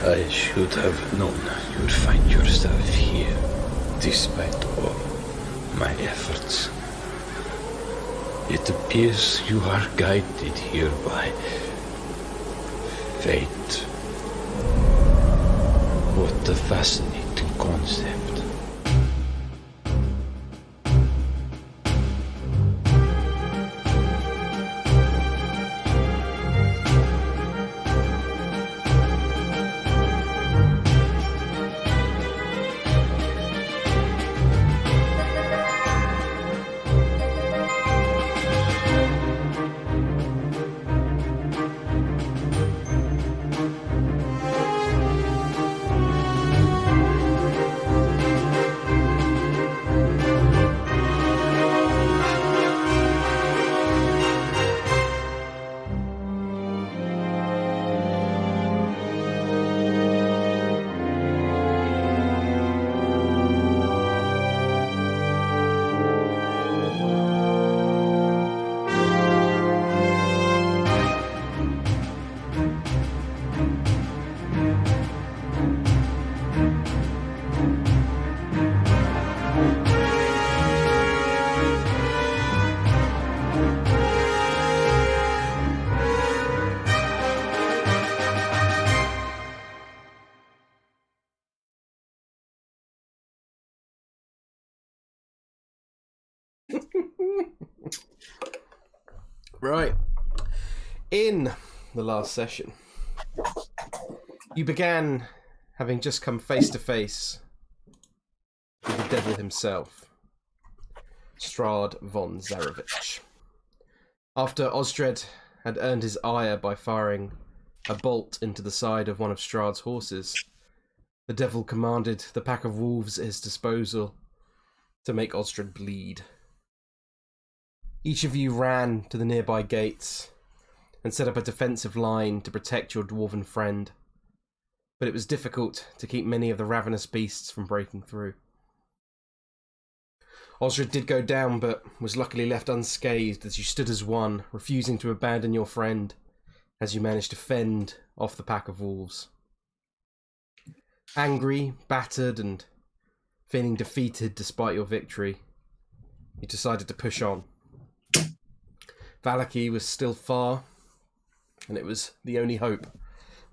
I should have known you'd find yourself here, despite all my efforts. It appears you are guided here by fate. What a fascinating concept. Right. In the last session, you began having just come face to face with the devil himself, Strahd von Zarevich. After Osdred had earned his ire by firing a bolt into the side of one of Strahd's horses, the devil commanded the pack of wolves at his disposal to make Osdred bleed. Each of you ran to the nearby gates and set up a defensive line to protect your dwarven friend, but it was difficult to keep many of the ravenous beasts from breaking through. Osdred did go down, but was luckily left unscathed as you stood as one, refusing to abandon your friend as you managed to fend off the pack of wolves. Angry, battered, and feeling defeated despite your victory, you decided to push on. Vallaki was still far, and it was the only hope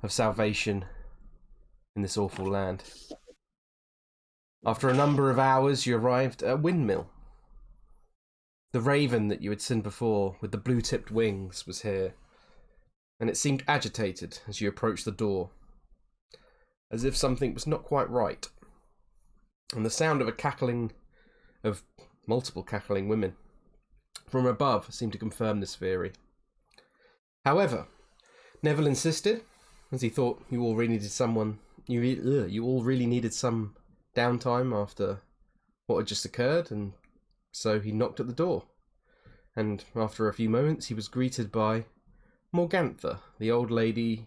of salvation in this awful land. After a number of hours, you arrived at a windmill. The raven that you had seen before, with the blue-tipped wings, was here, and it seemed agitated as you approached the door, as if something was not quite right. And the sound of multiple cackling women from above seemed to confirm this theory. However, Neville insisted, as he thought you all really needed some downtime after what had just occurred, and so he knocked at the door. And after a few moments, he was greeted by Morgantha, the old lady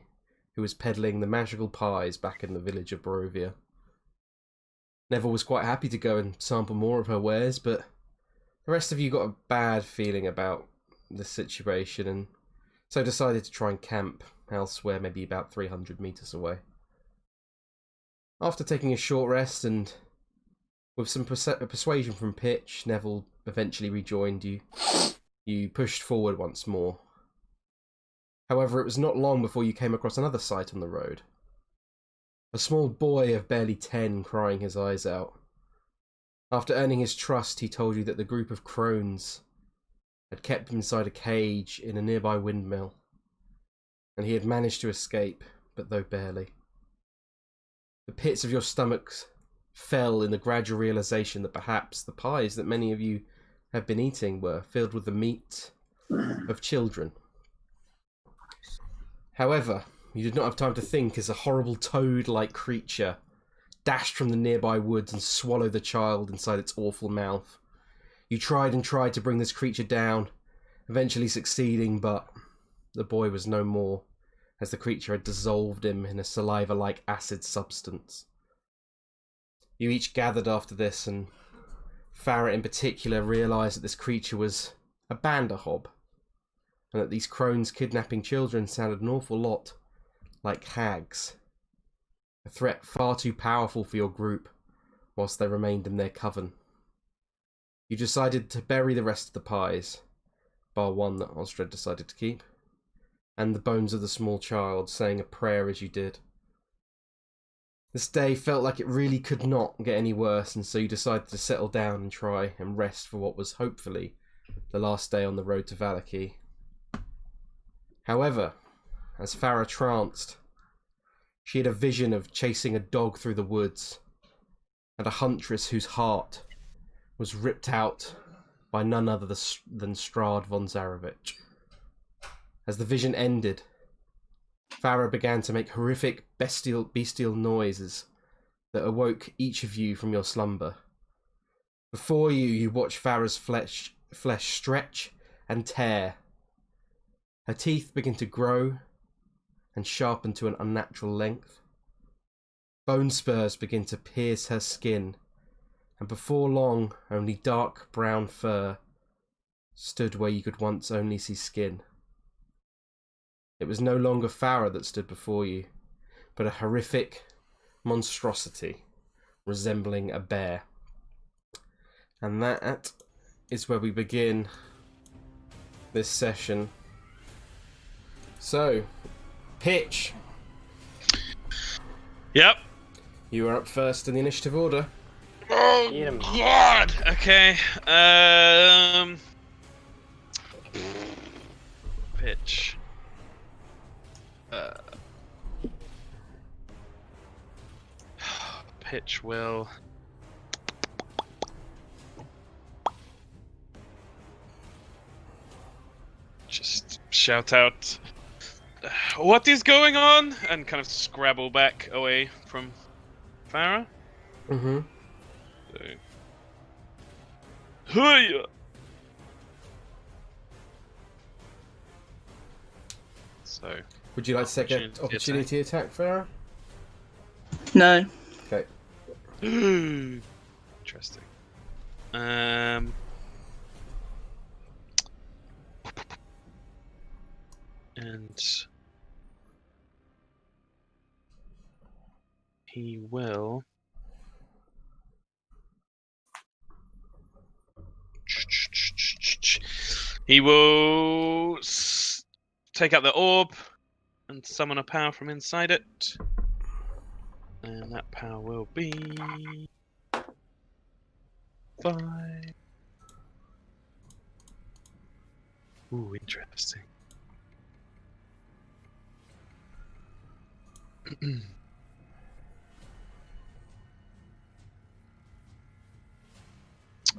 who was peddling the magical pies back in the village of Barovia. Neville was quite happy to go and sample more of her wares, but the rest of you got a bad feeling about the situation, and so decided to try and camp elsewhere, maybe about 300 metres away. After taking a short rest and with some persuasion from Pitch, Neville eventually rejoined you. You pushed forward once more. However, it was not long before you came across another sight on the road. A small boy of barely 10 crying his eyes out. After earning his trust, he told you that the group of crones had kept him inside a cage in a nearby windmill, and he had managed to escape, but though barely. The pits of your stomachs fell in the gradual realization that perhaps the pies that many of you have been eating were filled with the meat of children. However, you did not have time to think as a horrible toad-like creature dashed from the nearby woods and swallowed the child inside its awful mouth. You tried and tried to bring this creature down, eventually succeeding, but the boy was no more, as the creature had dissolved him in a saliva-like acid substance. You each gathered after this, and Farrah in particular realised that this creature was a bandahob, and that these crones kidnapping children sounded an awful lot like hags. a threat far too powerful for your group whilst they remained in their coven. You decided to bury the rest of the pies, bar one that Osdred decided to keep, and the bones of the small child, saying a prayer as you did. This day felt like it really could not get any worse, and so you decided to settle down and try and rest for what was hopefully the last day on the road to Vallaki. However, as Farrah tranced, she had a vision of chasing a dog through the woods, and a huntress whose heart was ripped out by none other than Strahd von Zarovich. As the vision ended, Farrah began to make horrific bestial noises that awoke each of you from your slumber. Before you, you watched Farrah's flesh stretch and tear. Her teeth begin to grow and sharpen to an unnatural length. Bone spurs begin to pierce her skin, and before long, only dark brown fur stood where you could once only see skin. It was no longer Farrah that stood before you, but a horrific monstrosity resembling a bear. And that is where we begin this session. So, Pitch. Yep. You are up first in the initiative order. Oh, God! Okay, Pitch. Pitch will... just shout out, "What is going on?" and kind of scrabble back away from Farrah. Mm-hmm. So. So. Would you like to take an opportunity attack, Farrah? No. Okay. Interesting. And he will take out the orb and summon a power from inside it. And that power will be 5. Ooh, interesting.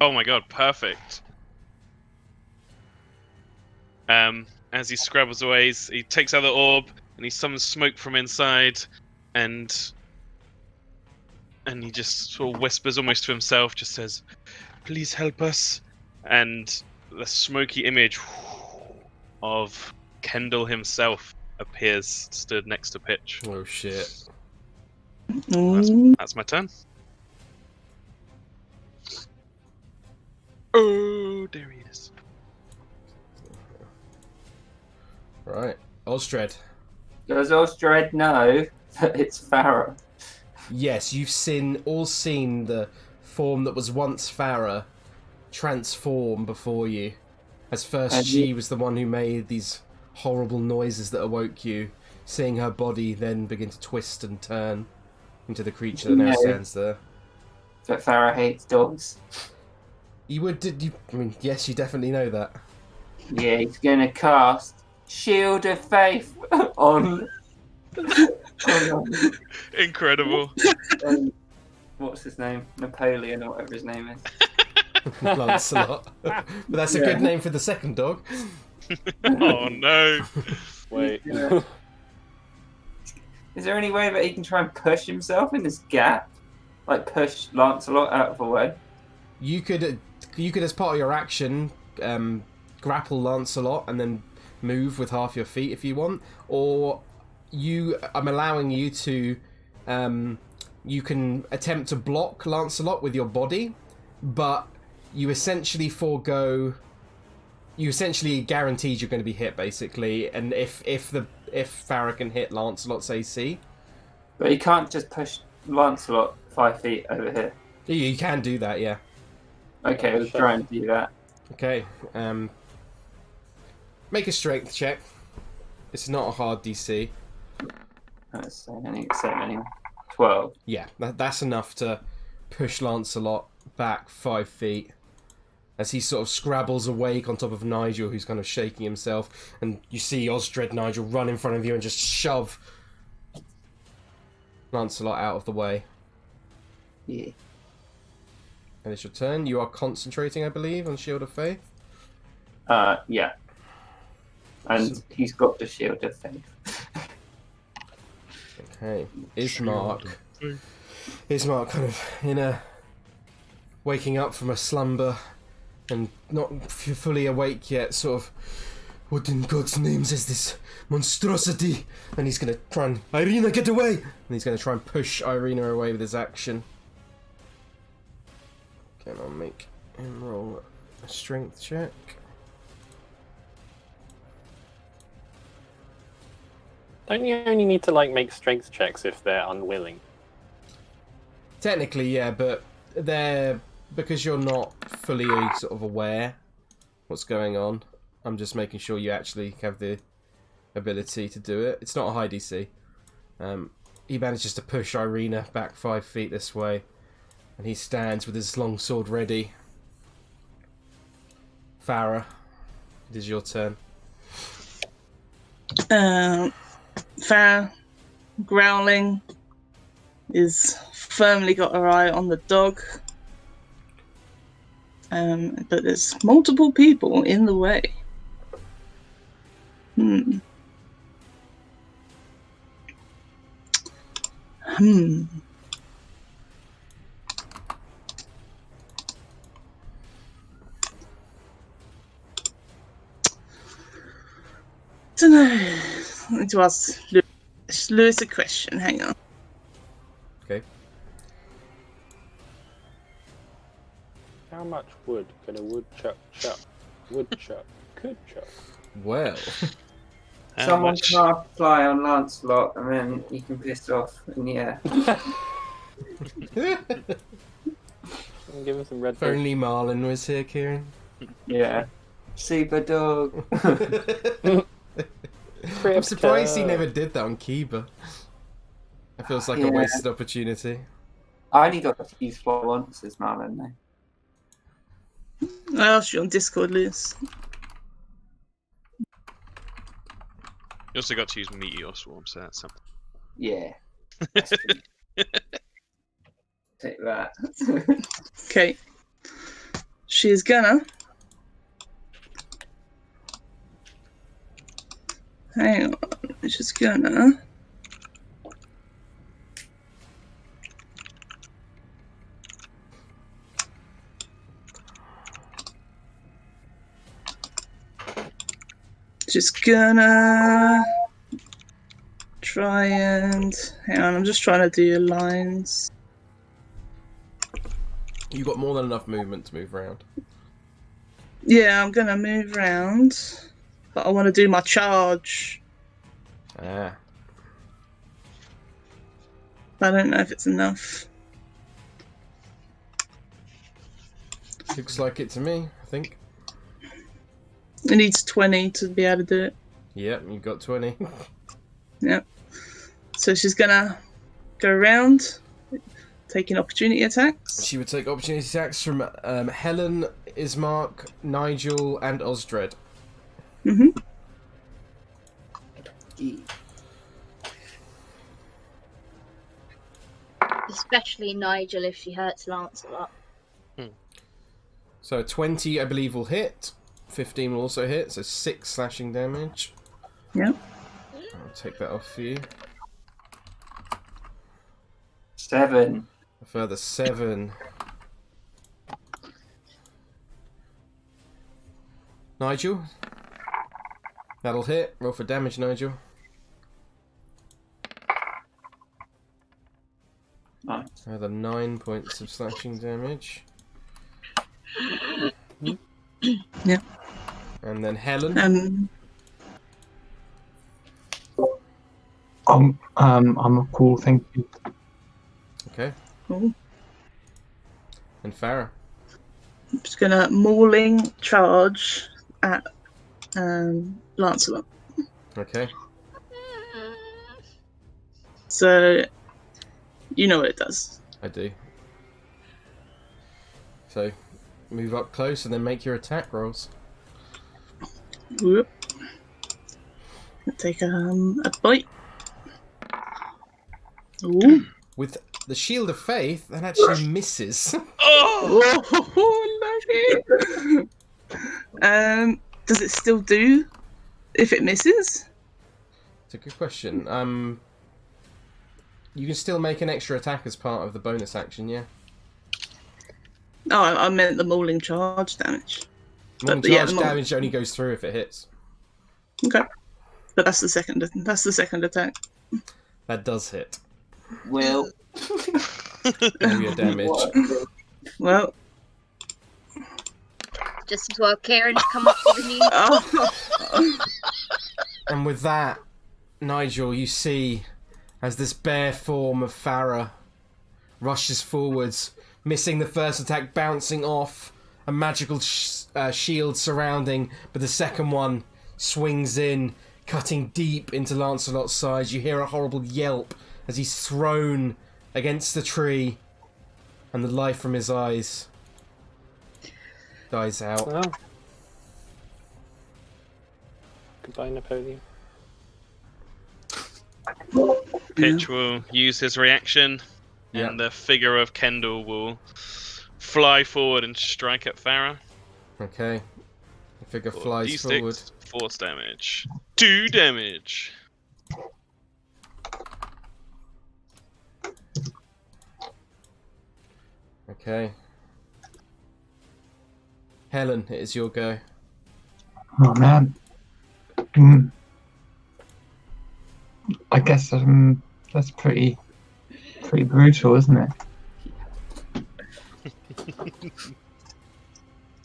Oh my god, perfect. As he scrabbles away, he takes out the orb and he summons smoke from inside, and he just sort of whispers almost to himself, just says, "Please help us." And the smoky image of Kendall himself appears, stood next to Pitch. Oh shit. That's my turn. Oh, there he is. Right. Osdred. Does Osdred know that it's Farrah? Yes, you've all seen the form that was once Farrah transform before you. As first she was the one who made these horrible noises that awoke you, seeing her body then begin to twist and turn into the creature that now stands there. But Farrah hates dogs. I mean, yes, you definitely know that. Yeah, he's gonna cast Shield of Faith on Incredible. What's his name? Napoleon or whatever his name is. Lancelot. But that's a good name for the second dog. Oh no. Wait. Yeah. Is there any way that he can try and push himself in this gap? Like push Lancelot out of the way? You could, as part of your action, grapple Lancelot and then move with half your feet if you want, or I'm allowing you to, you can attempt to block Lancelot with your body, but you essentially guaranteed you're going to be hit, basically, and if Farrah can hit Lancelot's AC, But he can't just push Lancelot 5 feet over here. You can do that, yeah. Okay, we'll try and do that. Okay. Make a strength check. It's not a hard DC. That's only 12. Yeah, that's enough to push Lancelot back 5 feet as he sort of scrabbles awake on top of Nigel, who's kind of shaking himself, and you see Osdred Nigel run in front of you and just shove Lancelot out of the way. Yeah. And it's your turn. You are concentrating, I believe, on Shield of Faith. Yeah. And he's got the Shield of Faith. Okay. Ismark kind of in a waking up from a slumber and not fully awake yet, sort of, what in God's name is this monstrosity? And he's going to try and, Irina, get away! And he's going to try and push Irina away with his action. Okay, and I'll make him roll a strength check. Don't you only need to, like, make strength checks if they're unwilling? Technically, yeah, but they're... Because you're not fully sort of aware what's going on, I'm just making sure you actually have the ability to do it. It's not a high DC. He manages to push Irina back 5 feet this way, and he stands with his long sword ready. Farrah, it is your turn. Farrah, growling, is firmly got her eye on the dog. But there's multiple people in the way. Dunno. I need to ask Lewis a question. Hang on. Okay. How much wood could a woodchuck chuck? Woodchuck could chuck. Well. Someone can fly on Lancelot and then he can piss off in the air. Give him some red. If only Marlin was here, Kieran. Yeah. Super dog. I'm surprised he never did that on Kiba. It feels like a wasted opportunity. I only got to use fly once as Marlin though. I asked you on Discord, Lewis. You also got to use meteor swarm, so that's something. Yeah. Take that. Okay. She's gonna... Hang on. She's gonna... Just gonna try and... Hang on, I'm just trying to do your lines. You got more than enough movement to move around. Yeah, I'm gonna move around, but I want to do my charge. Ah. I don't know if it's enough. Looks like it to me, I think. It needs 20 to be able to do it. Yep, you've got 20. Yep. So she's gonna go around, taking opportunity attacks. She would take opportunity attacks from Helen, Ismark, Nigel, and Osdred. Mm-hmm. Especially Nigel if she hurts Lancelot. So 20, I believe, will hit. 15 will also hit, so 6 slashing damage. Yep. I'll take that off for you. 7. A further 7. Nigel? That'll hit. Roll for damage, Nigel. Nice. Another 9 points of slashing damage. Yeah. And then Helen. I'm cool, thank you. Okay. Cool. And Farrah. I'm just gonna mauling charge at Lancelot. Okay. So you know what it does. I do. So move up close and then make your attack rolls. Whoop. Take a bite. Ooh. With the Shield of Faith, that actually misses. Oh, lucky. Does it still do if it misses? It's a good question. You can still make an extra attack as part of the bonus action, yeah? Oh, I meant the mauling charge damage. Mauling charge damage only goes through if it hits. Okay. But that's the second attack. That does hit. Will. Roll your damage. Well. Just as well Kieran has come up with a new... And with that, Nigel, you see as this bare form of Farrah rushes forwards, missing the first attack, bouncing off, a magical shield surrounding, but the second one swings in, cutting deep into Lancelot's side. You hear a horrible yelp as he's thrown against the tree, and the life from his eyes dies out. Well. Goodbye, Napoleon. Pitch will use his reaction, and the figure of Kendall will fly forward and strike at Farrah. Okay. The figure flies forward. Force damage. 2 damage. Okay. Helen, it is your go. Oh man. I guess that's pretty brutal, isn't it?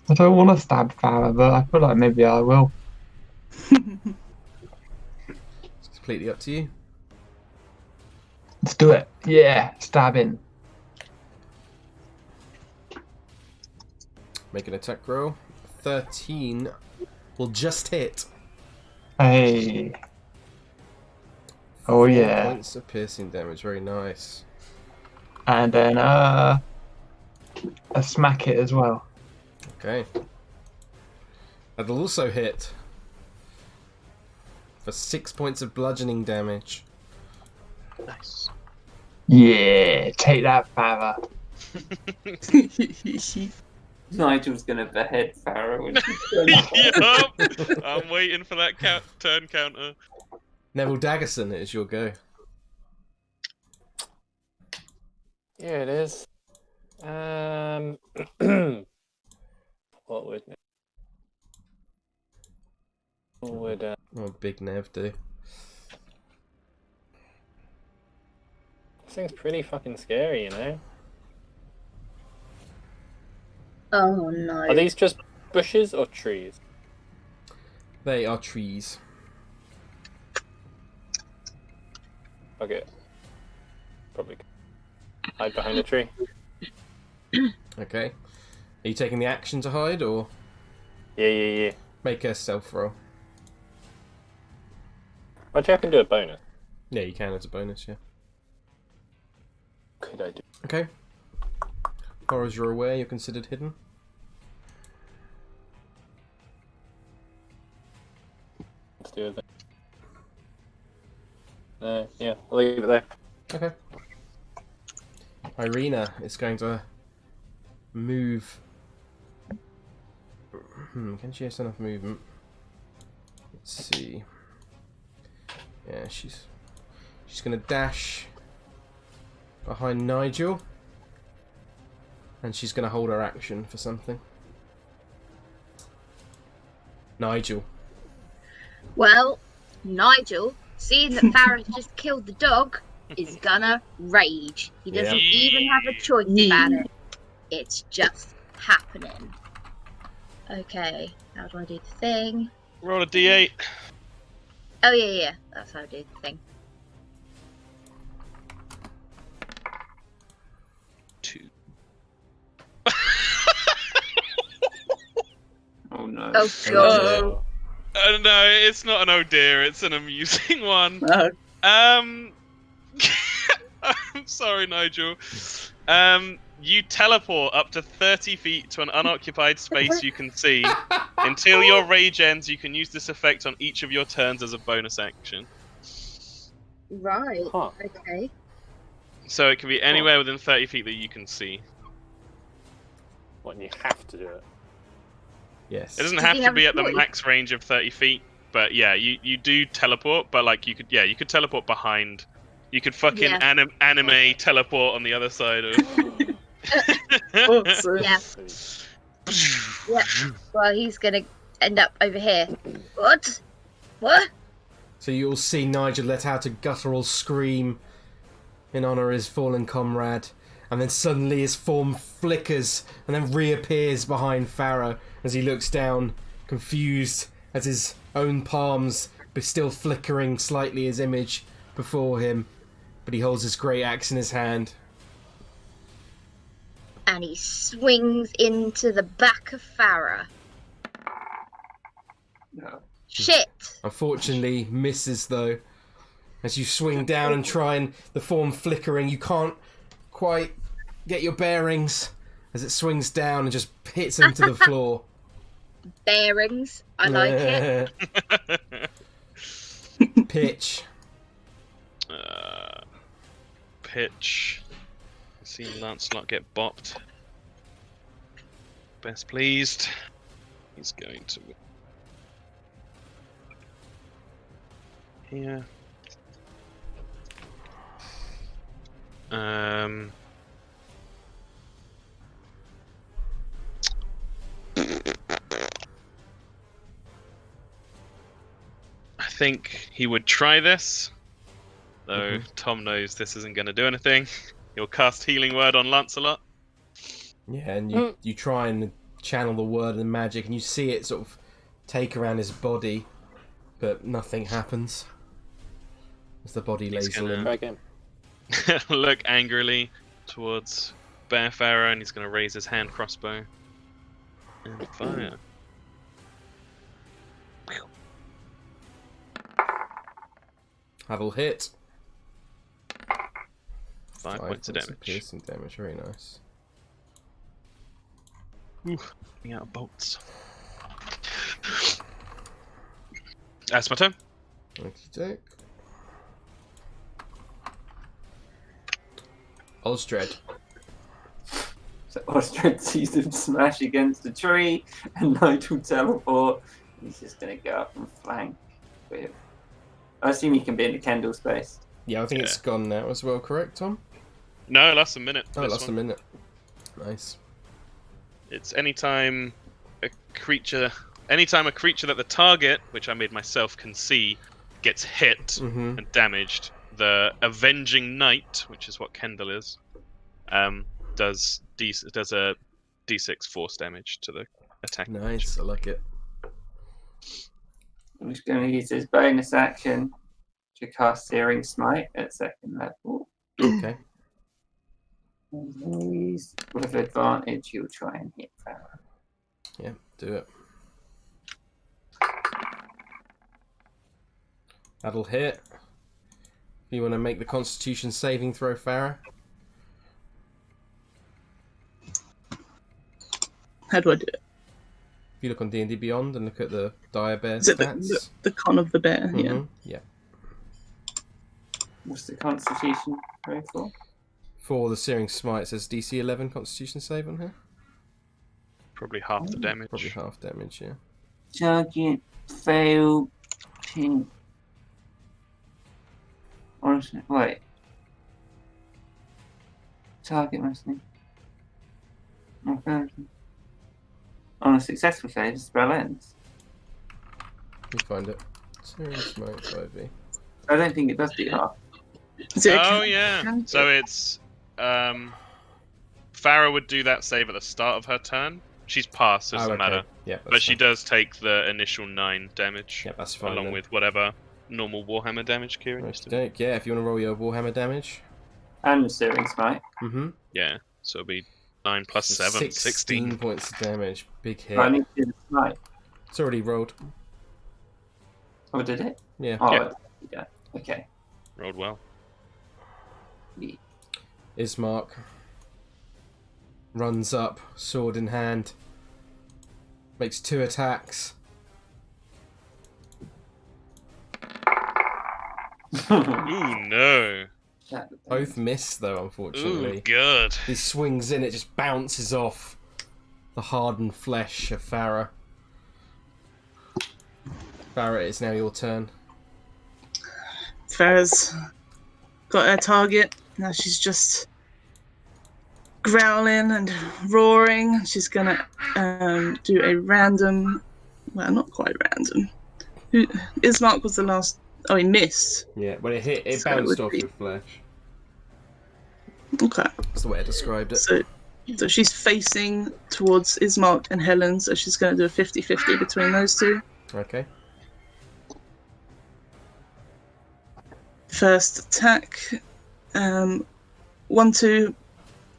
I don't want to stab Farrah, but I feel like maybe I will. It's completely up to you. Let's do it. Yeah, stabbing. Make an attack roll. 13 will just hit. Hey. Oh 4 yeah. points of piercing damage. Very nice. And then a smack it as well. Okay. That'll also hit for 6 points of bludgeoning damage. Nice. Yeah, take that, Farrah. Nigel's gonna behead Farrah when Yup. I'm waiting for that turn counter. Neville Daggersen, it is your go. Here it is. What would What Big Nev do? This thing's pretty fucking scary, you know? Oh no. Are these just bushes or trees? They are trees. Okay. Probably hide behind a tree. Okay. Are you taking the action to hide, or Yeah. make a stealth roll? Actually, I can do a bonus. Yeah, you can as a bonus, yeah. Could I do? Okay. Far as you're aware, you're considered hidden. Let's do it then. Yeah, I'll leave it there. Okay. Irina is going to move. Can she have enough movement? Let's see. Yeah, she's going to dash behind Nigel, and she's going to hold her action for something. Nigel. Well, Nigel, seeing that Farrah just killed the dog, is gonna rage. He doesn't even have a choice about it. It's just happening. Okay, how do I do the thing? Roll a d8. Oh yeah, that's how I do the thing. no. Oh god. No, it's not an oh dear, it's an amusing one. No. I'm sorry, Nigel. You teleport up to 30 feet to an unoccupied space you can see. Until your rage ends, you can use this effect on each of your turns as a bonus action. Right. Huh. Okay. So it can be anywhere within 30 feet that you can see. What, and you have to do it? Yes. It doesn't Does have he to have be a at the choice? max range of 30 feet, but yeah, you do teleport, but like you could teleport behind. You could fucking Yeah. anime teleport on the other side of. Awesome. Yeah. Yeah. Well, he's gonna end up over here. What? What? So you'll see Nigel let out a guttural scream in honour of his fallen comrade, and then suddenly his form flickers and then reappears behind Farrah as he looks down, confused as his own palms are still flickering slightly his image before him, but he holds his great axe in his hand. And he swings into the back of Farrah. No. Shit! Unfortunately, misses though. As you swing down and try, and the form flickering, you can't quite get your bearings as it swings down and just hits him to the floor. Bearings. I like it. Pitch. Pitch. See Lancelot get bopped. Best pleased. He's going to. Here. I think he would try this, though Tom knows this isn't going to do anything. He'll cast Healing Word on Lancelot. Yeah, and you try and channel the word and magic, and you see it sort of take around his body, but nothing happens as the body lays gonna- limp. Try again. Look angrily towards Bear Farrah, and he's going to raise his hand crossbow and fire. That'll hit. 5 points of damage. Piercing damage, very nice. Getting out of bolts. That's my turn. Okie doke. Osdred. So Osdred sees him smash against a tree, and Nigel teleport. He's just gonna go up and flank with. I assume he can be in the Kendall space. Yeah, I think it's gone now as well, correct, Tom? No, it lasts a minute. Oh, this last a one. minute. Nice. It's anytime a creature that the target, which I made myself can see, gets hit and damaged, the Avenging Knight, which is what Kendall is, does a D6 force damage to the attack. Nice, I like it. I'm just going to use his bonus action to cast Searing Smite at 2nd level. Okay. And he's, with advantage, he'll try and hit Farrah. Yeah, do it. That'll hit. You want to make the Constitution saving throw, Farrah? How do I do it? If you look on D&D Beyond and look at the Dire Bear Is it stats. the con of the bear? Yeah. Yeah. What's the Constitution go for? For the Searing Smite, it says DC 11 Constitution save on here. Probably half the damage. Probably half damage, yeah. Target fail. Pin. Honestly, wait. Target mustn't. Okay. On a successful save, the spell ends. You find it. Searing Smite 5e. I don't think it does do half. Is it a Oh can- yeah. can- So it's Farrah would do that save at the start of her turn. She's passed, so it doesn't matter. Yeah, But she does take the initial 9 damage, Yeah, that's fine. along then. with whatever normal Warhammer damage Kieran used to do. Okey-doke. Yeah, if you want to roll your Warhammer damage. And the Searing Smite. Mm-hmm. Yeah, so it'll be 9 plus 7, 16. points of damage. Big hit. I need to do the Smite. It's already rolled. Oh, did it? Yeah. Oh, yeah. Okay. Rolled well. Ismark runs up, sword in hand. Makes 2 attacks. Ooh, no. Both miss, though, unfortunately. Ooh, good. He swings in, it just bounces off the hardened flesh of Farrah. Farrah, it's now your turn. Farrah's got her target. Now she's just growling and roaring. She's gonna do a random. Well, not quite random. Ismark was the last. Oh, he missed. Yeah, when it hit, it So it bounced would off be- your flesh. Okay. That's the way I described it. So she's facing towards Ismark and Helen, so she's going to do a 50-50 between those two. Okay. First attack. 1-2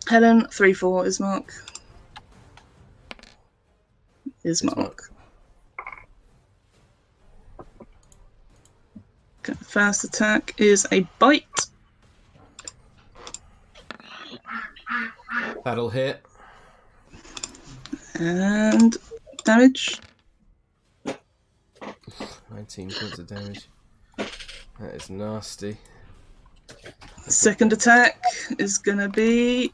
Helen, 3-4 Ismark. Ismark. Okay, first attack is a bite. That'll hit. And damage. 19 points of damage. That is nasty. Second attack is going to be...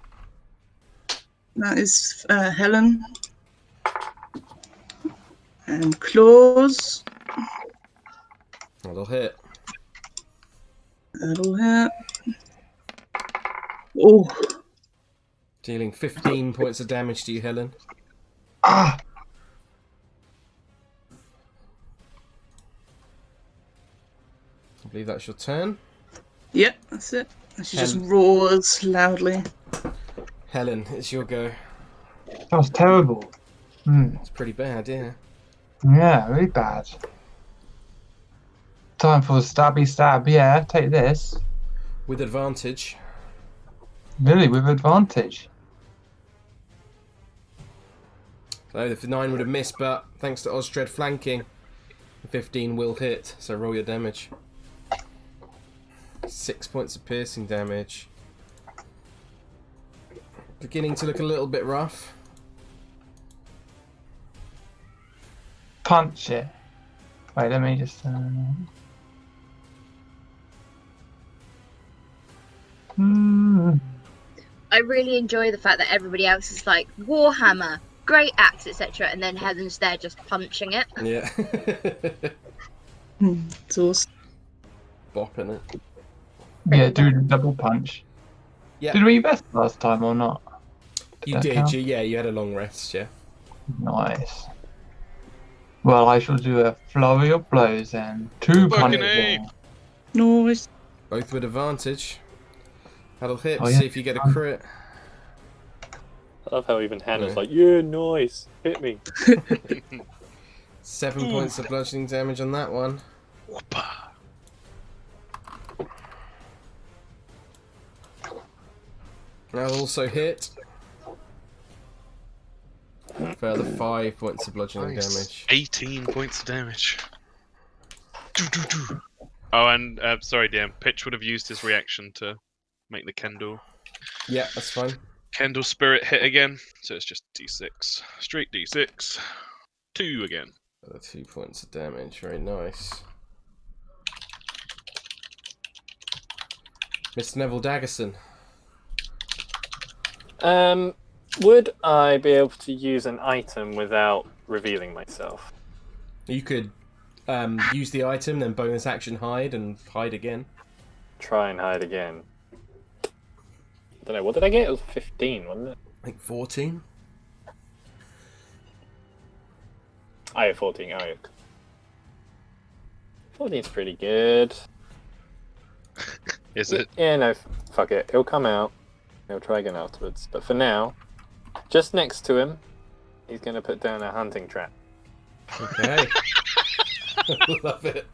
That is Helen. And claws. That'll hit. That'll hit. Oh, Dealing 15 points of damage to you, Helen. Ah! I believe that's your turn. yep, that's it. And she just roars loudly. Helen, it's your go. That was terrible. It's pretty bad, yeah. Yeah, really bad. Time for a stabby stab. Yeah, take this. With advantage. Really, with advantage. So the 9 would have missed, but thanks to Osdred flanking, the 15 will hit. So roll your damage. 6 points of piercing damage. Beginning to look a little bit rough. Punch it. Wait, let me just... I really enjoy the fact that everybody else is like Warhammer, great axe, etc., and then Helen's there just punching it. Yeah. It's awesome. Bopping it. Yeah, do the double punch. Yeah. Did we rest last time or not? You that did, count? yeah, you had a long rest, yeah. Nice. Well, I shall do a flurry of blows then. 2 Fucking punches. Noise. Both with advantage. That'll hit, Oh, yeah. see if you get a crit. I love how even Hannah's Yeah. like, yeah, nice, hit me. 7 points of bludgeoning damage on that one. Whoopa. That'll also hit. Further 5 points of bludgeoning Nice. damage. 18 points of damage. Oh, and sorry, DM. Pitch would have used his reaction to make the Kendall. Yeah, that's fine. Kendall Spirit hit again, so it's just D6. Straight D6. 2 again. Further 2 points of damage, very nice. Mr. Neville Daggersen. Would I be able to use an item without revealing myself? You could use the item, then bonus action hide, and hide again. Try and hide again. I don't know, what did I get? It was 15, wasn't it? I think 14. I have 14, oh yeah. 14's pretty good. Is it? Yeah, no, fuck it. It'll come out. He'll try again afterwards. But for now, just next to him, he's going to put down a hunting trap. Okay. Love it.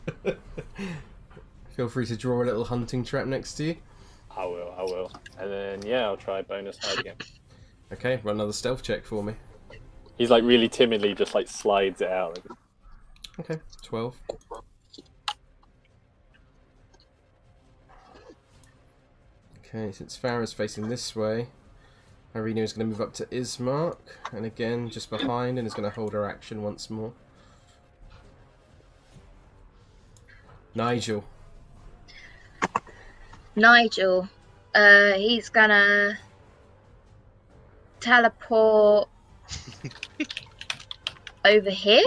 Feel free to draw a little hunting trap next to you. I will. And then, yeah, I'll try bonus hide again. Okay, run another stealth check for me. He's like really timidly just like slides it out. Okay, 12. Okay, since Farrah's facing this way, Irina is going to move up to Ismark, and again, just behind, and is going to hold her action once more. Nigel. Nigel, he's gonna teleport over here,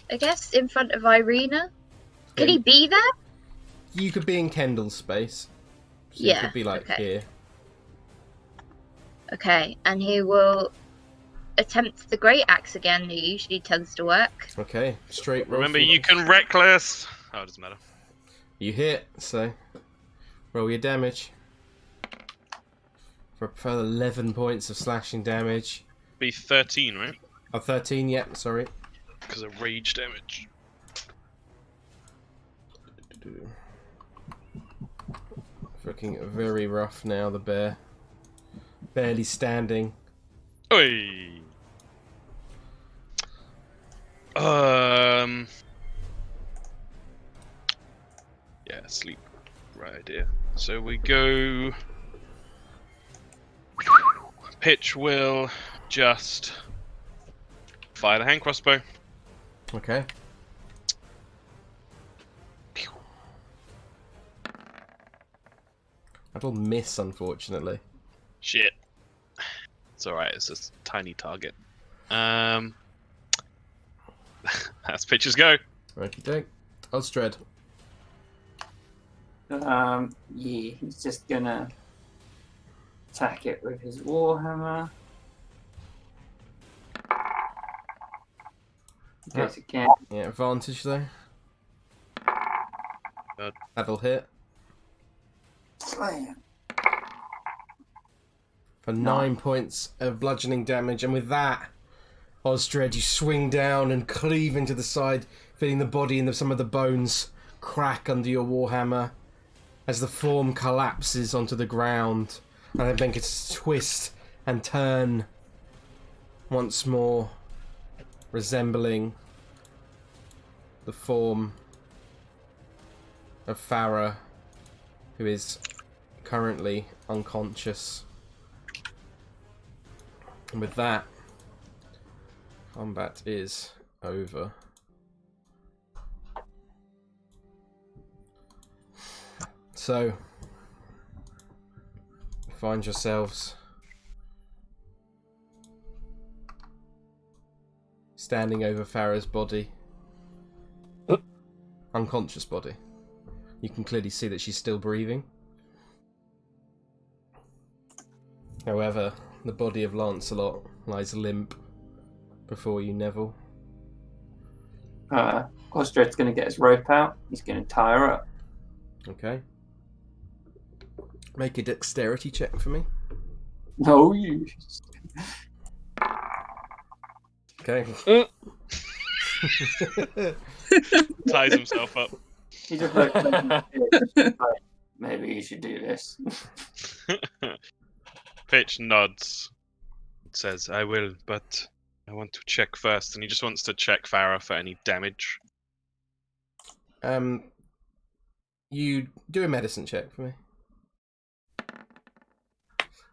I guess, in front of Irina. Could he be there? You could be in Kendall's space. So Yeah, you could be like okay. here. Okay, and he will attempt the Great Axe again. He usually tends to work. Okay, straight roll. Remember, you can reckless. Oh, it doesn't matter. You hit, so roll your damage. For a further 11 points of slashing damage. Be 13, right? Oh, 13, yeah, sorry. Because of rage damage. Looking very rough now, the bear. Barely standing. Oi. Yeah, sleep. Right idea. So we go. Pitch will just fire the hand crossbow. Okay. That'll miss, unfortunately. Shit. It's alright, it's just a tiny target. That's pitches go. Okie doke. Osdred. Yeah, he's just gonna attack it with his warhammer. Goes again. Yeah, advantage though. God. That'll hit. Slam. For 9 points of bludgeoning damage, and with that, Osdred, you swing down and cleave into the side, feeling the body and some of the bones crack under your warhammer as the form collapses onto the ground, and then begins to twist and turn once more, resembling the form of Farrah, who is currently unconscious. And with that, combat is over. So, find yourselves standing over Farrah's body. Unconscious body. You can clearly see that she's still breathing. However, the body of Lancelot lies limp before you, Neville. Osdred's going to get his rope out. He's going to tie her up. Okay. Make a dexterity check for me. No, you. Okay. Ties himself up. He just looks like, maybe you should do this. Pitch nods. Says, I will, but I want to check first. And he just wants to check Farrah for any damage. You do a medicine check for me.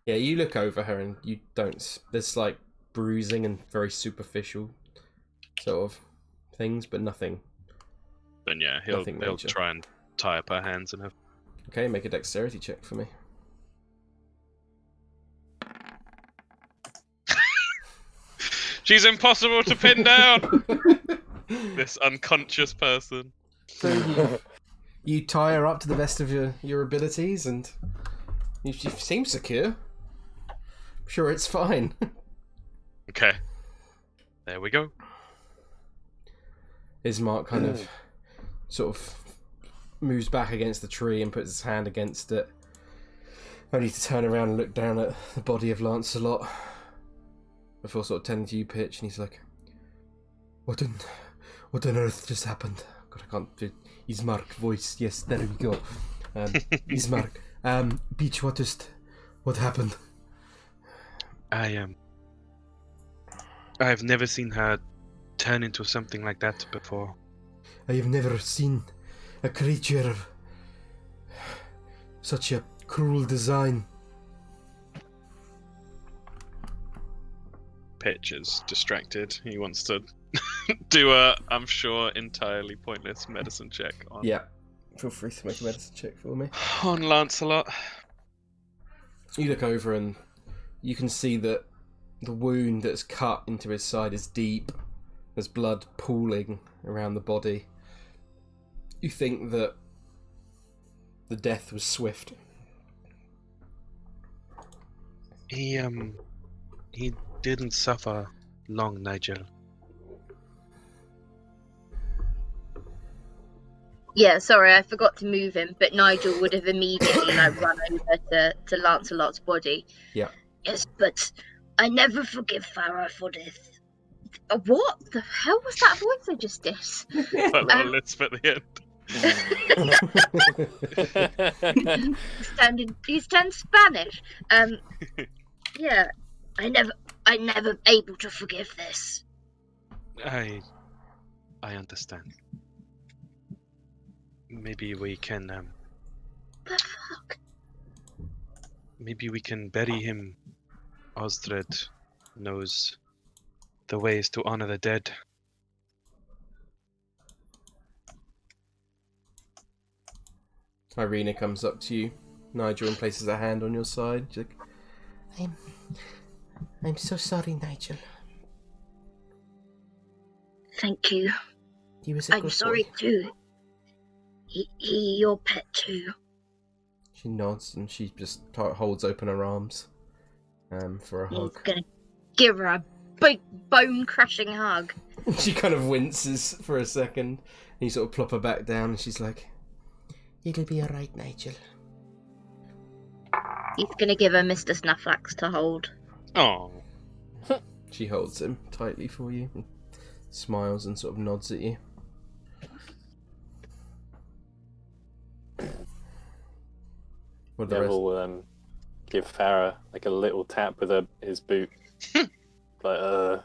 Yeah, you look over her and you don't... There's like bruising and very superficial sort of things, but nothing. Then yeah, he'll major. try and tie up her hands and have... Okay, make a dexterity check for me. She's impossible to pin down! This unconscious person. So you tie her up to the best of your abilities, and you seem secure. I'm sure it's fine. Okay. There we go. Ismark kind of sort of moves back against the tree and puts his hand against it, only to turn around and look down at the body of Lancelot before sort of turning to you, Pitch, and he's like, What on earth just happened? God, I can't do Ismark voice. Yes, there we go. Ismark. Peach, what happened? I've never seen her turn into something like that before. I have never seen a creature of such a cruel design. Pitch is distracted. He wants to do a, I'm sure, entirely pointless medicine check on, Yeah. Feel free to make a medicine check for me. on Lancelot. You look over and you can see that the wound that's cut into his side is deep. There's blood pooling around the body. You think that the death was swift. He didn't suffer long, Nigel. Yeah, sorry, I forgot to move him, but Nigel would have immediately run over to Lancelot's body. Yeah. Yes, but I never forgive Farrah for this. What the hell was that voice I just did? That little lisp at the end. He's turned Spanish. Yeah, I never able to forgive this. I understand. Maybe we can The fuck? maybe we can bury him. Osdred knows the ways to honor the dead. Irina comes up to you, Nigel, and places a hand on your side. She's like, I'm so sorry, Nigel. Thank you. He was a I'm good sorry boy. too. He your pet too. She nods and she just holds open her arms for a He's hug. gonna give her a big bone-crushing hug. She kind of winces for a second. And you sort of plop her back down and she's like, it'll be alright, Nigel. He's gonna give her Mr. Snufflax to hold. Oh, She holds him tightly for you and smiles and sort of nods at you. What the rest? Neville will give Farrah like a little tap with his boot. Like,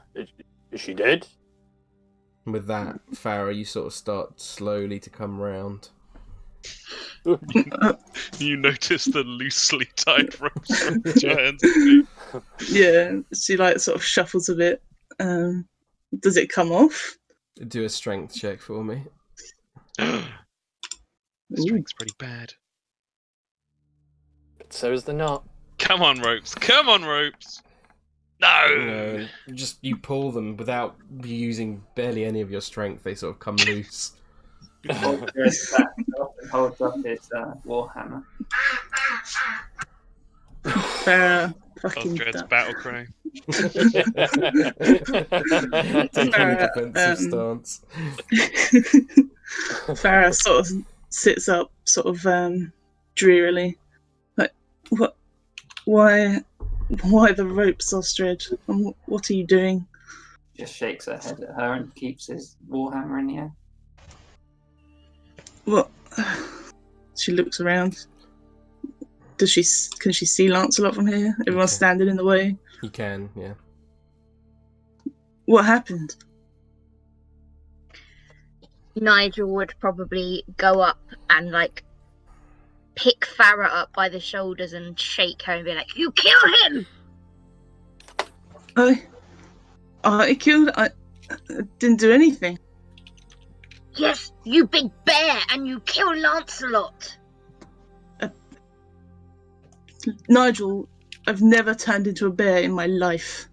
is she dead? With that, Farrah, you sort of start slowly to come round. you notice the loosely tied ropes from your hands. Yeah, she sort of shuffles a bit. Does it come off? Do a strength check for me. Strength's pretty bad. But so is the knot. Come on, ropes. Come on, ropes. No. No, just you pull them without using barely any of your strength. They sort of come loose. Osdred backs up and holds up his warhammer. Fucking Osdred's dumb. battle cry. Taking a defensive stance. Farrah sort of sits up, sort of drearily, like, what? Why the ropes, Osdred? And what are you doing? Just shakes her head at her and keeps his warhammer in the air. What? She looks around. Can she see Lancelot from here? Everyone's Okay. standing in the way. You can, yeah. What happened? Nigel would probably go up and pick Farrah up by the shoulders and shake her and be like, "You kill him!" I killed. I didn't do anything. Yes, you big bear, and you kill Lancelot. Nigel, I've never turned into a bear in my life.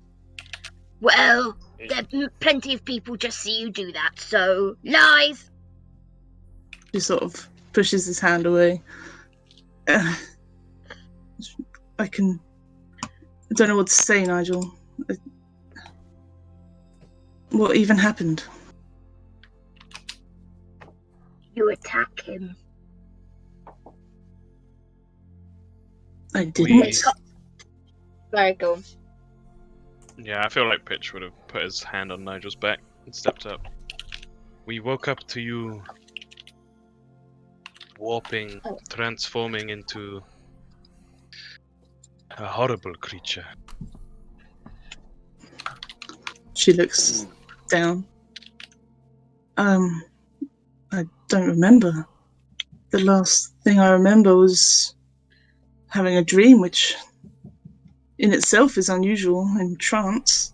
Well, plenty of people just see you do that, so lies. She sort of pushes his hand away. I don't know what to say, Nigel. What even happened? You attack him. I didn't. Sorry, go on. Yeah, I feel like Pitch would have put his hand on Nigel's back and stepped up. We woke up to you warping, transforming into a horrible creature. She looks down. I don't remember. The last thing I remember was having a dream, which in itself is unusual in trance.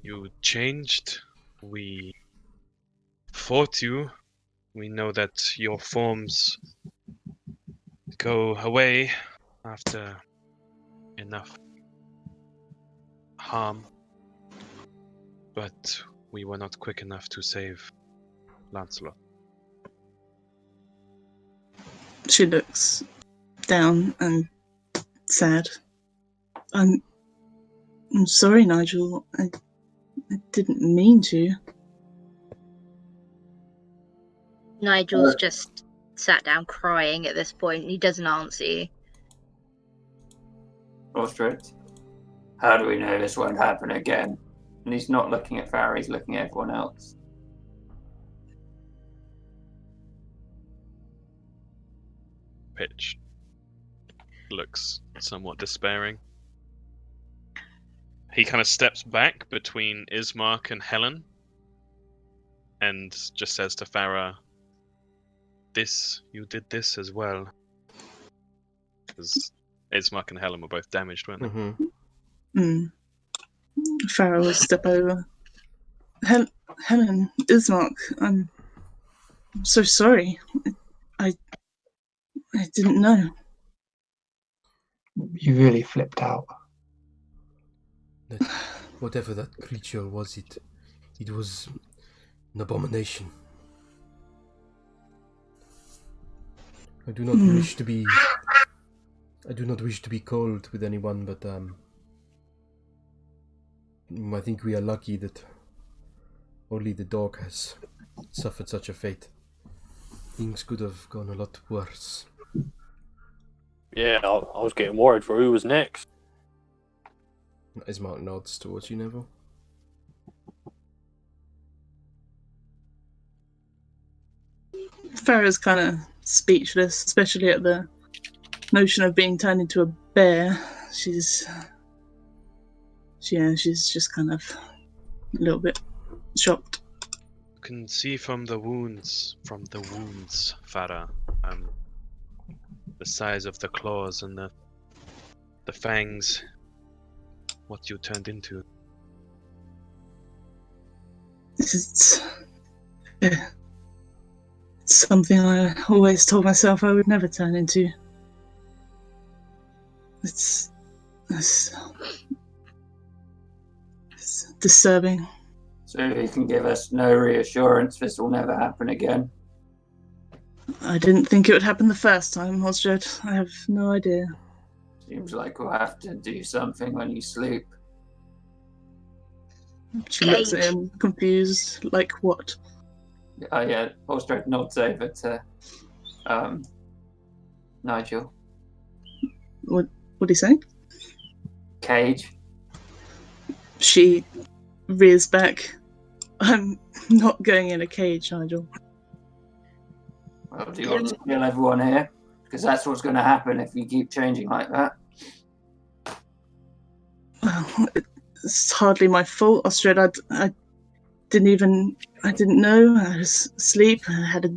You changed. We fought you. We know that your forms go away after enough harm. But we were not quick enough to save Lancelot. She looks down and sad. I'm sorry, Nigel. I didn't mean to. Nigel's just sat down crying at this point. He doesn't answer you. Osdred, how do we know this won't happen again? And he's not looking at Farrah, he's looking at everyone else. Pitch looks somewhat despairing. He kind of steps back between Ismark and Helen and just says to Farrah, you did this as well. Because Ismark and Helen were both damaged, weren't they? Mm-hmm. Farrah will step over. Helen, Ismark, I'm so sorry. I didn't know. You really flipped out. Whatever that creature was, it was an abomination. I do not wish to be cold with anyone, but I think we are lucky that only the dog has suffered such a fate. Things could have gone a lot worse. Yeah, I was getting worried for who was next. Ismark nods towards you, Neville. Farrah's kind of speechless, especially at the notion of being turned into a bear. She's just kind of a little bit shocked. You can see from the wounds, Farrah, the size of the claws and the fangs, what you turned into. It's something I always told myself I would never turn into. It's disturbing. So you can give us no reassurance this will never happen again. I didn't think it would happen the first time, Osdred. I have no idea. Seems like we'll have to do something when you sleep. She looks at him, confused. Like what? Oh yeah, Osdred nods over to Nigel. What do you say? Cage. She rears back. I'm not going in a cage, Nigel. Well, do you want to kill everyone here? Because that's what's going to happen if you keep changing like that. Well, it's hardly my fault, Osdred. I didn't know. I was asleep. I had a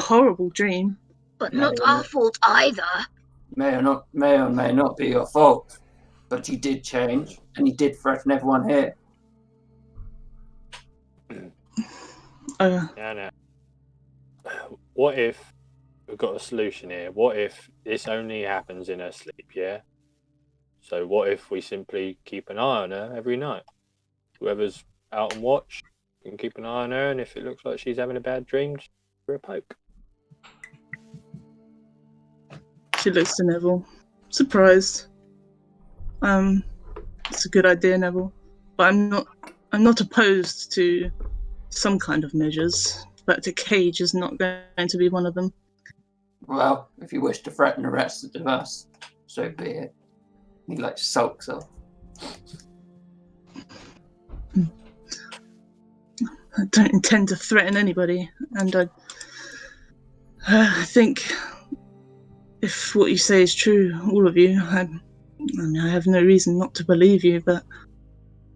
horrible dream. But not our fault either. May or may not be your fault, but you did change, and you did threaten everyone here. No. What if we've got a solution here? What if this only happens in her sleep, yeah? So what if we simply keep an eye on her every night? Whoever's out on watch can keep an eye on her, and if it looks like she's having a bad dream, just give her a poke. She looks to Neville, surprised. It's a good idea, Neville, but I'm not opposed to some kind of measures, but a cage is not going to be one of them. Well, if you wish to threaten the rest of us, so be it. He sulks off. I don't intend to threaten anybody, and I think if what you say is true, all of you, I mean, I have no reason not to believe you, but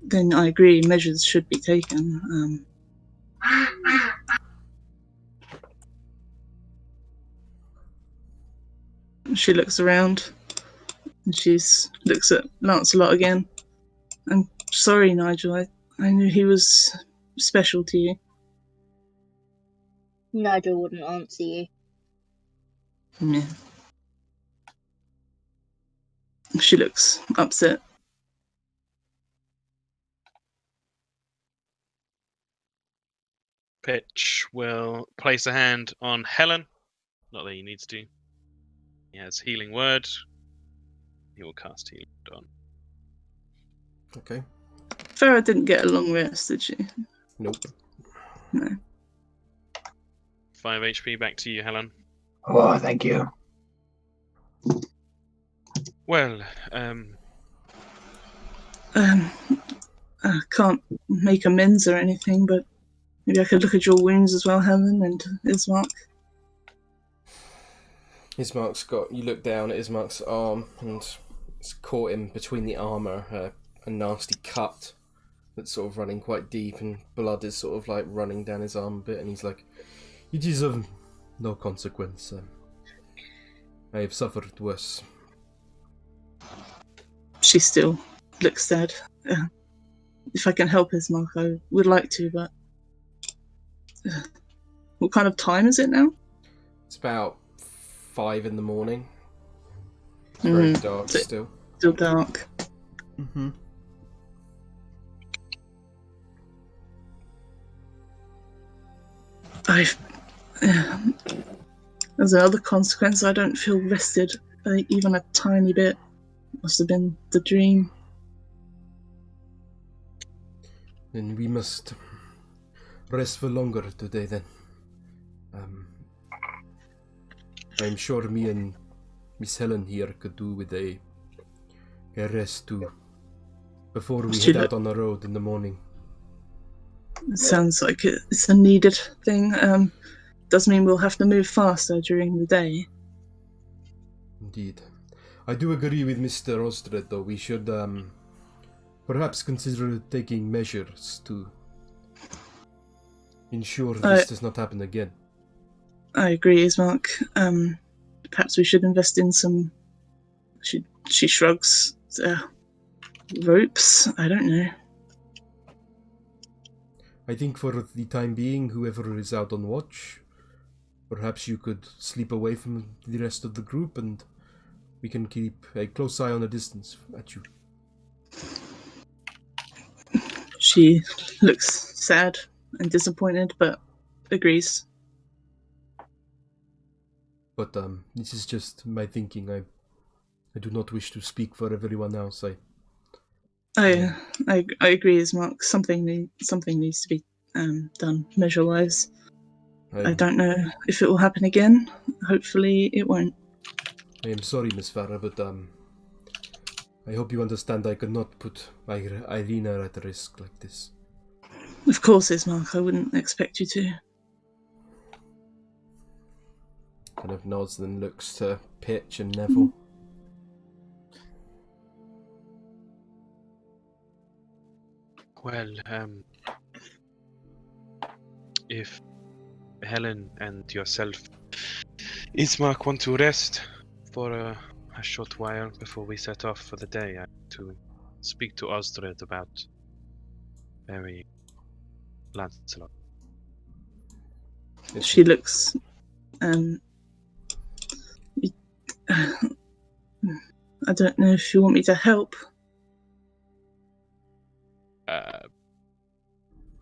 then I agree measures should be taken. She looks around and she looks at Lancelot again. I'm sorry, Nigel. I knew he was special to you. Nigel wouldn't answer you. Yeah. She looks upset. Pitch will place a hand on Helen. Not that he needs to. He has healing word. He will cast healing word on. Okay. Farrah didn't get a long rest, did she? Nope. No. 5 HP back to you, Helen. Oh, thank you. Well, I can't make amends or anything, but maybe I could look at your wounds as well, Helen, and Ismark. Ismark's got. You look down at Ismark's arm, and it's caught him between the armour, a nasty cut that's sort of running quite deep, and blood is sort of like running down his arm a bit, and he's like, "It is of no consequence. I have suffered worse." She still looks sad. If I can help Ismark, I would like to, but... what kind of time is it now? It's about 5 in the morning. It's very dark so still. Still dark. Mm-hmm. As another consequence, I don't feel rested even a tiny bit. Must have been the dream. Then we must rest for longer today then. I'm sure me and Miss Helen here could do with a rest too, before we head out on the road in the morning. It sounds like it's a needed thing. Does mean we'll have to move faster during the day. Indeed. I do agree with Mr. Osdred, though. We should perhaps consider taking measures to ensure this does not happen again. I agree, Ismark. Perhaps we should invest in some... She shrugs. Ropes? I don't know. I think for the time being, whoever is out on watch, perhaps you could sleep away from the rest of the group, and we can keep a close eye on a distance at you. She looks sad and disappointed, but agrees. But this is just my thinking. I do not wish to speak for everyone else. I agree, Ismark. Something needs to be done measure-wise. I don't know if it will happen again. Hopefully, it won't. I am sorry, Miss Farrah, but I hope you understand I could not put Irina at risk like this. Of course, Ismark. I wouldn't expect you to. Kind of nods and looks to Pitch and Neville. Well, if Helen and yourself, Ismark, want to rest for a short while before we set off for the day, I have to speak to Osdred about burying Lancelot. She looks... I don't know if you want me to help.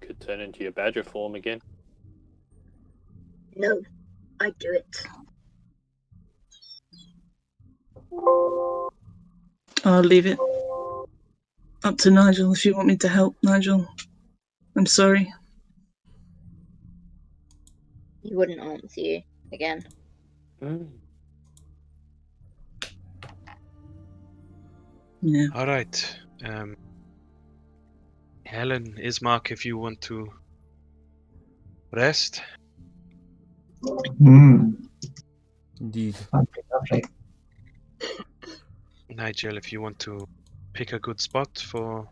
Could turn into your badger form again. No, I do it. I'll leave it up to Nigel if you want me to help, Nigel. I'm sorry. He wouldn't answer you again. Yeah. All right. Helen, Ismark, if you want to rest. Indeed. That'd be lovely. Nigel, if you want to pick a good spot for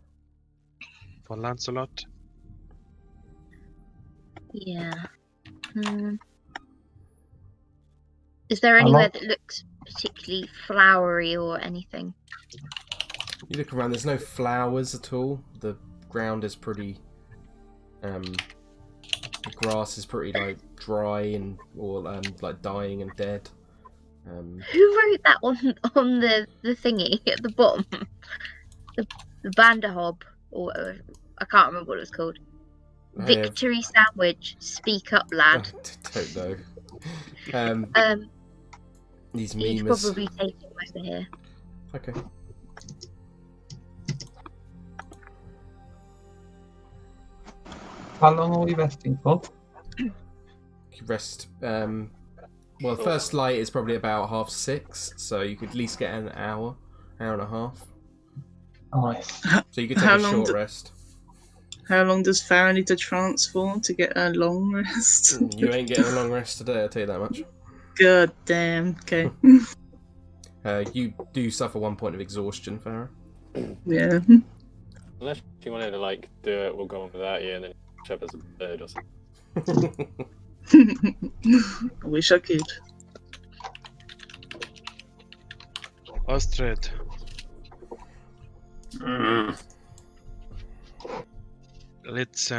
Lancelot. Yeah. Is there I anywhere like- that looks particularly flowery or anything? You look around, there's no flowers at all. The ground is pretty... the grass is pretty, like, dry and... or, like, dying and dead. Who wrote that on the thingy at the bottom? The Banderhob, or whatever. I can't remember what it was called. Victory sandwich. Speak up, lad. Don't know. These He's memers. probably taking over here. Okay. How long are we resting for? You rest. Well, the first light is probably about 5:30, so you could at least get an hour and a half. Nice. So you could take How a long short do- rest. How long does Farrah need to transform to get a long rest? You ain't getting a long rest today, I'll tell you that much. God damn. Okay. You do suffer 1 point of exhaustion, Farrah. Yeah. Unless you wanted to like do it, we'll go on without you, and then chop as a bird or something. I wish I could. Osdred, let's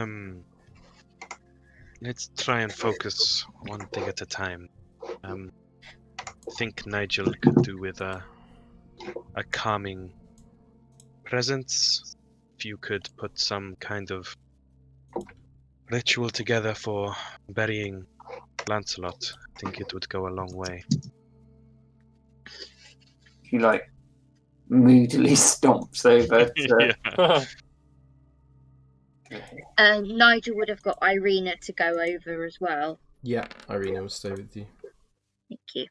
try and focus one thing at a time. I think Nigel could do with a calming presence. If you could put some kind of ritual together for burying Lancelot, I think it would go a long way. He like moodily stomps over to Yeah. Nigel would have got Irina to go over as well. Yeah, Irina will stay with you. Thank you.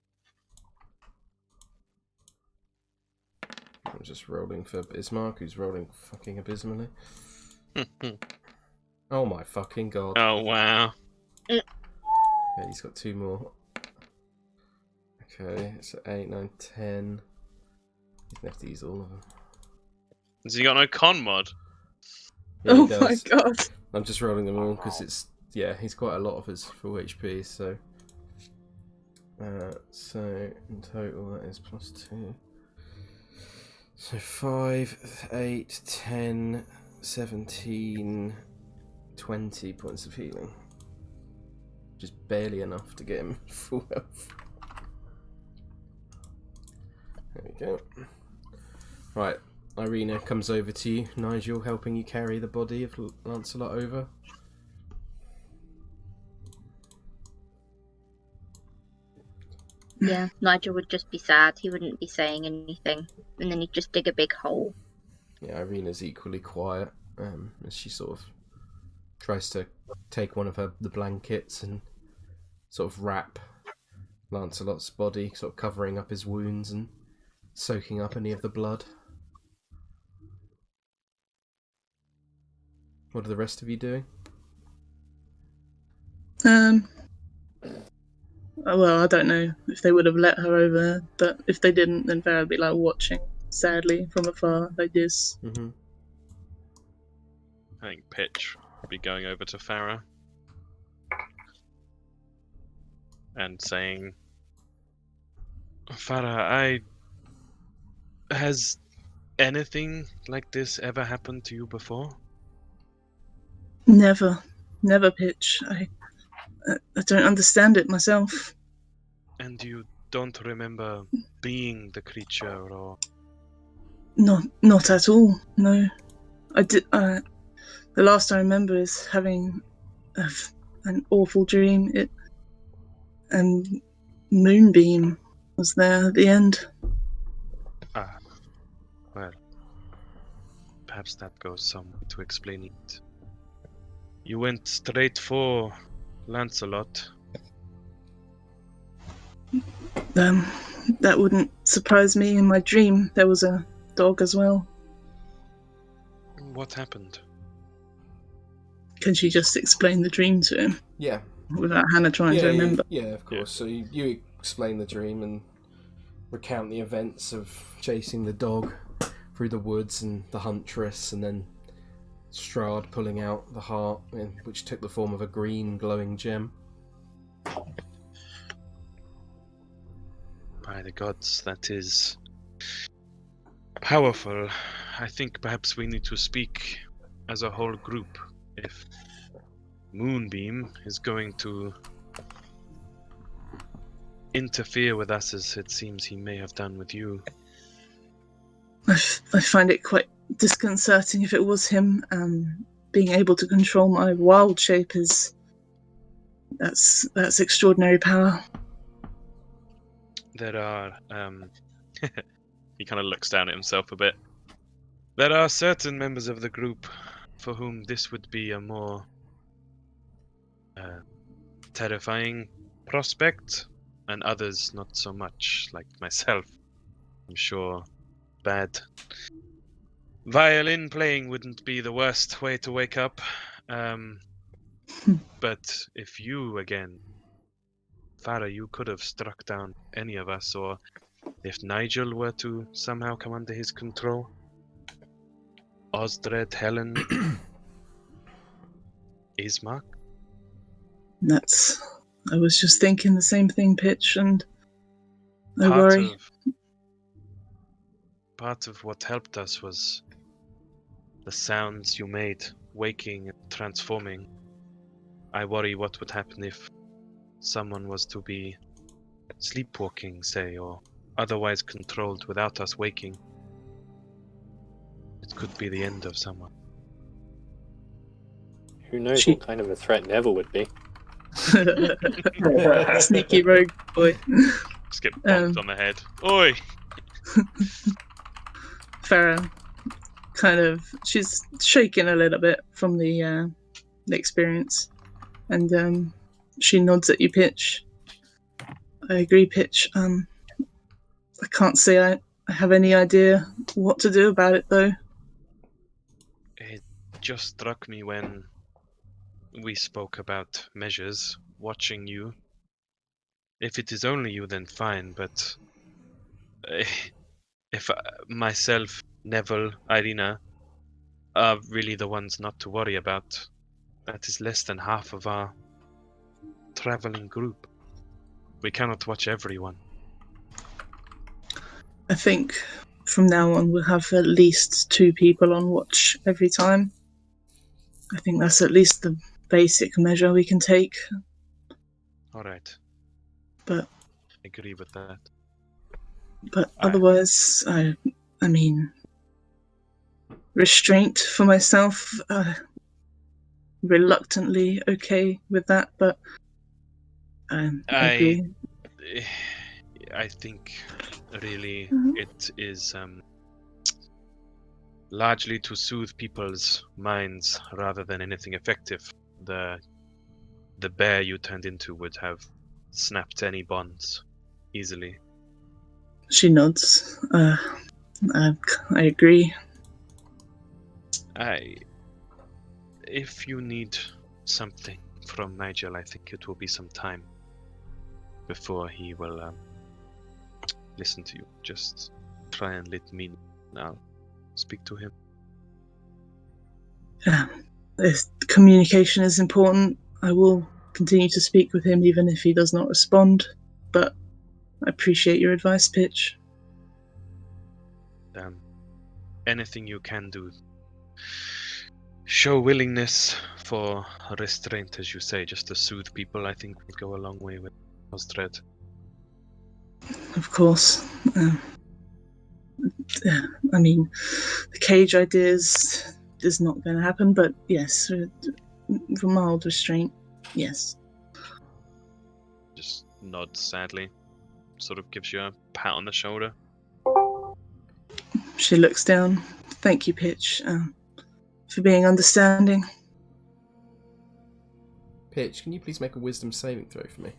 I'm just rolling for Bismarck, who's rolling fucking abysmally. Oh my fucking god. Oh wow. Yeah, he's got 2 more. Okay, so 8, 9, 10. He's gonna have to use all of them. Has he got no con mod? Yeah, he Oh does. my god. I'm just rolling them all because it's, yeah, he's quite a lot of his full HP, so. So in total that is +2. So 5, 8, 10, 17, 20 points of healing. Just barely enough to get him full health. There we go. Right, Irina comes over to you. Nigel helping you carry the body of Lancelot over. Yeah, Nigel would just be sad. He wouldn't be saying anything. And then he'd just dig a big hole. Yeah, Irina's equally quiet as she sort of tries to take one of the blankets and sort of wrap Lancelot's body, sort of covering up his wounds and soaking up any of the blood. What are the rest of you doing? Well, I don't know if they would have let her over, but if they didn't, then Farrah would be like watching sadly from afar, like this. Mm-hmm. I think Pitch would be going over to Farrah and saying, Farrah, has anything like this ever happened to you before? Never, Pitch. I don't understand it myself. And you don't remember being the creature, or? Not at all. No, I did. The last I remember is having an awful dream. And Moonbeam was there at the end. Ah, well, perhaps that goes some way to explain it. You went straight for Lancelot. That wouldn't surprise me. In my dream, there was a dog as well. What happened? Can she just explain the dream to him Yeah. without Hannah trying to remember? Yeah, of course. So you explain the dream and recount the events of chasing the dog through the woods and the huntress, and then Strahd pulling out the heart, which took the form of a green glowing gem. By the gods, that is powerful. I think perhaps we need to speak as a whole group. If Moonbeam is going to interfere with us as it seems he may have done with you. I find it quite disconcerting if it was him. Being able to control my wild shape that's extraordinary power. There are, he kind of looks down at himself a bit. There are certain members of the group for whom this would be a more terrifying prospect, and others not so much, like myself. I'm sure bad violin playing wouldn't be the worst way to wake up. But if you, again, Farrah, you could have struck down any of us, or if Nigel were to somehow come under his control, Osdred, Helen, Ismark. I was just thinking the same thing, Pitch, and I worry. Part of what helped us was the sounds you made, waking and transforming. I worry what would happen if someone was to be sleepwalking, say, or otherwise controlled without us waking. It could be the end of someone. Who knows what kind of a threat Neville would be? Sneaky rogue boy. Just get bonked on the head. Oi! Farrah, she's shaking a little bit from the experience, and she nods at you, Pitch. I agree, Pitch. I can't say I have any idea what to do about it, though. It just struck me when we spoke about measures, watching you. If it is only you, then fine, but if myself, Neville, Irina are really the ones not to worry about, that is less than half of our traveling group. We cannot watch everyone. I think from now on we'll have at least 2 people on watch every time. I think that's at least the basic measure we can take. Alright. But I agree with that. But otherwise, I mean, restraint for myself, reluctantly okay with that, but I agree. I think really it is largely to soothe people's minds rather than anything effective. The bear you turned into would have snapped any bonds easily. She nods. I agree. If you need something from Nigel, I think it will be some time before he will listen to you. Just try and let me now speak to him. If communication is important, I will continue to speak with him even if he does not respond, but I appreciate your advice, Pitch. Anything you can do. Show willingness for restraint, as you say, just to soothe people, I think would go a long way with Osdred. Of course. I mean, the cage idea is not going to happen, but yes, for mild restraint, yes. Just nods sadly, sort of gives you a pat on the shoulder. She looks down. Thank you, Pitch, for being understanding. Pitch, can you please make a wisdom saving throw for me?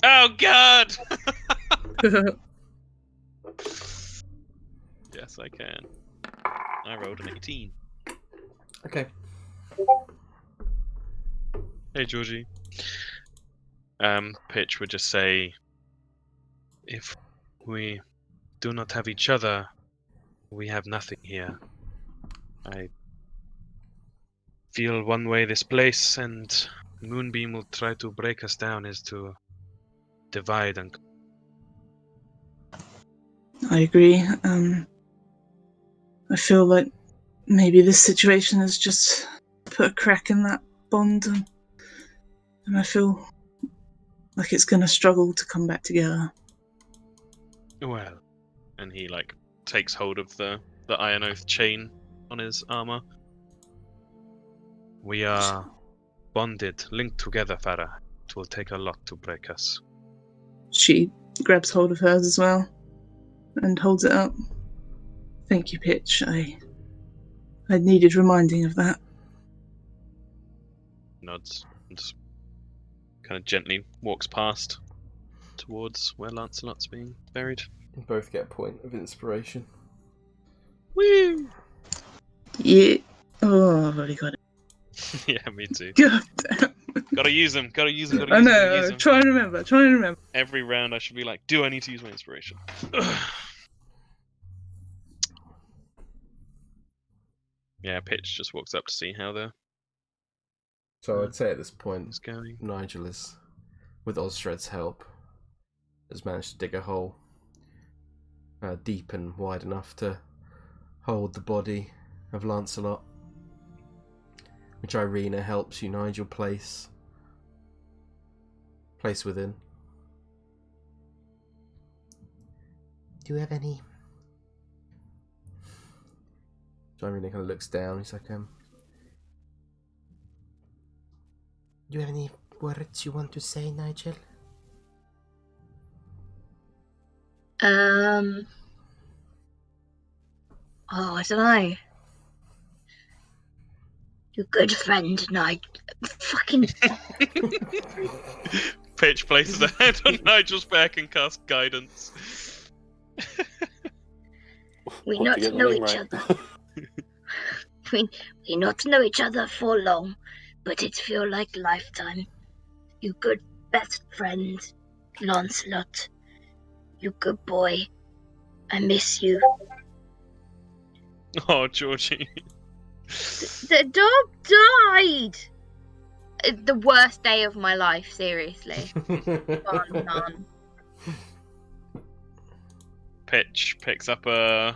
Oh, God! Yes, I can. I rolled an 18. Okay. Hey, Georgie. Pitch would just say, If we do not have each other, we have nothing here. I feel one way this place, and Moonbeam will try to break us down, is to divide and... I agree. I feel like maybe this situation has just put a crack in that bond, and I feel like it's going to struggle to come back together. Well, and he takes hold of the Iron Oath chain on his armor. We are bonded, linked together, Farrah. It will take a lot to break us. She grabs hold of hers as well and holds it up. Thank you, Pitch. I needed reminding of that. Nods and just kind of gently walks past towards where Lancelot's being buried. You both get a point of inspiration. Woo! Yeah. Oh, I've already got it. Yeah, me too. God damn. Gotta use them. I know. Try and remember. Every round I should be like, do I need to use my inspiration? Yeah, Pitch just walks up to see how So I'd say at this point, it's going. Nigel is, with Osdred's help, has managed to dig a hole deep and wide enough to hold the body of Lancelot, which Irina helps you, Nigel, place within. Do you have any... So Irina kind of looks down. He's like, do you have any words you want to say, Nigel? Oh, I don't know. You're a good friend, Nigel. Fucking... Pitch places a hand on Nigel's back and casts guidance. We not know each other. We not know each other for long, but it feel like lifetime. You good best friend, Lancelot. You good boy. I miss you. Oh, Georgie. The dog died! The worst day of my life, seriously. Oh, man. Pitch picks up a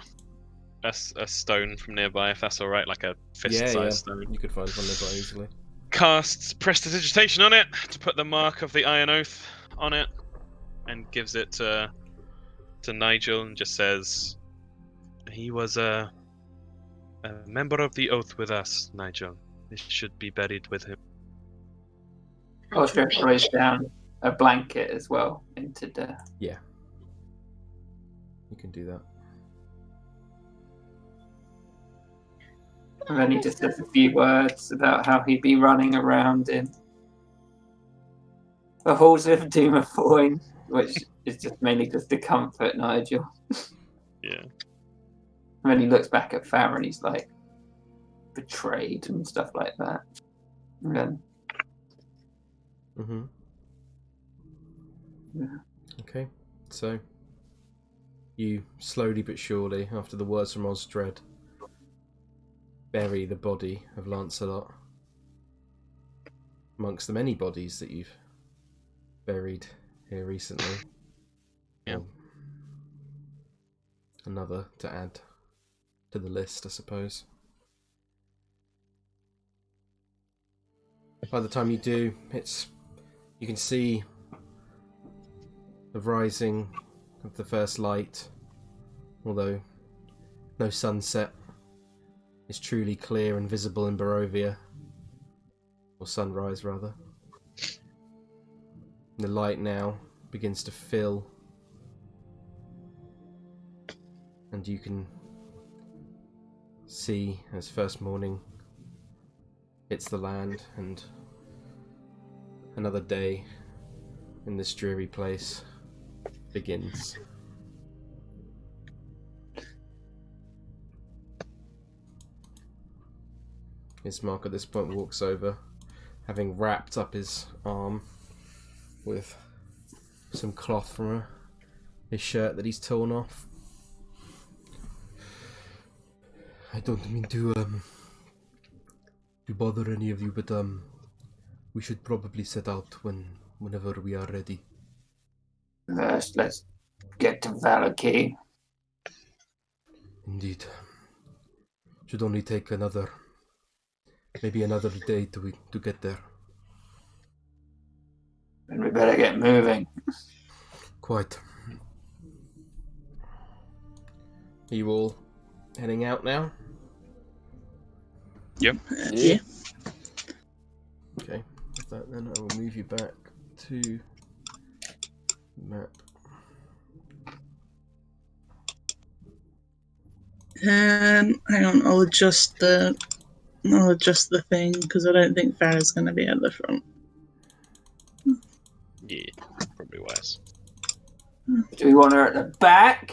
stone from nearby, if that's alright, like a fist-sized stone. You could find one nearby easily. Casts Prestidigitation on it to put the mark of the Iron Oath on it, and gives it to Nigel and just says, "He was a member of the Oath with us, Nigel. It should be buried with him." Osdred throws down a blanket as well into the... Yeah. You can do that. And then he just says a few words about how he'd be running around in the halls of Doom of Foin, which is just mainly just to comfort Nigel. Yeah. And then he looks back at Farrah and he's like, betrayed and stuff like that. And then... Mm-hmm. Yeah. Okay, so you slowly but surely, after the words from Osdred, bury the body of Lancelot amongst the many bodies that you've buried here recently. Yeah. Another to add to the list, I suppose. By the time you do, you can see the rising of the first light, although no sunset is truly clear and visible in Barovia, or sunrise rather. The light now begins to fill, and you can see as first morning hits the land and another day in this dreary place begins. Ismark at this point walks over, having wrapped up his arm with some cloth from his shirt that he's torn off. I don't mean to bother any of you, but we should probably set out whenever we are ready. First, let's get to Vallaki. Indeed. Should only take maybe another day to get there. Then we better get moving. Quite. Are you all heading out now? Yep. Yeah. Okay, with that then I will move you back to map. Hang on, I'll adjust the thing because I don't think Farrah's going to be at the front. Yeah, probably wise. Do we want her at the back?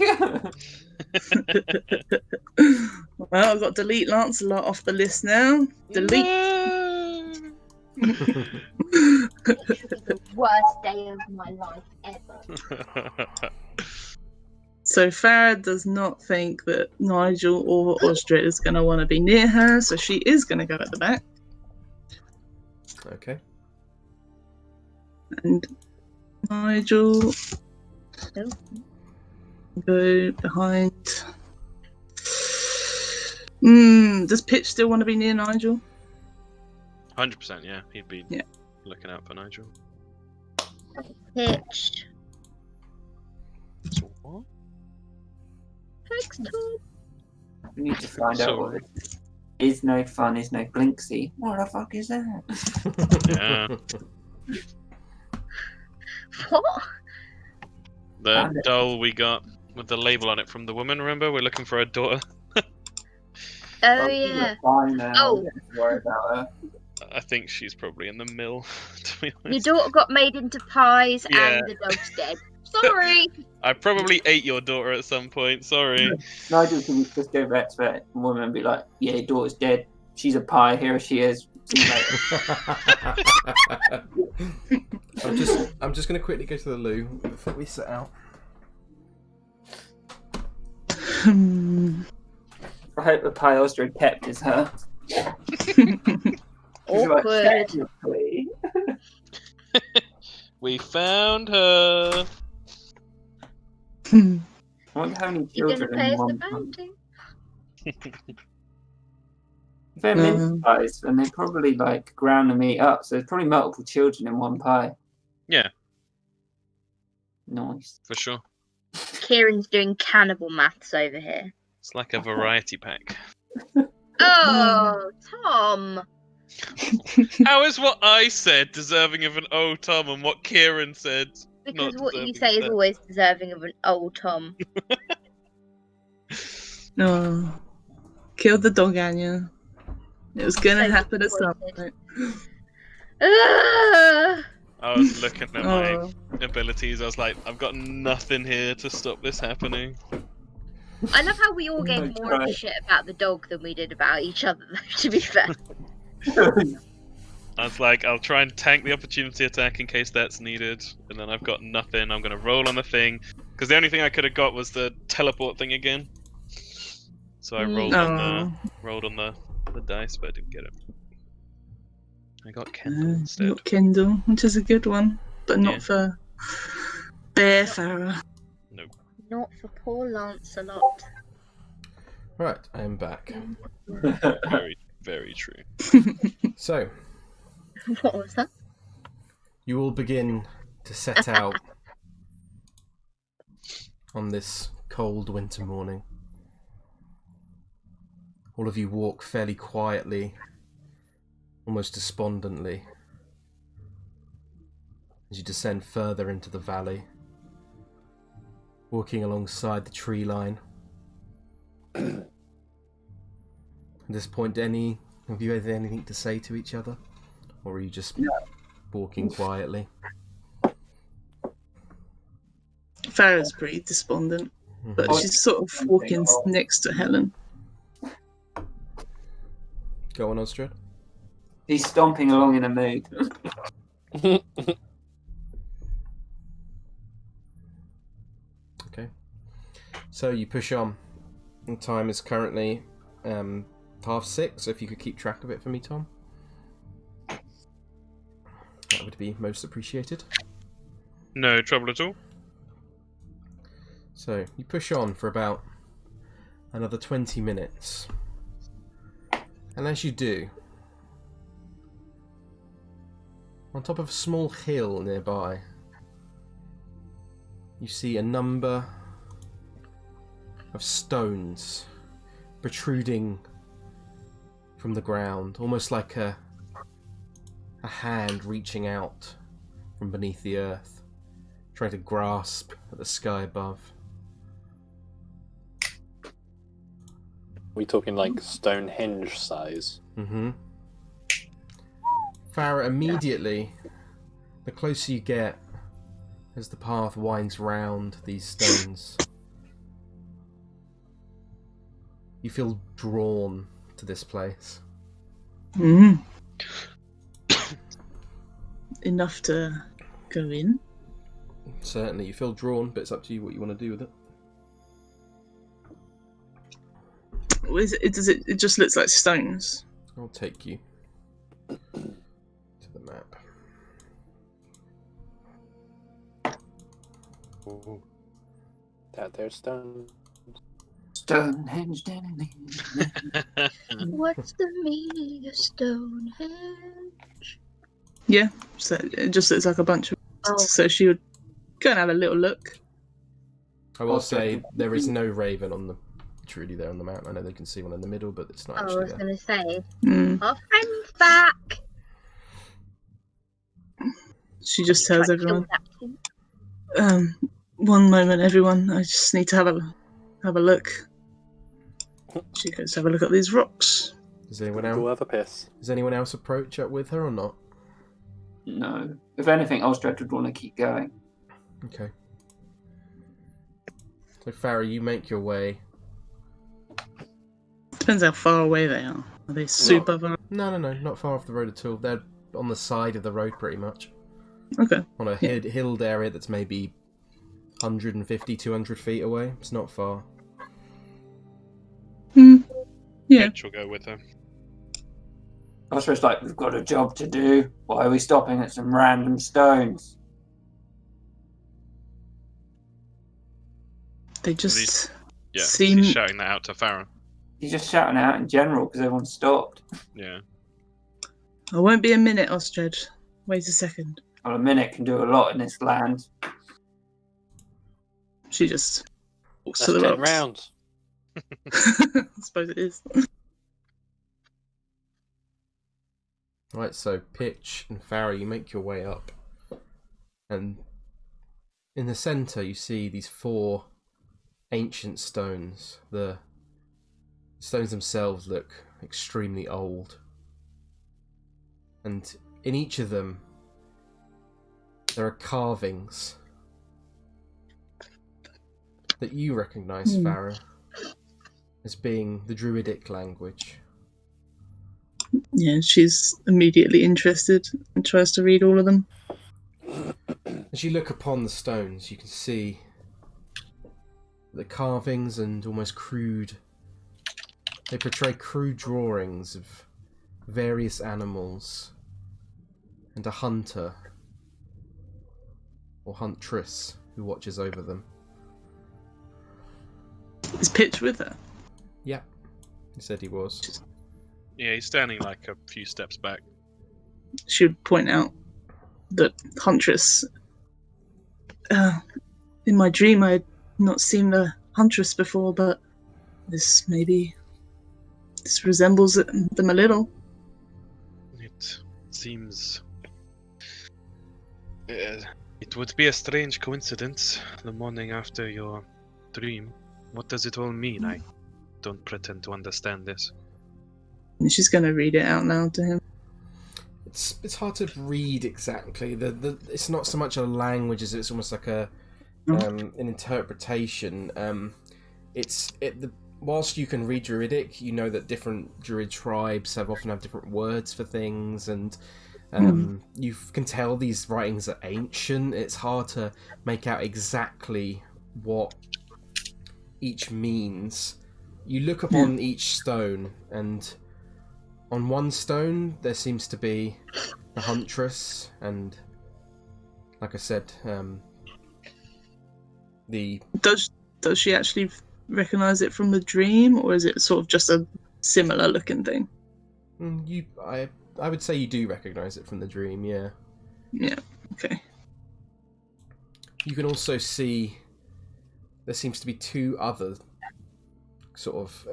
Well, I've got delete Lancelot off the list now. Delete. The worst day of my life ever. So Farrah does not think that Nigel or Osdred is going to want to be near her, so she is going to go at the back. Okay. And Nigel go behind. Does Pitch still want to be near Nigel? 100%, yeah. He'd be Yeah. looking out for Nigel. Pitch. So what? Thanks, Tom. We need to find out what Sorry. this is. No fun, is no blinksy. What the fuck is that? Yeah. What? The Found it. doll we got with the label on it from the woman, remember? We're looking for her daughter. Oh, Well, yeah. we're fine now. Oh. We don't have to worry about her. I think she's probably in the mill, to be Your honest. daughter got made into pies Yeah. and the dog's dead. Sorry. I probably ate your daughter at some point, sorry. Nigel can just go back to that woman and be like, yeah, your daughter's dead. She's a pie. Here she is. See you later. I'm just going to quickly go to the loo before we set out. I hope the pie Osdred kept is her. Awkward. Technically. We found her. I wonder how many You're going to children pay in us the one pie. bounty. If they're mince pies, then they probably like ground the meat up, so there's probably multiple children in one pie. Yeah, Nice. for sure. Kieran's doing cannibal maths over here. It's like a variety pack. Oh, Tom. How is what I said deserving of an oh Tom and what Kieran said? Because Not what you deserving say of is that. always deserving of an old Tom. No. Killed the dog, Anja. It was going to So happen at some disappointed. point. I was looking at my Oh. abilities. I was like, I've got nothing here to stop this happening. I love how we all gave more of a Right. shit about the dog than we did about each other, though, to be fair. I was like, I'll try and tank the opportunity attack in case that's needed, and then I've got nothing. I'm gonna roll on the thing because the only thing I could have got was the teleport thing again. So I rolled on the dice, but I didn't get it. I got Kendall You instead. got Kindle, which is a good one, but not Yeah. for Bear Farrah. Not for poor Lancelot. Right, I am back. Very, very true. So, What was that? you all begin to set out on this cold winter morning. All of you walk fairly quietly, almost despondently, as you descend further into the valley, walking alongside the tree line. At this point, have you had anything to say to each other? Or are you just walking quietly? Farrah's pretty despondent, but Mhm. she's sort of walking next to Helen. Go on, Osdred. He's stomping along in a mood. So you push on. The time is currently 6:30, so if you could keep track of it for me, Tom. That would be most appreciated. No trouble at all. So you push on for about another 20 minutes. And as you do, on top of a small hill nearby, you see a number of stones protruding from the ground, almost like a hand reaching out from beneath the earth, trying to grasp at the sky above. We talking like Stonehenge size? Mm-hmm. Farrah, immediately, the closer you get, as the path winds round these stones, you feel drawn to this place. Mm. Enough to go in? Certainly, you feel drawn, but it's up to you what you want to do with it. It just looks like stones. I'll take you to the map. Ooh. That there's stone. Stonehenge. What's the meaning of Stonehenge? Yeah, so it just looks like a bunch of... Oh. So she would go and have a little look. I will say there is no raven on the truly there on the map. I know they can see one in the middle, but it's not I actually was there. going to say, Mm. our friend's back. She just tells Try to kill everyone, that thing. one moment, everyone. I just need to have a look. She goes to have a look at these rocks. Does anyone Go else? have a piss. Does anyone else approach up with her or not? No. If anything, Osdred would want to keep going. Okay. So Farrah, you make your way. Depends how far away they are. Are they super far? No, not far off the road at all. They're on the side of the road, pretty much. Okay. On a hilled area that's maybe 150, 200 feet away. It's not far. Yeah. Mitch will go with her. Osdred's like, we've got a job to do. Why are we stopping at some random stones? They just Yeah, seem... he's shouting that out to Farrah. He's just shouting out in general because everyone stopped. Yeah. I won't be a minute, Osdred. Wait a second. Well, a minute can do a lot in this land. She just walks That's to the 10 rocks. rounds. I suppose it is. Right, so Pitch and Farrah, you make your way up. And in the centre you see these 4 ancient stones. The stones themselves look extremely old. And in each of them there are carvings that you recognise, Farrah, as being the Druidic language. Yeah, she's immediately interested and tries to read all of them. As you look upon the stones, you can see the carvings and almost crude... They portray crude drawings of various animals and a hunter or huntress who watches over them. Is Pitch with her? Yeah, he said he was. Yeah, he's standing like a few steps back. She would point out that Huntress... in my dream I had not seen the Huntress before, but this resembles them a little. It seems... it would be a strange coincidence the morning after your dream. What does it all mean? I don't pretend to understand this. And she's going to read it out loud to him. It's hard to read exactly. It's not so much a language as it's almost like an interpretation. Whilst you can read Druidic, you know that different Druid tribes often have different words for things, and you can tell these writings are ancient. It's hard to make out exactly what each means. You look upon each stone, and on one stone there seems to be the Huntress, and like I said, the... Does she actually recognise it from the dream, or is it sort of just a similar looking thing? I would say you do recognise it from the dream, yeah. Yeah, okay. You can also see there seems to be two other sort of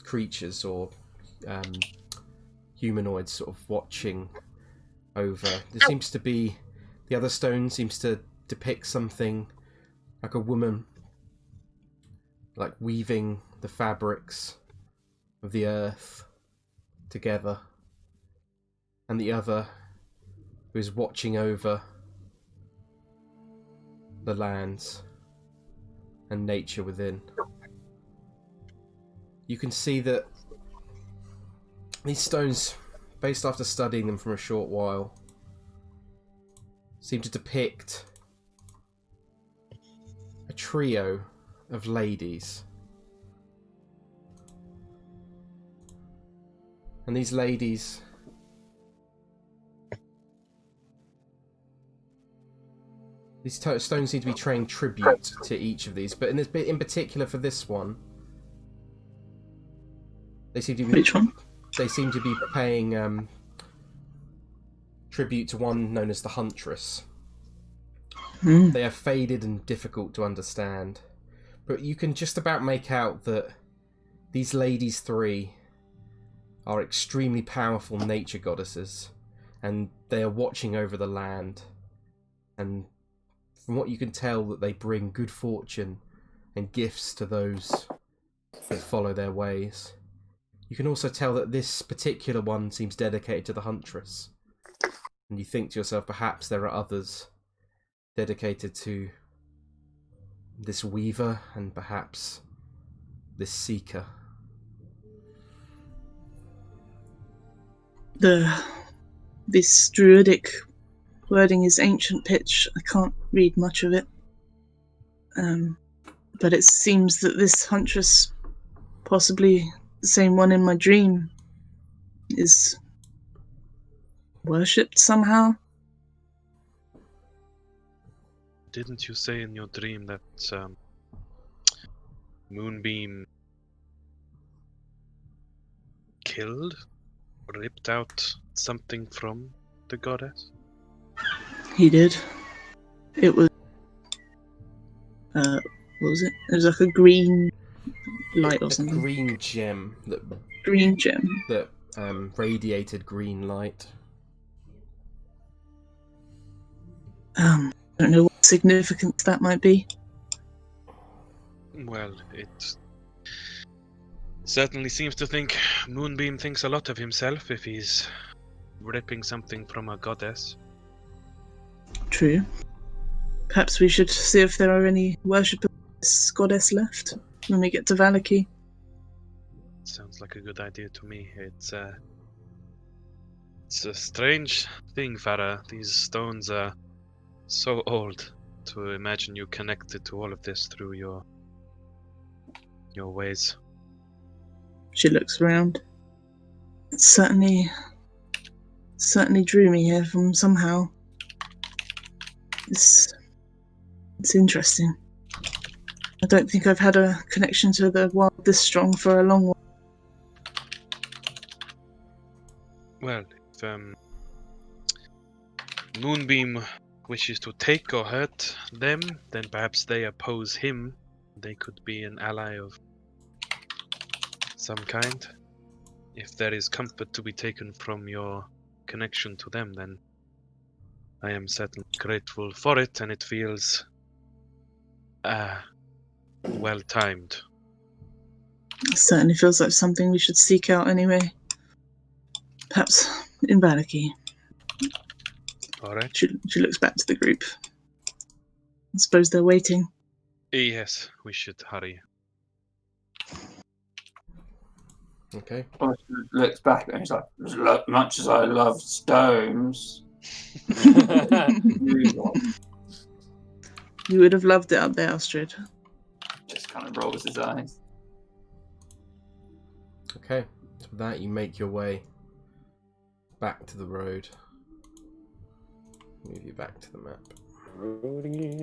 creatures or humanoids sort of watching over. There seems to be... The other stone seems to depict something like a woman, like weaving the fabrics of the earth together. And the other who is watching over the lands and nature within. You can see that these stones, based after studying them for a short while, seem to depict a trio of ladies. And these ladies stones seem to be paying tribute to each of these, but in particular for this one, they seem to be... Which one? They seem to be paying tribute to one known as the Huntress. They are faded and difficult to understand, but you can just about make out that these ladies three are extremely powerful nature goddesses, and they are watching over the land, and from what you can tell, that they bring good fortune and gifts to those that follow their ways. You can also tell that this particular one seems dedicated to the Huntress, and you think to yourself, perhaps there are others dedicated to this Weaver and perhaps this Seeker. This druidic wording is ancient pitch. I can't read much of it. But it seems that this Huntress, possibly the same one in my dream, is worshipped somehow. Didn't you say in your dream that Moonbeam killed, ripped out something from the goddess? He did. It was... what was it? It was like a green light or something. A green gem that... Green gem. That radiated green light. I don't know what significance that might be. Well, it certainly seems to think Moonbeam thinks a lot of himself if he's ripping something from a goddess. True. Perhaps we should see if there are any worshippers of this goddess left when we get to Vallaki. Sounds like a good idea to me. It's a strange thing, Farrah. These stones are so old. To imagine you connected to all of this through your ways. She looks around. It certainly drew me here from somehow. It's interesting. I don't think I've had a connection to the wild this strong for a long while. Well, if Moonbeam wishes to take or hurt them, then perhaps they oppose him. They could be an ally of some kind. If there is comfort to be taken from your connection to them, then I am certainly grateful for it, and it feels well timed. It certainly feels like something we should seek out anyway. Perhaps in Vallaki. Alright. She looks back to the group. I suppose they're waiting. Yes, we should hurry. Okay. Looks back and he's like, as much as I love stones. You would have loved it up there, Osdred. Just kind kind of rolls his eyes. Okay, so with that you make your way back to the road. Move you back to the map. Road again.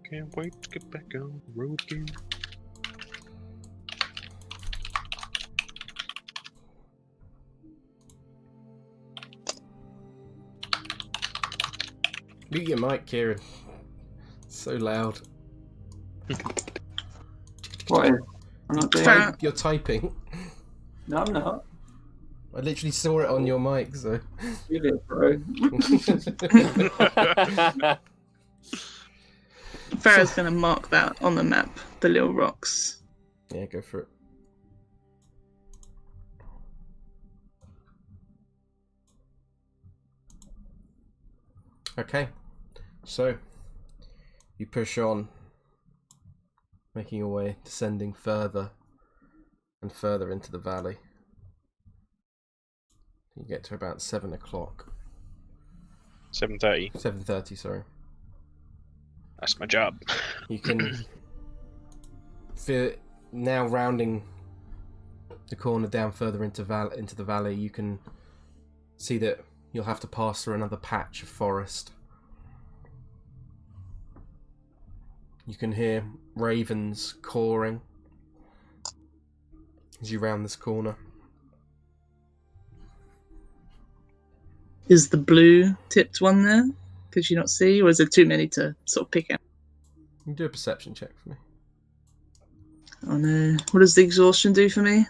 Can't wait to get back on the road again. Mute your mic, Kieran. It's so loud. What is? I'm not doing Farrah. it. You're typing. No, I'm not. I literally saw it on your mic, so. You live, bro. Farrah's going to mark that on the map, the little rocks. Yeah, go for it. Okay, so you push on, making your way, descending further and further into the valley. You get to about 7 o'clock. 7:30. 7:30, sorry. That's my job. You can feel now rounding the corner down further into the valley. You can see that you'll have to pass through another patch of forest. You can hear ravens cawing as you round this corner. Is the blue tipped one there? Could you not see? Or is there too many to sort of pick out? You can do a perception check for me. Oh no. What does the exhaustion do for me?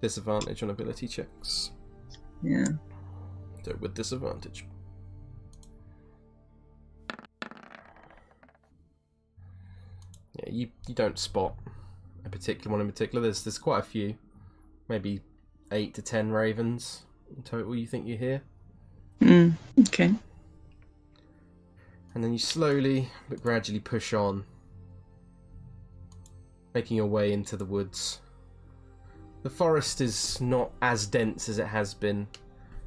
Disadvantage on ability checks. Yeah. Do it with disadvantage. Yeah, you don't spot a particular one in particular. There's quite a few. Maybe 8 to 10 ravens in total you think you hear. Okay. And then you slowly but gradually push on, making your way into the woods. The forest is not as dense as it has been,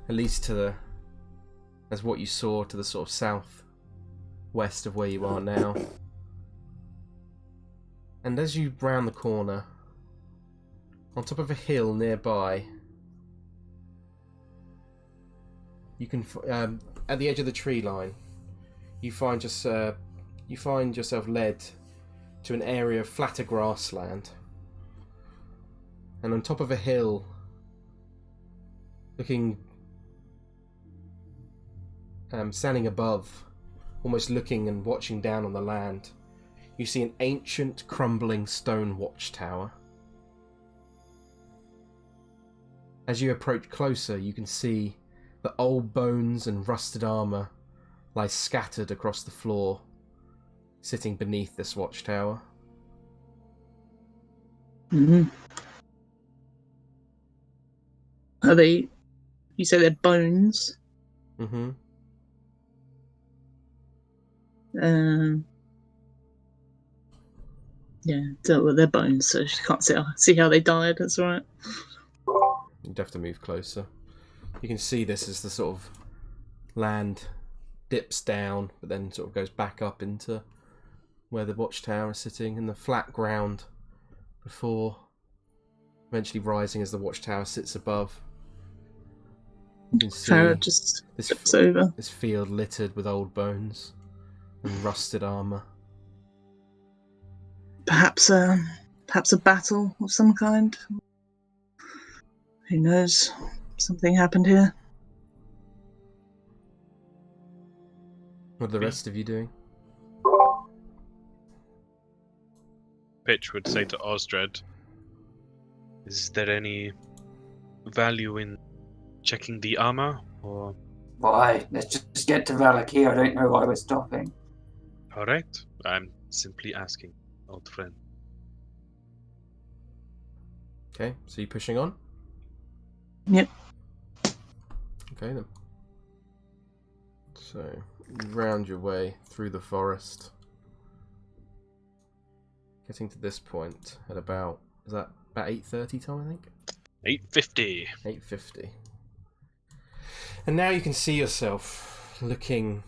at least as what you saw to the sort of southwest of where you are now. And as you round the corner, on top of a hill nearby, you can at the edge of the tree line, you find yourself led to an area of flatter grassland. And on top of a hill, standing above, almost looking and watching down on the land, you see an ancient, crumbling stone watchtower. As you approach closer, you can see that old bones and rusted armour lie scattered across the floor, sitting beneath this watchtower. Mm-hmm. Are they... You say they're bones? Mm-hmm. Yeah, well, they're bones, so you can't see how they died, that's alright. You'd have to move closer. You can see this as the sort of land dips down, but then sort of goes back up into where the watchtower is sitting, in the flat ground before eventually rising as the watchtower sits above. You can see Farrah just trips over. This field littered with old bones and rusted armour. Perhaps a battle of some kind. Who knows? Something happened here. What are the rest of you doing? Pitch would say to Osdred, is there any value in checking the armor, or... Why? Let's just get to Vallaki. I don't know why we're stopping. Alright, I'm simply asking, old friend. Okay, so you're pushing on? Yep. Okay then. So, you round your way through the forest. Getting to this point at about 8:30 time, I think? 8:50. 8:50. And now you can see yourself looking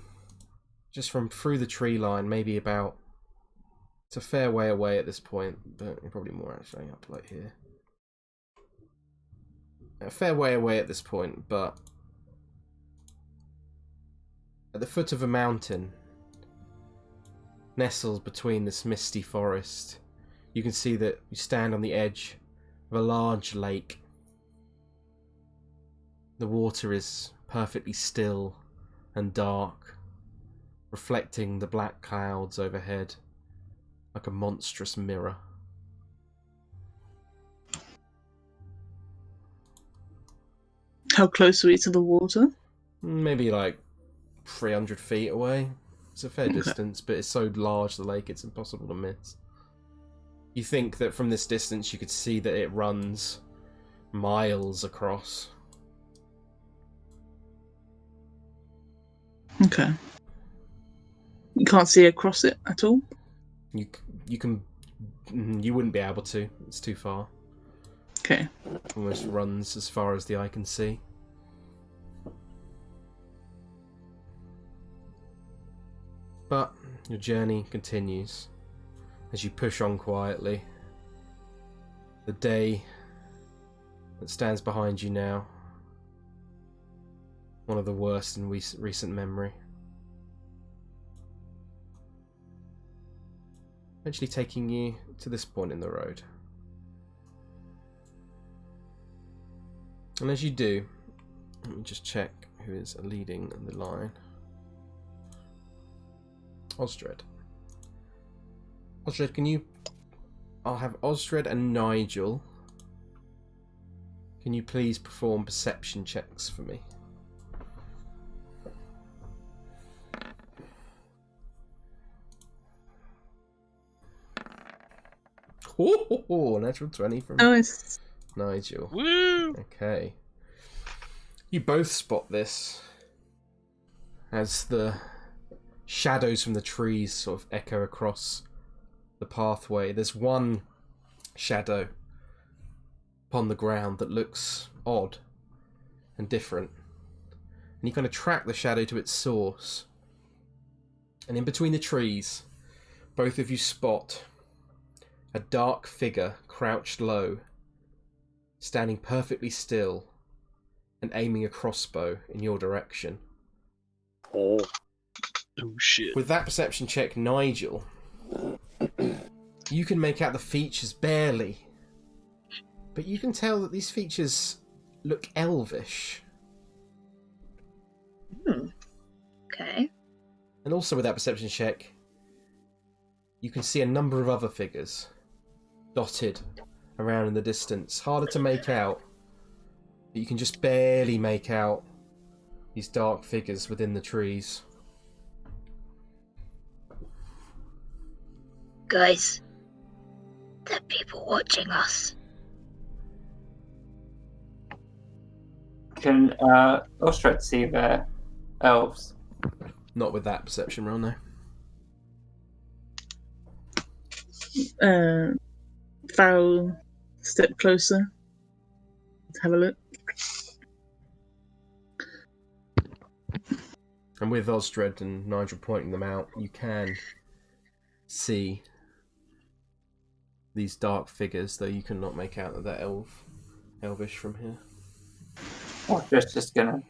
just from through the tree line, maybe about It's a fair way away at this point, but you're probably more actually up like here. A fair way away at this point, but at the foot of a mountain, nestled between this misty forest, you can see that you stand on the edge of a large lake. The water is perfectly still and dark, reflecting the black clouds overhead like a monstrous mirror. How close are we to the water? Maybe like 300 feet away. It's a fair distance, but it's so large, the lake, it's impossible to miss. You think that from this distance you could see that it runs miles across. Okay. You can't see across it at all? You wouldn't be able to. It's too far. Okay. Almost runs as far as the eye can see. But your journey continues as you push on quietly. The day that stands behind you now, one of the worst in recent memory. Eventually taking you to this point in the road. And as you do, let me just check who is leading the line. Osdred. Osdred, can you... I'll have Osdred and Nigel. Can you please perform perception checks for me? Oh, natural 20 from Nice. Nigel. Woo! Okay. You both spot this as the shadows from the trees sort of echo across the pathway. There's one shadow upon the ground that looks odd and different. And you kind of track the shadow to its source. And in between the trees, both of you spot a dark figure crouched low, standing perfectly still and aiming a crossbow in your direction. Oh. Oh shit. With that perception check, Nigel, you can make out the features barely, but you can tell that these features look elvish. Okay. And also with that perception check, you can see a number of other figures dotted around in the distance. Harder to make out, but you can just barely make out these dark figures within the trees. Guys, there are people watching us. Can Osdred see their elves? Not with that perception roll, no. Farrell step closer. Let's have a look. And with Osdred and Nigel pointing them out, you can see these dark figures, though you cannot make out that they're elvish from here. Osdred's just gonna...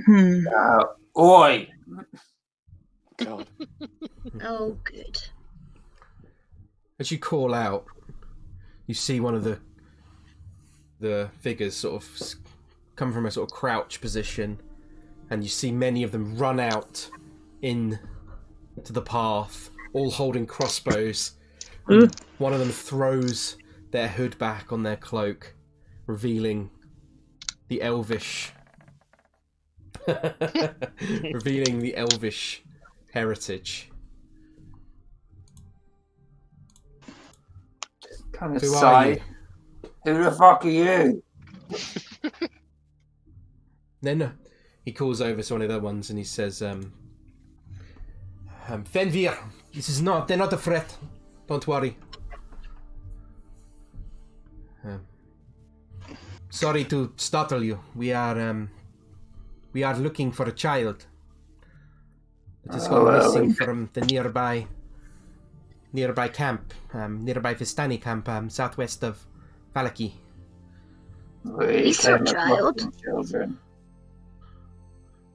Hmm. Oi! God. Oh, good. As you call out, you see one of the figures sort of come from a sort of crouch position, and you see many of them run out in to the path, all holding crossbows. One of them throws their hood back on their cloak, revealing the elvish heritage. Kind of Who are sigh. you? Who the fuck are you? Then he calls over to one of the other ones and he says, Fellmirr, they're not a threat. Don't worry. Sorry to startle you. We are looking for a child that has gone missing from the nearby nearby camp, nearby Vistani camp, southwest of Vallaki. We He's your came across child. some children.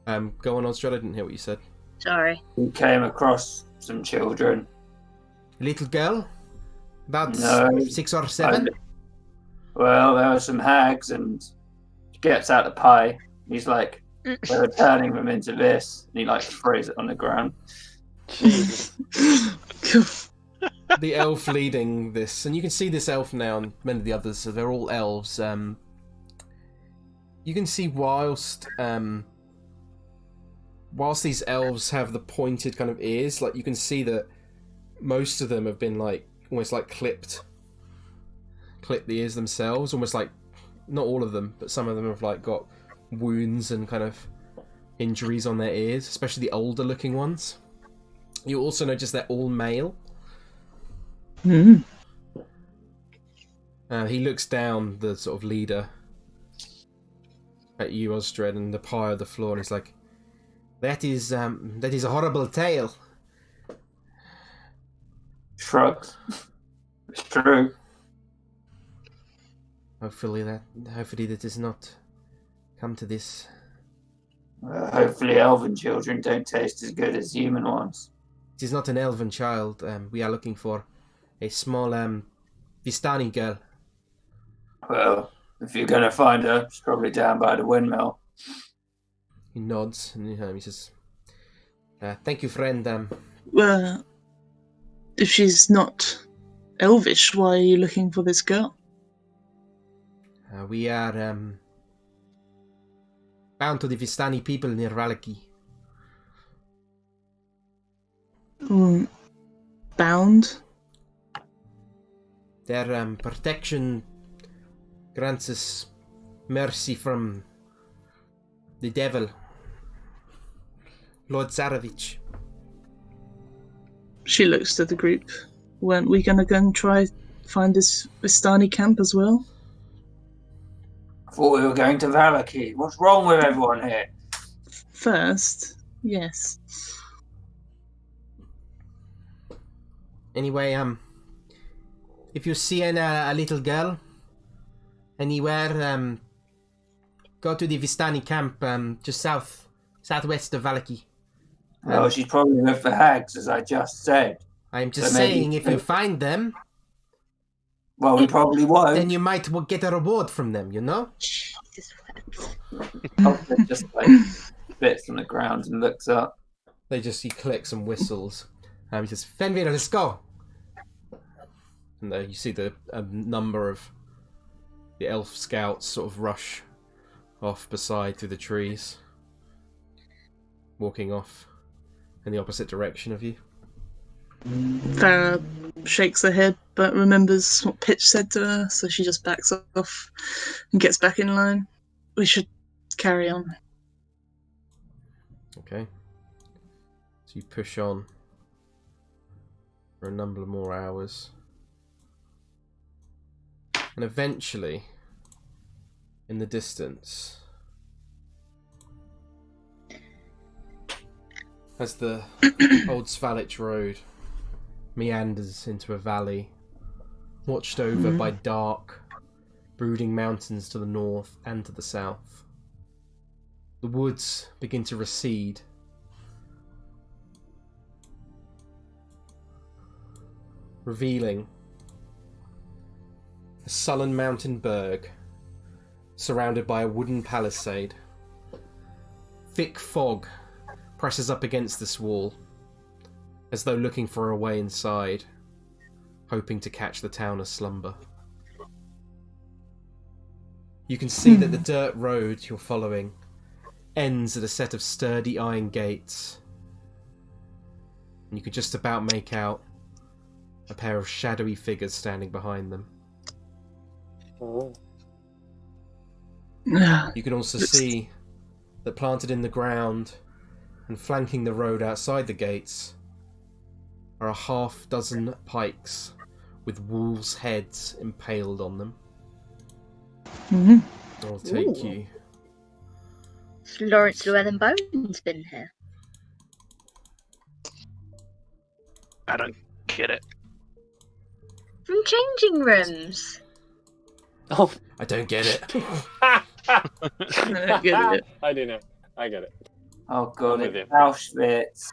Go on, Osdred, I didn't hear what you said. Sorry. We came across some children. Little girl? About No. 6 or 7? Well, there were some hags, and he gets out the pie. He's like, we're turning them into this. And he like throws it on the ground. Jesus. The elf leading this, and you can see this elf now and many of the others, so they're all elves. You can see whilst these elves have the pointed kind of ears, like you can see that most of them have been like almost like clipped the ears themselves, almost like, not all of them, but some of them have like got wounds and kind of injuries on their ears, especially the older looking ones. You also notice they're all male. Mm. He looks down, the sort of leader, at you, Osdred, and the pie on the floor, and he's like, that is a horrible tale. Shrugs. It's true. Hopefully that does not come to this. Hopefully elven children don't taste as good as human ones. It is not an elven child. We are looking for a small Vistani girl. Well, if you're going to find her, she's probably down by the windmill. He nods and he says, thank you, friend. Well, if she's not elvish, why are you looking for this girl? We are bound to the Vistani people near Vallaki. Bound? Their protection grants us mercy from the devil, Lord Zarovich. She looks to the group. Weren't we going to go and try find this Vistani camp as well? I thought we were going to Vallaki. What's wrong with everyone here? First, yes. Anyway, if you see a little girl anywhere, go to the Vistani camp, just southwest of Vallaki. Well, she's probably with the hags, as I just said. I'm just So maybe- saying, if you find them, Well, we probably won't. then you might get a reward from them, you know? Jesus wept. Osdred just like spits on the ground and looks up. He clicks and whistles. He says, Fellmirr, let's go! And you see a number of the elf scouts sort of rush off beside through the trees, walking off in the opposite direction of you. Farrah shakes her head, but remembers what Pitch said to her, so she just backs off and gets back in line. We should carry on. Okay. So you push on for a number of more hours. And eventually, in the distance, as the old Svalich road meanders into a valley, watched over by dark, brooding mountains to the north and to the south, the woods begin to recede. Revealing a sullen mountain berg surrounded by a wooden palisade. Thick fog presses up against this wall, as though looking for a way inside, hoping to catch the town aslumber. You can see that the dirt road you're following ends at a set of sturdy iron gates, and you can just about make out a pair of shadowy figures standing behind them. Oh. You can also see that planted in the ground and flanking the road outside the gates are a half-dozen pikes with wolves' heads impaled on them. I'll take you. Has Lawrence Llewellyn-Bones been here? I don't get it. From changing rooms. Oh, I don't get it. I don't get it. I do know. I get it. Oh god, I'm with it's you. Auschwitz.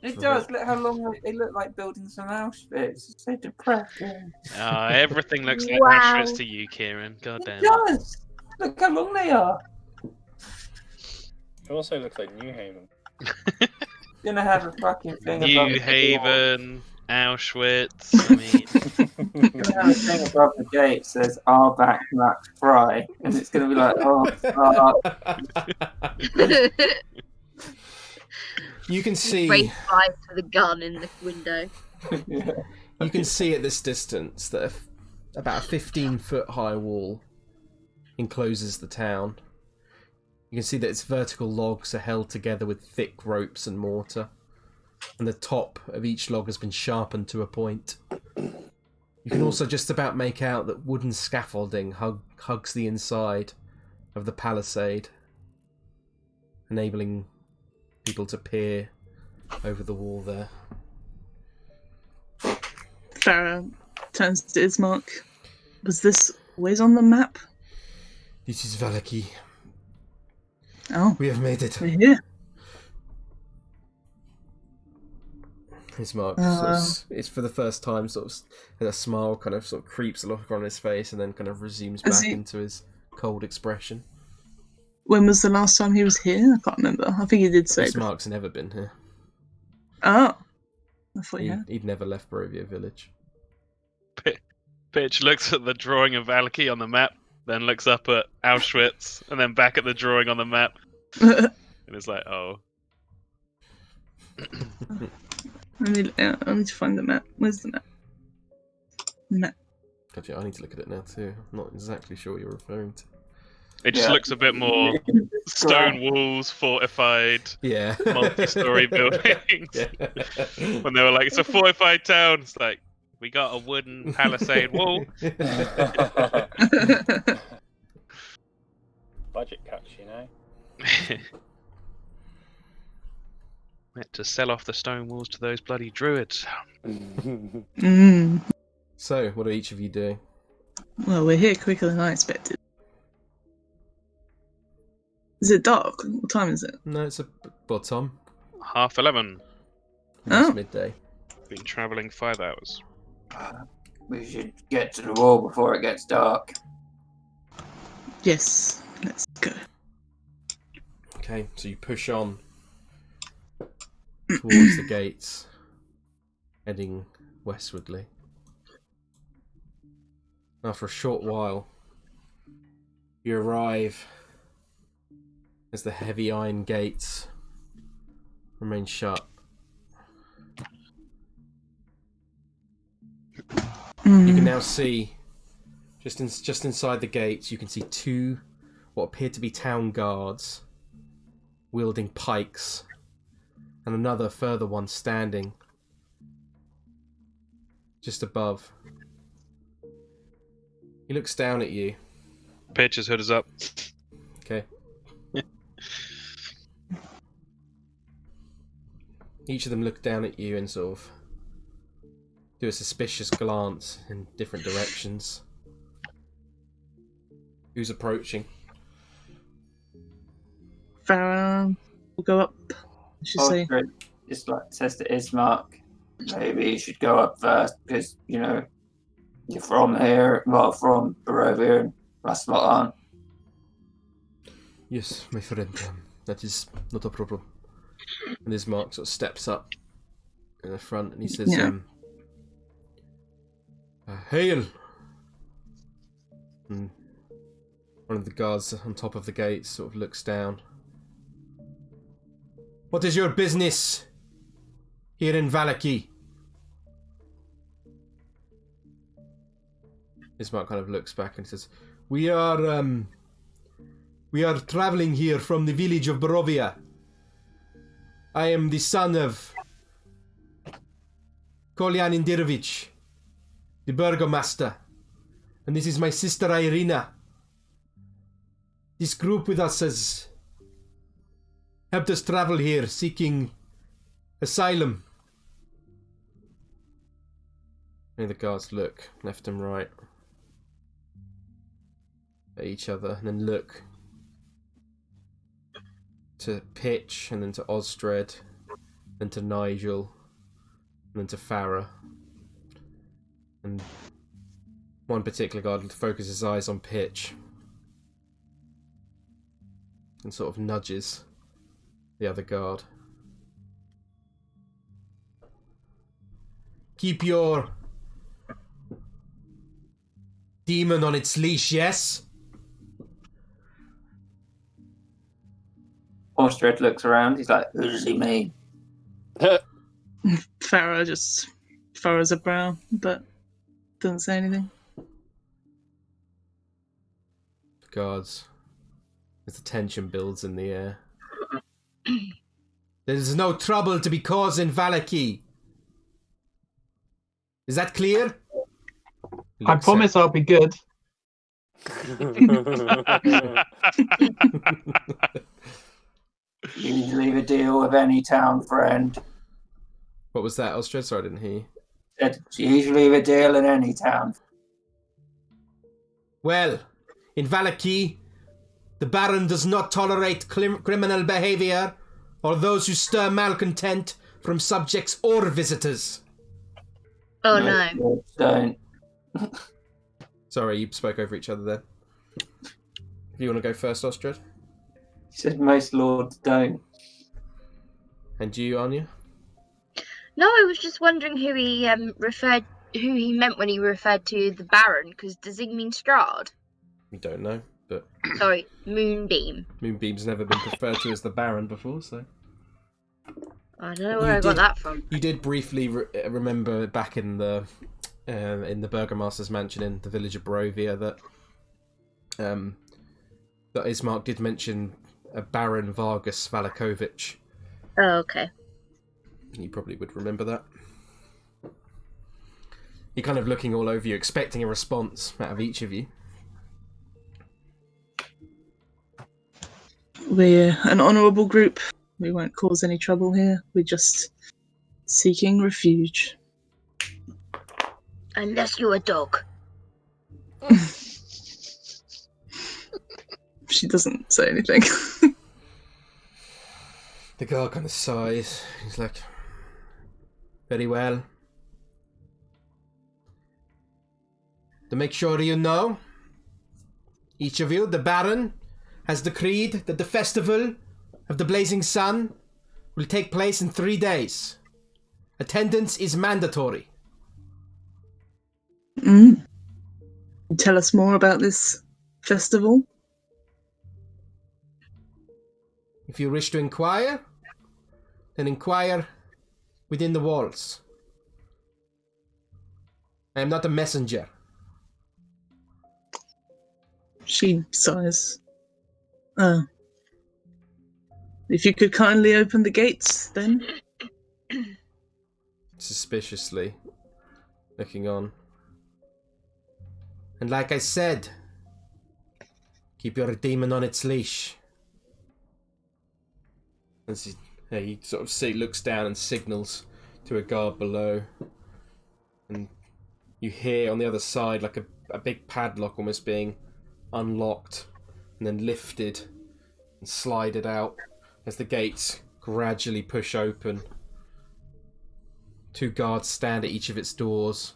It does. Look how long they look like buildings from Auschwitz. It's so depressing. Everything looks like Wow. Auschwitz to you, Kieran. God It damn. does. Look how long they are. It also looks like New Haven. Gonna have a fucking thing above New the door. Haven, Auschwitz. I mean, Gonna have a thing above the gate that says "Arbeck Max Fry," and it's gonna be like, "Oh, fuck." You can see. Race 5 with a gun in the window. Yeah. You can see at this distance that about a 15-foot high wall encloses the town. You can see that its vertical logs are held together with thick ropes and mortar, and the top of each log has been sharpened to a point. You can also just about make out that wooden scaffolding hugs the inside of the palisade, enabling people to peer over the wall there. Farrah turns to Ismark. Was this always on the map? This is Vallaki. Oh, We have made it. we're here. Ismark it's for the first time sort of and a smile kind of sort of creeps a look on his face and then kind of resumes Is back he- into his cold expression. When was the last time he was here? I can't remember. I think he did say. Ismark's never been here. Oh, I thought he had. He'd never left Barovia village. Pitch looks at the drawing of Vallaki on the map, then looks up at Auschwitz, and then back at the drawing on the map, and it's like, oh. I need to find the map. Where's the map? Map. Actually, I need to look at it now too. I'm not exactly sure what you're referring to. It just Yeah. looks a bit more stone walls, fortified, Yeah. multi-story buildings. Yeah. When they were like, it's a fortified town, it's like, we got a wooden palisade wall. Budget cuts, you know. Meant to sell off the stone walls to those bloody druids. So, what are each of you doing? Well, we're here quicker than I expected. Is it dark? What time is it? No, it's a Tom. 11:30. It's Oh. midday. Been travelling 5 hours. We should get to the wall before it gets dark. Yes, let's go. Okay, so you push on towards the gates, heading westwardly. After a short while, you arrive as the heavy iron gates remain shut. You can now see, just inside the gates, you can see two what appear to be town guards wielding pikes, and another further one standing just above. He looks down at you. Pitch's hood is up. Okay. Each of them look down at you and sort of do a suspicious glance in different directions. Who's approaching? Farrah will go up. I should say. Osdred just like says to Ismark, maybe you should go up first because, you know, you're from here, well, from Barovia, and that's what aren't. Yes, my friend. That is not a problem. And Ismark sort of steps up in the front and he says, Yeah. Hail! And one of the guards on top of the gate sort of looks down. What is your business here in Vallaki? Ismark kind of looks back and says, We are travelling here from the village of Barovia. I am the son of Kolyan Indirovich, the burgomaster, and this is my sister Irina. This group with us has helped us travel here seeking asylum. And the guards look left and right at each other, and then look to Pitch, and then to Osdred, then to Nigel, and then to Farrah. And one particular guard focuses his eyes on Pitch and sort of nudges the other guard. Keep your demon on its leash, yes? Osdred looks around. He's like, who does he mean? Farrah just furrows a brow, but doesn't say anything. Guards, as the tension builds in the air. There's no trouble to be caused in Vallaki. Is that clear? I promise I'll be good. You leave a deal with any town friend. What was that, Osdred? Sorry, I didn't hear you. Said, you usually leave a deal in any town. Well, in Vallaki, the Baron does not tolerate criminal behavior or those who stir malcontent from subjects or visitors. Oh no. Don't. Sorry, you spoke over each other there. You want to go first, Osdred? He said most lords don't. And you, Anja? No, I was just wondering who he meant when he referred to the Baron, because does he mean Strahd? We don't know, but Sorry, Moonbeam. Moonbeam's never been referred to as the Baron before, so... I don't know where I got that from. You did briefly remember back in the Burgomaster's mansion in the village of Barovia that Ismark did mention a Baron Vargas Valakovich. Oh, okay. You probably would remember that. You're kind of looking all over you, expecting a response out of each of you. We're an honourable group. We won't cause any trouble here. We're just seeking refuge. Unless you're a dog. She doesn't say anything. The guard kind of sighs. He's like, very well. To make sure you know, each of you, the Baron, has decreed that the festival of the Blazing Sun will take place in 3 days. Attendance is mandatory. Tell us more about this festival. If you wish to inquire, then inquire within the walls. I am not a messenger. She sighs. If you could kindly open the gates, then. Suspiciously looking on. And like I said, keep your demon on its leash. As he sort of looks down and signals to a guard below. And you hear on the other side like a big padlock almost being unlocked and then lifted and slided out as the gates gradually push open. 2 guards stand at each of its doors,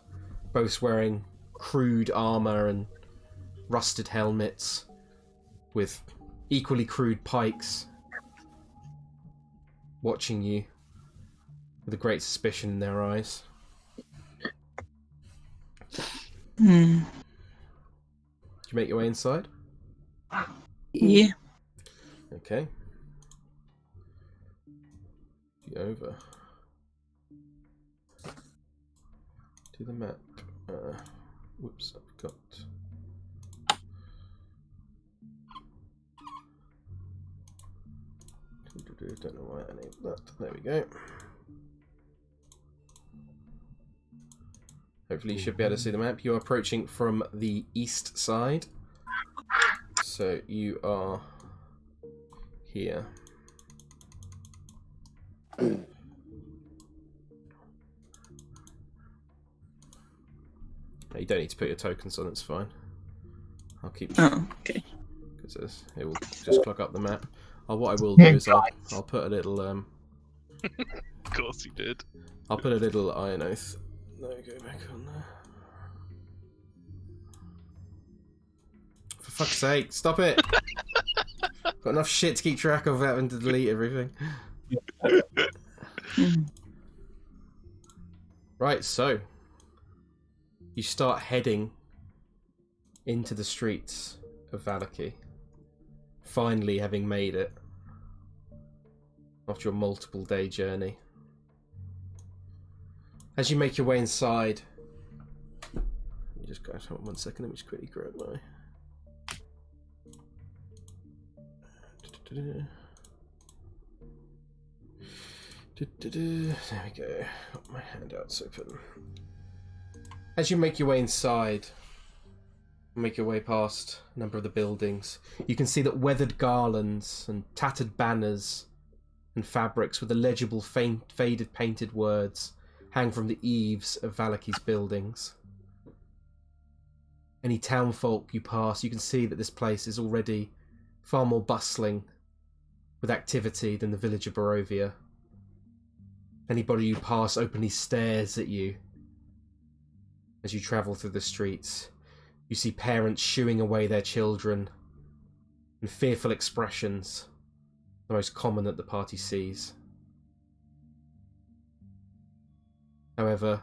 both wearing crude armour and rusted helmets with equally crude pikes, watching you with a great suspicion in their eyes. Hmm. Did you make your way inside? Yeah. Okay. Over to the map. Whoops, I've got. Don't know why I named that. There we go. Hopefully you should be able to see the map. You're approaching from the east side. So you are here. You don't need to put your tokens on, it's fine. I'll keep... Oh, okay. Because it will just clog up the map. What I will do is I'll put a little... Of course you did. I'll put a little Iron Oath. There we go, back on there. For fuck's sake, stop it! Got enough shit to keep track of having to delete everything. Right, so you start heading into the streets of Vallaki, finally having made it after a multiple day journey. As you make your way inside, you just guys hold on 1 second, let me just quickly grab my... There we go. Got my handouts open. As you make your way inside, make your way past a number of the buildings, you can see that weathered garlands and tattered banners and fabrics with illegible faded painted words hang from the eaves of Vallaki's buildings. Any townfolk you pass, you can see that this place is already far more bustling with activity than the village of Barovia. Anybody you pass openly stares at you as you travel through the streets. You see parents shooing away their children, and fearful expressions, the most common that the party sees. However,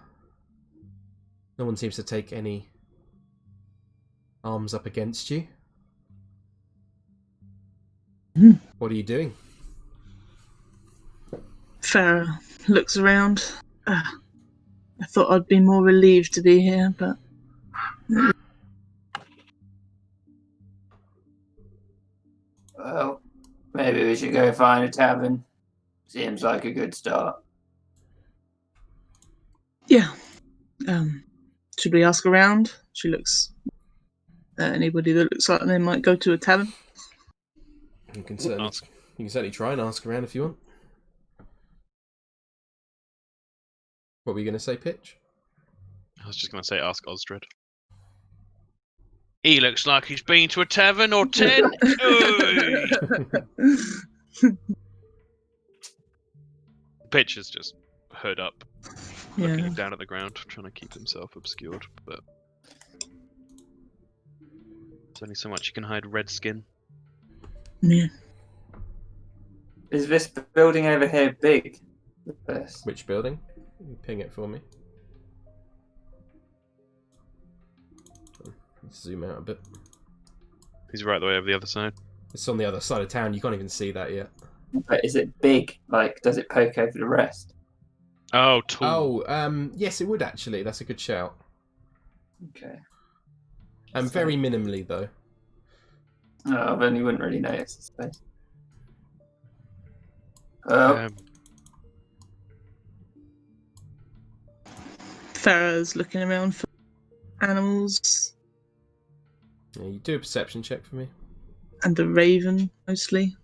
no one seems to take any arms up against you. What are you doing? Farrah looks around. I thought I'd be more relieved to be here, but... Well, maybe we should go find a tavern. Seems like a good start. Yeah. Should we ask around? She looks... anybody that looks like they might go to a tavern? You can certainly try and ask around if you want. What were you going to say, Pitch? I was just going to say ask Osdred. He looks like he's been to a tavern or 10. Pitch is just hood up, looking down at the ground, trying to keep himself obscured, but there's only so much you can hide red skin. Yeah. Is this building over here big? Which building? You ping it for me. Let's zoom out a bit. He's right the way over the other side. It's on the other side of town. You can't even see that yet. But is it big? Like, does it poke over the rest? Oh, tall. Oh, yes, it would actually. That's a good shout. Okay. Very minimally though. Oh, then you wouldn't really notice the space. Oh. Farrah's looking around for animals. Yeah, you do a perception check for me. And a raven, mostly.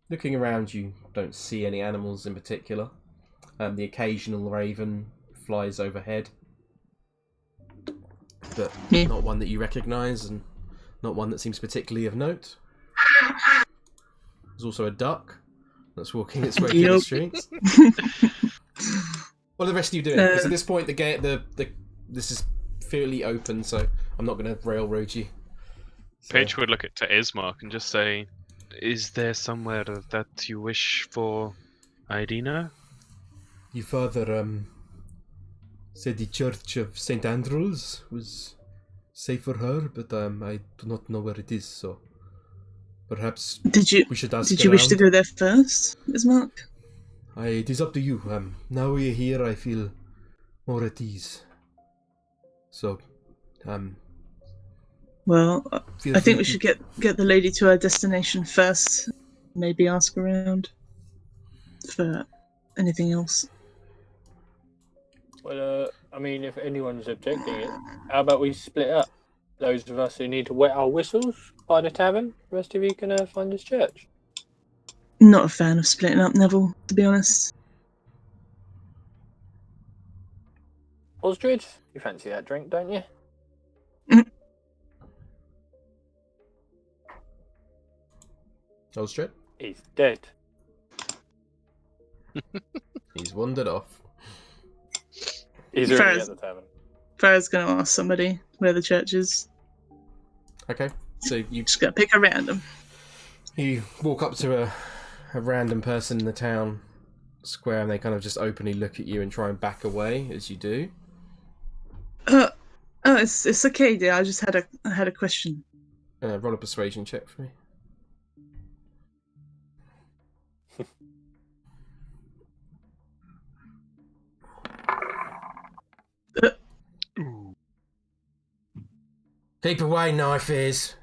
Looking around, you don't see any animals in particular. The occasional raven flies overhead, but not one that you recognise, and not one that seems particularly of note. There's also a duck that's walking its way through the streets. What are the rest of you doing? Because at this point, this is fairly open, so I'm not going to railroad you. So. Pitch would look to Ismark and just say, "Is there somewhere that you wish for Idina?" Your father said the Church of St. Andrews was safe for her, but I do not know where it is, so perhaps we should ask Did you wish to go there first, Ismark? It is up to you. Now we're here, I feel more at ease. So, well, I think we should get the lady to her destination first. Maybe ask around for anything else. Well, I mean, if anyone's objecting it, how about we split up? Those of us who need to wet our whistles, find a tavern. The rest of you can find this church. Not a fan of splitting up, Neville, to be honest. Osdred, you fancy that drink, don't you? Osdred? He's dead. He's wandered off. He's already at the tavern. Farrah's going to ask somebody where the church is. Okay, so you Just going to pick a random. You walk up to a random person in the town square and they kind of just openly look at you and try and back away as you do. It's okay, dear. I just had a question. Roll a persuasion check for me. Keep away, knife ears.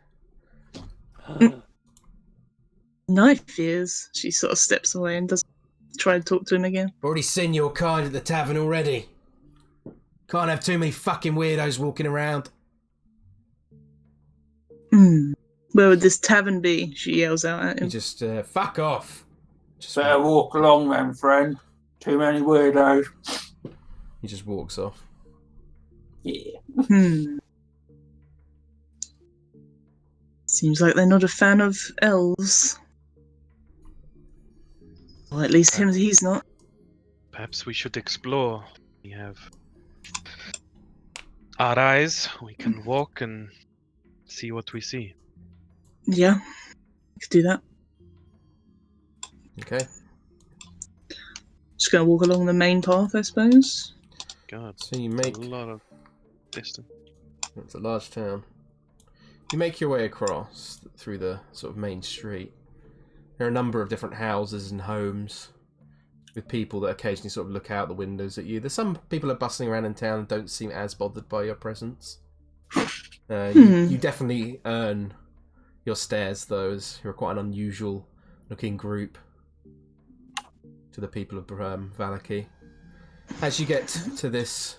Knife ears. She sort of steps away and doesn't try to talk to him again. Already seen your kind at the tavern already. Can't have too many fucking weirdos walking around. Where would this tavern be? She yells out at him. You just, fuck off. Just Better walk along then, friend. Too many weirdos. He just walks off. Yeah. Seems like they're not a fan of elves. Well, at least he's not. Perhaps we should explore. We have our eyes. We can walk and see what we see. Yeah, we could do that. Okay. Just gonna walk along the main path, I suppose. God, So you make... a lot of distance. It's a large town. You make your way across through the sort of main street. There are a number of different houses and homes with people that occasionally sort of look out the windows at you. There's some people are bustling around in town and don't seem as bothered by your presence. You definitely earn your stares, though, as you're quite an unusual looking group to the people of Vallaki. As you get to this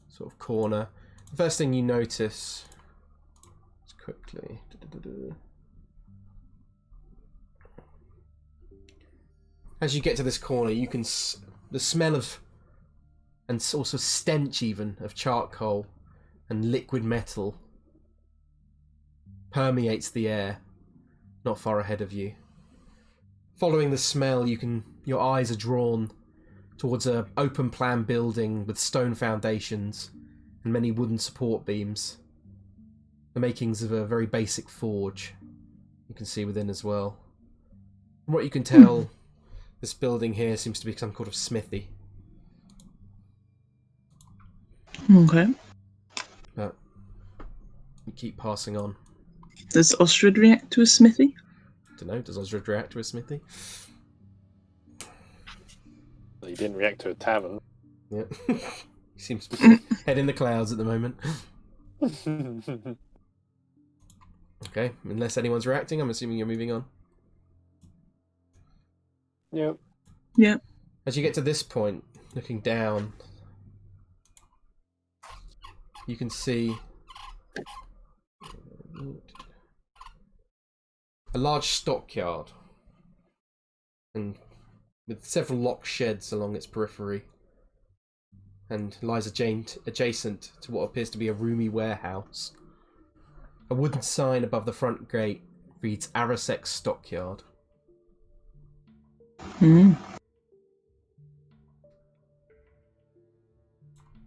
sort of corner, the first thing you notice, just quickly, as you get to this corner, you can the smell of, and also stench even, of charcoal and liquid metal permeates the air not far ahead of you. Following the smell, your eyes are drawn towards an open plan building with stone foundations and many wooden support beams. The makings of a very basic forge you can see within as well. From what you can tell, this building here seems to be some kind of smithy. Okay. But you keep passing on. Does Osdred react to a smithy? Don't know, does Osdred react to a smithy? He didn't react to a tavern. Yeah. He seems to be head in the clouds at the moment. Okay, unless anyone's reacting, I'm assuming you're moving on. Yep. Yeah. As you get to this point, looking down, you can see a large stockyard, and with several locked sheds along its periphery, and lies adjacent to what appears to be a roomy warehouse. A wooden sign above the front gate reads Arasek Stockyard.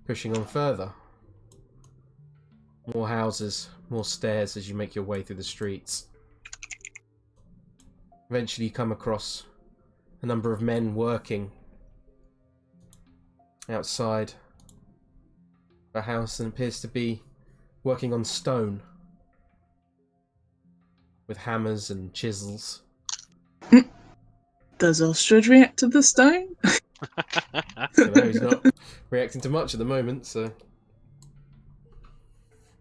Pushing on further. More houses, more stairs as you make your way through the streets. Eventually you come across a number of men working outside a house and appears to be working on stone with hammers and chisels. Does Osdred react to the stone? No, he's not reacting to much at the moment, so...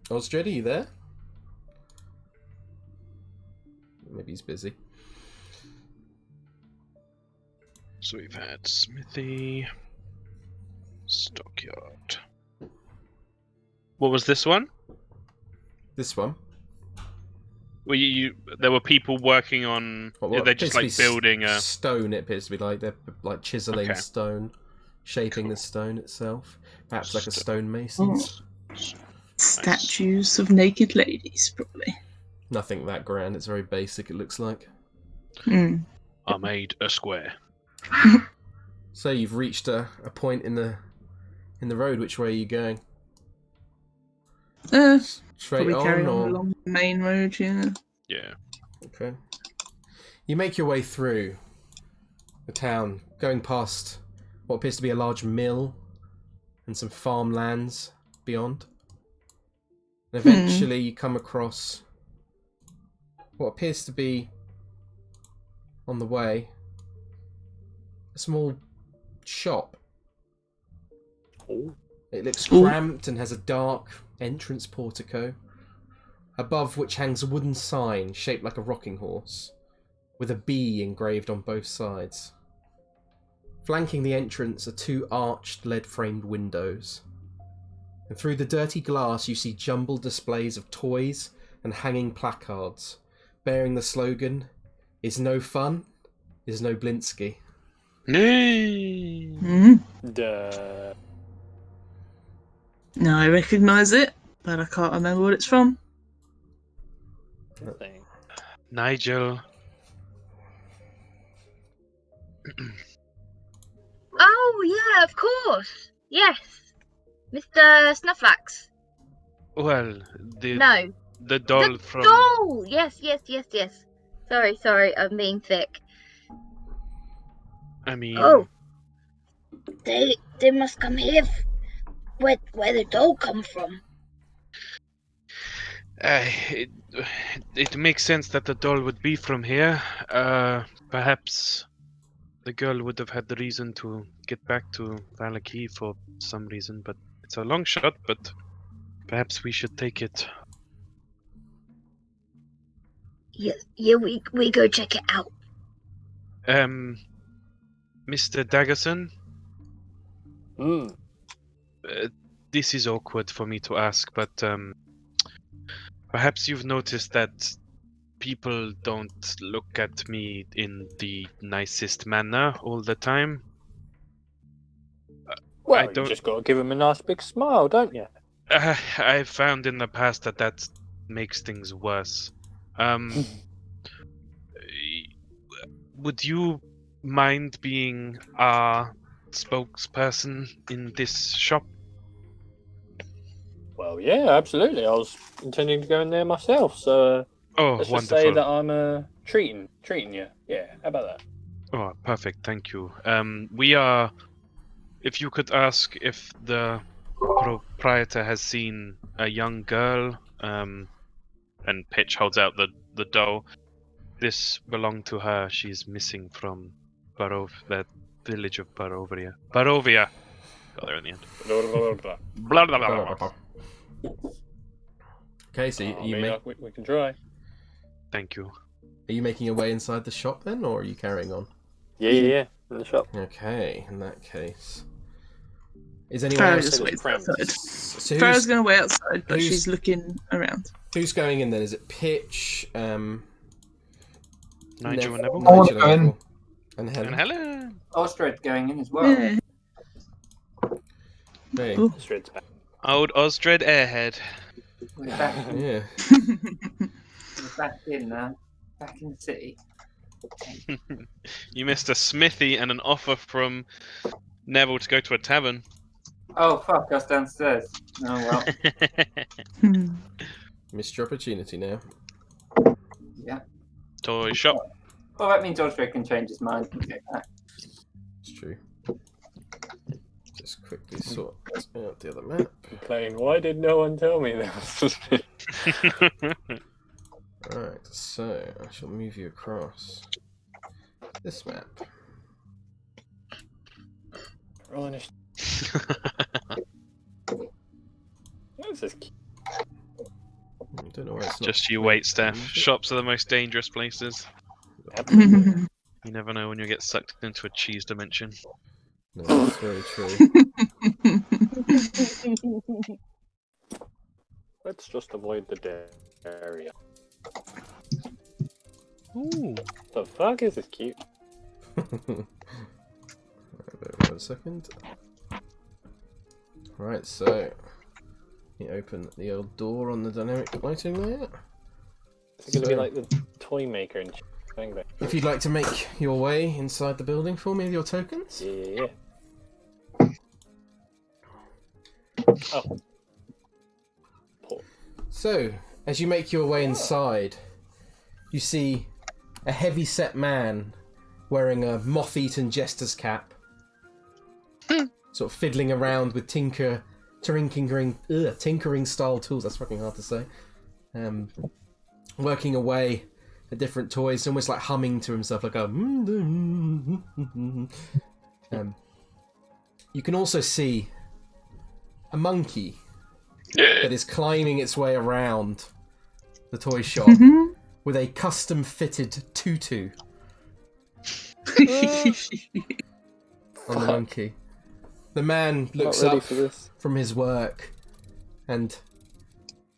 Osdred, are you there? Maybe he's busy. So we've had smithy, stockyard. What was this one? This one there were people working on. What They're just like appears to be building a. stone. It appears to be like they're like chiseling Okay. stone, shaping the stone itself. Perhaps like a Stone. stonemason's. Statues of naked ladies, probably. Nothing that grand. It's very basic. It looks like. Mm. I made a square. So you've reached a point in the road. Which way are you going? Straight Probably carry on, on or along the main road, yeah. Yeah. okay. You make your way through the town, going past what appears to be a large mill and some farmlands beyond. And eventually you come across what appears to be, on the way, a small shop. Oh. It looks cramped and has a dark entrance portico, above which hangs a wooden sign shaped like a rocking horse, with a bee engraved on both sides. Flanking the entrance are two arched lead-framed windows. And through the dirty glass you see jumbled displays of toys and hanging placards, bearing the slogan, "Is no fun, is no Blinsky." Nay. Mm. Duh. No, I recognise it, but I can't remember what it's from. Thing. Nigel. Oh, yeah, of course. Yes. Mr. Snufflax. Well, No. the doll The from. doll! Yes. Sorry, I'm being thick. I mean. Oh. They must come here. Where the doll come from? It makes sense that the doll would be from here. Perhaps the girl would have had the reason to get back to Vallaki for some reason, but it's a long shot, but perhaps we should take it. Yeah, we go check it out. Mr. Daggersen, Hmm. this is awkward for me to ask, but perhaps you've noticed that people don't look at me in the nicest manner all the time. Well, I you don't- just got to give him a nice big smile, don't you? I've found in the past that makes things worse. Would you mind being our spokesperson in this shop? Well, yeah, absolutely. I was intending to go in there myself, so Oh, let's just wonderful. say that I'm treating you. Yeah, how about that? Oh, perfect. Thank you. We are. If you could ask if the proprietor has seen a young girl, and Pitch holds out the doll. This belonged to her. She's missing from the village of Barovia. Barovia. Got there in the end. Blah, blah, blah, blah. Okay, so I mean, we can try. Thank you. are you making your way inside the shop then, or are you carrying on? Yeah. In the shop. Okay, in that case. Is anyone Farrah else... just said waits it's cramped. outside. So Farrah's going to wait outside, but who's- she's looking around. who's going in then? Is it Pitch, Nigel and Neville. Nigel Helen. Neville, and Helen? And Helen. Osdred going in as well. Yeah. Hey. Ooh. Straight back. Old Osdred Airhead. We're back, Yeah. we're back in the city. You missed a smithy and an offer from Neville to go to a tavern. Oh fuck, I was downstairs. Oh well. Hmm. Missed your opportunity now. Yeah. Toy shop. Well, that means Osdred can change his mind and get back. It's true. Just quickly sort out the other map. Complain, why did no one tell me that? Right, so I shall move you across this map. Rolling a... What's this? I don't know why it's not. Just you wait, Steph. Shops are the most dangerous places. Absolutely. You never know when you'll get sucked into a cheese dimension. No, that's very true. Let's just avoid the area. Ooh. The fuck is this cute? Wait 1 second. Right, so you open the old door on the dynamic lighting layer. It's gonna be like the toy maker in Bang Bang. If you'd like to make your way inside the building for me with your tokens. Yeah. Oh. Poor. So, as you make your way inside, you see a heavy-set man wearing a moth-eaten jester's cap, sort of fiddling around with tinkering-style tools. That's fucking hard to say. Working away at different toys, almost like humming to himself, like a. You can also see a monkey that is climbing its way around the toy shop with a custom-fitted tutu on the monkey. The man looks up from his work and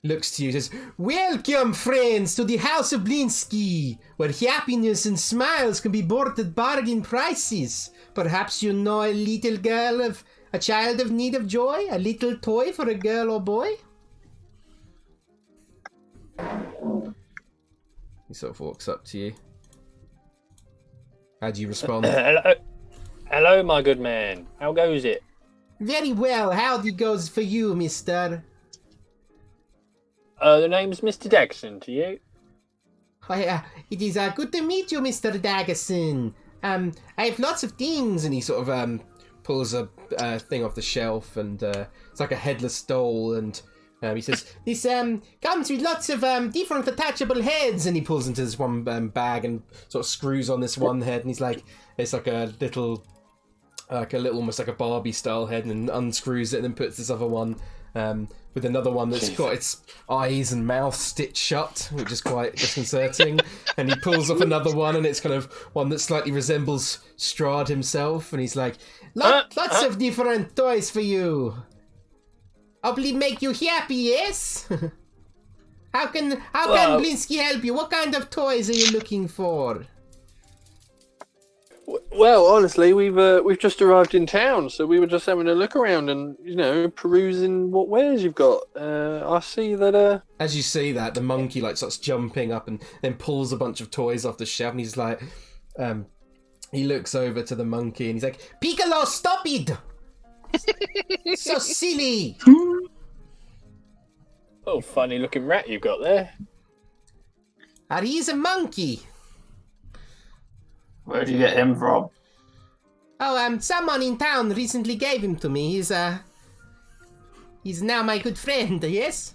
looks to you and says, "Welcome, friends, to the House of Blinsky, where happiness and smiles can be bought at bargain prices. Perhaps you know a little girl of a child of need of joy, a little toy for a girl or boy?" He sort of walks up to you. How do you respond? Hello, my good man. How goes it? Very well. How goes for you, mister? The name's Mr. Daggersen to you. It is good to meet you, Mr. Daggersen. I have lots of things, and he sort of pulls a thing off the shelf, and it's like a headless doll, and he says, "This comes with lots of different attachable heads," and he pulls into this one bag and sort of screws on this one head, and he's like, it's like a little, almost like a Barbie style head, and unscrews it, and then puts this other one with another one that's got its eyes and mouth stitched shut, which is quite disconcerting. And he pulls off another one, and it's kind of one that slightly resembles Strahd himself, and he's like, lots of different toys for you. Hopefully make you happy, yes? How can Blinsky help you? What kind of toys are you looking for? Well, honestly, we've just arrived in town, so we were just having a look around and, perusing what wares you've got. I see that. As you see that, the monkey starts jumping up and then pulls a bunch of toys off the shelf, and he's like, he looks over to the monkey and he's like, "Piccolo, stop it! So silly!" Oh, funny looking rat you've got there. He's a monkey. Where did you get him from? Oh, someone in town recently gave him to me. He's now my good friend, yes?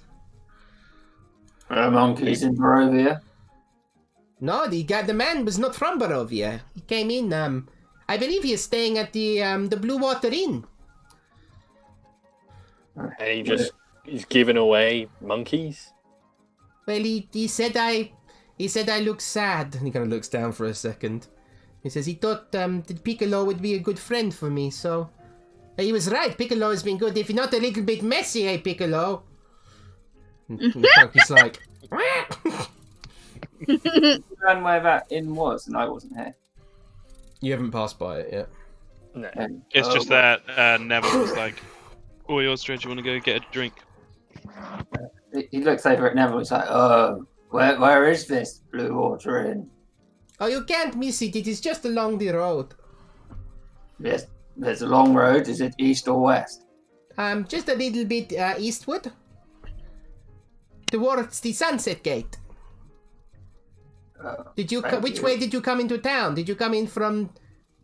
Monkeys in Barovia? No, the man was not from Barovia. He came in, I believe he is staying at the Blue Water Inn. And he's giving away monkeys? Well, he said I look sad. And he kind of looks down for a second. He says he thought that Piccolo would be a good friend for me, so... He was right, Piccolo has been good, if not a little bit messy, eh, Piccolo? And the monkey's like... You ran where that inn was, and I wasn't here. You haven't passed by it yet. No. It's just that Neville was like, "Oh, Osdred, you want to go get a drink?" He looks over at Neville, he's like, "Oh, where is this Blue Water Inn?" Oh, you can't miss it. It is just along the road. Yes, there's a long road. Is it east or west? Just a little bit eastward. Towards the Sunset Gate. Which way did you come into town? Did you come in from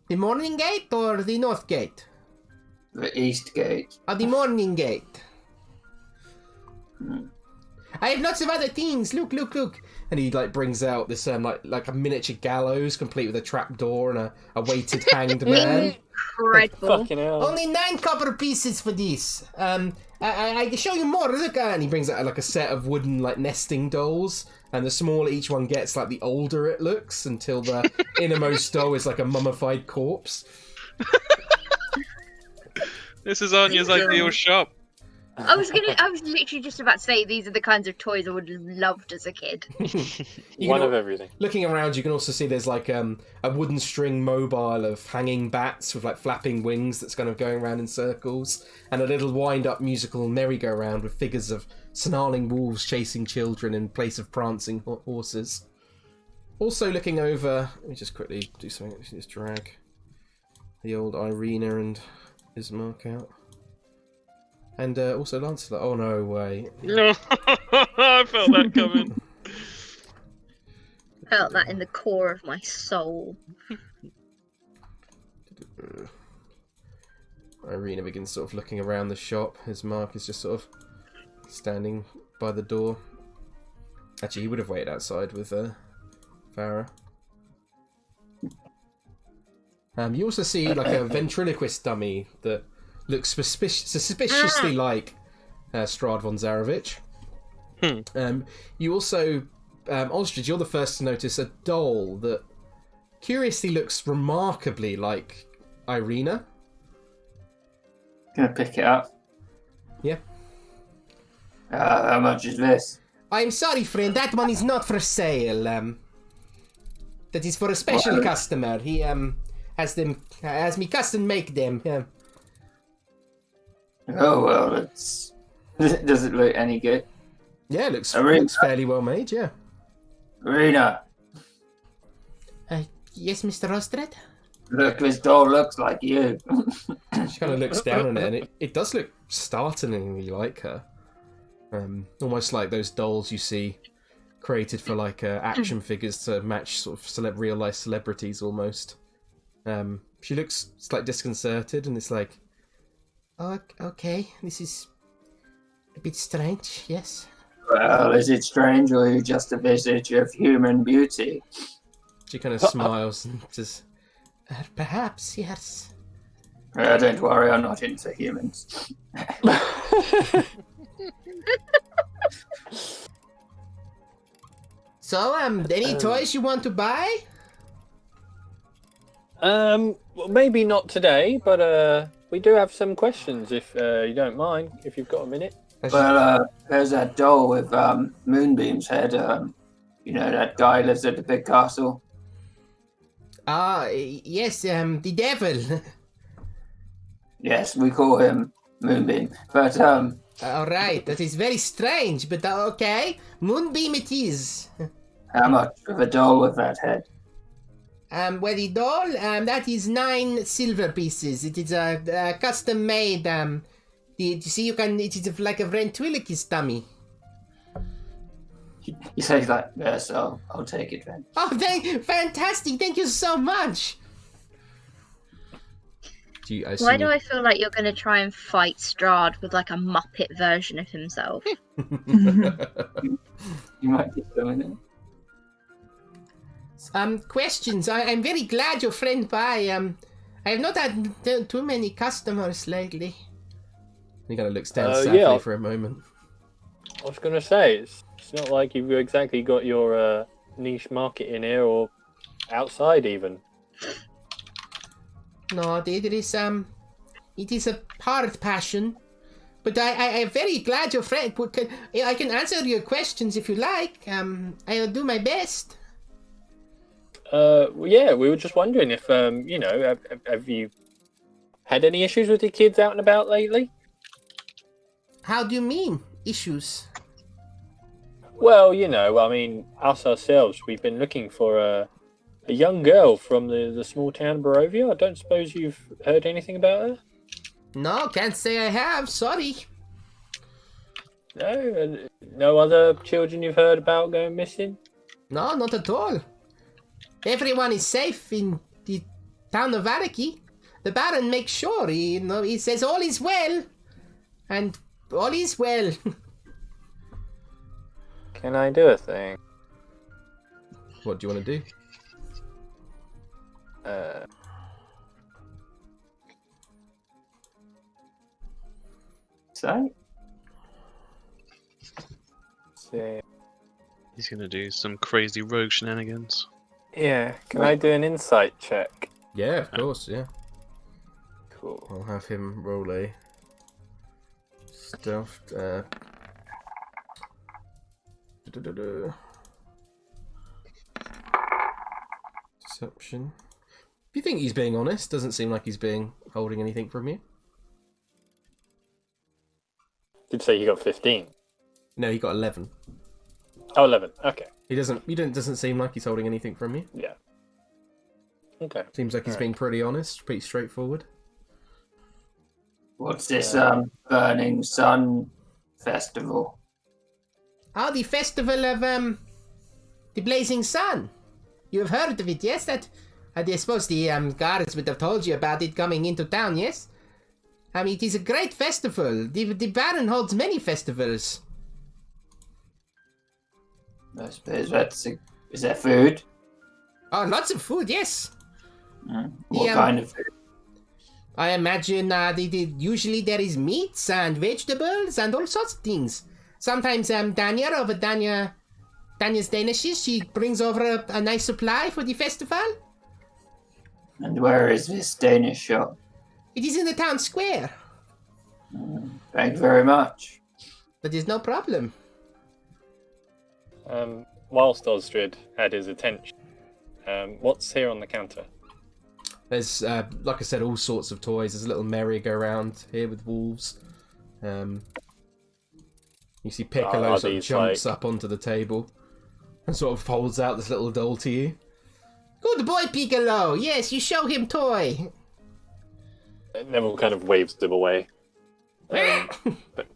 the Morning Gate or the North Gate? The East Gate. Oh, the Morning Gate. I have lots of other things. Look. And he brings out this like a miniature gallows, complete with a trap door and a weighted hanged man. Incredible. Fucking hell. Only 9 copper pieces for this. I can show you more. Look, and he brings out a set of wooden nesting dolls. And the smaller each one gets, the older it looks, until the innermost doll is a mummified corpse. This is Anja's ideal shop. I was literally just about to say these are the kinds of toys I would have loved as a kid. One of everything. Looking around, you can also see there's like a wooden string mobile of hanging bats with like flapping wings that's kind of going around in circles, and a little wind-up musical merry-go-round with figures of snarling wolves chasing children in place of prancing horses. Also looking over, let me just quickly do something. Let me just drag the old Irina and Ismark out. And also Lancelot. Oh, no way. No, I felt that coming. Felt that in the core of my soul. Irina begins sort of looking around the shop. Ismark is just sort of standing by the door. Actually, he would have waited outside with Farrah. You also see like a ventriloquist dummy that looks suspiciously like Strahd von Zarovich. You also, Osdred, you're the first to notice a doll that curiously looks remarkably like Irina. Gonna pick it up. Yeah. How much is this? I'm sorry, friend, that one is not for sale. That is for a special customer. He has me custom make them. Oh well, does it look any good? Yeah, it looks fairly well made. Yeah. Irina, Yes, Mr. Osdred? look, this doll looks like you. She kind of looks down on it, and it does look startlingly like her. Almost like those dolls you see created for like action figures to match sort of real life celebrities almost. She looks like disconcerted, and it's like, oh, okay, this is a bit strange. Yes. Well, is it strange, or are you just a visage of human beauty? She kind of smiles and says, perhaps, yes. Don't worry, I'm not into humans. So, any toys you want to buy? Well, maybe not today, but we do have some questions if you don't mind, if you've got a minute. Well, there's that doll with Moonbeam's head. You know, that guy lives at the big castle. Yes, the devil. Yes, we call him Moonbeam. But, Alright, that is very strange, but okay. Moonbeam it is. how much for a doll with that head? Well, the doll, that is 9 silver pieces. It is a custom made, you see, it is like a ventriloquist dummy. He says that, yes, I'll take it then. Oh, fantastic, thank you so much. Why do I feel like you're going to try and fight Strahd with like a Muppet version of himself? You might get something in. Questions. I'm very glad your friend by. I have not had too many customers lately. He kind of looks down sadly for a moment. I was going to say, it's not like you've exactly got your niche market in here or outside even. No, it is a hard passion, but I'm very glad your friend. I can answer your questions if you like. I'll do my best. Yeah, we were just wondering if you know, have you had any issues with your kids out and about lately? How do you mean issues? Well, you know, I mean, us ourselves, we've been looking for a young girl from the small town of Barovia. I don't suppose you've heard anything about her? No, can't say I have. Sorry. No? No other children you've heard about going missing? No, not at all. Everyone is safe in the town of Vallaki. The Baron makes sure. He says all is well. And all is well. Can I do a thing? What do you want to do? So? See. He's gonna do some crazy rogue shenanigans. Yeah, can I do an insight check? Yeah, of course, yeah. Cool. I'll have him roll a Stealth. Deception. If you think he's being honest, doesn't seem like he's holding anything from you. Did you say you got 15? No, he got 11. Oh, 11. Okay. Doesn't seem like he's holding anything from you. Yeah. Okay. Seems like he's being pretty honest, pretty straightforward. What's this Burning Sun festival? Oh, the festival of the Blazing Sun. You have heard of it, yes? That I suppose the guards would have told you about it coming into town, yes? I mean, it is a great festival. The Baron holds many festivals. I suppose is there food? Oh, lots of food, yes. What kind of food? I imagine usually there is meats and vegetables and all sorts of things. Sometimes Danya over Danya's Danishes, she brings over a nice supply for the festival. And where is this Danish shop? It is in the town square. Thank you very much. But there's no problem. Whilst Osdred had his attention, what's here on the counter? There's, like I said, all sorts of toys. There's a little merry-go-round here with wolves. You see Piccolo sort of jumps up onto the table and sort of holds out this little doll to you. Good boy, Piccolo. Yes, you show him toy. Neville kind of waves them away. But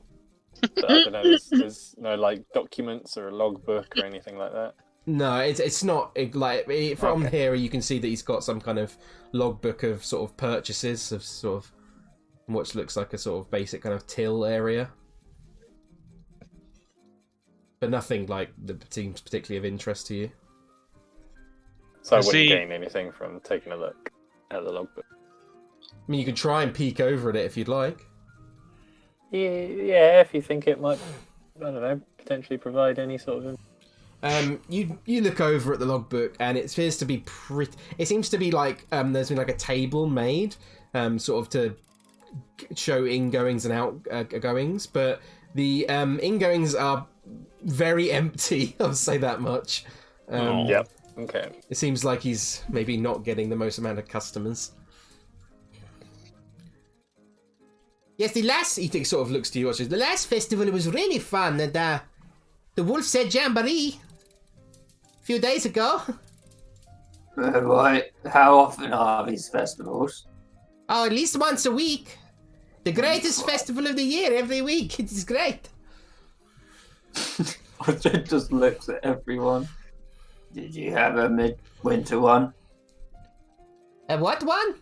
I don't know, there's no like documents or a logbook or anything like that. No, it's not like from here you can see that he's got some kind of logbook of sort of purchases of sort of what looks like a sort of basic kind of till area, but nothing like that seems particularly of interest to you. So I wouldn't gain anything from taking a look at the logbook. I mean, you can try and peek over at it if you'd like. Yeah, if you think it might, I don't know, potentially provide any sort of. You look over at the logbook and it appears to be pretty. It seems to be like there's been like a table made, sort of to show ingoings and outgoings, but the ingoings are very empty. I'll say that much. Yep. Okay. It seems like he's maybe not getting the most amount of customers. Yes, he sort of looks to you. The last festival was really fun, and the Wolf said Jamboree a few days ago. How often are these festivals? Oh, at least once a week. The greatest festival of the year every week. It is great. Osdred just looks at everyone. Did you have a midwinter one? A what one?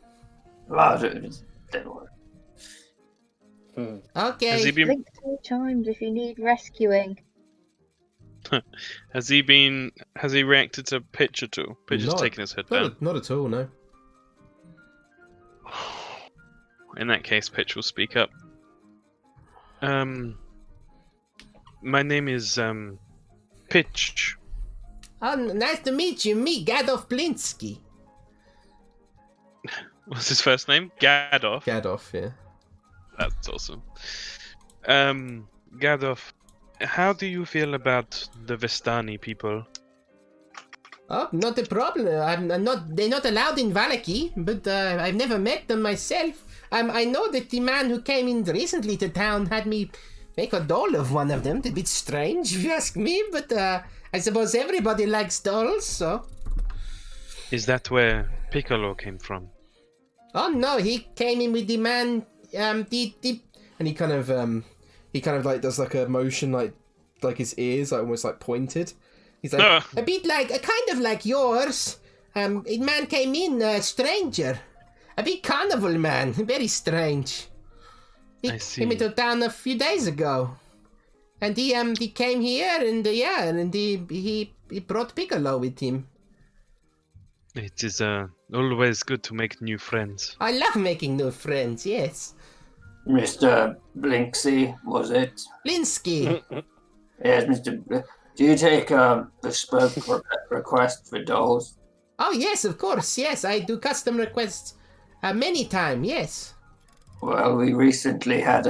Don't worry. Okay. Has he been? Blink 2 times if you need rescuing. Has he reacted to Pitch at all? Pitch has taken his head down. Not at all, no. In that case, Pitch will speak up. My name is Pitch. Oh, nice to meet you. Me, Gadolf Blinsky. What's his first name? Gadolf. Gadolf, yeah. That's awesome. Gadolf, how do you feel about the Vestani people? Oh, not a problem. They're not allowed in Vallaki, but I've never met them myself. I know that the man who came in recently to town had me make a doll of one of them. It's a bit strange, if you ask me, but I suppose everybody likes dolls, so. Is that where Piccolo came from? Oh no, he came in with the man, and he kind of like does like a motion like his ears, like almost like pointed. He's like a bit like a kind of like yours. A man came in, a stranger, a big carnival man, very strange. I see. He came into town a few days ago, and he came here and he brought Piccolo with him. It is always good to make new friends. I love making new friends. Yes. Mr. Blinksy, was it? Blinsky. Yes, Mr. Do you take bespoke requests for dolls? Oh yes, of course. Yes, I do custom requests many times. Yes. Well, we recently had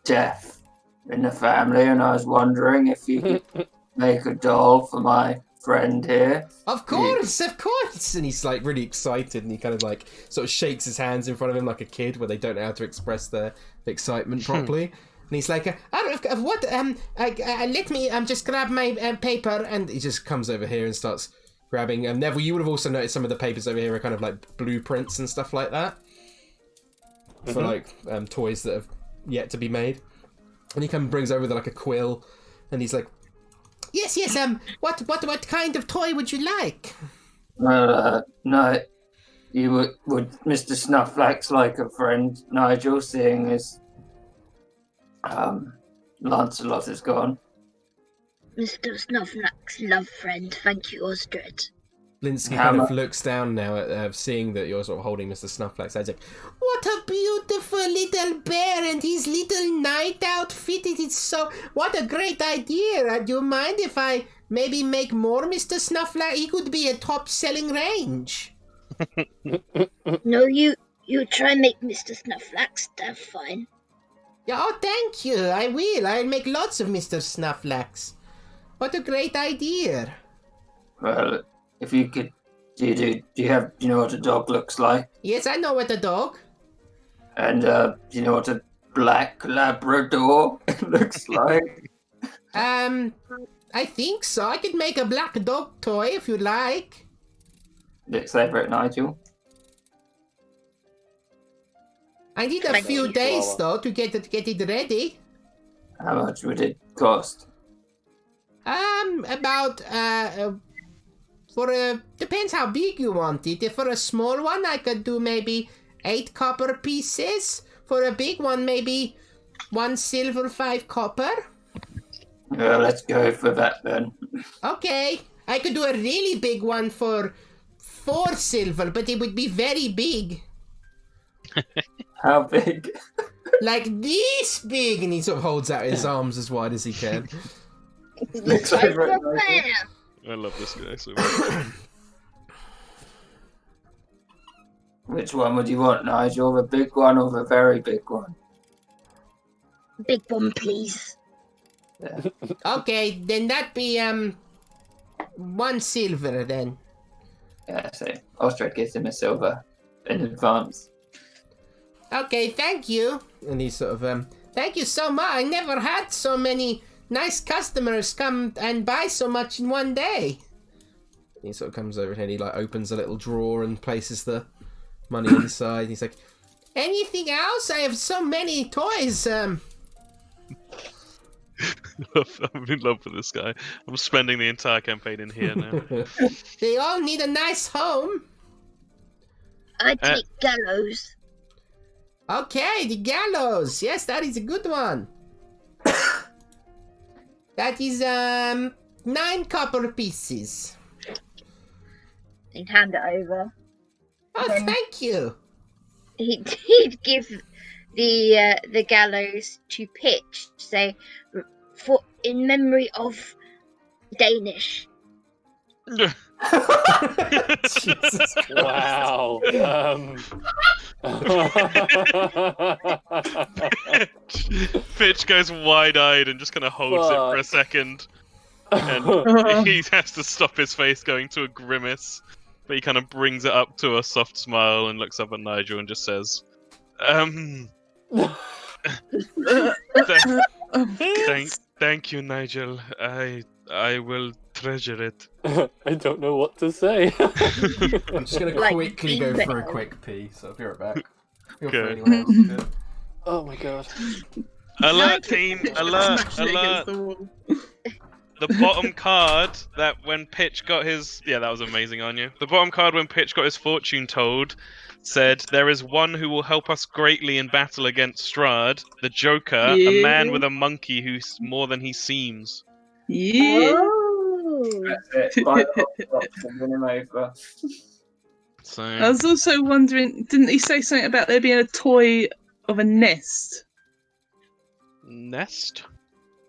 death in the family, and I was wondering if you could make a doll for my friend here. Of course, of course! And he's like really excited, and he kind of like sort of shakes his hands in front of him like a kid where they don't know how to express their excitement properly. And he's like, what? Let me just grab my paper. And he just comes over here and starts grabbing. Neville, you would have also noticed some of the papers over here are kind of like blueprints and stuff like that for like toys that have yet to be made. And he comes and brings over like a quill, and he's like, yes. What kind of toy would you like? No, you would Mr. Snufflax like a friend, Nigel, seeing as Lancelot is gone. Mr. Snufflack's love friend. Thank you, Osdred. Linsky kind of looks down now at seeing that you're sort of holding Mr. Snufflax. He's like, what a beautiful little bear and his little night outfit. It is so... What a great idea. Do you mind if I maybe make more Mr. Snufflax? He could be a top-selling range. No, you try and make Mr. Snufflax. That's fine. Yeah, oh, thank you. I will. I'll make lots of Mr. Snufflax. What a great idea. Well, if you could, do you know what a dog looks like? Yes, I know what a dog. And do you know what a black Labrador looks like? I think so. I could make a black dog toy if you like. Looks over at Nigel. I need a few days though to get it ready. How much would it cost? About depends how big you want it. If for a small one, I could do maybe 8 copper pieces. For a big one, maybe 1 silver, 5 copper. Well, let's go for that then. Okay, I could do a really big one for 4 silver, but it would be very big. How big? Like this big, and he sort of holds out his arms as wide as he can. Looks over at Nigel. I love this guy so much. Which one would you want, Nigel? The big one or the very big one? Big one, please. Yeah. Okay, then that'd be 1 silver then. Yeah, so Osdred gives him a silver in advance. Okay, thank you. And he sort of thank you so much. I never had so many nice customers come and buy so much in one day. He sort of comes over and he like opens a little drawer and places the money inside. He's like, anything else? I have so many toys. I'm in love with this guy. I'm spending the entire campaign in here now. They all need a nice home. I take gallows. Okay, the gallows. Yes, that is a good one. That is 9 copper pieces. He'd hand it over. Oh, thank you. He'd give the gallows to Pitch, say, for in memory of Danish. Jesus Wow. Pitch goes wide-eyed and just kind of holds it for a second, and he has to stop his face going to a grimace, but he kind of brings it up to a soft smile and looks up at Nigel and just says, Thank you, Nigel. I will treasure it. I don't know what to say. I'm just going to Like quickly go email. for a quick pee, so I'll be right back. Feel free, Good. anyone else, good. Oh my god. Alert, team! Alert! Smashing it Alert! against the wall. The bottom card that when Pitch got his... Yeah, that was amazing, Anja. The bottom card when Pitch got his fortune told said, there is one who will help us greatly in battle against Strahd, the Joker, a man with a monkey who's more than he seems. Yeah. Oh. That's it. Buy the hot box and win him over. So... I was also wondering, didn't he say something about there being a toy of a nest? Nest?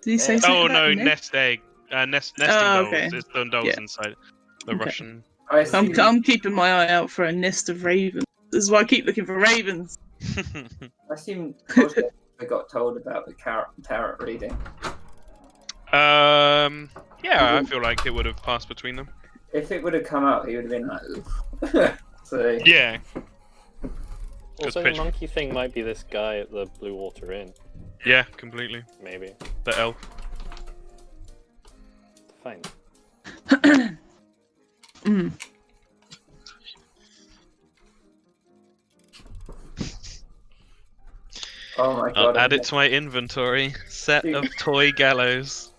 Did he say something Oh about no, a nest? nest egg. Nesting Oh, dolls. okay. It's the dolls Yeah. inside the Okay. Russian. I assume, I'm keeping my eye out for a nest of ravens. This is why I keep looking for ravens. I assume Osdred we got told about the tarot reading? Yeah, I feel like it would have passed between them. If it would have come out, he would have been like, oof. So, Yeah. Also, pitch. the monkey thing might be this guy at the Blue Water Inn. Yeah, completely. Maybe. The elf. Fine. oh my god. I'll add it to my inventory. Set of toy gallows.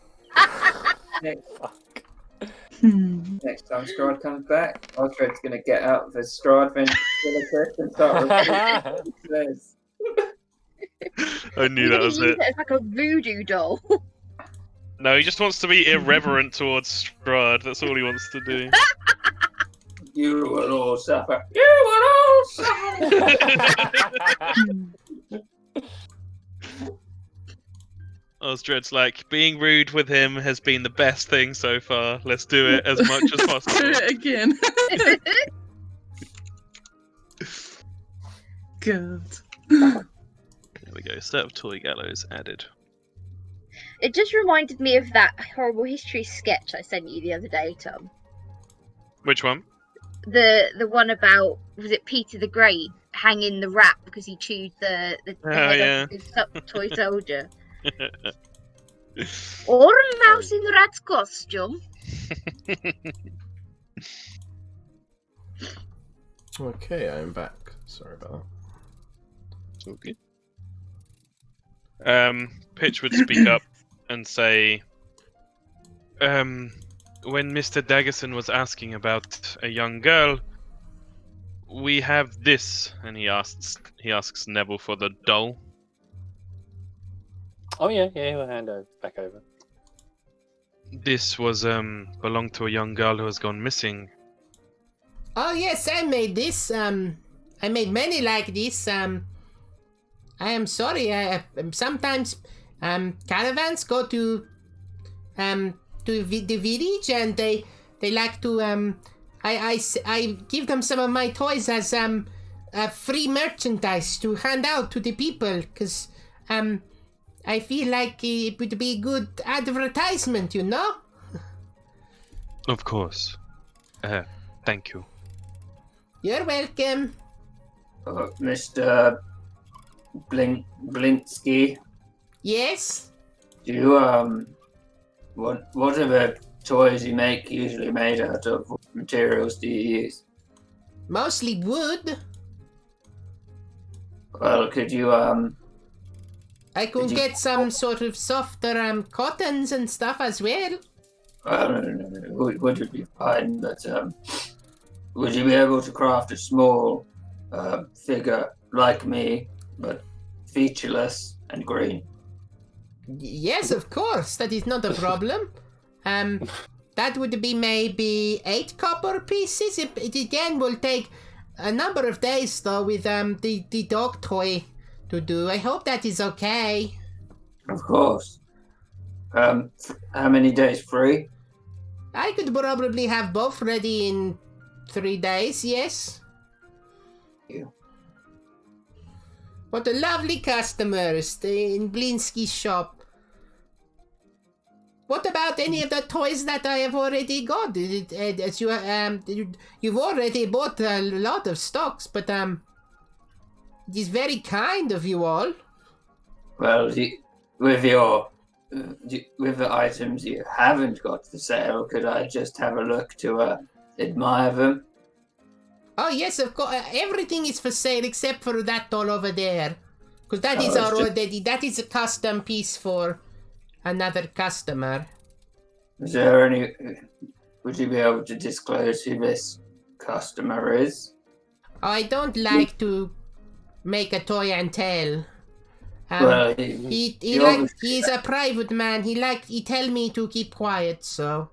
Next time Strahd comes back, Osdred's going to get out of his Strahd ventriloquist and start repeating what he says. I knew that was it. It's like a voodoo doll. No, he just wants to be irreverent towards Strahd. That's all he wants to do. You will all suffer. You will all suffer. Osdred's like, being rude with him has been the best thing so far. Let's do it as much as Do possible. it again. Good. There we go. Set of toy gallows added. It just reminded me of that horrible history sketch I sent you the other day, Tom. Which one? The one about, was it Peter the Great hanging the rat because he chewed the head off his toy soldier? Or a mouse in rat's costume. Okay, I'm back. Sorry about that. It's all good. Pitch would speak up and say, when Mr. Daggersen was asking about a young girl, we have this, and he asks Neville for the doll. Oh yeah, he'll hand over back over. This was belonged to a young girl who has gone missing. Oh yes, I made this. I made many like this. I am sorry. Sometimes caravans go to the village and they like to I give them some of my toys as free merchandise to hand out to the people because I feel like it would be good advertisement, you know? Of course. Thank you. You're welcome. Mr. Blinsky, Yes? do you, what are the toys you make usually made out of? What materials do you use? Mostly wood. Well, could you, I could get some sort of softer cottons and stuff as well. wood would be fine, but, would you be able to craft a small, figure like me, but featureless and green? Yes, of course. That is not a problem. That would be maybe 8 copper pieces. It again will take a number of days though with the dog toy to do. I hope that is okay. Of course. How many days? 3? I could probably have both ready in 3 days, yes. You. What a lovely customers in Blinsky's shop. What about any of the toys that I have already got? As you've already bought a lot of stocks, but it is very kind of you all. Well, with the items you haven't got for sale, could I just have a look to admire them? Oh yes, of course. Everything is for sale except for that doll over there, because that is that is a custom piece for another customer. Is there any? Would you be able to disclose who this customer is? I don't like to make a toy and tell. Well, he's a private man. He tell me to keep quiet, so.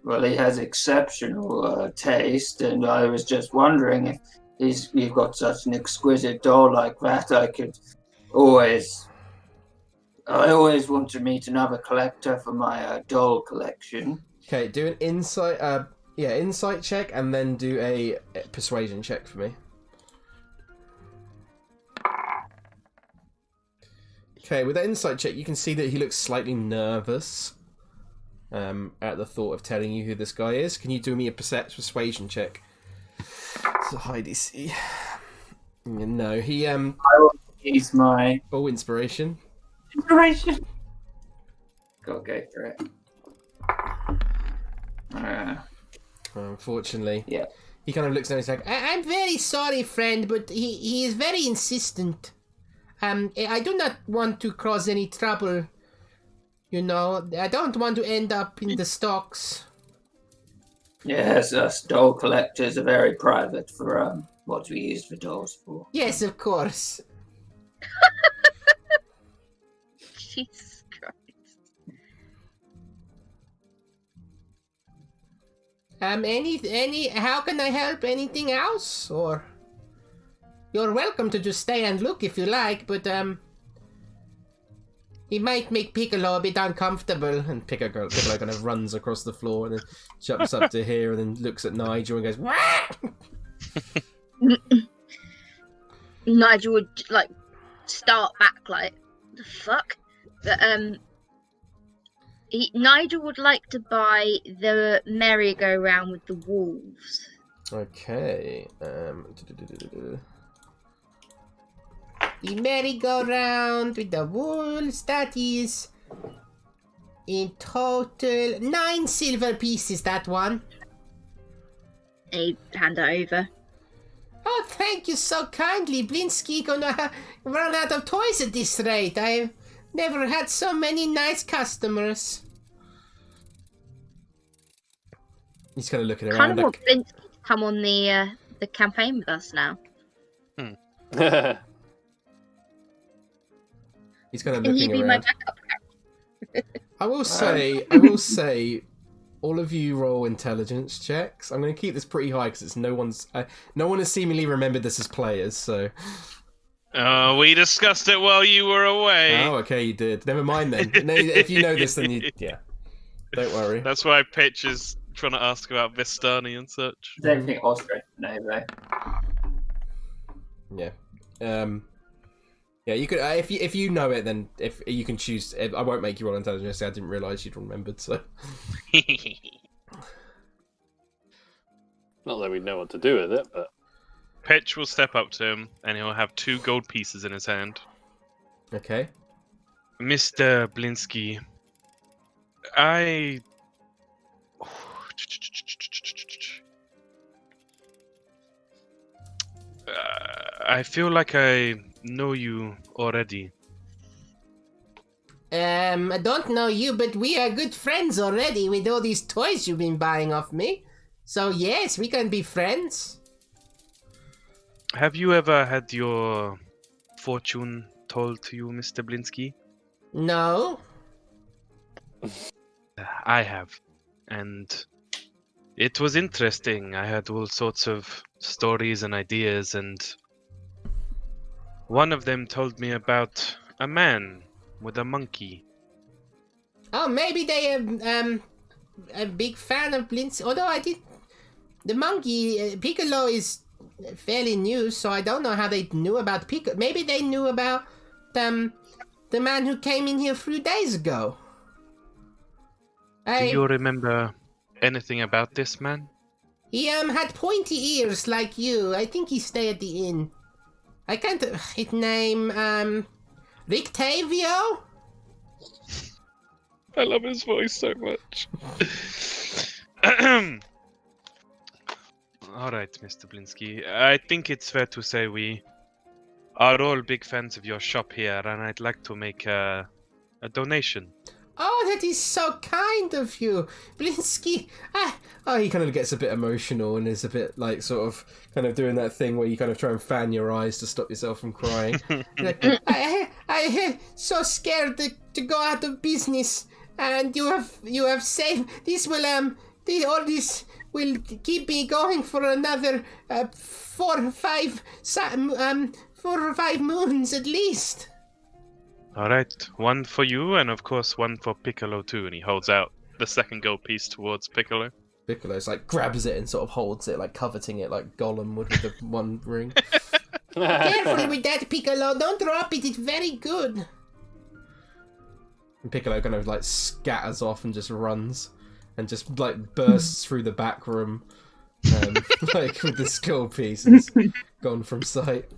Well, he has exceptional taste, and I was just wondering if you've got such an exquisite doll like that. I always want to meet another collector for my doll collection. Okay, do an insight check, and then do a persuasion check for me. Okay, with that insight check, you can see that he looks slightly nervous at the thought of telling you who this guy is. Can you do me a persuasion check? So high DC. No, he I will use my inspiration. inspiration. Gotta go for it. Unfortunately. Yeah. He kind of looks down and he's like, I'm very sorry, friend, but he is very insistent. I do not want to cause any trouble. You know, I don't want to end up in the stocks. Yes, us doll collectors are very private for what we use for dolls for. Yes, of course. Jesus Christ. How can I help? Anything else? Or you're welcome to just stay and look if you like, but he might make Piccolo a bit uncomfortable. and Piccolo kind of runs across the floor and then jumps up to here and then looks at Nigel and goes, "Wah!" Nigel would like start back like the fuck, but Nigel would like to buy the merry-go-round with the wolves. Okay. The merry-go-round with the wolves, that is in total 9 silver pieces, that one. He hand it over. Oh, thank you so kindly. Blinsky gonna run out of toys at this rate. I've never had so many nice customers. He's kind of looking Kind around. of want Blinsky to come on the campaign with us now. He's kind of Can he looking be my around. backup? I will say, all of you roll intelligence checks. I'm going to keep this pretty high because it's no one has seemingly remembered this as players. So. Oh, we discussed it while you were away. Oh, okay, you did. Never mind then. No, if you know this, then yeah. Don't worry. That's why Pitch is trying to ask about Vistani and such. I don't think Osdred know though. Yeah. Yeah, you could if you know it, then if you can choose. I won't make you roll intelligence. I didn't realise you'd remembered. So. Not that we know what to do with it, but Pitch will step up to him and he'll have 2 gold pieces in his hand. Okay. Mr. Blinsky, I feel like I know you already. I don't know you, but we are good friends already with all these toys you've been buying off me. So yes, we can be friends. Have you ever had your fortune told to you, Mr. Blinsky? No. I have. And it was interesting. I had all sorts of stories and ideas, and one of them told me about a man with a monkey. Oh, maybe they are a big fan of Blinsky. Although the monkey, Piccolo is fairly new, so I don't know how they knew about Piccolo. Maybe they knew about the man who came in here a few days ago. Do you remember anything about this man? He had pointy ears like you. I think he stayed at the inn. I can't. His name Rictavio. I love his voice so much. All right, Mr. Blinsky. I think it's fair to say we are all big fans of your shop here, and I'd like to make a donation. Oh, that is so kind of you, Blinsky. Oh, he kind of gets a bit emotional and is a bit like sort of kind of doing that thing where you kind of try and fan your eyes to stop yourself from crying. I so scared to go out of business, and you have saved. This will all this will keep me going for another 4 or 5 moons at least. All right, 1 for you, and of course 1 for Piccolo too. And he holds out the second gold piece towards Piccolo. Piccolo's like grabs it and sort of holds it, like coveting it, like Gollum would with the one ring. Careful with that, Piccolo. Don't drop it. It's very good. And Piccolo kind of like scatters off and just runs, and just like bursts through the back room, like with the skull piece, and is gone from sight.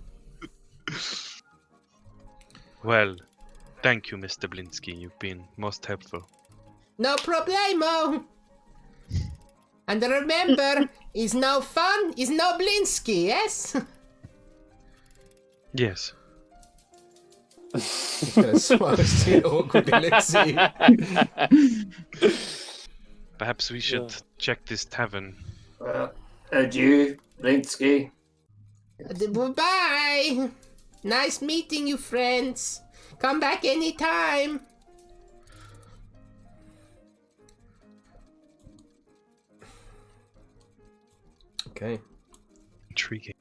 Well, thank you, Mr. Blinsky. You've been most helpful. No problemo. And remember, is no fun, is no Blinsky, yes? Yes. He's gonna smile to awkwardly looks at you. Perhaps we should check this tavern. Well, adieu, Blinsky. Bye. Nice meeting you, friends. Come back anytime. Okay. Intriguing.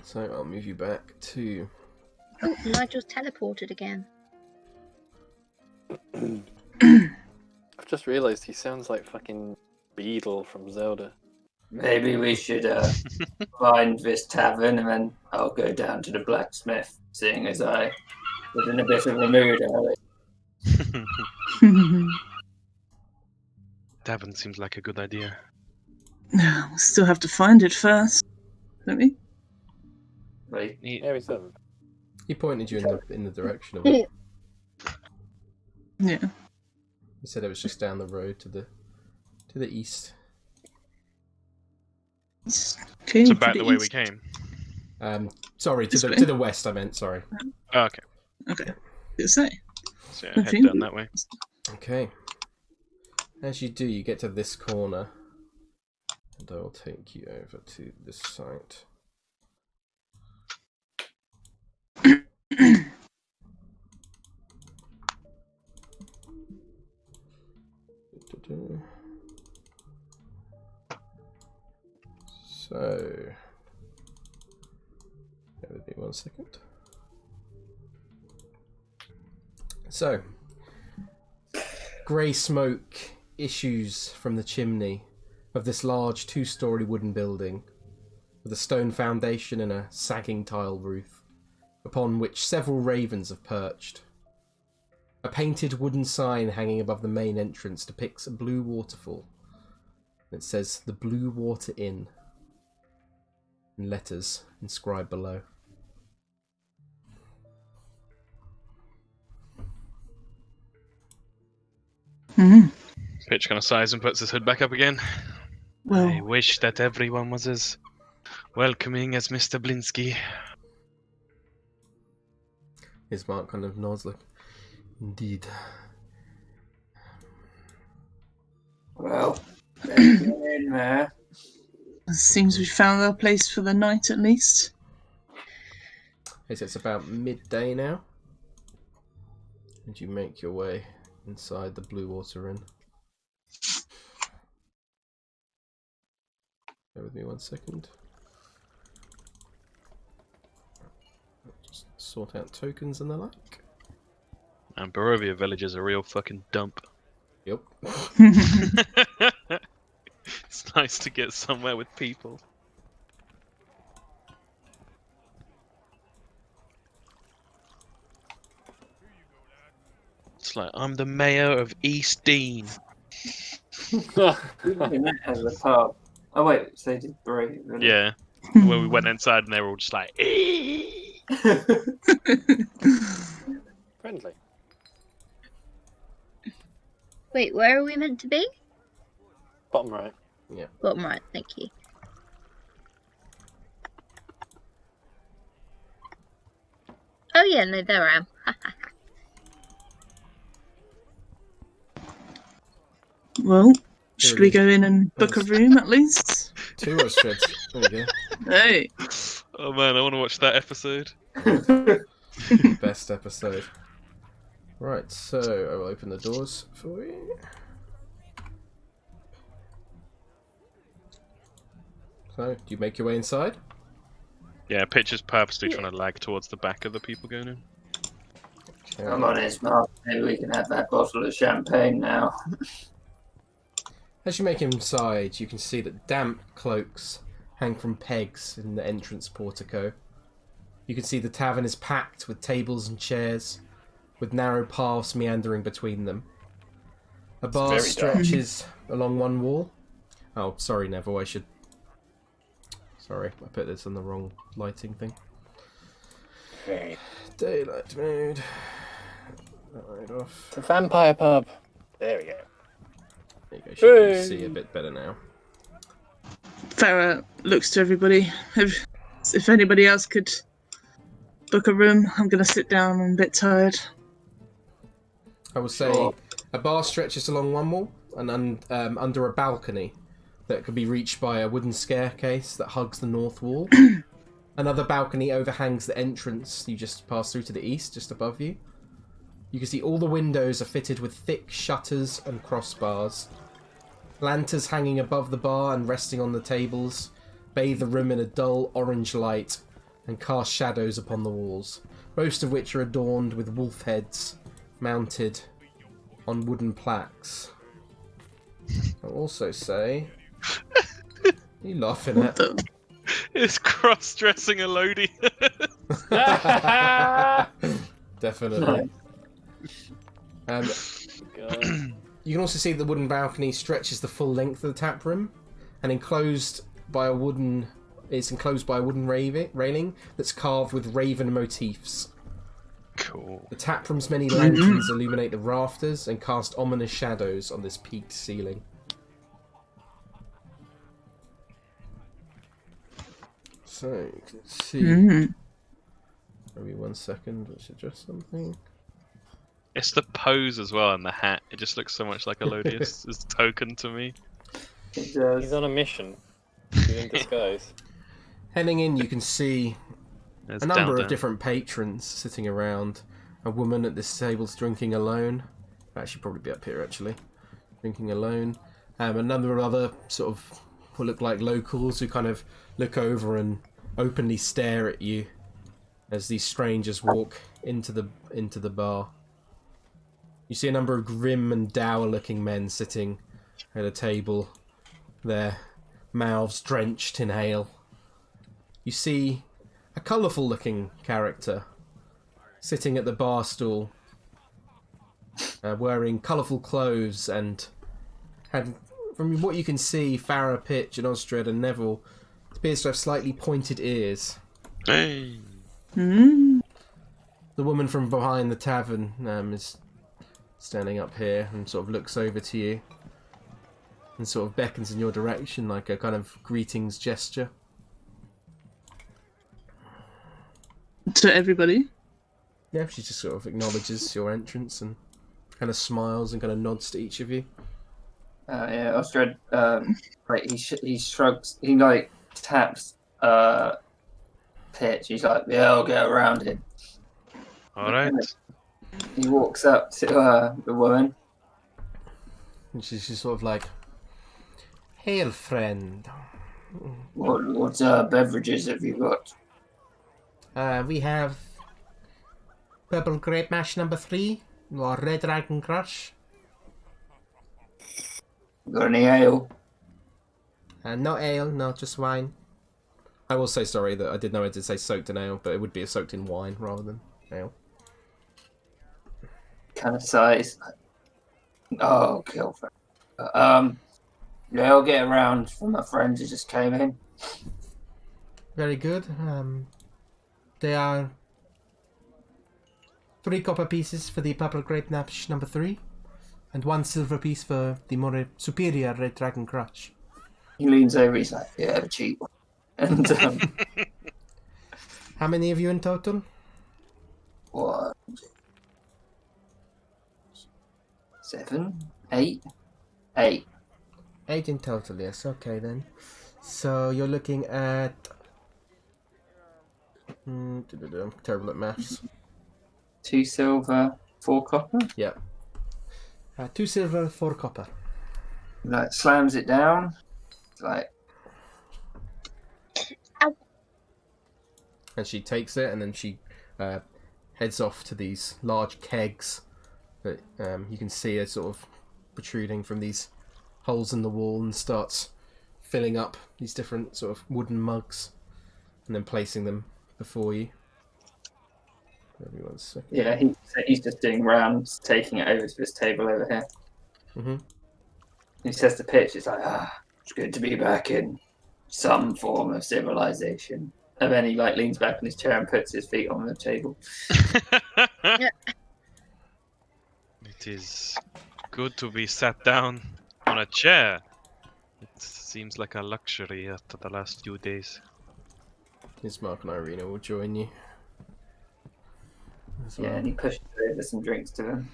So I'll move you back to... Oh, Nigel's teleported again. I've just realised he sounds like fucking Beedle from Zelda. Maybe we should find this tavern and then I'll go down to the blacksmith, seeing as I was in a bit of a mood earlier. Tavern seems like a good idea. No, we'll still have to find it first, don't we? Right. Yeah, we said. He pointed you in the direction of it. Yeah. He said it was just down the road to the east. Okay, So back the way we east. came. Sorry, This way? to the west. I meant. Sorry. Oh, okay. Okay. Did it say? So I head think- down that way. Okay. As you do, you get to this corner, and I will take you over to this site. So, bear with me 1 second. So, grey smoke issues from the chimney of this large 2-story wooden building with a stone foundation and a sagging tile roof, upon which several ravens have perched. A painted wooden sign hanging above the main entrance depicts a blue waterfall. It says, "The Blue Water Inn," in letters inscribed below. Pitch kind of sighs and puts his hood back up again. Well, I wish that everyone was as welcoming as Mr. Blinsky. His Mark kind of nods like, indeed. Well, let's go in there. it seems we found our place for the night at least. It's about midday now. And you make your way inside the Blue Water Inn. Bear with me 1 second. Just sort out tokens and the like. And Barovia village is a real fucking dump. Yep. It's nice to get somewhere with people. It's like, I'm the mayor of East Dean. We met as a pub. Oh wait, so they did three. Really? Yeah. Where we went inside and they were all just like, Friendly. Wait, where are we meant to be? Bottom right. Bottom right, thank you. Oh yeah, no, there I am. Well, should we go in and book a room at least? 2 Osdreds. There we go. Hey. oh man, I want to watch that episode. Best episode. Right, so I will open the doors for you. So, do you make your way inside? Yeah, Pitch is purposely trying to lag towards the back of the people going in. Come on in, Mark. Maybe we can have that bottle of champagne now. As you make inside, you can see that damp cloaks hang from pegs in the entrance portico. You can see the tavern is packed with tables and chairs, with narrow paths meandering between them. A bar very dark. stretches along one wall. Oh, sorry, Neville, Sorry, I put this on the wrong lighting thing. Very. Daylight mode. Right off. The vampire pub. There we go. There you go, you can see a bit better now. Farrah looks to everybody. If anybody else could book a room, I'm going to sit down. I'm a bit tired. I will say a bar stretches along one wall and under a balcony that can be reached by a wooden staircase that hugs the north wall. Another balcony overhangs the entrance you just passed through to the east, just above you. You can see all the windows are fitted with thick shutters and crossbars. Lanterns hanging above the bar and resting on the tables bathe the room in a dull orange light and cast shadows upon the walls, most of which are adorned with wolf heads mounted on wooden plaques. I'll also say... What are you laughing at? It's cross-dressing a Lodi. Definitely. God. You can also see the wooden balcony stretches the full length of the tap room, and it's enclosed by a wooden railing that's carved with raven motifs. Cool. The tap room's many lanterns illuminate the rafters and cast ominous shadows on this peaked ceiling. So you can see. Maybe 1 second. Let's adjust something. It's the pose as well and the hat. It just looks so much like a Lodius' token to me. It does. He's on a mission. He's in disguise. Heading in, you can see There's a number down. of different patrons sitting around. A woman at this table's drinking alone. Actually, probably be up here, actually. Drinking alone. A number of other sort of what look like locals who kind of look over and openly stare at you as these strangers walk into the bar. You see a number of grim and dour-looking men sitting at a table, their mouths drenched in ale. You see a colourful-looking character sitting at the bar stool, wearing colourful clothes and had, from what you can see, Farrah, Pitch, and Osdred and Neville appears to have slightly pointed ears. Hey. The woman from behind the tavern is standing up here and sort of looks over to you and sort of beckons in your direction like a kind of greetings gesture. To everybody? Yeah, she just sort of acknowledges your entrance and kind of smiles and kind of nods to each of you. Yeah, Osdred, he shrugs, he like taps Pitch. He's like, yeah, I'll get around it. Alright. He walks up to the woman. And she's sort of like, hail, friend. What beverages have you got? We have purple grape mash number 3 or red dragon crush. Got any ale? No ale, no, just wine. I will say sorry that I did know I did say soaked in ale, but it would be soaked in wine rather than ale. Kind of size. Oh, kill for. Yeah, I'll get around for my friends who just came in. Very good. They are 3 copper pieces for the purple grape mash number 3, and 1 silver piece for the more superior red dragon crush. He leans over. He's like, "Yeah, the cheap one." And How many of you in total? 1, 7, 8, 8. 8 in total, yes. Okay then. So you're looking at... I'm terrible at maths. 2 silver, 4 copper. Yeah. 2 silver, 4 copper. Like slams it down. It's like, And she takes it and then she heads off to these large kegs that you can see are sort of protruding from these holes in the wall and starts filling up these different sort of wooden mugs and then placing them before you. Every 1 second. Yeah, he's just doing rounds, taking it over to this table over here. Mm-hmm. He says to Pitch, it's like, it's good to be back in some form of civilization. And then he leans back in his chair and puts his feet on the table. It is good to be sat down on a chair. It seems like a luxury after the last few days. Mark and Irina will join you. Yeah, and he pushes over some drinks to them.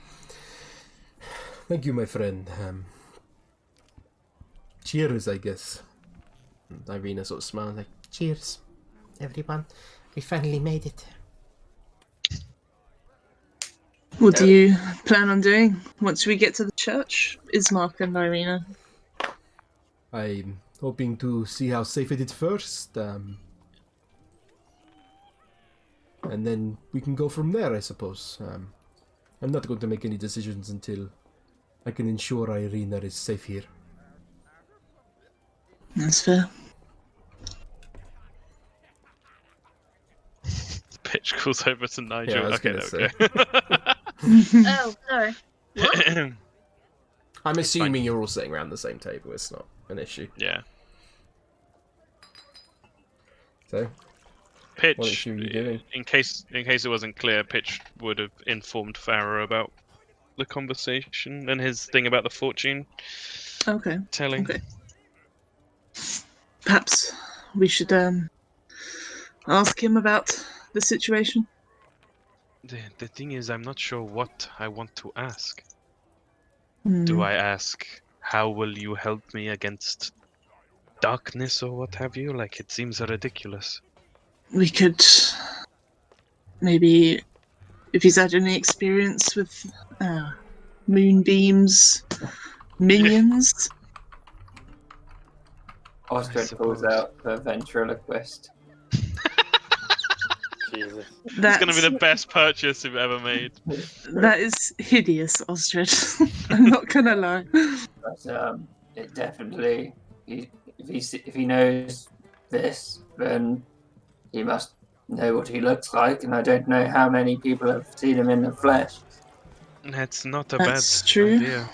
Thank you, my friend. Cheers, I guess. And Irina sort of smiles like, Cheers, everyone. We finally made it. What do you plan on doing once we get to the church, Ismark and Irina? I'm hoping to see how safe it is first. And then we can go from there, I suppose. I'm not going to make any decisions until I can ensure Irina is safe here. That's fair. Pitch calls over to Nigel. Yeah, I was okay, gonna there say. we go. Oh, sorry. What? I'm assuming you're all sitting around the same table. It's not an issue. Yeah. So, Pitch, what should we be doing? in case it wasn't clear, Pitch would have informed Farrah about the conversation and his thing about the fortune Okay. telling. Okay. Perhaps we should ask him about the situation. The thing is, I'm not sure what I want to ask. Hmm. Do I ask, how will you help me against darkness or what have you? Like, it seems ridiculous. We could maybe, if he's had any experience with moonbeams, minions. Osdred pulls out the ventriloquist. Jesus. It's going to be the best purchase you've ever made. That is hideous, Osdred. I'm not gonna lie. But it definitely, if he knows this, then he must know what he looks like, and I don't know how many people have seen him in the flesh. That's not a That's bad true. idea.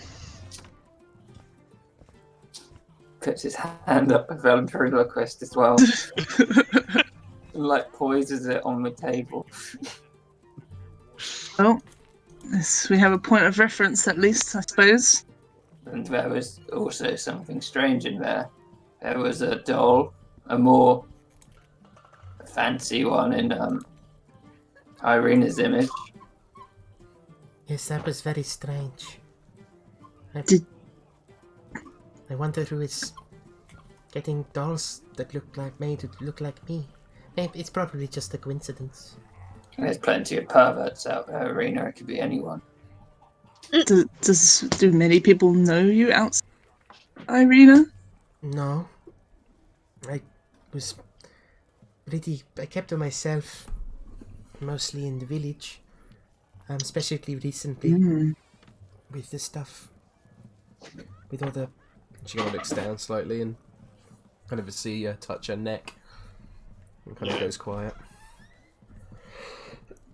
Puts his hand up the ventriloquist as well. And poises it on the table. Well, yes, we have a point of reference at least, I suppose. And there was also something strange in there. There was a doll, a more fancy one in Irina's image. Yes, that was very strange. I wonder who is getting dolls that made to look like me. It's probably just a coincidence. And there's plenty of perverts out there, Irina. It could be anyone. Do many people know you outside Irina? No. I kept to myself mostly in the village. Especially recently with this stuff. With all the... She kind of looks down slightly and kind of see touch her neck. And kind of goes quiet.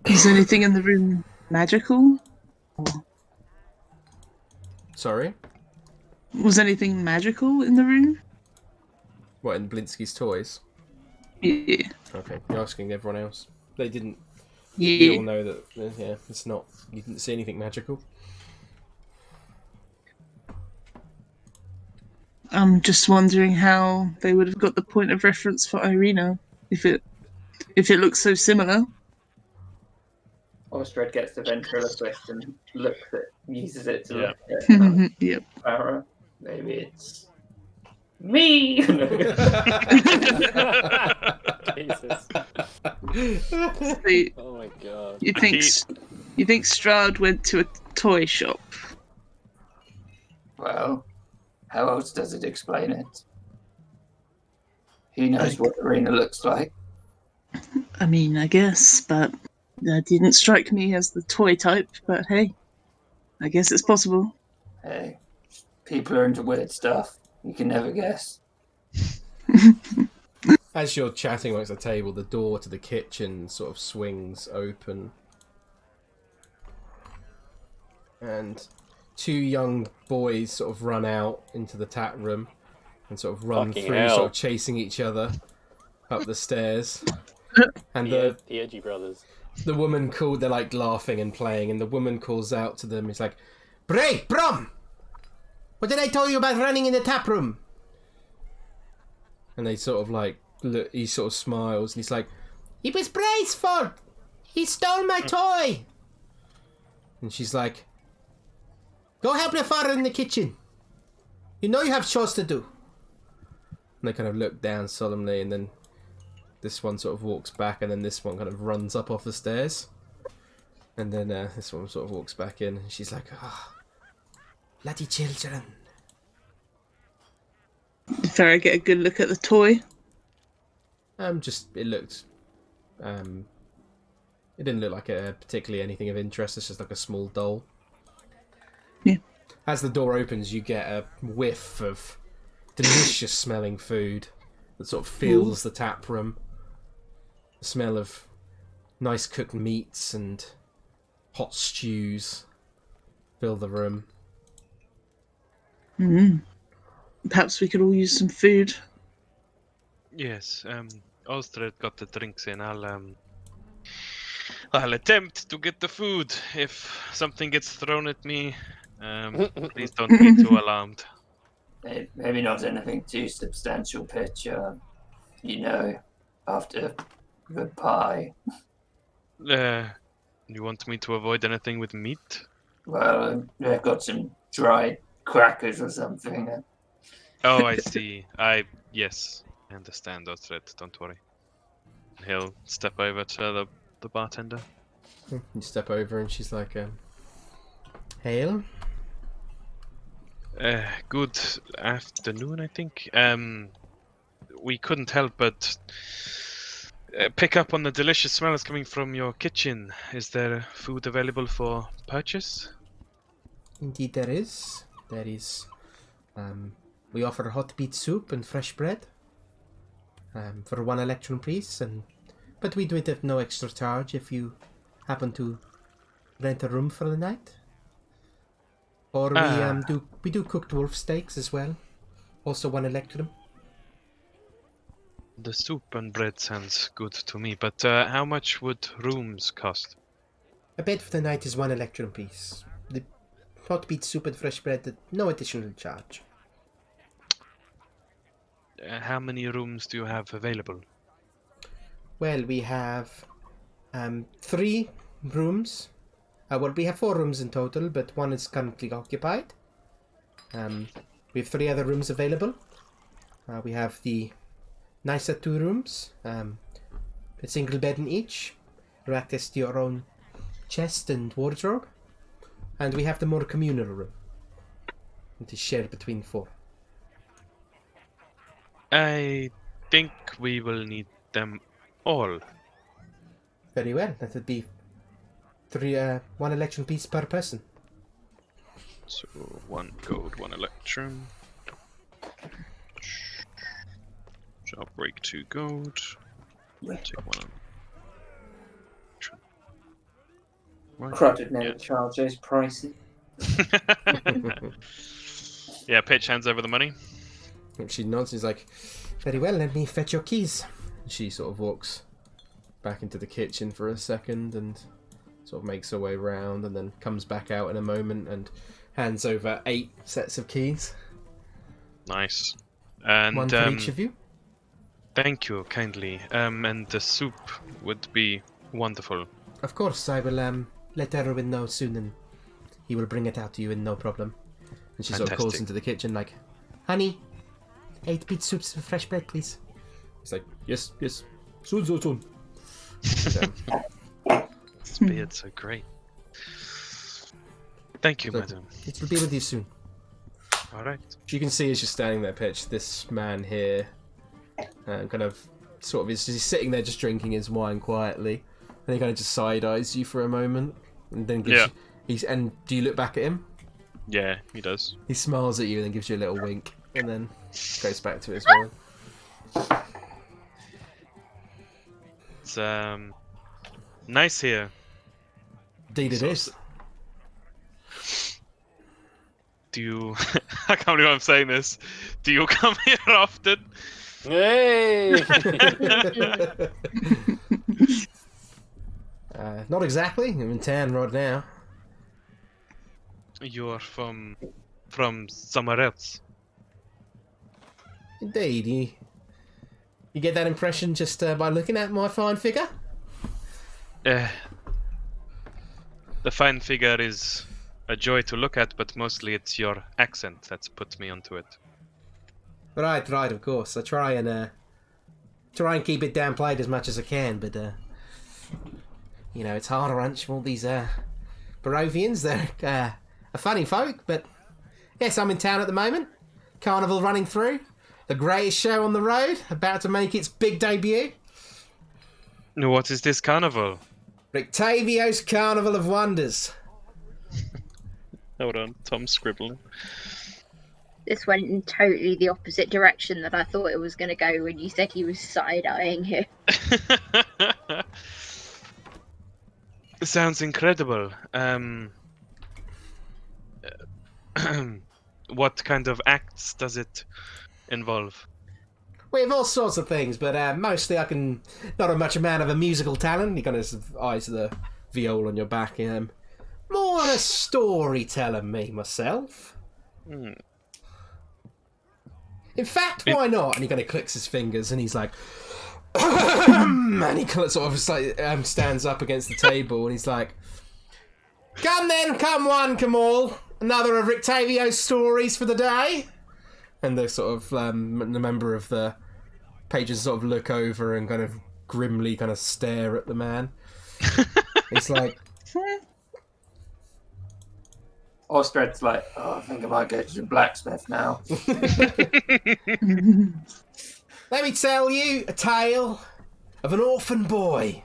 Is anything in the room magical? Sorry? Was anything magical in the room? What, in Blinsky's toys? Yeah. Okay, you're asking everyone else. They didn't... Yeah. You all know that, yeah, it's not... You didn't see anything magical? I'm just wondering how they would have got the point of reference for Irina if it looks so similar. Osdred gets the ventriloquist and uses it to look at Yep. Farrah. Maybe it's me. Jesus. So Oh my god. you think Strahd went to a toy shop? Well, how else does it explain it? He knows what Irina looks like. I mean, I guess, but that didn't strike me as the toy type. But hey, I guess it's possible. Hey, people are into weird stuff. You can never guess. As you're chatting amongst the table, the door to the kitchen sort of swings open, and 2 young boys sort of run out into the tap room and sort of run Fucking through, hell. sort of chasing each other up the stairs. And The Edgy Brothers. the woman called, they're like laughing and playing, and the woman calls out to them, it's like, "Bray, Brom! What did I tell you about running in the tap room?" And they sort of like, look, he sort of smiles, and he's like, "It was Bray's fault! He stole my toy!" And she's like, "Go help your father in the kitchen. You know you have chores to do." And they kind of look down solemnly, and then this one sort of walks back, and then this one kind of runs up off the stairs. And then this one sort of walks back in, and she's like, "Ah, bloody children." Did Farrah get a good look at the toy? Just, it looked, it didn't look like particularly anything of interest. It's just like a small doll. Yeah. As the door opens, you get a whiff of delicious smelling food that sort of fills the tap room. The smell of nice cooked meats and hot stews fill the room. Perhaps we could all use some food. Yes, Osdred got the drinks in. I'll attempt to get the food. If something gets thrown at me, please don't be too alarmed. Maybe not anything too substantial, Pitch. After good pie. You want me to avoid anything with meat? Well, I've got some dried crackers or something. Oh, I see. Yes, I understand, Osdred. Don't worry. He'll step over to the bartender. You step over, and she's like, "Hail." Good afternoon, I think. We couldn't help but pick up on the delicious smells coming from your kitchen. Is there food available for purchase? Indeed there is. We offer hot beet soup and fresh bread. For 1 electrum piece, but we do it at no extra charge if you happen to rent a room for the night. Or we do cooked wolf steaks as well. Also 1 electrum. The soup and bread sounds good to me, but how much would rooms cost? A bed for the night is 1 electrum piece. The hot beet soup and fresh bread at no additional charge. How many rooms do you have available? Well, we have 3 rooms. We have 4 rooms in total, but 1 is currently occupied. We have 3 other rooms available. We have the nicer 2 rooms, a single bed in each, access to your own chest and wardrobe. And we have the more communal room. It is shared between 4. I think we will need them all. Very well. That would be 1 electrum piece per person. So 1 gold, 1 electrum. I'll break 2 gold. Take 1. Right. Crowded never charge those prices. Yeah, Pitch hands over the money. And she nods, she's like, "Very well, let me fetch your keys." And she sort of walks back into the kitchen for a second and sort of makes her way round, and then comes back out in a moment and hands over 8 sets of keys. Nice. And 1 for each of you. Thank you kindly. And the soup would be wonderful. Of course, I will let Erwin know soon, and he will bring it out to you in no problem. And she sort of calls Fantastic. into the kitchen like, "Honey, 8 beet soups with fresh bread, please." He's like, yes, soon. This beard's so great. Thank you, So- madam. It will be with you soon. Alright. You can see as you're standing there, Pitch, this man here, kind of, sort of, he's sitting there just drinking his wine quietly, and he kind of just side eyes you for a moment, and then gives you, and do you look back at him? Yeah, he does. He smiles at you and then gives you a little wink, and then goes back to his wine. It's nice here. Indeed it So- is. Do you? I can't believe I'm saying this. Do you come here often? Hey! Not exactly. I'm in town right now. You're from somewhere else. Indeed, you get that impression just by looking at my fine figure? The fine figure is a joy to look at, but mostly it's your accent that's put me onto it. Right, of course. I try and keep it downplayed as much as I can, but it's hard to ranch from all these Barovians. They're a funny folk, but yes, I'm in town at the moment. Carnival running through. The greatest show on the road, about to make its big debut. What is this carnival? Rictavio's Carnival of Wonders. Hold on, Tom's scribbling. This went in totally the opposite direction that I thought it was going to go when you said he was side-eyeing you. Sounds incredible. What kind of acts does it involve? We have all sorts of things, but mostly not much a man of a musical talent. You kind of eyes the viol on your back. More a storyteller, me, myself. Hmm. In fact, why not? And he kind of clicks his fingers and he's like... and he sort of stands up against the table and he's like... Come then, come one, come all. Another of Rictavio's stories for the day. And the sort of the member of the pages sort of look over and kind of grimly kind of stare at the man. He's like... Osdred's like, I think I might go to the blacksmith now. Let me tell you a tale of an orphan boy.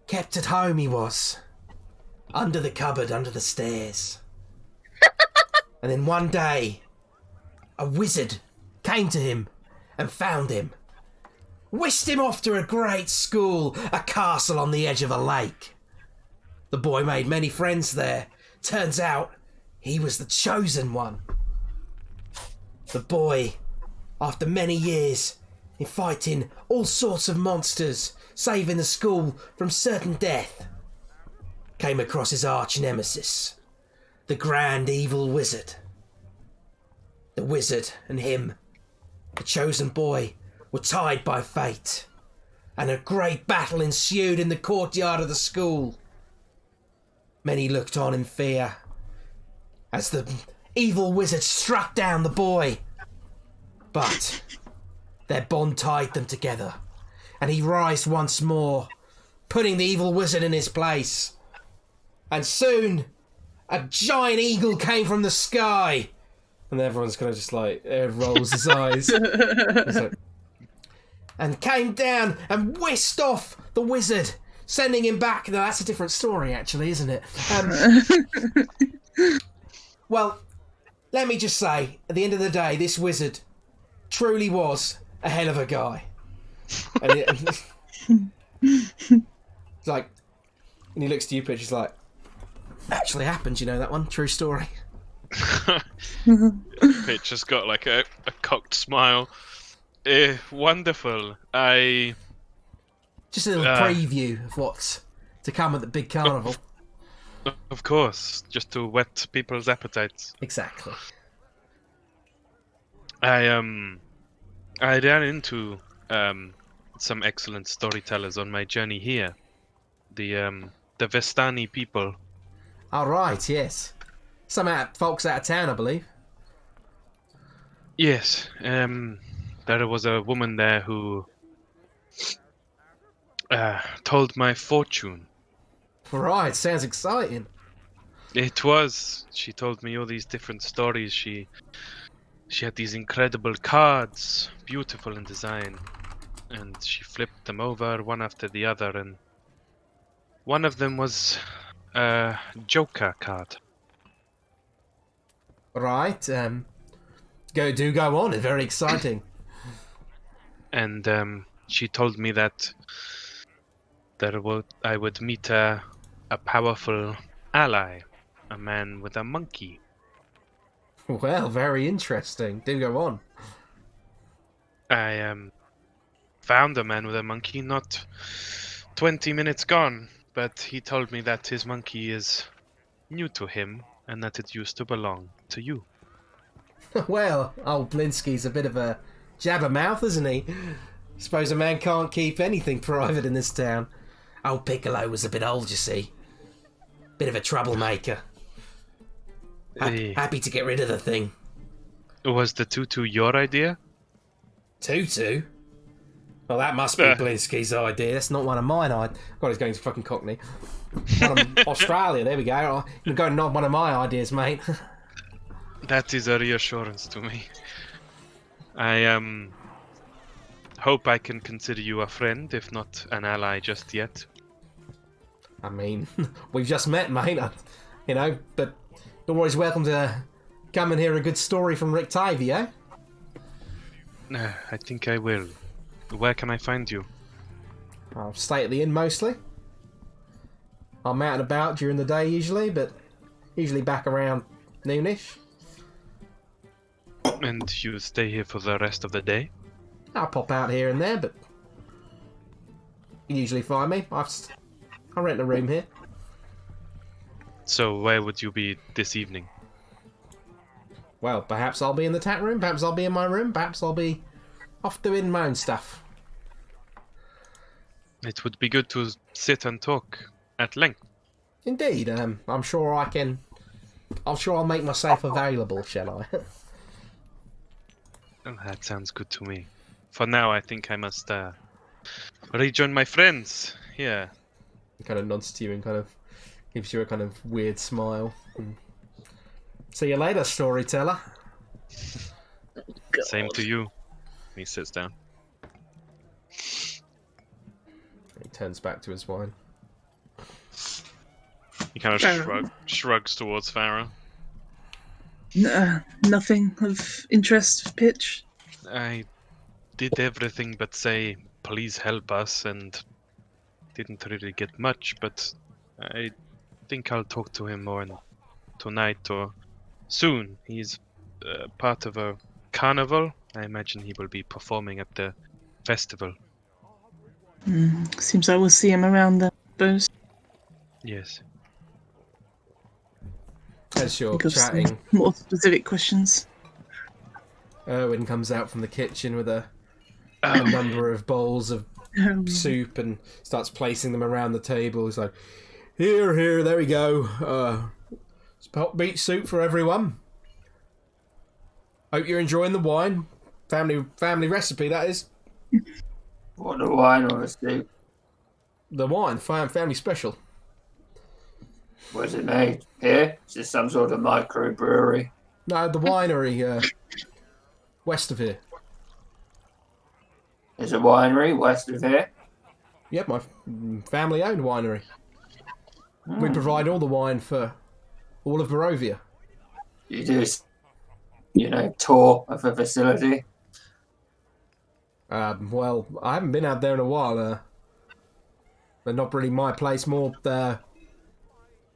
Kept at home he was. Under the cupboard, under the stairs. And then one day, a wizard came to him and found him. Whisked him off to a great school, a castle on the edge of a lake. The boy made many friends there. Turns out, he was the chosen one. The boy, after many years in fighting all sorts of monsters, saving the school from certain death, came across his arch nemesis, the grand evil wizard. The wizard and him, the chosen boy, were tied by fate, and a great battle ensued in the courtyard of the school. Many looked on in fear as the evil wizard struck down the boy. But their bond tied them together, and he rised once more, putting the evil wizard in his place. And soon, a giant eagle came from the sky. And everyone's kind of just like, rolls his eyes. And came down and whisked off the wizard, sending him back. No, that's a different story, actually, isn't it? Well, let me just say, at the end of the day, this wizard truly was a hell of a guy. And like, and he looks to you, Pitch, he's like, actually happened, you know that one? True story. Pitch has got like a cocked smile. Wonderful. Just a little preview of what's to come at the big carnival. Of course, just to whet people's appetites. Exactly. I ran into some excellent storytellers on my journey here. The Vestani people. All right, yes. Some folks out of town, I believe. Yes. There was a woman there who told my fortune. Right, sounds exciting. It was. She told me all these different stories. She had these incredible cards, beautiful in design, and she flipped them over one after the other, and one of them was a Joker card. Right, go on. It's very exciting. And she told me that I would meet a powerful ally a man with a monkey. Well, very interesting. Do go on. I found a man with a monkey not 20 minutes gone, but he told me that his monkey is new to him and that it used to belong to you. Well, old Blinsky's a bit of a jabbermouth, isn't he? Suppose a man can't keep anything private in this town. Old Piccolo was a bit old, you see. Bit of a troublemaker. Happy to get rid of the thing. Was the tutu your idea? Tutu? Well, that must be Blinsky's idea. That's not one of mine. God, he's going to fucking Cockney. One of Australia, there we go. You're going to nod one of my ideas, mate. That is a reassurance to me. I hope I can consider you a friend, if not an ally just yet. I mean, we've just met, mate. You know, but you're always welcome to come and hear a good story from Rick Tivey, eh? I think I will. Where can I find you? I'll stay at the inn mostly. I'm out and about during the day usually, but usually back around noonish. And you stay here for the rest of the day? I'll pop out here and there, but you usually find me. I rent a room here. So where would you be this evening? Well, perhaps I'll be in the tap room, perhaps I'll be in my room, perhaps I'll be off doing my own stuff. It would be good to sit and talk at length. Indeed, I'm sure I can. I'm sure I'll make myself available, shall I? Oh, that sounds good to me. For now, I think I must rejoin my friends. Yeah. He kind of nods to you and kind of gives you a kind of weird smile. See you later, storyteller. Same to you. He sits down. He turns back to his wine. He kind of shrugs towards Farrah. Nothing of interest, Pitch. I did everything but say, please help us, and didn't really get much, but I think I'll talk to him more tonight or soon. He's part of a carnival. I imagine he will be performing at the festival. Seems like we'll see him around there, I suppose. Yes. As you're Think of some chatting, more specific questions. Erwin comes out from the kitchen with a number of bowls of soup and starts placing them around the table. He's like, here, there we go. Hot beet soup for everyone. Hope you're enjoying the wine. Family recipe, that is. What, the wine or the soup? The wine, family special. Where's it made? Here? Is this some sort of microbrewery? No, the winery west of here. There's a winery west of here? Yep, my family-owned winery. We provide all the wine for all of Barovia. You do, tour of the facility? Well, I haven't been out there in a while. But not really my place, more the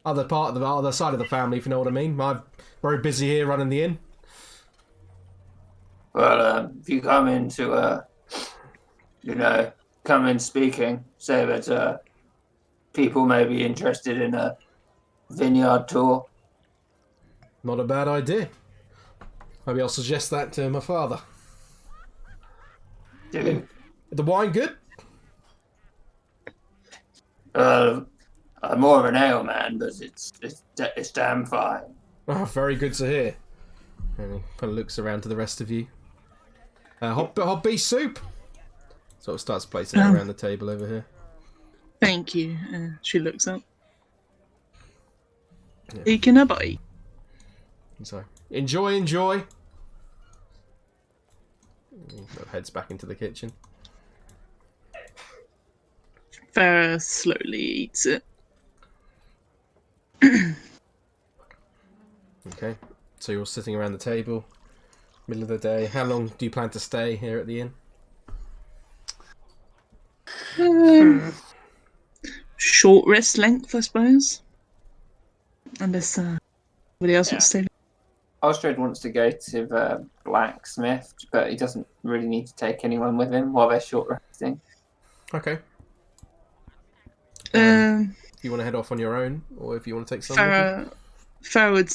other side of the family, if you know what I mean. I'm very busy here running the inn. Well, if you come into, come in speaking, say that people may be interested in a vineyard tour. Not a bad idea. Maybe I'll suggest that to my father. Do the wine good? I'm more of an ale man, but it's damn fine. Oh, very good to hear. And he kind of looks around to the rest of you. Hot beef soup. Sort of starts placing it around the table over here. Thank you. She looks up. Yeah. Taking a bite. So, enjoy. He sort of heads back into the kitchen. Farrah slowly eats it. Okay, so you're sitting around the table, middle of the day. How long do you plan to stay here at the inn? Short rest length, I suppose. Unless Anybody else wants to say? Osdred wants to go to the blacksmith, but he doesn't really need to take anyone with him while they're short resting. Okay. If you want to head off on your own, or if you want to take someone with you. Farrah would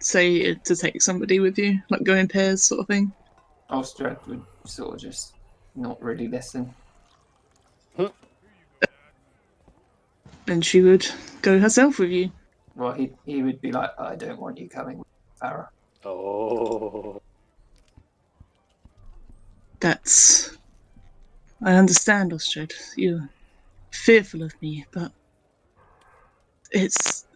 say to take somebody with you, like go in pairs sort of thing. Osdred would sort of just not really listen. Then she would go herself with you. Well, he would be like, I don't want you coming with Farrah. Oh. I understand, Osdred. You're fearful of me, but it's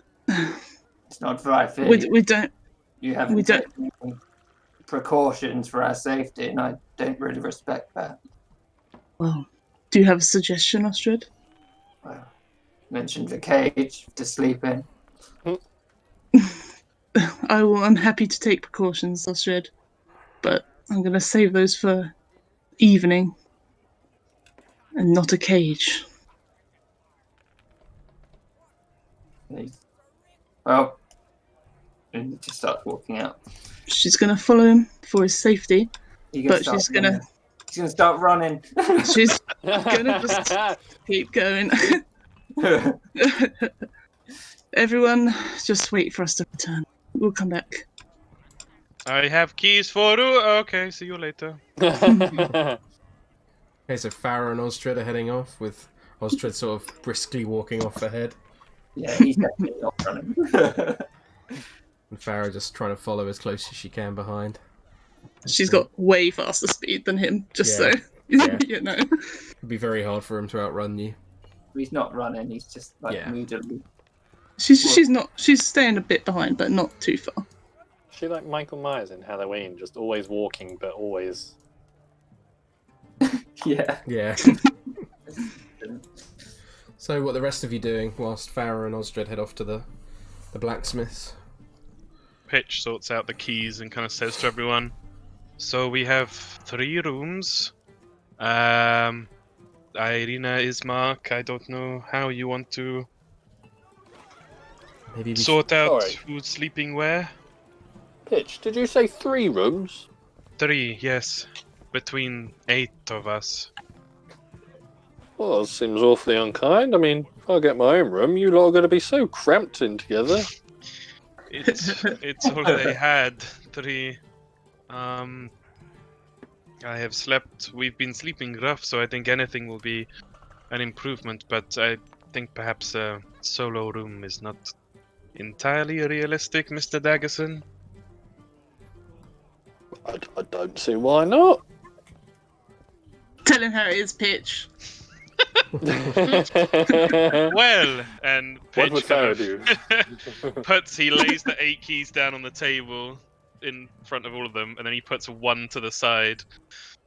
not for I fear. We don't. You haven't taken any precautions for our safety, and I don't really respect that. Well, do you have a suggestion, Osdred? Well, mentioned the cage to sleep in. I'm happy to take precautions, Osdred, but I'm going to save those for evening and not a cage. Well, and he just starts walking out. She's going to follow him for his safety, but she's going to start running. She's going to just keep going. Everyone, just wait for us to return. We'll come back. I have keys for you. Okay, see you later. Okay, so Farrah and Osdred are heading off, with Osdred sort of briskly walking off ahead. Yeah, he's definitely not running. And Farrah just trying to follow as close as she can behind. She's got way faster speed than him, so you know. It'd be very hard for him to outrun you. He's not running, he's just moodily. She's staying a bit behind, but not too far. She like Michael Myers in Halloween, just always walking, but always. Yeah. So, what are the rest of you doing whilst Farrah and Osdred head off to the blacksmiths? Pitch sorts out the keys and kind of says to everyone, so we have 3 rooms. Irina, Ismark, I don't know how you want to sort out who's sleeping where. Pitch, did you say 3 rooms? 3, yes. Between 8 of us. Well, that seems awfully unkind. I mean, if I get my own room, you lot are going to be so cramped in together. It's all they had. 3. I have slept. We've been sleeping rough, so I think anything will be an improvement. But I think perhaps a solo room is not entirely realistic, Mr. Daggersen. I don't see why not. Tell him how it is, Pitch. Well, and Pitch what would Farrah do? He lays the 8 keys down on the table in front of all of them, and then he puts 1 to the side.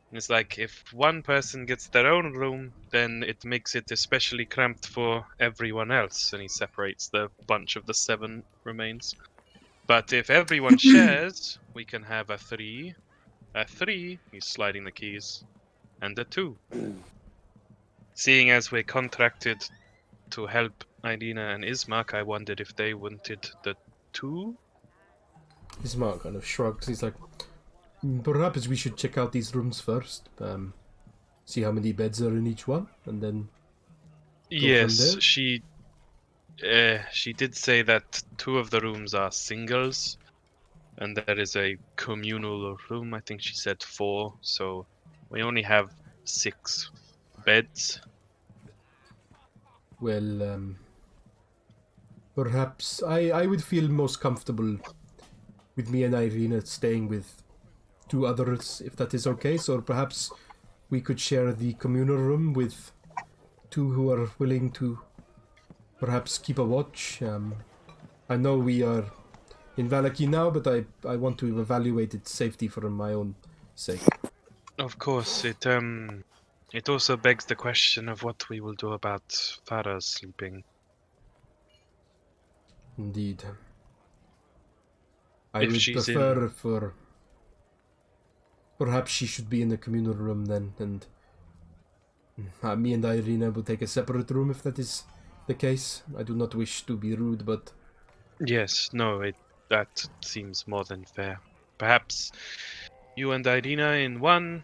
And it's like, if one person gets their own room, then it makes it especially cramped for everyone else. And he separates the bunch of the 7 remains. But if everyone shares, we can have a 3. A 3, he's sliding the keys, and a 2. Seeing as we're contracted to help Irina and Ismark, I wondered if they wanted the 2? Ismark kind of shrugs. He's like, perhaps we should check out these rooms first. See how many beds are in each one, and then yes, she did say that 2 of the rooms are singles, and there is a communal room. I think she said 4, so we only have 6 beds. Well, perhaps I would feel most comfortable with me and Irina staying with 2 others, if that is okay. So perhaps we could share the communal room with 2 who are willing to perhaps keep a watch. I know we are in Vallaki now, but I want to evaluate its safety for my own sake. Of course, it also begs the question of what we will do about Farrah sleeping. Indeed. I would prefer for... Perhaps she should be in the communal room then, and me and Irina will take a separate room if that is the case. I do not wish to be rude, but... Yes, no, That seems more than fair. Perhaps you and Irina in one.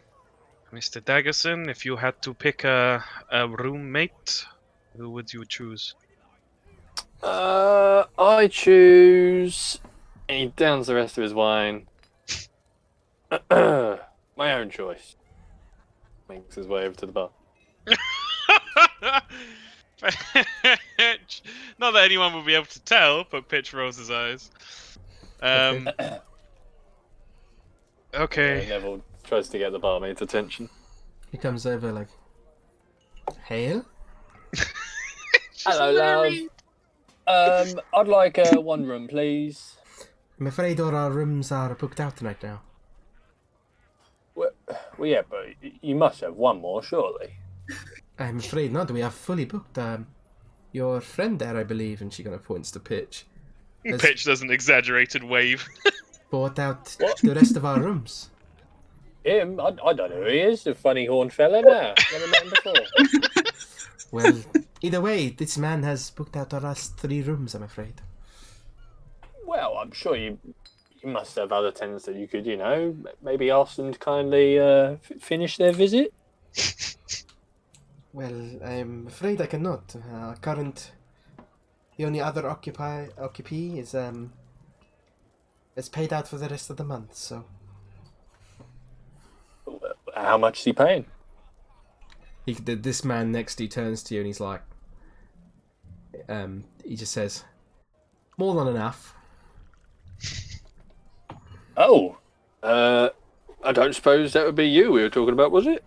Mr. Daggersen, if you had to pick a roommate, who would you choose? I choose. And he downs the rest of his wine. My own choice. Makes his way over to the bar. Not that anyone will be able to tell, but Pitch rolls his eyes. Okay. Neville tries to get the barmaid's attention. He comes over like, Hale? Hello, love. I'd like one room, please. I'm afraid all our rooms are booked out tonight now. Well, yeah, but you must have one more, surely. I'm afraid not. We are fully booked. Your friend there, I believe, and she kind of points to Pitch. Pitch does an exaggerated wave. Bought out the rest of our rooms. Him? I don't know who he is. The funny horned fella now. Never met him before. Well, either way, this man has booked out our last 3 rooms, I'm afraid. Well, I'm sure you must have other tenants that you could, maybe ask them to kindly finish their visit. Well, I'm afraid I cannot. The only other occupy is paid out for the rest of the month, so... How much is he paying? This man next to you turns to you and he's like... he just says, more than enough. Oh, I don't suppose that would be you we were talking about, was it?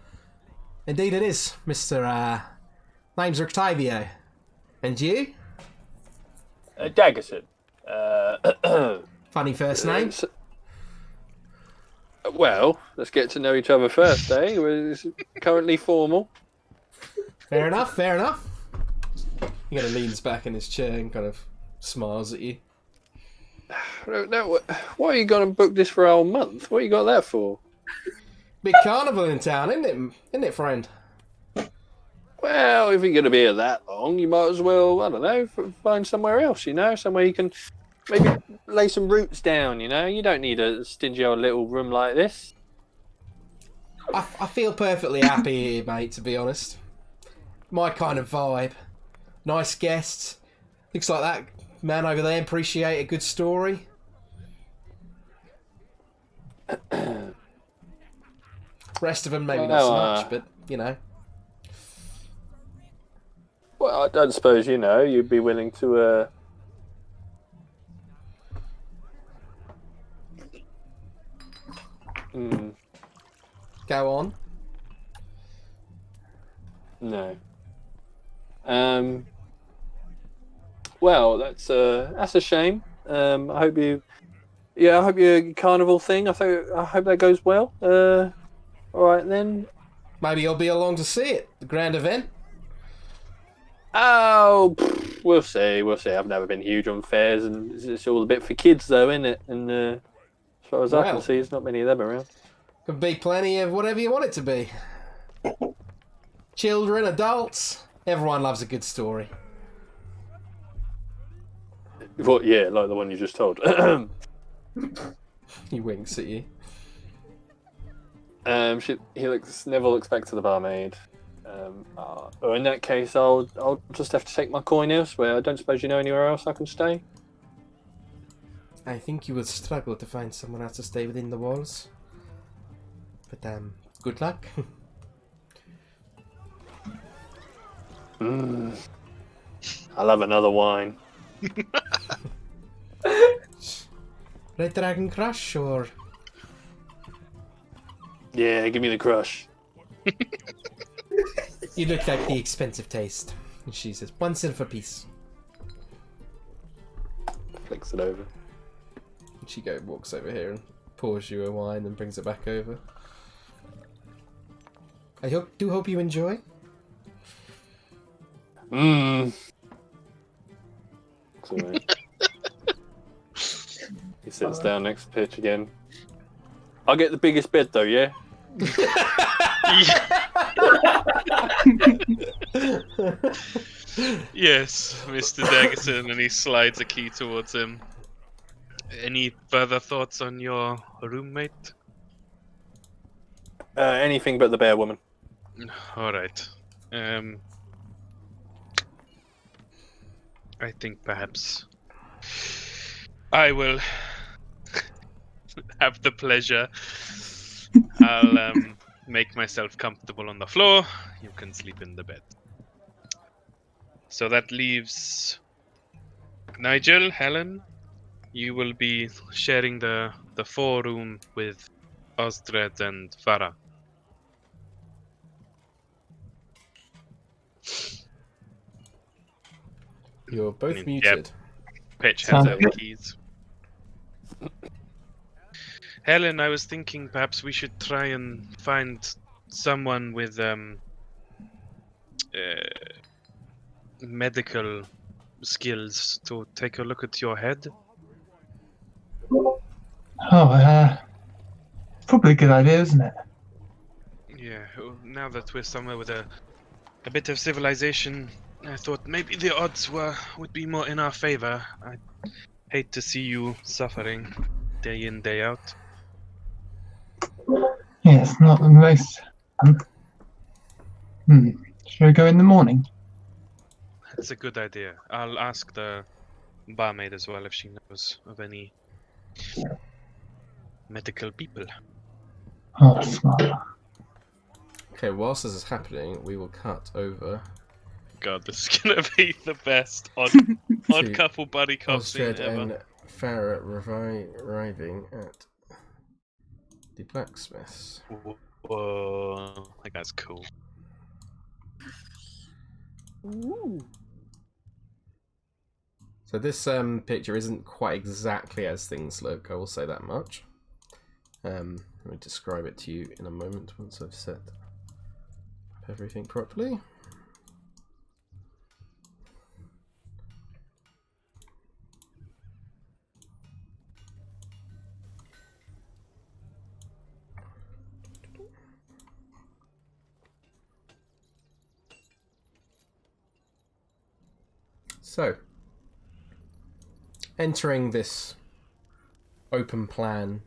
Indeed it is, Mr. Name's Octavio. And you? Daggersen. Funny first name. Well, let's get to know each other first, eh? We're currently formal. Fair enough, fair enough. He kind of leans back in his chair and kind of smiles at you. No, why are you going to book this for a whole month? What you got that for? Big carnival in town, isn't it, friend? Well, if you're going to be here that long, you might as well, I don't know, find somewhere else, somewhere you can maybe lay some roots down, You don't need a stingy old little room like this. I feel perfectly happy here, mate, to be honest. My kind of vibe. Nice guests. Looks like that man over there appreciate a good story. Rest of them maybe not so much, but, Well, I don't suppose, you'd be willing to, Go on. No. Well, that's a shame. I hope your carnival thing. I hope that goes well. All right then. Maybe you'll be along to see it. The grand event. Oh, we'll see. I've never been huge on fairs, and it's all a bit for kids, though, isn't it? And as far as I can see, there's not many of them around. Could be plenty of whatever you want it to be. Children, adults, everyone loves a good story. Well, yeah, like the one you just told. He winks at you. Neville looks back to the barmaid. Or in that case, I'll just have to take my coin elsewhere. I don't suppose you know anywhere else I can stay? I think you would struggle to find someone else to stay within the walls. But, good luck. I'll have another wine. Red Dragon Crush, or...? Yeah, give me the crush. You look like the expensive taste. And she says, 1 silver piece. Flicks it over. And she walks over here and pours you a wine and brings it back over. I do hope you enjoy. Sorry. He sits down next to Pitch again. I'll get the biggest bed though, yeah? Yes, Mr. Daggersen, and he slides a key towards him. Any further thoughts on your roommate? Anything but the bear woman. All right. I think perhaps I will have the pleasure. I'll make myself comfortable on the floor. You can sleep in the bed. So that leaves Nigel, Helen. You will be sharing the 4-room with Osdred and Farrah. You're both Yep. muted. Pitch has Sounds our good. keys. Helen, I was thinking perhaps we should try and find someone with medical skills to take a look at your head. Oh, probably a good idea, isn't it? Yeah, now that we're somewhere with a bit of civilization, I thought maybe the odds would be more in our favor. I hate to see you suffering day in, day out. Yeah, it's not the most. Should we go in the morning? That's a good idea. I'll ask the barmaid as well if she knows of any medical people. Oh, that's smart. Okay, whilst this is happening, we will cut over God, this is gonna be the best odd couple buddy cop scene Osdred ever. and Farrah arriving at the blacksmith's. Whoa, that guy's cool. So this picture isn't quite exactly as things look, I will say that much. Let me describe it to you in a moment once I've set up everything properly. So, entering this open plan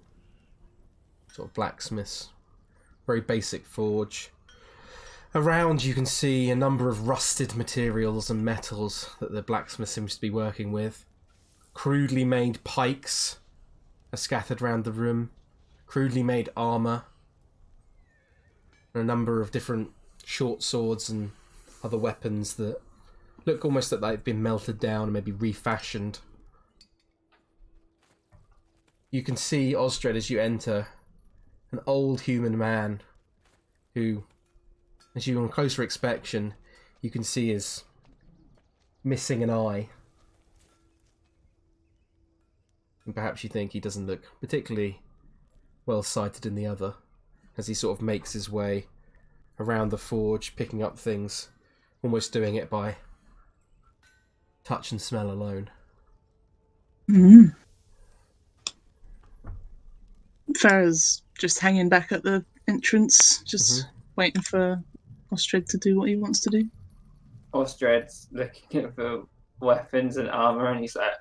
sort of blacksmith's, very basic forge. Around you can see a number of rusted materials and metals that the blacksmith seems to be working with. Crudely made pikes are scattered around the room, crudely made armour, and a number of different short swords and other weapons that look almost like they've been melted down and maybe refashioned. You can see Osdred as you enter, an old human man who, as you on closer inspection, you can see is missing an eye. And perhaps you think he doesn't look particularly well sighted in the other, as he sort of makes his way around the forge, picking up things, almost doing it by touch and smell alone. Farrah's just hanging back at the entrance, just waiting for Osdred to do what he wants to do. Osdred's looking at the weapons and armor, and he's like,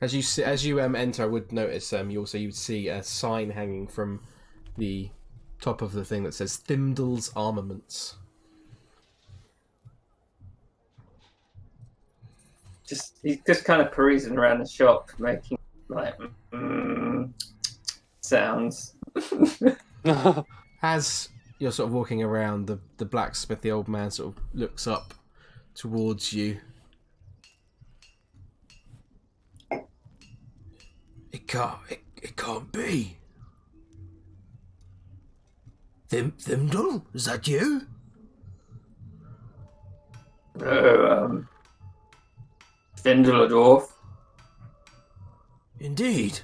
As you enter, I would notice you would see a sign hanging from the top of the thing that says Thimdall's Armaments. He's just kind of perusing around the shop, making like sounds. As you're sort of walking around, the blacksmith, the old man, sort of looks up towards you. It can't be. Thimdall? Is that you? Thimdall a dwarf. Indeed.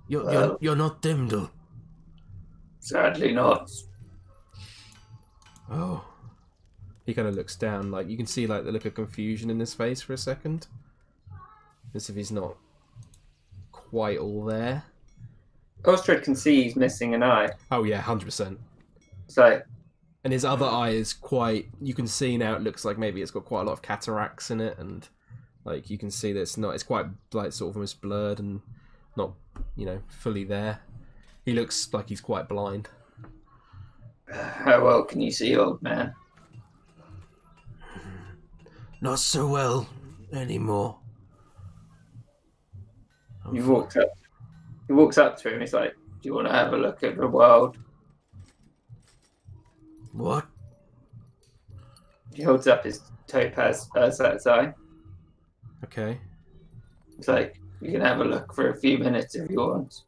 You're not Thimdall. Sadly not. Oh. He kind of looks down, like you can see like the look of confusion in his face for a second. As if he's not quite all there. Osdred can see he's missing an eye. Oh yeah, 100%. So, And his other eye is quite... You can see now it looks like maybe it's got quite a lot of cataracts in it, and like you can see that it's quite like sort of almost blurred and not, fully there. He looks like he's quite blind. How well can you see, old man? Not so well anymore. He walks up to him. He's like, "Do you want to have a look at the world?" What? He holds up his topaz ersatz eye. Okay. He's like, "You can have a look for a few minutes if you want."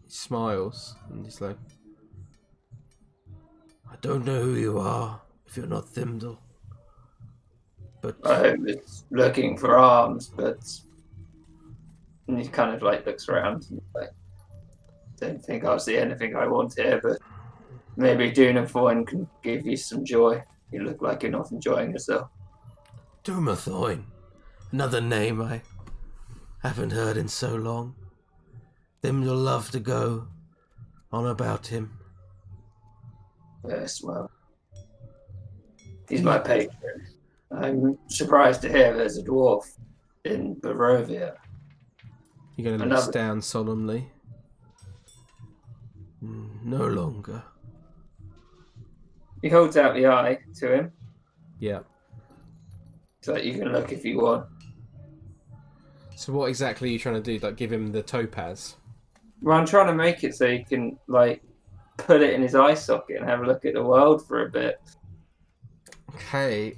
He smiles and he's like, I don't know who you are if you're not Thimble. But I was looking for arms, but... And he kind of like looks around and like, don't think I'll see anything I want here, but maybe Dumathoin can give you some joy. You look like you're not enjoying yourself. Dumathoin, another name I haven't heard in so long. Thimble love to go on about him. Yes, well, he's my patron. I'm surprised to hear there's a dwarf in Barovia. You're going to look down solemnly. No longer. He holds out the eye to him. Yeah. So you can look if you want. So what exactly are you trying to do? Like give him the topaz? Well, I'm trying to make it so you can like put it in his eye socket and have a look at the world for a bit. Okay.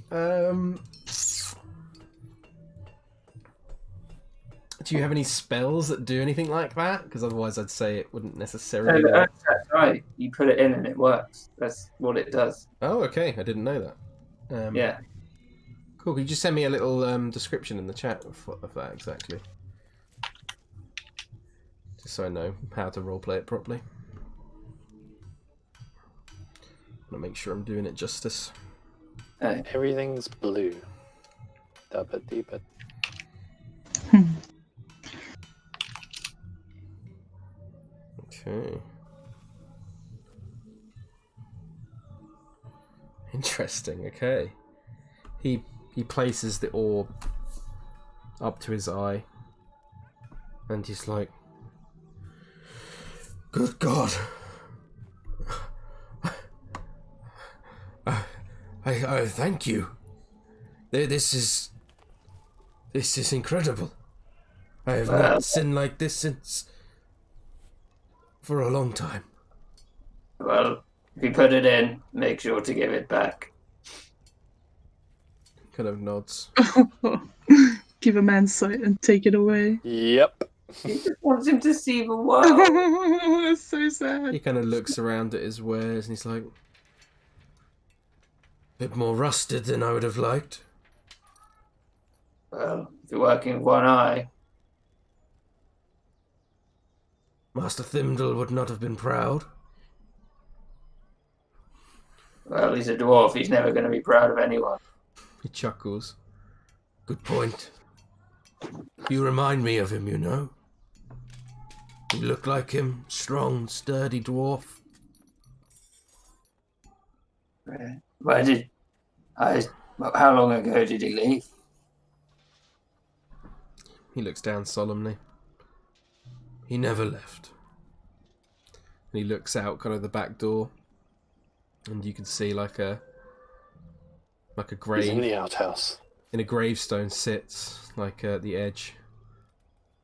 Do you have any spells that do anything like that? Because otherwise I'd say it wouldn't necessarily work. That's right. You put it in and it works. That's what it does. Oh, okay. I didn't know that. Yeah. Cool. Could you just send me a little description in the chat of that exactly? Just so I know how to roleplay it properly. I want to make sure I'm doing it justice. Everything's blue. Dabba deepa. Okay. Interesting. Okay. He places the orb up to his eye, and he's like, "Good God! I thank you. This is incredible. I have not seen like this since for a long time." Well, if you put it in, make sure to give it back. Kind of nods. Give a man sight and take it away. Yep. He just wants him to see the world. That's so sad. He kind of looks around at his wares and he's like, bit more rusted than I would have liked. Well, if you're working with one eye. Master Thimble would not have been proud. Well, he's a dwarf. He's never going to be proud of anyone. He chuckles. Good point. You remind me of him, you know. You look like him. Strong, sturdy dwarf. How long ago did he leave? He looks down solemnly. He never left. And he looks out kind of the back door, and you can see like a grave. He's in the outhouse. In a gravestone sits like at the edge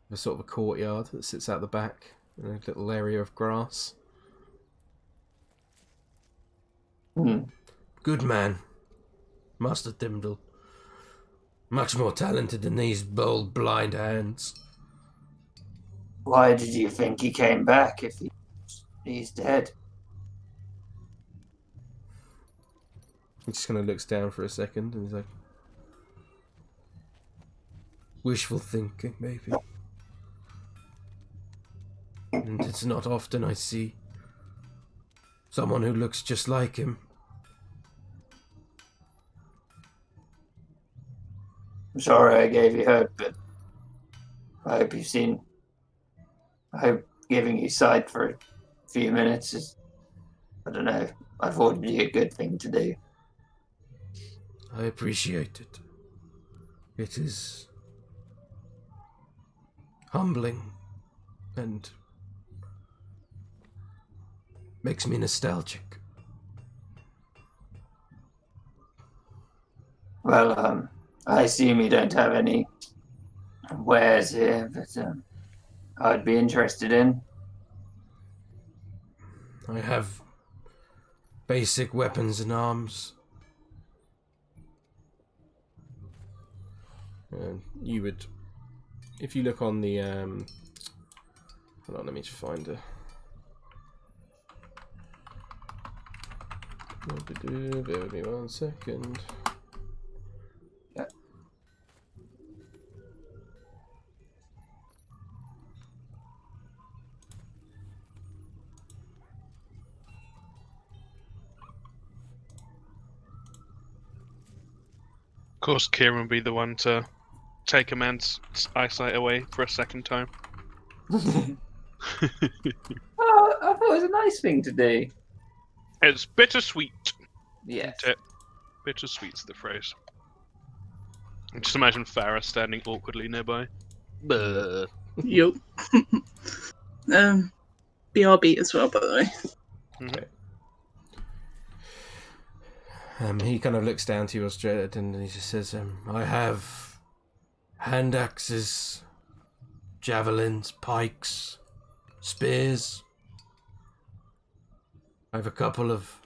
of a sort of a courtyard that sits out the back in a little area of grass. Good man, Master Thimble. Much more talented than these bold, blind hands. Why did you think he came back if he's dead? He just kind of looks down for a second and he's like, wishful thinking, maybe. And it's not often I see someone who looks just like him. I'm sorry I gave you hope, but I hope giving you sight for a few minutes is I don't know. I thought it'd be a good thing to do. I appreciate it. It is humbling and makes me nostalgic. Well, I assume you don't have any wares here, but I'd be interested in. I have basic weapons and arms. And you would, if you look on the, hold on, let me just find a. Bear with me 1 second. Yeah. Of course, Kieran would be the one to take a man's eyesight away for a second time. I thought it was a nice thing to do. It's bittersweet. Yes. Isn't it? Bittersweet's the phrase. Just imagine Farrah standing awkwardly nearby. Yup. BRB as well, by the way. Okay. He kind of looks down to you, Osdred, and he just says, I have hand axes, javelins, pikes, spears. I have a couple of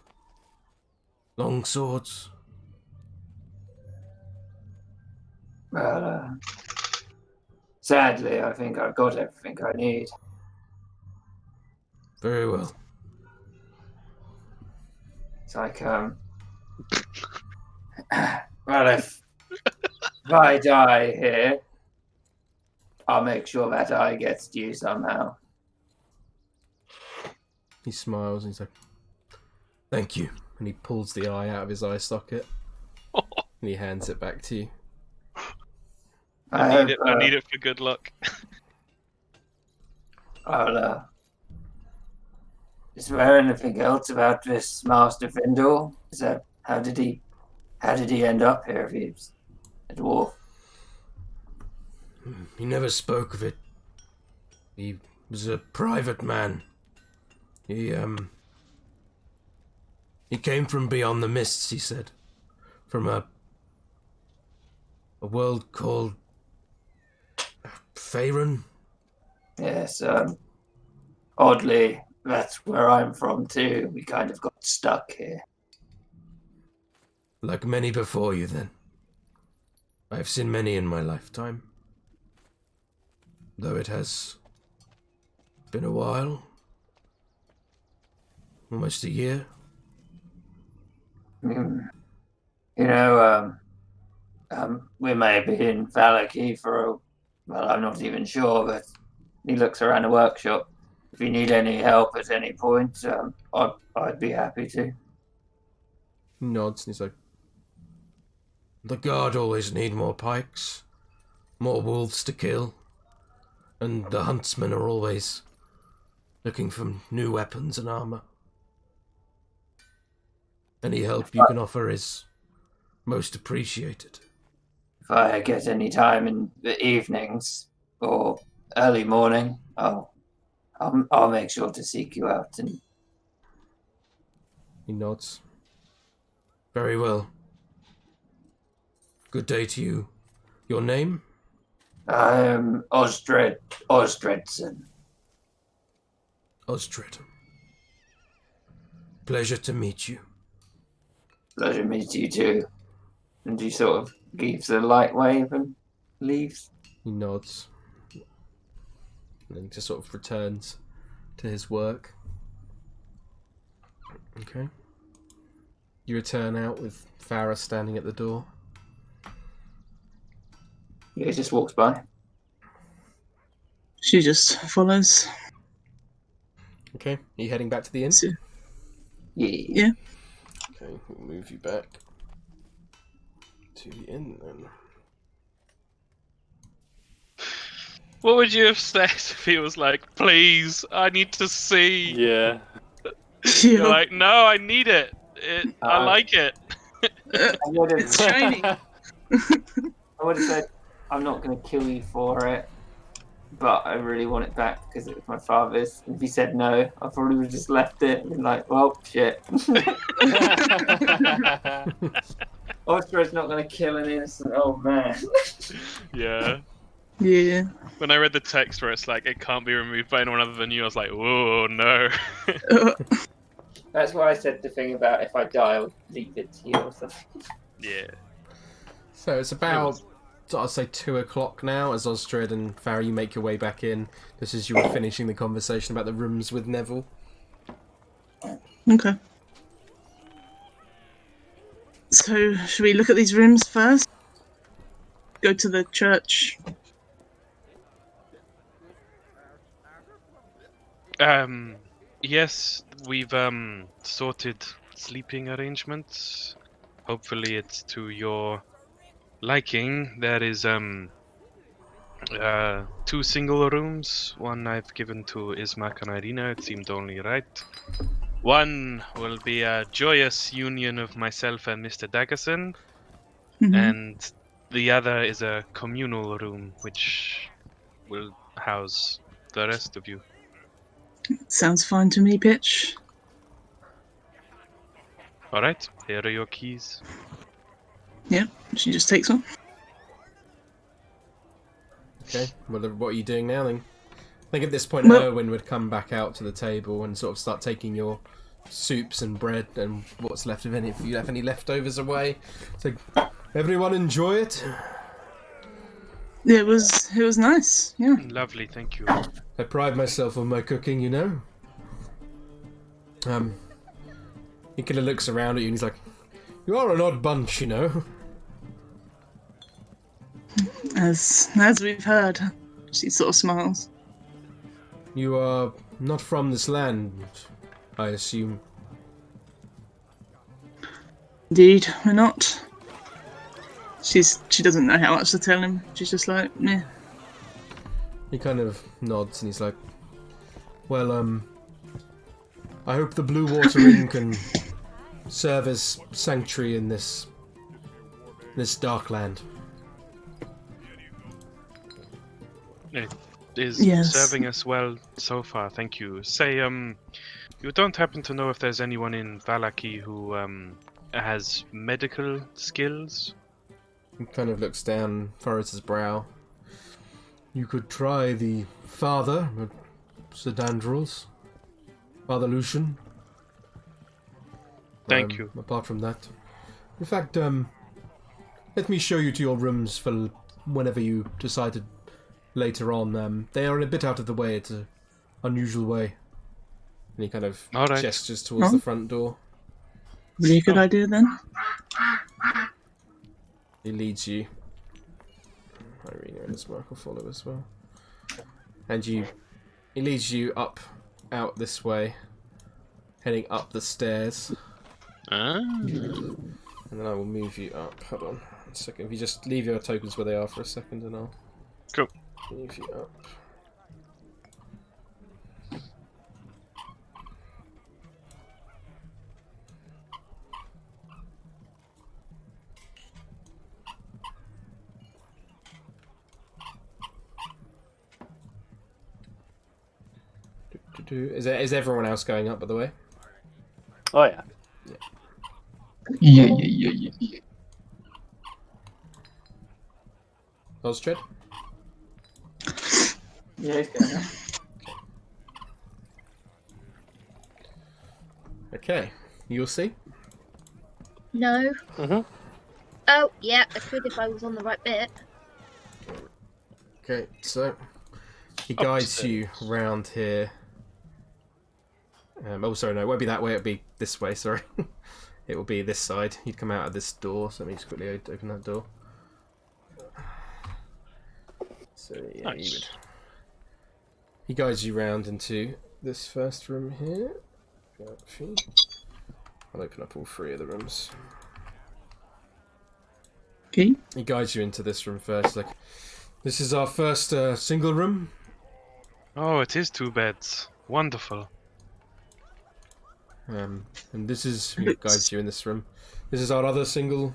long swords. Well, sadly, I think I've got everything I need. Very well. It's like, well, if I die here, I'll make sure that eye gets to you somehow. He smiles and he's like, thank you. And he pulls the eye out of his eye socket and he hands it back to you. I need it for good luck. Is there anything else about this Master Fiddle? Is that how did he end up here if he's a dwarf? He never spoke of it. He was a private man. He came from beyond the mists, he said. From a world called Faerun. Yes, oddly, that's where I'm from too. We kind of got stuck here. Like many before you, then. I've seen many in my lifetime. Though it has been a while. Almost a year. You know, we may be in Vallaki well, I'm not even sure, but he looks around the workshop. If you need any help at any point, I'd be happy to. He nods and he's like, the guard always need more pikes, more wolves to kill, and the huntsmen are always looking for new weapons and armor. Any help you can offer is most appreciated. If I get any time in the evenings or early morning, I'll make sure to seek you out. And he nods. Very well. Good day to you. Your name? I'm Osdredson. Osdred. Pleasure to meet you. Pleasure to meet you too. And he sort of gives a light wave and leaves. He nods. And then just sort of returns to his work. Okay. You return out with Farrah standing at the door. Yeah, he just walks by. She just follows. Okay. Are you heading back to the inn? Yeah. Okay, we'll move you back to the inn then. What would you have said if he was like, please, I need to see? Yeah. You're like, no, I need it. I like it. It's shiny. I would have said, I'm not going to kill you for it, but I really want it back because it was my father's. If he said no, I probably would have just left it and been like, well, shit. Osdred's not going to kill an innocent old man. Yeah. Yeah. When I read the text where it's like, it can't be removed by anyone other than you, I was like, whoa, no. That's why I said the thing about if I die, I'll leave it to you or something. Yeah. So it's about, I'd say 2 o'clock now, as Osdred and Farrah, you make your way back in, just as you were finishing the conversation about the rooms with Neville. Okay. So, should we look at these rooms first? Go to the church. Yes, we've sorted sleeping arrangements. Hopefully it's to your liking. There is 2 single rooms. One I've given to Ismak and Irina. It seemed only right. One will be a joyous union of myself and Mr. Daggersen, and the other is a communal room which will house the rest of you. Sounds fine to me, Pitch. Alright, here are your keys. Yeah, she just takes one. Okay, well, what are you doing now then? I think at this point Erwin would come back out to the table and sort of start taking your soups and bread and what's left of any, if you have any leftovers away. So, everyone enjoy it? It was nice, yeah. Lovely, thank you. I pride myself on my cooking, you know. He kind of looks around at you and he's like, you are an odd bunch, you know. As we've heard. She sort of smiles. You are not from this land, I assume. Indeed, we're not. She doesn't know how much to tell him. She's just like, meh. He kind of nods and he's like, well, I hope the Blue Water Inn can serve as sanctuary in this dark land. It is Yes. serving us well so far, thank you. Say, you don't happen to know if there's anyone in Vallaki who has medical skills? He kind of looks down, furrows his brow. You could try the father, Sir Dandrels. Father Lucian. Thank you. Apart from that. In fact, let me show you to your rooms for whenever you decided later on. They are a bit out of the way. It's an unusual way. And he kind of gestures towards the front door. Really good idea then. He leads you. Irina and Ismark will follow as well. And he leads you out this way, heading up the stairs. And then I will move you up. Hold on a second. If you just leave your tokens where they are for a second, and I'll move you up. Is everyone else going up, by the way? Oh, yeah. Yeah. Osdred? Yeah, he's going up. Okay. You'll see? No. Mm-hmm. Oh, yeah, I could if I was on the right bit. Okay, so he guides you round here. Oh, sorry, no, it won't be that way, it'll be this way, sorry. It will be this side. You'd come out of this door, so let me just quickly open that door. So, yeah, nice. He guides you round into this first room here. I'll open up all 3 of the rooms. Okay. He guides you into this room first. Like, this is our first single room. Oh, it is 2 beds. Wonderful. And this is who guides you in this room. This is our other single.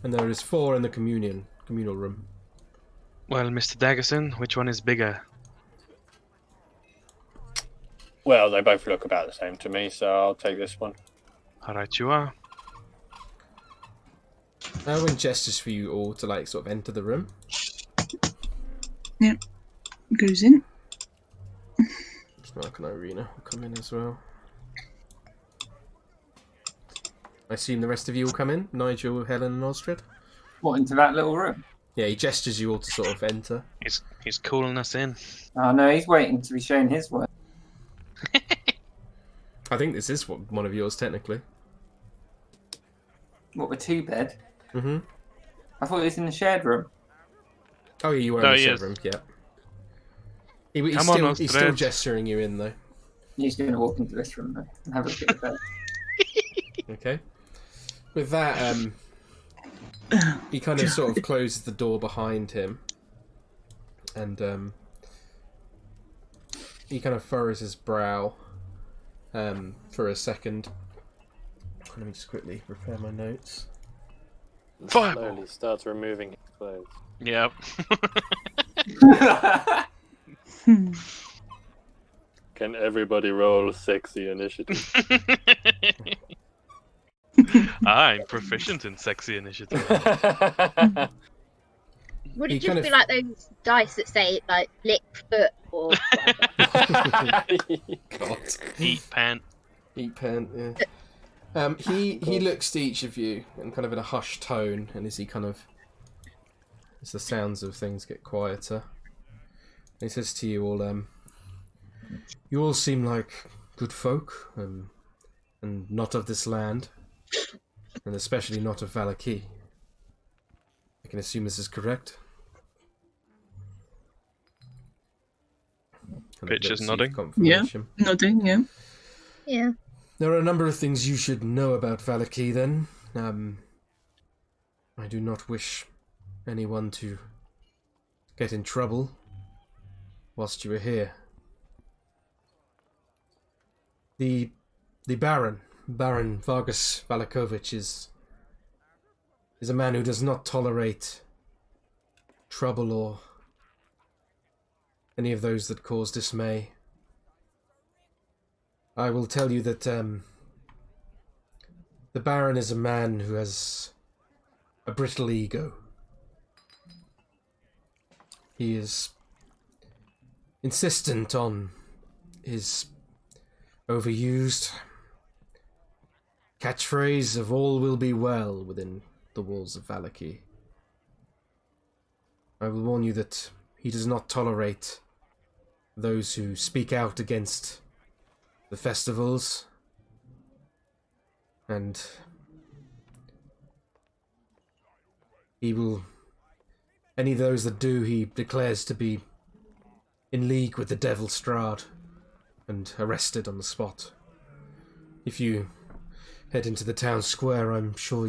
And there is 4 in the communal room. Well, Mr. Daggersen, which one is bigger? Well, they both look about the same to me, so I'll take this one. All right, you are. Owen gestures for you all to like sort of enter the room. Yep. Goes in. Mark and Irina will come in as well. I assume the rest of you will come in? Nigel, Helen and Osdred? What, into that little room? Yeah, he gestures you all to sort of enter. He's calling us in. Oh no, he's waiting to be shown his work. I think this is one of yours, technically. What, with 2 bed? Mm-hmm. I thought it was in the shared room. Oh, yeah, you were in the shared room, yeah. He's still gesturing you in, though. He's going to walk into this room, though, and have a look at the bed. Okay. With that, he kind of sort of closes the door behind him. And he kind of furrows his brow for a second. Let me just quickly prepare my notes. Slowly starts removing his clothes. Yep. Can everybody roll sexy initiative? I'm proficient in sexy initiative. Would it just be like those dice that say like lick foot or whatever? God. Eat pant. Eat pant, yeah. He looks to each of you and kind of in a hushed tone, and as the sounds of things get quieter, he says to you all, you all seem like good folk, and not of this land, and especially not of Vallaki. I can assume this is correct. Pitcher's nodding. Yeah, nodding, yeah. Yeah. There are a number of things you should know about Vallaki, then. I do not wish anyone to get in trouble whilst you are here. The Baron Vargas Valakovich, is a man who does not tolerate trouble or any of those that cause dismay. I will tell you that the Baron is a man who has a brittle ego. He is insistent on his overused catchphrase of all will be well within the walls of Vallaki. I will warn you that he does not tolerate those who speak out against the festivals, and any of those that do, he declares to be in league with the devil Strahd and arrested on the spot. If you head into the town square, I'm sure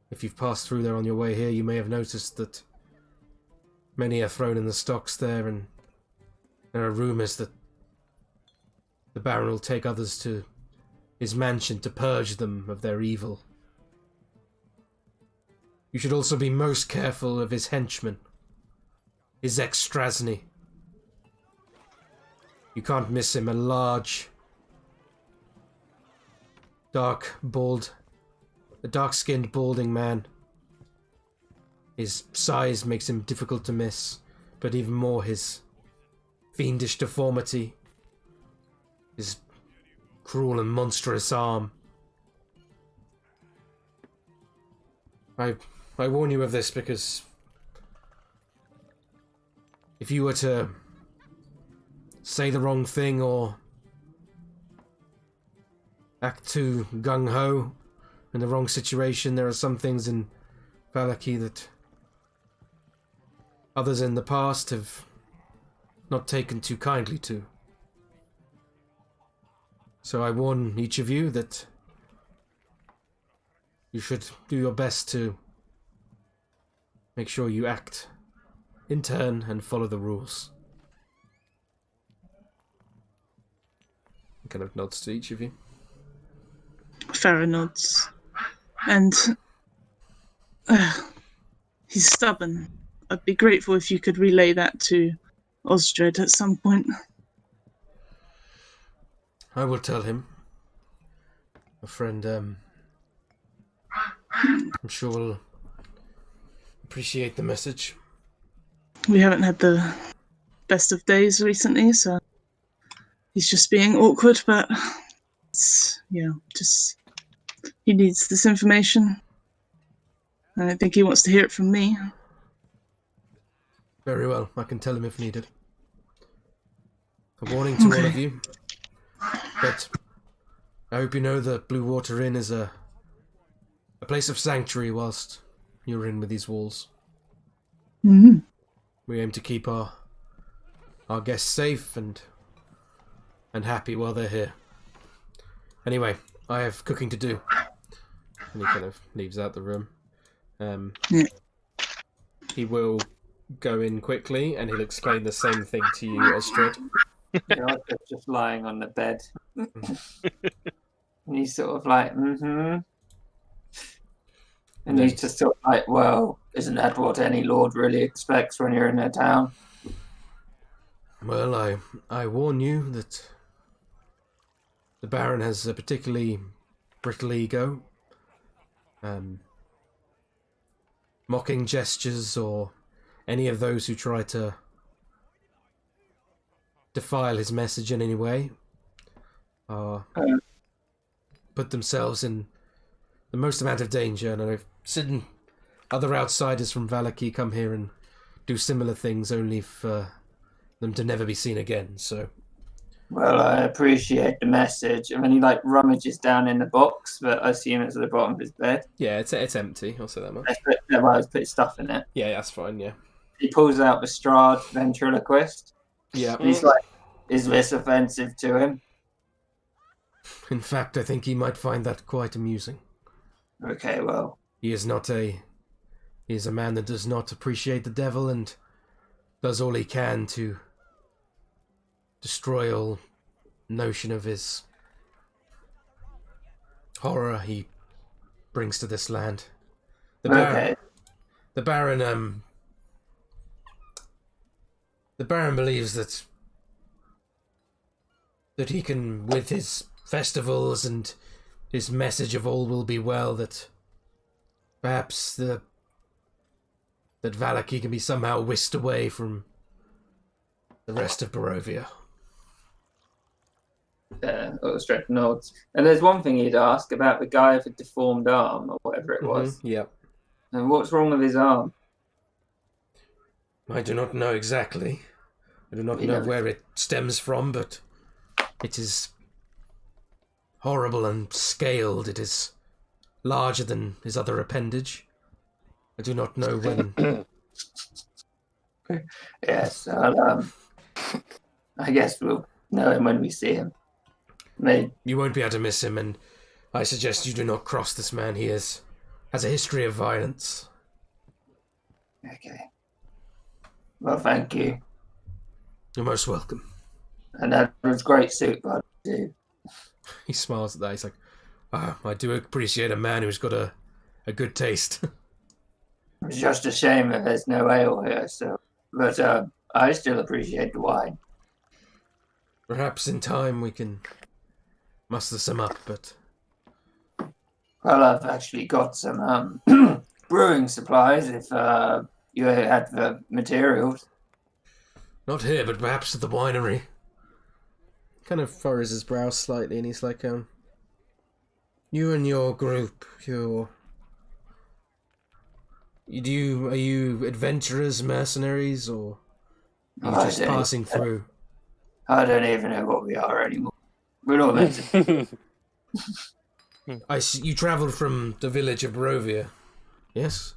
if you've passed through there on your way here, you may have noticed that many are thrown in the stocks there, and there are rumours that the Baron will take others to his mansion to purge them of their evil. You should also be most careful of his henchman, his ex-Strasny. You can't miss him, a large, dark-skinned, balding man. His size makes him difficult to miss, but even more his fiendish deformity, his cruel and monstrous arm. I warn you of this because if you were to say the wrong thing or act too gung-ho in the wrong situation, there are some things in Vallaki that others in the past have not taken too kindly to. So I warn each of you that you should do your best to make sure you act in turn and follow the rules. kind of nods to each of you. Farrah nods. And he's stubborn. I'd be grateful if you could relay that to Osdred at some point. I will tell him. My friend, I'm sure will appreciate the message. We haven't had the best of days recently, so he's just being awkward, but just he needs this information. I don't think he wants to hear it from me. Very well, I can tell him if needed. A warning to all of you, but I hope you know that Blue Water Inn is a place of sanctuary whilst you're in with these walls. Mm-hmm. We aim to keep our guests safe and happy while they're here. Anyway, I have cooking to do. And he kind of leaves out the room. He will go in quickly and he'll explain the same thing to you, Osdred. Just lying on the bed. And he's sort of like, And he's just sort of like, well, isn't that what any lord really expects when you're in a town? Well, I warn you that the Baron has a particularly brittle ego. Mocking gestures or any of those who try to defile his message in any way put themselves in the most amount of danger, and I've seen other outsiders from Vallaki come here and do similar things only for them to never be seen again, so... Well, I appreciate the message. I mean, he rummages down in the box, but I assume it's at the bottom of his bed. Yeah, it's empty, I'll say that much. I've put stuff in it. Yeah, that's fine, yeah. He pulls out the Strahd ventriloquist. Yeah. And he's like, is this offensive to him? In fact, I think he might find that quite amusing. Okay, well... He is a man that does not appreciate the devil and does all he can to destroy all notion of his horror he brings to this land. The Baron believes that he can, with his festivals and his message of all will be well, that perhaps that Vallaki can be somehow whisked away from the rest of Barovia. Osdred nods. And there's one thing he'd ask about the guy with the deformed arm, or whatever it was. Yep. And what's wrong with his arm? I do not know exactly. I do not know where it stems from, but it is horrible and scaled. It is larger than his other appendage. I do not know when. Yes, I guess we'll know him when we see him. You won't be able to miss him, and I suggest you do not cross this man. He has a history of violence. Okay. Well, thank you. You're most welcome. And that was great suit, bud, too. He smiles at that. He's like, I do appreciate a man who's got a good taste. It's just a shame that there's no ale here, but I still appreciate the wine. Perhaps in time we can muster some up, but... Well, I've actually got some brewing supplies if you had the materials. Not here, but perhaps at the winery. Kind of furrows his brow slightly, and he's like, you and your group, are you adventurers, mercenaries, or are you just passing through? I don't even know what we are anymore. We're not meant to. I see you travelled from the village of Barovia, yes?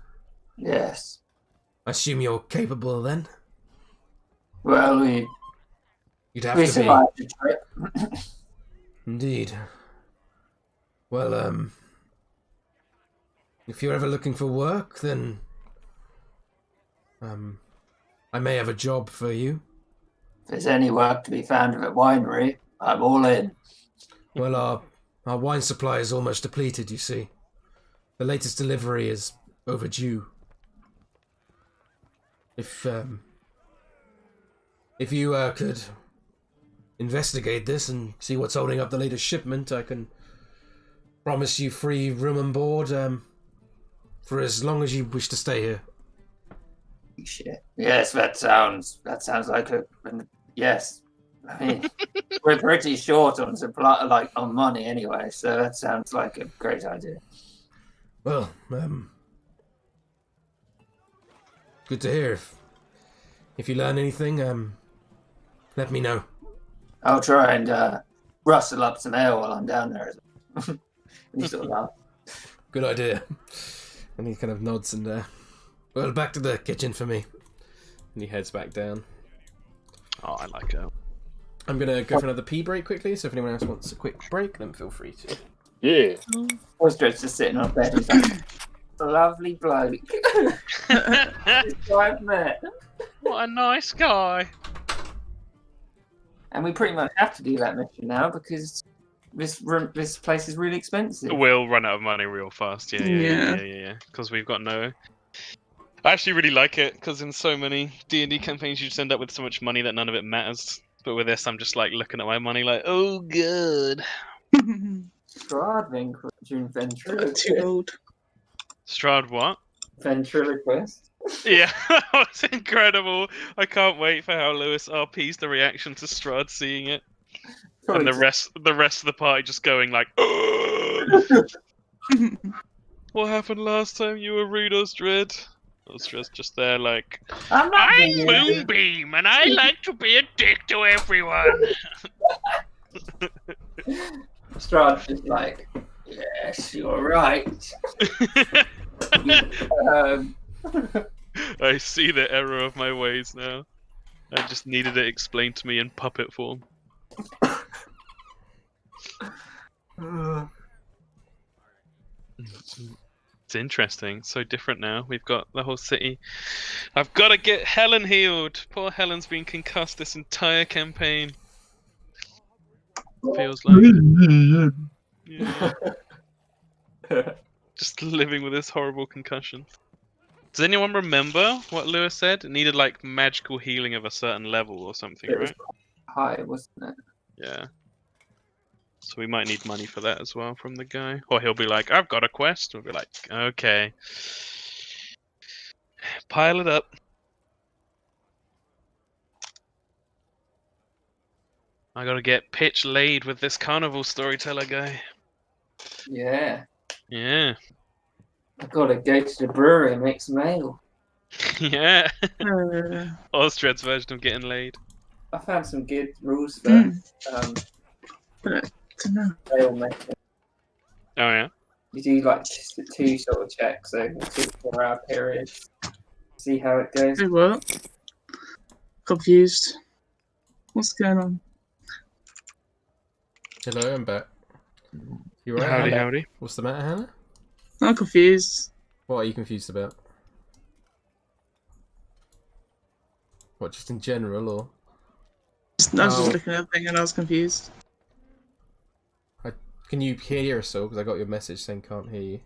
Yes. I assume you're capable then? Well, you'd have we to survived the trip. Indeed. Well, if you're ever looking for work, then I may have a job for you. If there's any work to be found at the winery, I'm all in. Well, our wine supply is almost depleted, you see. The latest delivery is overdue. If you could investigate this and see what's holding up the latest shipment, I can promise you free room and board for as long as you wish to stay here. Shit. Yes, that sounds like yes. I mean, we're pretty short on supply, like on money anyway, so that sounds like a great idea. Well, good to hear. If you learn anything, let me know. I'll try and rustle up some ale while I'm down there. And he sort of laughs. Good idea. And he kind of nods and, well, back to the kitchen for me. And he heads back down. Oh, I like it. I'm going to go for another pee break quickly, so if anyone else wants a quick break, then feel free to. Yeah. Osdred's just sitting on bed. He's like, a lovely bloke. This guy I've met. What a nice guy. And we pretty much have to do that mission now because this place is really expensive. We'll run out of money real fast. Yeah. Because we've got no. I actually really like it because in so many D&D campaigns you just end up with so much money that none of it matters. But with this, I'm just like looking at my money like, oh good. Strahd ventriloquist. Too old. Strahd what? Ventriloquist. Yeah, that was incredible. I can't wait for how Lewis RP's the reaction to Strahd seeing it. And the rest of the party just going like, what happened last time you were rude, Osdred? Osdred's just there like, I'm Moonbeam and I like to be a dick to everyone. Strahd's just like, yes, you're right. I see the error of my ways now. I just needed it explained to me in puppet form. It's interesting. So different now. We've got the whole city. I've got to get Helen healed. Poor Helen's been concussed this entire campaign. Feels like it. Yeah. Just living with this horrible concussion. Does anyone remember what Lewis said? It needed like magical healing of a certain level or something, It was right? high, wasn't it? Yeah. So we might need money for that as well from the guy. Or he'll be like, I've got a quest. We'll be like, okay. Pile it up. I gotta get pitch laid with this carnival storyteller guy. Yeah. Yeah. I've got to go to the brewery and make some ale. Yeah. Osdred's version of getting laid. I found some good rules for ale making. Oh yeah. You do like just the 2 sort of checks over 2 4-hour periods. See how it goes. Hey, what? Confused. What's going on? Hello, I'm back. You alright, Howdy, Hannah? howdy. What's the matter, Hannah? I'm confused. What are you confused about? What, just in general, or? I was just looking at the thing and I was confused. Can you hear us all? Because I got your message saying can't hear you.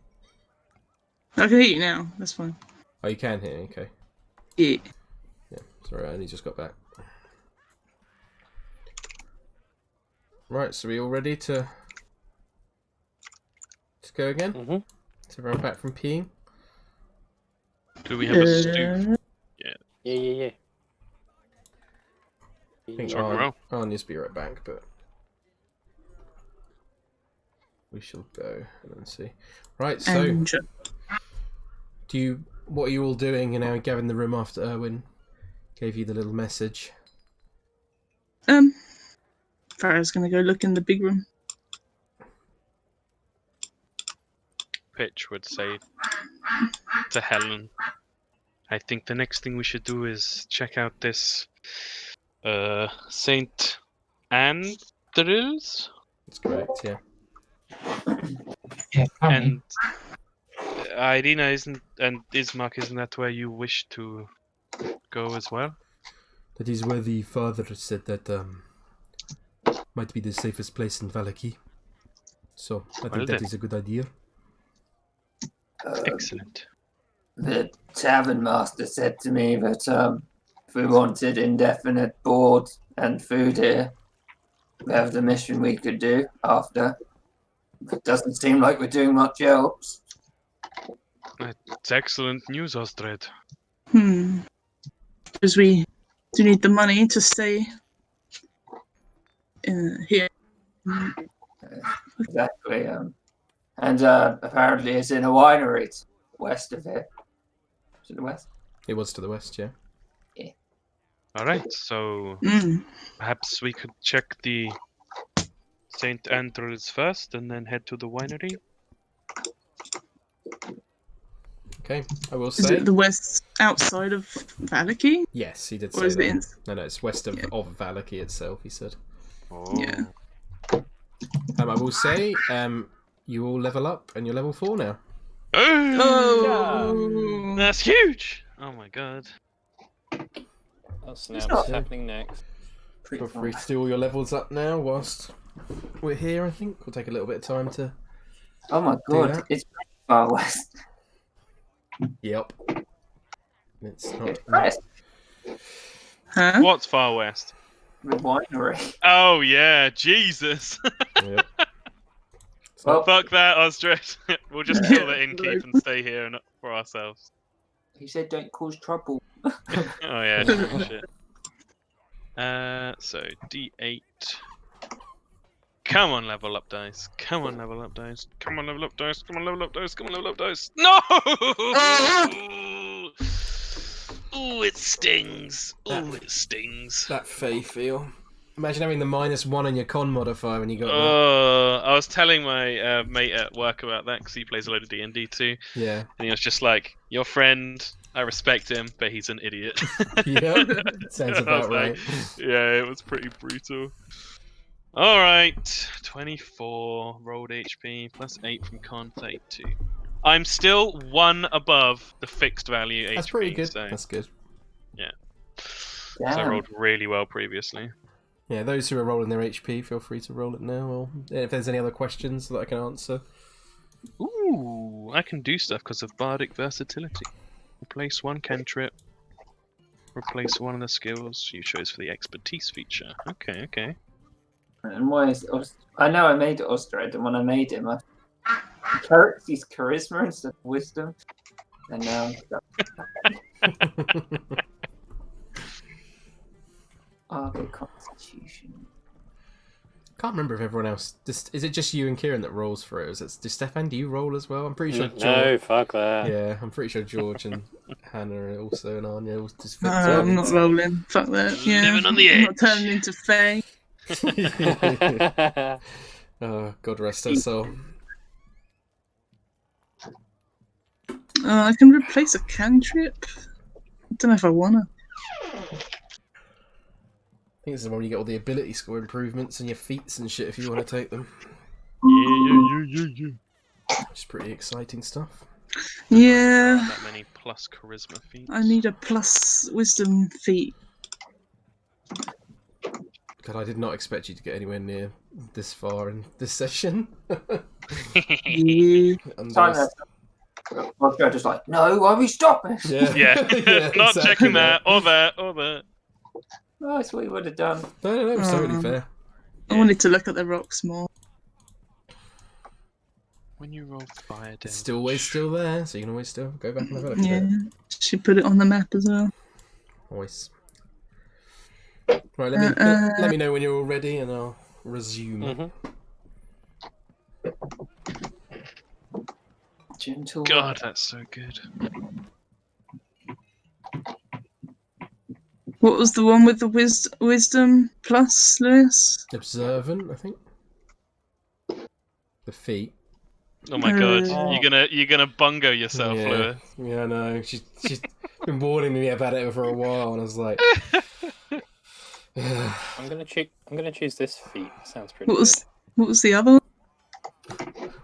I can hear you now. That's fine. Oh, you can hear me? Okay. Yeah. Yeah, sorry, I only just got back. Right, so we all ready to go again? Mm-hmm. Is everyone back from peeing? Do we have a stew? Yeah. I think Rock and roll. I'll just be right back, but we shall go and then see. Right, so what are you all doing? You know, gathering the room after Erwin gave you the little message. Farrah's gonna go look in the big room. Pitch would say to Helen, I think the next thing we should do is check out this Saint Andrews. That's correct, yeah. Yeah, And Irina isn't, and Ismark, isn't that where you wish to go as well? That is where the father said that might be the safest place in Vallaki. So I Well think that then. is a good idea. Excellent. The tavern master said to me that if we wanted indefinite board and food here, we have the mission we could do after. It doesn't seem like we're doing much else. It's excellent news, Osdred. Because we do need the money to stay here. Exactly. And apparently it's in a winery west of here. To the west? It was to the west, yeah. All right, so perhaps we could check the St. Andrews first and then head to the winery. Okay, I will Is say. it the west outside of Vallaki? Yes, he did Or say is it that. No, it's west of Vallaki itself, he said. Oh. Yeah. I will say, you all level up and you're level 4 now. Oh! That's huge! Oh my god. That's now what's happening next. Feel free to do all your levels up now whilst we're here, I think. We'll take a little bit of time to... Oh my god, it's pretty far west. Yep. It's not... West. Huh? What's far west? The winery. Oh yeah, Jesus. Yep. Well, Fuck that, Osdred. We'll just kill the innkeep and stay here and for ourselves. he said don't cause trouble. Oh yeah, true, shit. So D8. Come on, level up dice. Come on, level up dice. Come on, level up dice. Come on, level up dice. Come on, level up dice. No! Ooh, it stings. Ooh, it stings. That fey feel. Imagine having the -1 on your con modifier when you got that. I was telling my mate at work about that because he plays a load of D&D too. Yeah. And he was just like, your friend, I respect him, but he's an idiot. Yeah, sounds I about was right. like, yeah, it was pretty brutal. Alright, 24 rolled HP, plus 8 from con, 32. I'm still 1 above the fixed value HP. That's pretty good. So, That's good. yeah. So I rolled really well previously. Yeah, those who are rolling their HP, feel free to roll it now. Or if there's any other questions that I can answer. Ooh, I can do stuff because of bardic versatility. Replace 1 cantrip. Replace 1 of the skills you chose for the expertise feature. Okay, okay. And why is I know I made Osdred, and when I made him, I he's charisma instead of wisdom. And now good constitution. Can't remember if everyone else. Is it just you and Kieran that rolls for it? Does Stefan, do you roll as well? I'm pretty sure. No, fuck that. Yeah, I'm pretty sure George and Hannah are also and Anja all just. No, I'm not rolling. Fuck that. Yeah, Living on the I'm edge. not turning into Faye. Oh, God rest her soul. I can replace a cantrip. I don't know if I wanna. I think this is when you get all the ability score improvements and your feats and shit if you want to take them. Yeah. It's pretty exciting stuff. Yeah. That many plus charisma feats. I need a plus wisdom feat. God, I did not expect you to get anywhere near this far in this session. Yeah. Osdred just like, no, why are we stopping? Yeah, Yeah, yeah, not exactly checking that, or that, or that. Oh, that's what he would have done. No, it's totally fair. I wanted to look at the rocks more. When you roll fire damage. It's still there, so you can always still go back and have a look at Yeah. it. Should put it on the map as well. Nice. Right, let me know when you're all ready and I'll resume. Mhm. Gentle. God, that's so good. What was the one with the wisdom plus, Lewis? Observant, I think. The feet. Oh my god, Oh. you're gonna bungo yourself, Yeah. Lewis. Yeah, I know. She's been warning me about it for a while, and I was like, I'm gonna choose this feat. Sounds pretty What was the other one?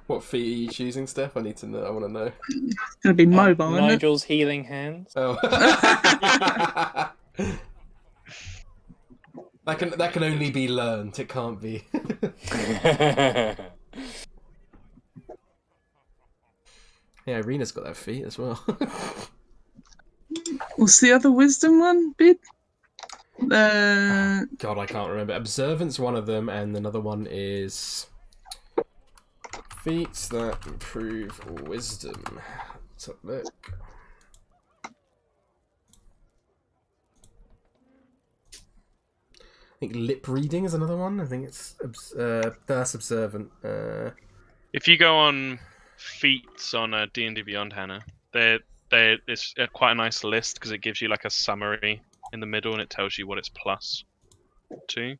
"What feet are you choosing, Steph? I need to know. I want to know." It's gonna be good. mobile, isn't it? Nigel's healing hands. Oh. That can only be learned. It can't be. Yeah, Irina's got that feat as well. What's the other wisdom one, Bid? God, I can't remember. Observance, one of them, and another one is feats that improve wisdom. Let's have a look. I think lip reading is another one. I think it's that's observant. If you go on feats on D&D Beyond, Hannah, it's quite a nice list because it gives you like a summary in the middle and it tells you what it's plus to.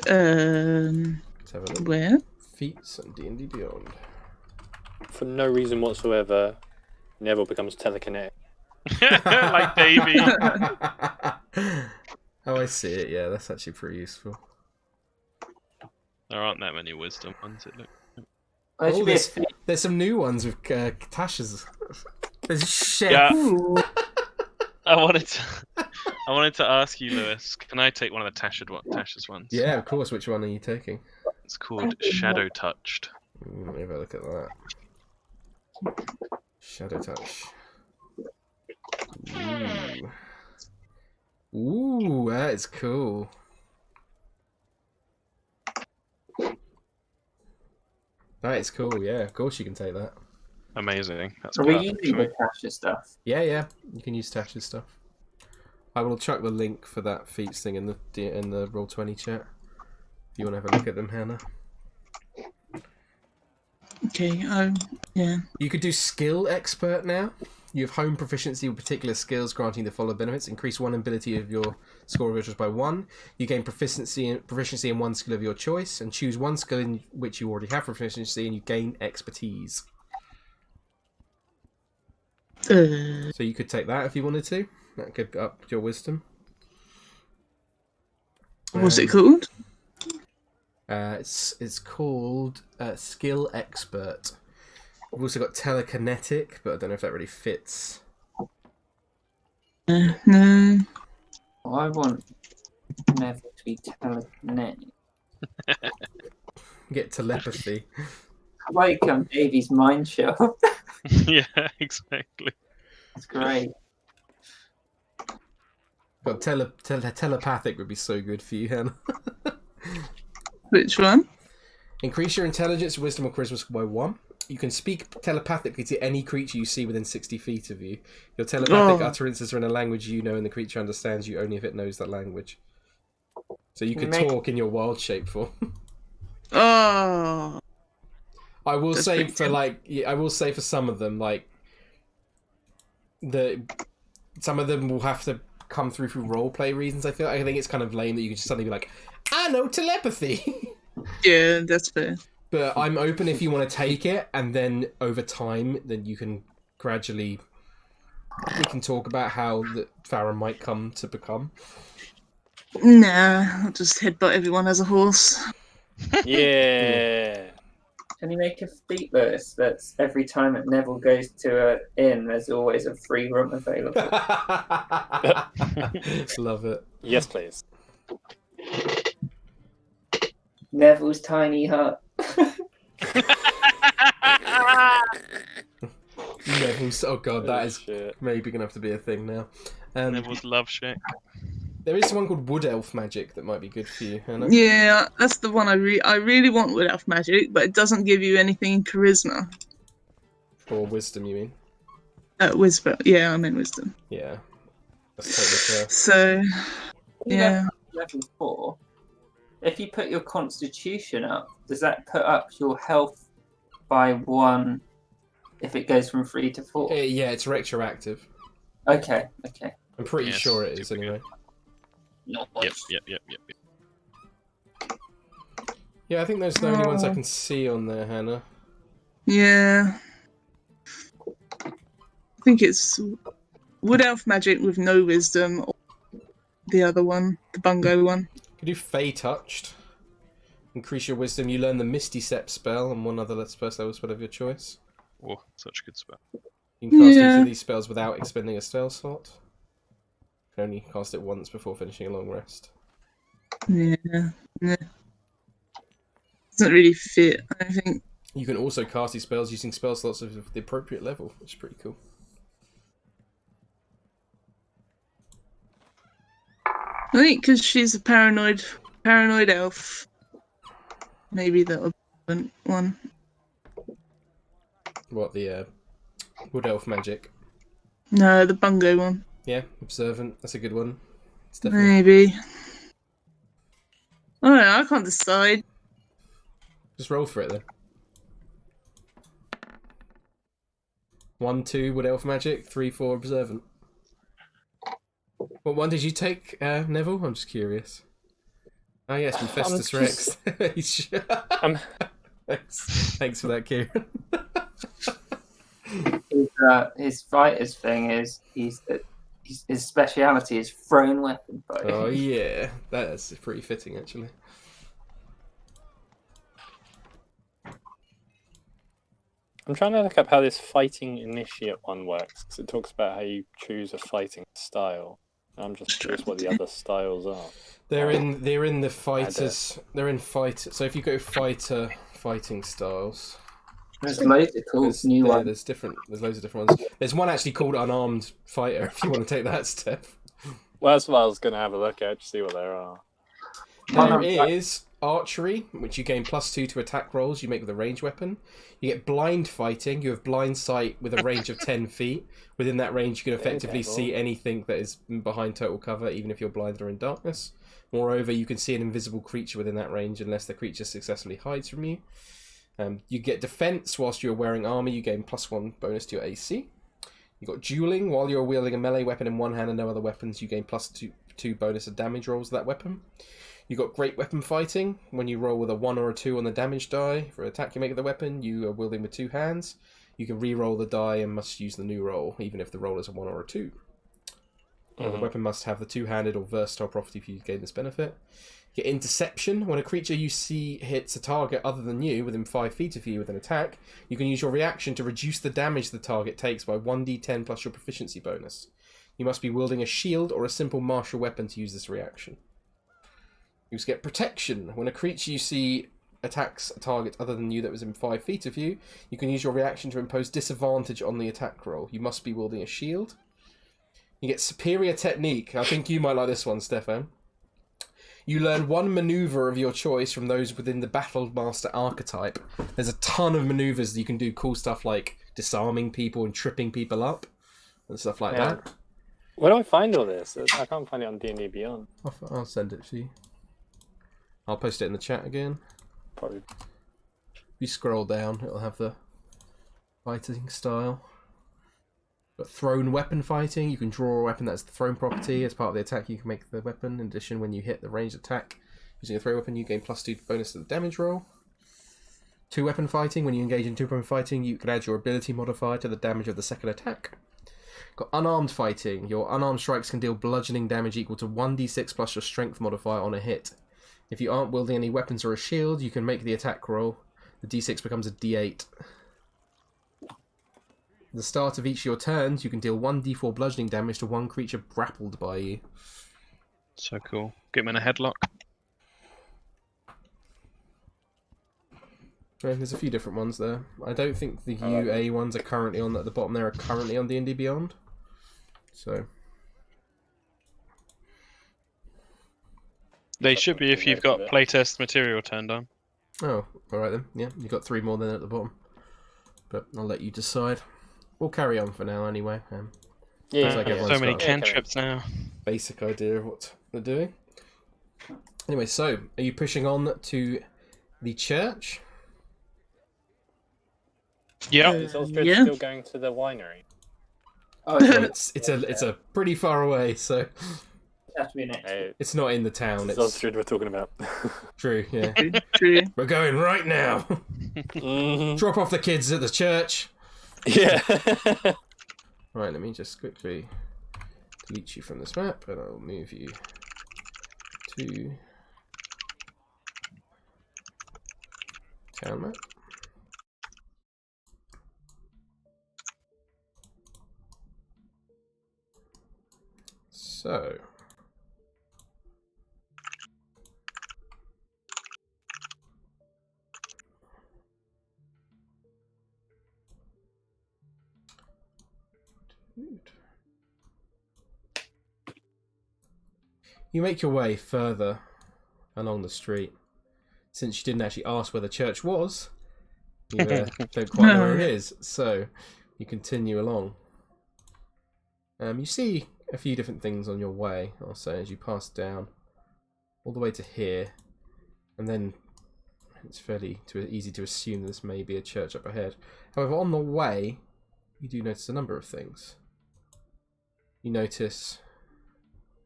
Let's have a look. Where? Feats on D&D Beyond. For no reason whatsoever, Neville becomes telekinetic. Like Davey. Oh, I see it. Yeah, that's actually pretty useful. There aren't that many wisdom ones. It look. Oh, there's some new ones with Tasha's. There's shit. Yeah. I wanted to ask you, Lewis. Can I take one of the Tasha's ones? Yeah, of course. Which one are you taking? It's called Shadow Touched. Let me have a look at that. Shadow Touch. Ooh, that is cool. That is cool, yeah. Of course you can take that. Amazing. That's Are we perfect using for me. the Tasha stuff? Yeah. You can use Tasha's stuff. I will chuck the link for that feats thing in the Roll20 chat. If you want to have a look at them, Hannah. Okay, yeah. You could do skill expert now. You have home proficiency with particular skills granting the following benefits. Increase one ability of your score of rituals by 1. You gain proficiency in one skill of your choice, and choose one skill in which you already have proficiency, and you gain expertise. So you could take that if you wanted to. That could up your wisdom. What's it called? It's called skill expert. We've also got telekinetic, but I don't know if that really fits. No. I want Neville to be telekinetic. Get telepathy. Like Davey's mind shop. Yeah, exactly. That's great. But telepathic would be so good for you, Hannah. Which one? Increase your intelligence, wisdom, or charisma by 1. You can speak telepathically to any creature you see within 60 feet of you. Your telepathic utterances are in a language you know and the creature understands you only if it knows that language. So you could talk in your wild shape form. Oh. I will That's say pretty for cool. I will say for some of them, some of them will have to come through roleplay reasons. I think it's kind of lame that you can just suddenly be like, I know telepathy. Yeah, that's fair. But I'm open if you want to take it, and then over time, then you can gradually. We can talk about how the Farrah might come to become. Nah, I'll just headbutt everyone as a horse. Yeah. Can you make a feat, Lewis, that's every time that Neville goes to an inn, there's always a free room available? Love it. Yes, please. Neville's tiny hut. Neville's, oh god, that is shit. maybe gonna have to be a thing now. Neville's love shack. There is one called Wood Elf magic that might be good for you, Hannah. Yeah, that's the one I really want Wood Elf magic, but it doesn't give you anything in charisma. Or wisdom, you mean? Wisdom. Yeah, I meant wisdom. Yeah. That's totally fair. So, yeah. Level 4. If you put your constitution up, does that put up your health by 1 if it goes from 3 to 4? Yeah, it's retroactive. Okay. I'm pretty sure it is anyway. Nice. Yep. Yeah, I think those are the only ones I can see on there, Hannah. Yeah. I think it's Wood Elf magic with no wisdom, or the other one, the Bungo one. You can do Fey Touched. Increase your wisdom. You learn the Misty Step spell and one other first level spell of your choice. Oh, such a good spell. You can cast each of these spells without expending a spell slot. You can only cast it once before finishing a long rest. Yeah. Doesn't really fit, I don't think. You can also cast these spells using spell slots of the appropriate level, which is pretty cool. I think because she's a paranoid elf. Maybe the observant one. What, the Wood Elf magic? No, the bungo one. Yeah, observant. That's a good one. It's definitely... Maybe. I don't know, I can't decide. Just roll for it then. 1, 2 Wood Elf magic, 3, 4 observant. What one did you take, Neville? I'm just curious. Oh yes, Festus Rex. Thanks for that, Kieran. His fighter's thing is his speciality is thrown weapon fighting. Oh yeah, that's pretty fitting actually. I'm trying to look up how this fighting initiate one works, because it talks about how you choose a fighting style. I'm just curious what the other styles are. They're in the fighters. They're in fighter. So if you go fighting styles, there's loads of cool new ones. There's loads of different ones. There's one actually called unarmed fighter. If you want to take that step. Well, that's what I was going to have a look at to see what there are. There is archery, which you gain +2 to attack rolls you make with a ranged weapon. You get blind fighting. You have blind sight with a range of 10 feet. Within that range, you can effectively see anything that is behind total cover, even if you're blind or in darkness. Moreover, you can see an invisible creature within that range unless the creature successfully hides from you. You get defense whilst you're wearing armor. You gain +1 bonus to your AC. You got dueling. While you're wielding a melee weapon in one hand and no other weapons, you gain +2 bonus of damage rolls of that weapon. You got great weapon fighting. When you roll with a 1 or a 2 on the damage die for an attack you make with the weapon, you are wielding with 2 hands. You can re-roll the die and must use the new roll, even if the roll is a 1 or a 2. The weapon must have the two-handed or versatile property for you to gain this benefit. You get interception. When a creature you see hits a target other than you within 5 feet of you with an attack, you can use your reaction to reduce the damage the target takes by 1d10 plus your proficiency bonus. You must be wielding a shield or a simple martial weapon to use this reaction. You get protection. When a creature you see attacks a target other than you that was in 5 feet of you, you can use your reaction to impose disadvantage on the attack roll. You must be wielding a shield. You get superior technique. I think you might like this one, Stefan. You learn one maneuver of your choice from those within the Battle Master archetype. There's a ton of maneuvers that you can do, cool stuff like disarming people and tripping people up and stuff like that. Where do I find all this? I can't find it on D&D Beyond. I'll send it to you. I'll post it in the chat again. Probably. If you scroll down, it'll have the fighting style. But thrown weapon fighting, you can draw a weapon that's the thrown property. As part of the attack, you can make the weapon. In addition, when you hit the ranged attack using a throw weapon, you gain +2 bonus to the damage roll. 2 weapon fighting, when you engage in 2 weapon fighting, you can add your ability modifier to the damage of the second attack. Got unarmed fighting. Your unarmed strikes can deal bludgeoning damage equal to 1d6 plus your strength modifier on a hit. If you aren't wielding any weapons or a shield, you can make the attack roll. The d6 becomes a d8. At the start of each of your turns, you can deal 1d4 bludgeoning damage to one creature grappled by you. So cool. Get him in a headlock. There's a few different ones there. I don't think the UA ones are currently on at the bottom there are currently on D&D Beyond. So They should be if you've got playtest material turned on. Oh, alright then. Yeah, you've got 3 more than at the bottom. But I'll let you decide. We'll carry on for now anyway. So many cantrips now. Basic idea of what they're doing. Anyway, so are you pushing on to the church? Yeah. Is Osdred still going to the winery? Oh, it's a pretty far away, so have to be next. it's not in the town. It's Osdred we're talking about. True, yeah. True. We're going right now. Drop off the kids at the church. Yeah. Right, let me just quickly delete you from this map, and I'll move you to town map. So You make your way further along the street. Since you didn't actually ask where the church was, you don't quite know where it is, so you continue along. You see a few different things on your way, I'll say, as you pass down all the way to here, and then it's fairly easy to assume this may be a church up ahead. However, on the way, you do notice a number of things. You notice...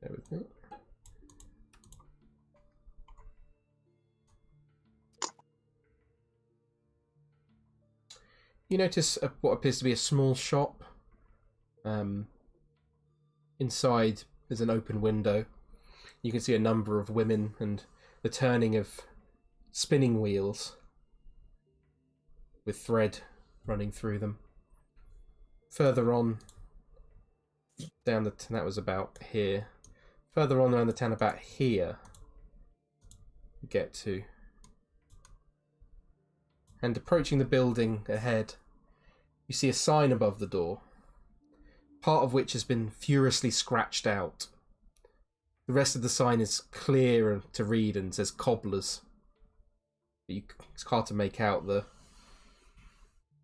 Bear with me. You notice what appears to be a small shop. Inside there's an open window. You can see a number of women and the turning of spinning wheels with thread running through them. Further on, down the that was about here. Further on around the town, about here, you get to. And approaching the building ahead, you see a sign above the door, part of which has been furiously scratched out. The rest of the sign is clear to read and says Cobblers. It's hard to make out the...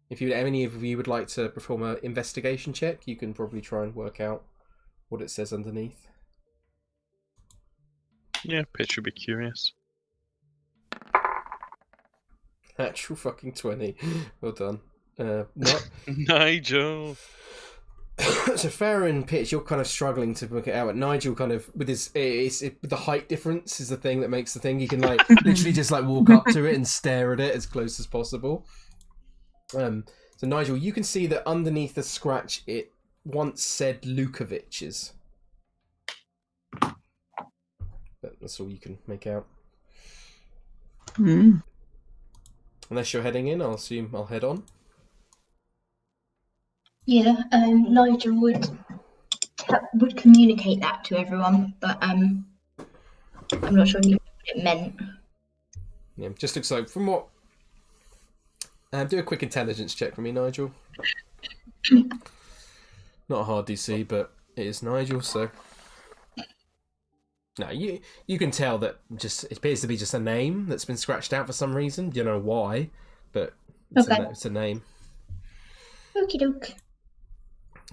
If any of you would like to perform an investigation check, you can probably try and work out what it says underneath. Yeah, Pitch would be curious. Actual fucking 20. Well done. Not... Nigel! So Farrah and Pitch, you're kind of struggling to work it out. But Nigel kind of, with his... the height difference is the thing that makes the thing. You can like literally just like walk up to it and stare at it as close as possible. So Nigel, you can see that underneath the scratch it once said Lukovich's. But that's all you can make out. Mm. Unless you're heading in, I'll assume I'll head on. Yeah, Nigel would communicate that to everyone, but I'm not sure what it meant. Yeah, just looks like from what. Do a quick intelligence check for me, Nigel. Not a hard DC, but it is Nigel, so. No, you can tell that it appears to be just a name that's been scratched out for some reason. You know why, but it's a name. Okie doke.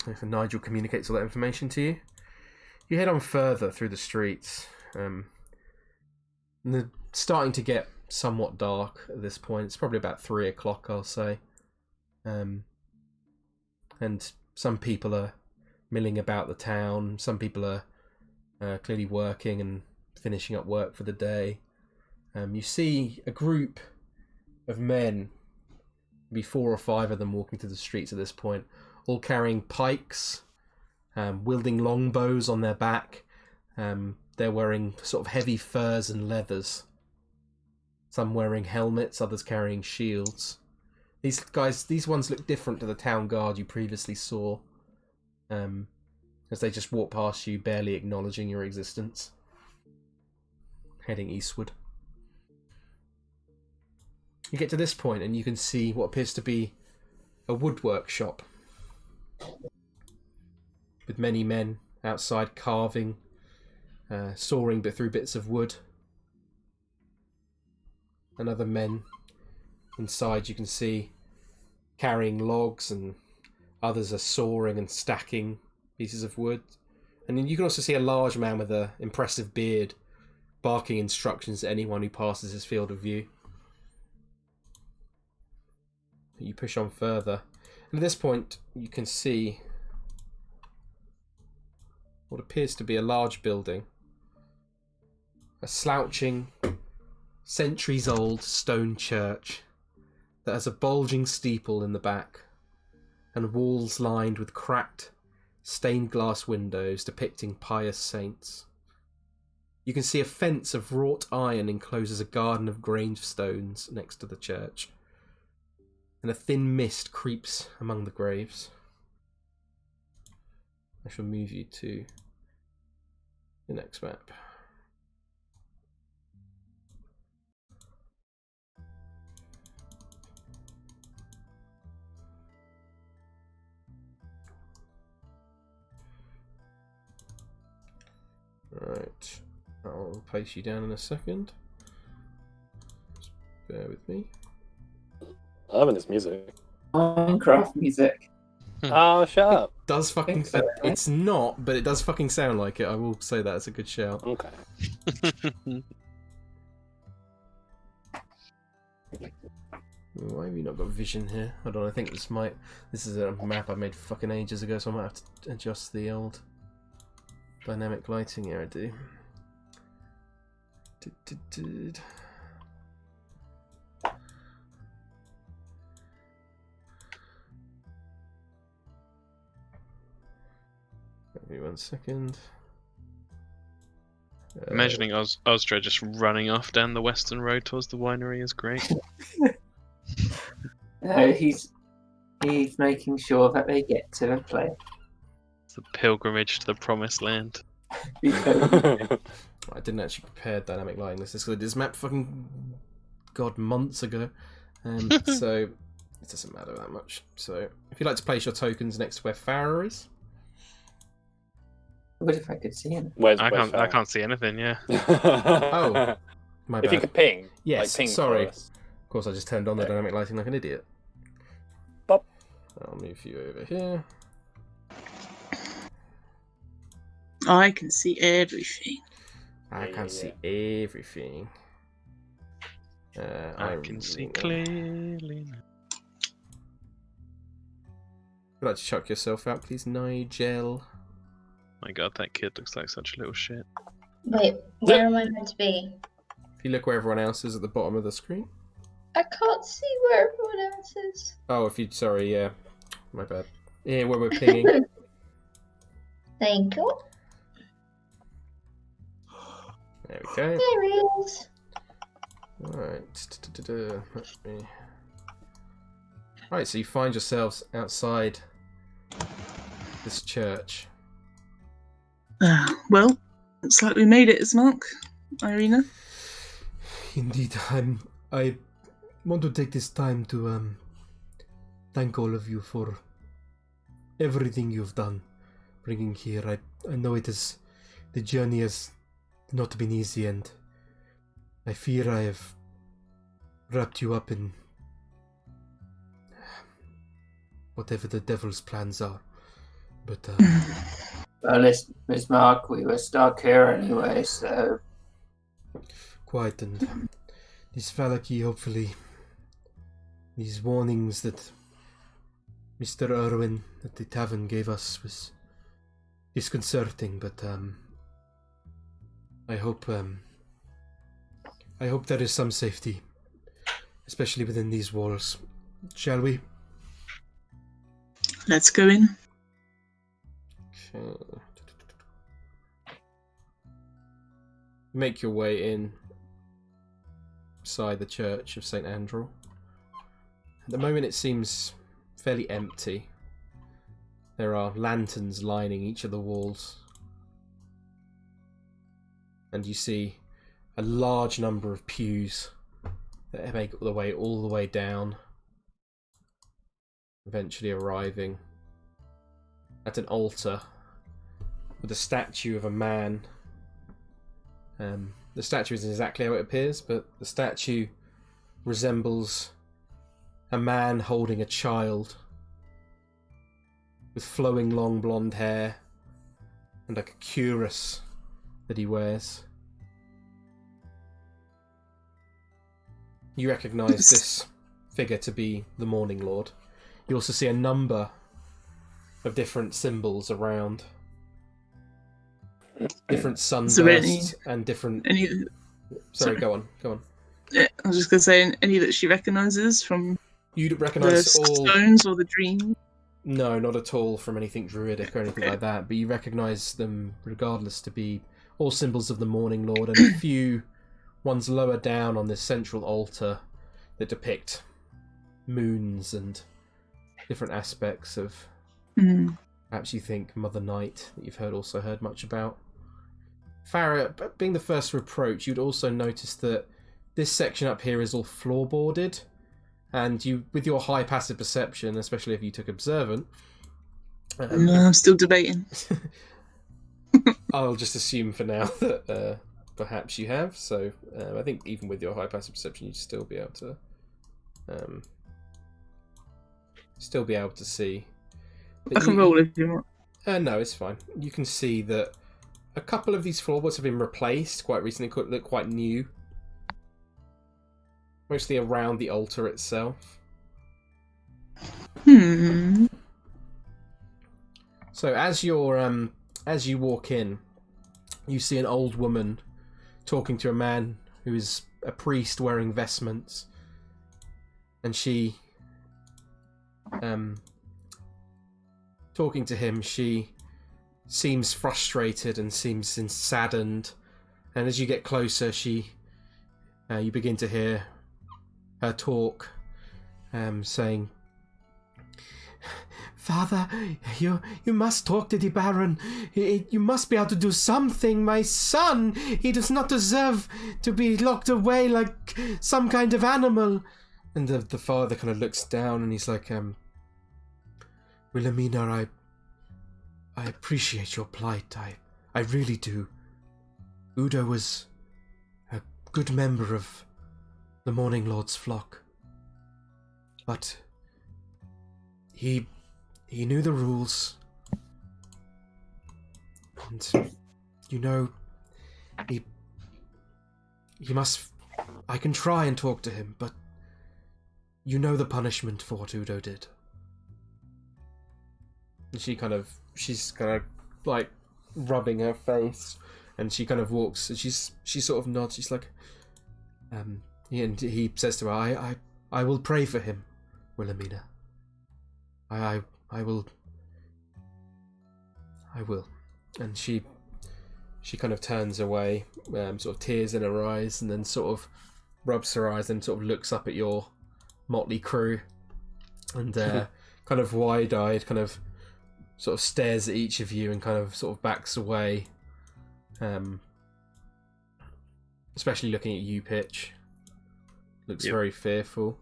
If Nigel communicates all that information to you, you head on further through the streets. And they're starting to get somewhat dark at this point. It's probably about 3 o'clock, I'll say. And some people are milling about the town. Some people are clearly working and finishing up work for the day. You see a group of men, maybe 4 or 5 of them walking through the streets at this point, all carrying pikes, wielding longbows on their back. They're wearing sort of heavy furs and leathers. Some wearing helmets, others carrying shields. These ones look different to the town guard you previously saw. As they just walk past you, barely acknowledging your existence. Heading eastward. You get to this point and you can see what appears to be a woodwork shop. With many men outside carving, sawing through bits of wood. And other men inside you can see carrying logs, and others are sawing and stacking pieces of wood. And then you can also see a large man with an impressive beard barking instructions to anyone who passes his field of view. You push on further, and at this point you can see what appears to be a large building. A slouching, centuries-old stone church that has a bulging steeple in the back and walls lined with cracked, stained glass windows depicting pious saints. You can see a fence of wrought iron encloses a garden of gravestones next to the church, and a thin mist creeps among the graves. I shall move you to the next map. Right. I'll place you down in a second. Just bear with me. I'm loving this music. Minecraft music. Oh, shut up. Does fucking... so, right? It's not, but it does fucking sound like it. I will say that. It's a good shout. Okay. Why have you not got vision here? Hold on, I think this is a map I made fucking ages ago, so I might have to adjust the old dynamic lighting here. I do. Give me 1 second. Imagining Osdred just running off down the western road towards the winery is great. No, he's making sure that they get to the place. It's the pilgrimage to the promised land. I didn't actually prepare dynamic lighting. This map fucking months ago, so it doesn't matter that much. So if you'd like to place your tokens next to where Farrah is. What if I could see him? I can't see anything. Yeah. Oh, my bad. If you could ping. Yes, like ping sorry. for us. Of course, I just turned on the dynamic lighting like an idiot. Bop. I'll move you over here. I can see everything. I can see everything. I can see clearly. Would you like to chuck yourself out, please, Nigel? My god, that kid looks like such a little shit. Wait, where am I meant to be? If you look where everyone else is at the bottom of the screen. I can't see where everyone else is. Oh, sorry, yeah. My bad. Yeah, where we're pinging. Thank you. There we go. There he is. Alright. Right, so you find yourselves outside this church. Well, looks like we made it, Mark. Irina. Indeed, I want to take this time to thank all of you for everything you've done, bringing here. I know the journey has not been easy, and I fear I have wrapped you up in whatever the devil's plans are. But Well, Miss Mark, we were stuck here anyway, so... Quite, and this Vallaki, hopefully, these warnings that Mr. Irwin at the tavern gave us was disconcerting, but I hope there is some safety, especially within these walls. Shall we? Let's go in. Okay. Make your way inside the church of St. Andrew. At the moment it seems fairly empty. There are lanterns lining each of the walls. And you see a large number of pews that make their way all the way down, eventually arriving at an altar with a statue of a man. The statue isn't exactly how it appears, but the statue resembles a man holding a child with flowing long blonde hair and like a cuirass that he wears. You recognise this figure to be the Morning Lord. You also see a number of different symbols around. Different sunbursts and different... Sorry, go on. I was just going to say, any that she recognises from You'd recognise the all... stones or the dream? No, not at all from anything druidic or anything like that, but you recognise them regardless to be all symbols of the Morning Lord, and a few ones lower down on this central altar that depict moons and different aspects of perhaps you think Mother Night, that you've also heard much about. Farrah, being the first to approach, you'd also notice that this section up here is all floorboarded, and you, with your high passive perception, especially if you took Observant... I'm still debating. I'll just assume for now that perhaps you have. So I think even with your high passive perception, you'd still be able to see. I can roll if you want. No, it's fine. You can see that a couple of these floorboards have been replaced quite recently, look quite new. Mostly around the altar itself. So as you walk in, you see an old woman talking to a man who is a priest wearing vestments, and she, talking to him, she seems frustrated and seems saddened. And as you get closer, you begin to hear her talk, saying, "Father, you must talk to the Baron. You must be able to do something. My son, he does not deserve to be locked away like some kind of animal." And the father kind of looks down and he's like, "Wilhelmina, I appreciate your plight. I really do. Udo was a good member of the Morning Lord's flock. But he knew the rules. And, he must... I can try and talk to him, but you know the punishment for what Udo did." And she's kind of like rubbing her face, and she kind of walks, and she sort of nods. She's like, and he says to her, I will pray for him, Wilhelmina. I will. And she kind of turns away, sort of tears in her eyes, and then sort of rubs her eyes and sort of looks up at your motley crew, and kind of wide-eyed, kind of sort of stares at each of you and kind of sort of backs away, especially looking at you, Pitch. Looks very fearful.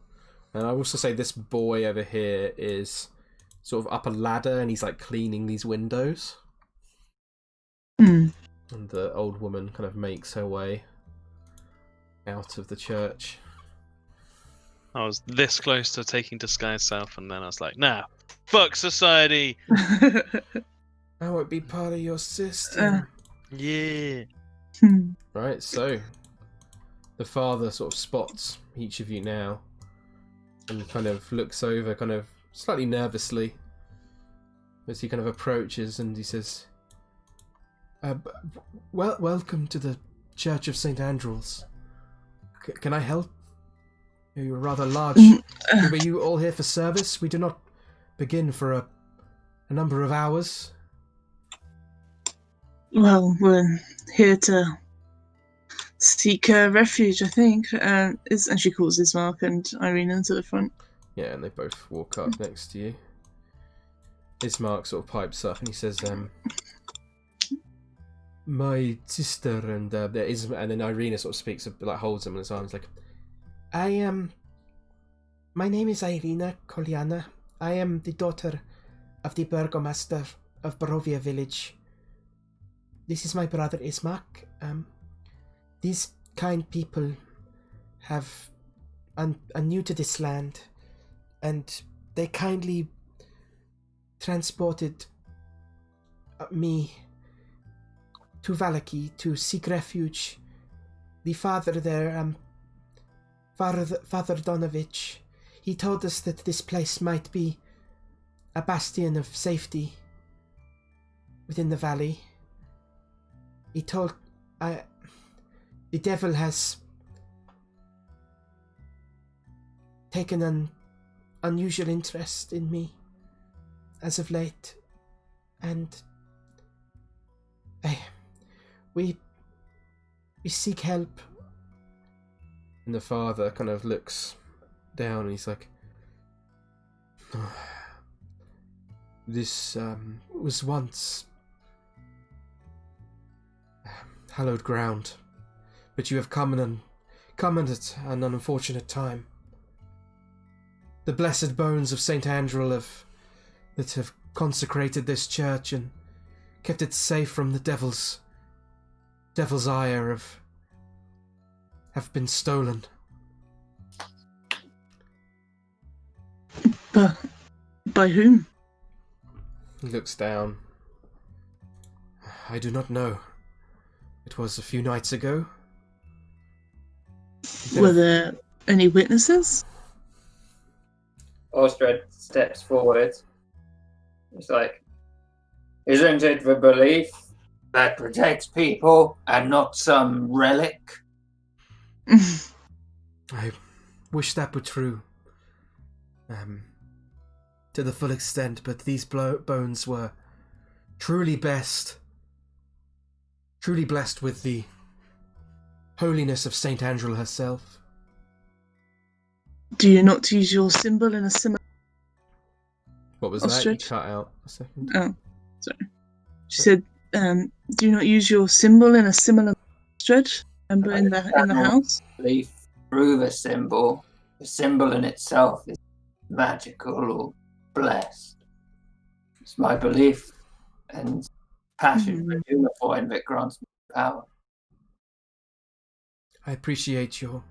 And I also say this boy over here is sort of up a ladder and he's like cleaning these windows. And the old woman kind of makes her way out of the church. I was this close to taking Disguise Self, and then I was like, nah, fuck society! I won't be part of your system. Yeah. Right, so the father sort of spots each of you now and kind of looks over kind of slightly nervously as he kind of approaches, and he says, welcome to the Church of St. Andrew's. Can I help? You're rather large. Were you all here for service? We do not begin for a number of hours. Well, we're here to seek refuge, I think. And she calls Ismark and Irina to the front. Yeah, and they both walk up next to you. Ismark sort of pipes up and he says, my sister, and there is, and then Irina sort of speaks, like holds him in his arms, like, my name is Irina Koliana. I am the daughter of the burgomaster of Barovia village. This is my brother Ismark. These kind people are new to this land, and they kindly transported me to Vallaki to seek refuge. The father there, Father Donovich, he told us that this place might be a bastion of safety within the valley. He told the devil has taken an unusual interest in me as of late, and we seek help. And the father kind of looks down and he's like, this was once hallowed ground, but you have come at an unfortunate time. The blessed bones of St. Andrew that have consecrated this church and kept it safe from the devil's Devil's Ire have been stolen. By whom? He looks down. I do not know. It was a few nights ago. Were there any witnesses? Osdred steps forward. He's like, isn't it the belief that protects people and not some relic? I wish that were true. To the full extent, but these bones were truly blessed with the holiness of Saint Angela herself. Do you not use your symbol in a similar... What was Osdred? that? You cut out a second. Oh, sorry. She said, do you not use your symbol in a similar... Osdred? Remember in the house? Belief through the symbol in itself is magical or blessed. It's my belief and passion for Uniform that grants me power. I appreciate your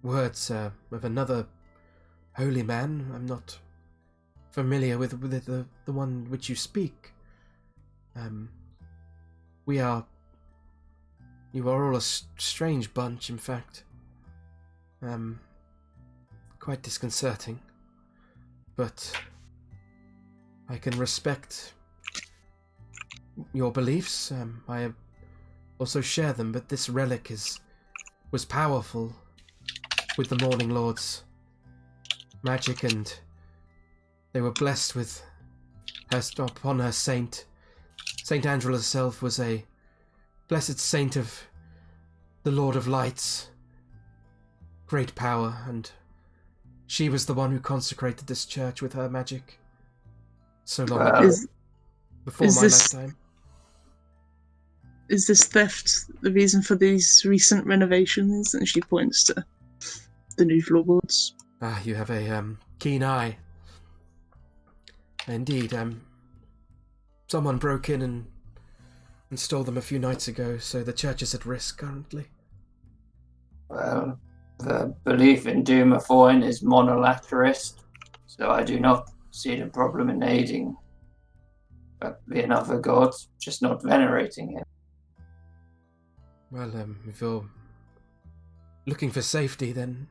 words of another holy man. I'm not familiar with the one which you speak. You are all a strange bunch, in fact. Quite disconcerting. But I can respect your beliefs. I also share them, but this relic was powerful with the Morning Lord's magic, and they were blessed with her upon her saint. Saint Angela herself was a blessed saint of the Lord of Lights. Great power, and she was the one who consecrated this church with her magic so long ago, before my lifetime. Is this theft the reason for these recent renovations? And she points to the new floorboards. Ah, you have a keen eye. Indeed, someone broke in and stole them a few nights ago, so the church is at risk currently. Well, the belief in Dumafoin is monolaterist, so I do not see the problem in aiding the other gods, just not venerating him. Well, if you're looking for safety, then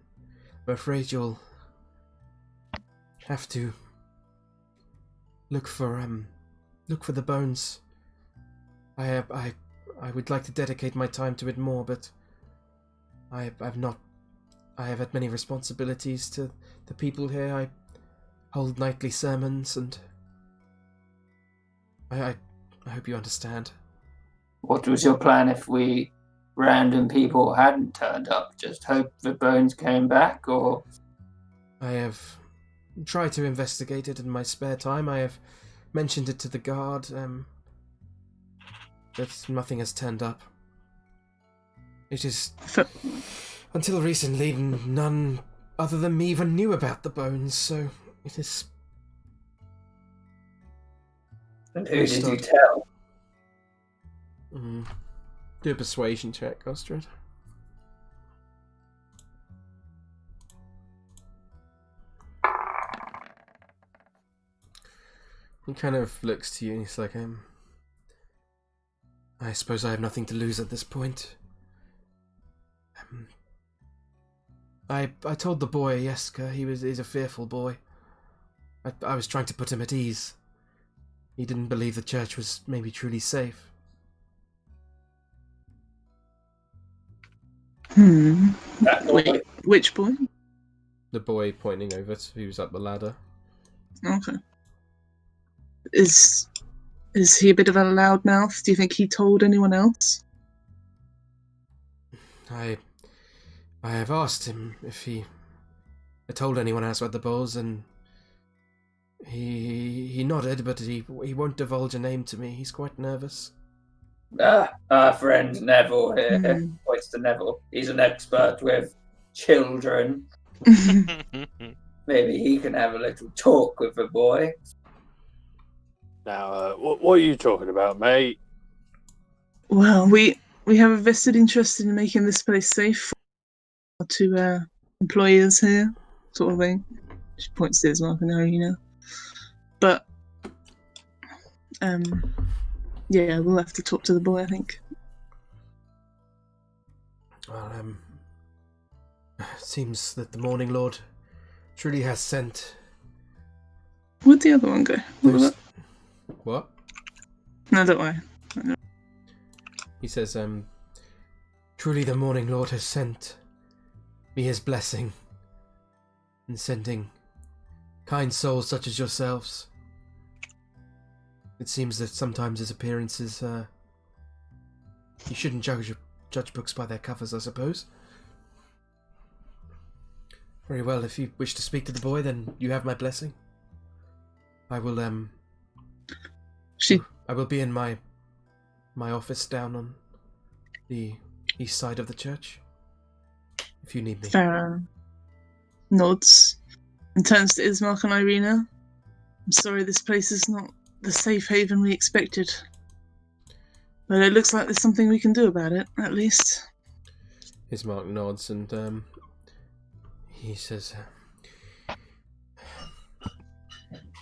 I'm afraid you'll have to look for the bones. I would like to dedicate my time to it more, but I have had many responsibilities to the people here. I hold nightly sermons, and I hope you understand. What was your plan if random people hadn't turned up? Just hope the bones came back, or? I have tried to investigate it in my spare time. I have mentioned it to the guard, but nothing has turned up. It is... Until recently, none other than me even knew about the bones, so it is... And who did you tell? Do a persuasion check, Osdred. He kind of looks to you and he's like, I suppose I have nothing to lose at this point. I told the boy, Jeska, he's a fearful boy. I was trying to put him at ease. He didn't believe the church was maybe truly safe. Which boy? The boy pointing over to who's up the ladder. Okay. Is he a bit of a loudmouth? Do you think he told anyone else? I have asked him if he had told anyone else about the bowls, and he nodded, but he won't divulge a name to me. He's quite nervous. Our friend Neville here points to Neville. He's an expert with children. Maybe he can have a little talk with the boy. Now, what are you talking about, mate? Well, we have a vested interest in making this place safe to employers here, sort of thing. She points to his mark and arena. But yeah, we'll have to talk to the boy, I think. Well, it seems that the Morning Lord truly has sent. Where'd the other one go? What? No, don't worry. He says, truly the Morning Lord has sent me his blessing in sending kind souls such as yourselves. It seems that sometimes his appearances, you shouldn't judge books by their covers, I suppose. Very well, if you wish to speak to the boy, then you have my blessing. I will, I will be in my office down on the east side of the church, if you need me. Farrah nods and turns to Ismark and Irina. I'm sorry this place is not the safe haven we expected. But it looks like there's something we can do about it, at least. Ismark nods and he says,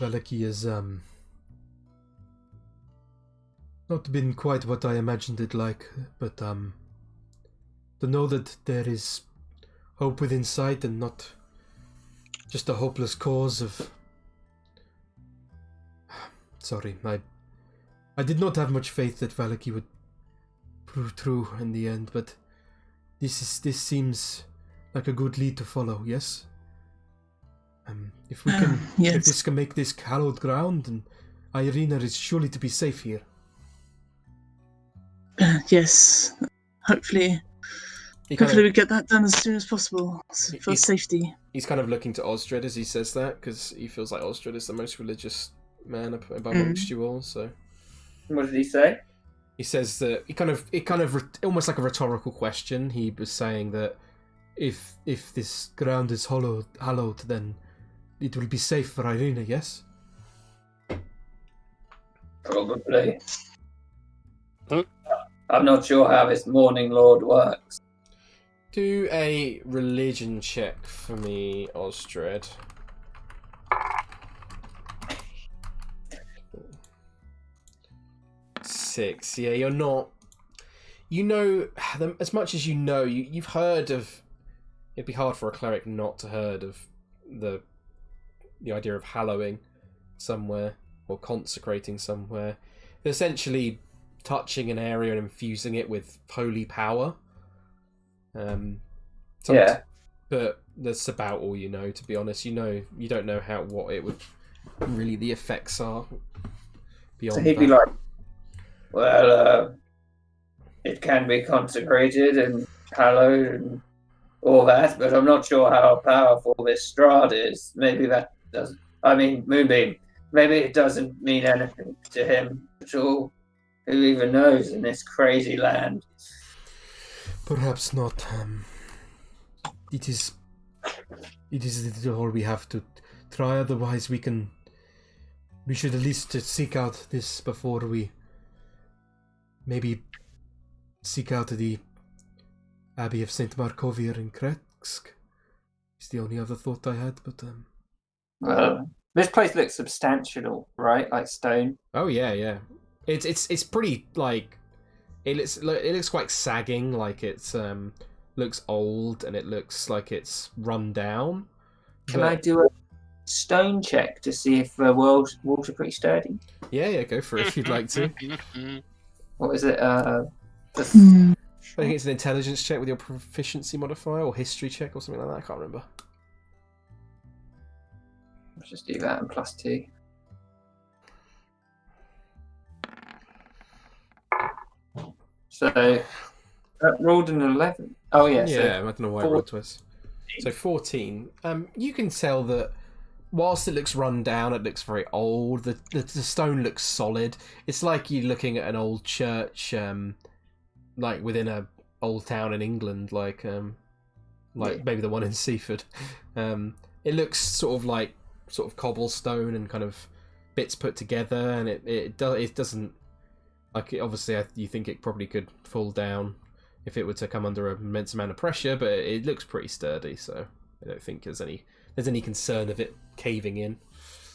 Vallaki has not been quite what I imagined it like, but to know that there is hope within sight and not just a hopeless cause of... Sorry, I did not have much faith that Vallaki would prove true in the end, but this seems like a good lead to follow, yes? If we can, yes. If this can make this hallowed ground, and Irina is surely to be safe here. Yes, hopefully we get that done as soon as possible for safety. He's kind of looking to Osdred as he says that, because he feels like Osdred is the most religious man amongst you all. So, what did he say? He says that almost like a rhetorical question. He was saying that if this ground is hallowed, then it will be safe for Irina. Yes. Probably. I'm not sure how this Morning Lord works. Do a religion check for me, Osdred. Six. Yeah, you're not. You know, as much as you know, you've heard of. It'd be hard for a cleric not to heard of the idea of hallowing somewhere or consecrating somewhere. Essentially, touching an area and infusing it with holy power. Yeah. But that's about all you know, to be honest. You don't know what it would really the effects are beyond. So he'd be like, well, it can be consecrated and hallowed and all that, but I'm not sure how powerful this Strahd is. Maybe that doesn't. I mean, Moonbeam. Maybe it doesn't mean anything to him at all. Who even knows in this crazy land? Perhaps not. It is all we have to try. Otherwise, we should at least seek out this before we maybe seek out the Abbey of Saint Markovir in Kretsk. It's the only other thought I had, but Well, this place looks substantial, right? Like stone. Oh yeah. It's pretty like it looks quite sagging, like it's looks old and it looks like it's run down. Can I do a stone check to see if the walls are pretty sturdy? Yeah, go for it if you'd like to. What is it? I think it's an intelligence check with your proficiency modifier or history check or something like that. I can't remember. Let's just do that and +2. So that rolled an 11. Oh yeah. Yeah, I don't know why it rolled twice. So 14. You can tell that whilst it looks run down, it looks very old. The stone looks solid. It's like you're looking at an old church, like within a old town in England, like maybe the one in Seaford. It looks sort of cobblestone and kind of bits put together, and it doesn't. Like, obviously, you think it probably could fall down if it were to come under an immense amount of pressure, but it looks pretty sturdy, so I don't think there's any concern of it caving in.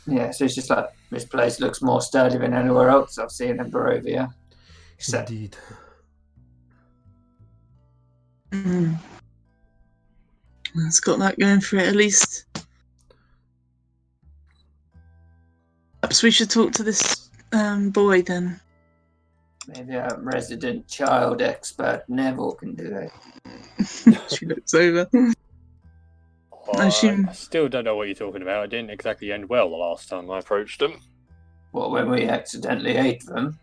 Yeah, so it's just like, this place looks more sturdy than anywhere else I've seen in Barovia. Indeed. It's got that going for it, at least. Perhaps we should talk to this boy then. Maybe our resident child expert Neville can do it. She looks over. I assume... I still don't know what you're talking about. It didn't exactly end well the last time I approached them. Well, when we accidentally ate them.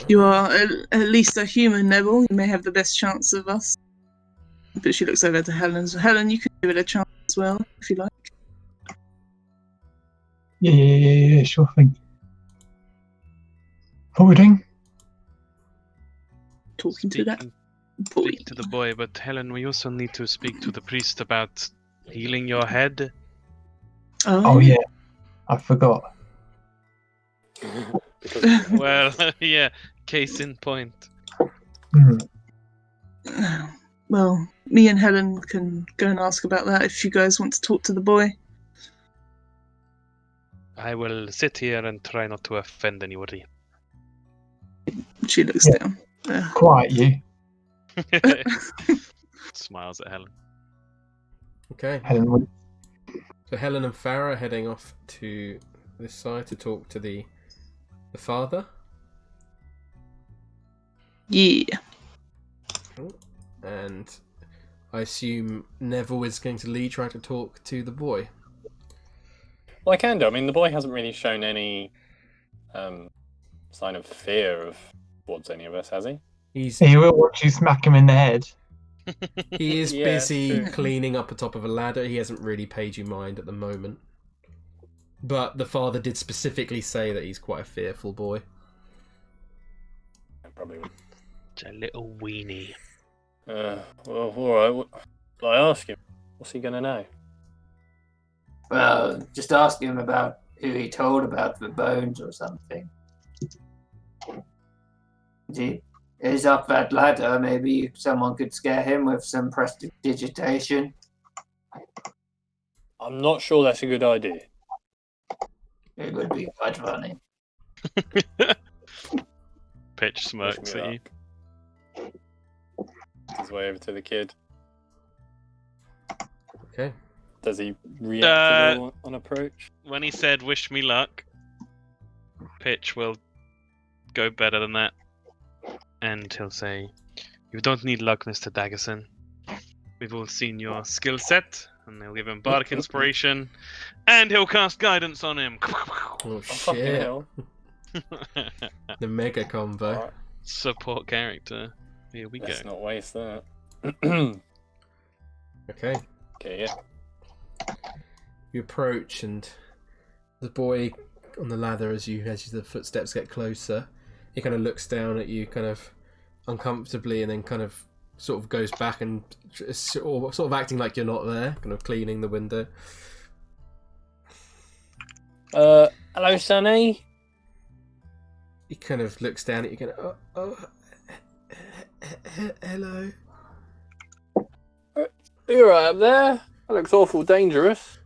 You are at least a human, Neville. You may have the best chance of us. But she looks over to Helen. So Helen, you can give it a chance as well, if you like. Yeah, sure thing. Forwarding. Talking to that boy. Speak to the boy, but Helen, we also need to speak to the priest about healing your head. Oh yeah, I forgot. Well, yeah, case in point. Well, me and Helen can go and ask about that if you guys want to talk to the boy. I will sit here and try not to offend anybody. She looks down. Quiet you. Smiles at Helen. Okay. Helen. So Helen and Farrah are heading off to this side to talk to the father. Yeah. And I assume Neville is going to lead, trying to talk to the boy. Well, I can do. I mean, the boy hasn't really shown any sign of fear towards any of us, has he? He will watch you smack him in the head. He is Yeah, busy true. cleaning up the top of a ladder. He hasn't really paid you mind at the moment. But the father did specifically say that he's quite a fearful boy. I probably would. A little weenie. Well, alright. Will I ask him? What's he going to know? Well, just ask him about who he told about the bones or something. He is up that ladder. Maybe someone could scare him with some prestidigitation. I'm not sure that's a good idea. It would be quite funny. Pitch smirks at you. His way over to the kid. Okay. Does he react on approach? When he said, "Wish me luck," Pitch will go better than that. And he'll say, "You don't need luck, Mr. Daggersen. We've all seen your skill set." And they'll give him Bardic Inspiration. And he'll cast Guidance on him. Oh, Fucking shit. hell. The mega combo. Alright. Support character. Here we Let's go. not waste that. Okay. Okay, yeah. You approach, and the boy on the ladder, as the footsteps get closer, he kind of looks down at you, kind of uncomfortably, and then kind of sort of goes back and sort of acting like you're not there, kind of cleaning the window. Hello, Sonny. He kind of looks down at you, kind of, hello. You're right up there. That looks awful dangerous.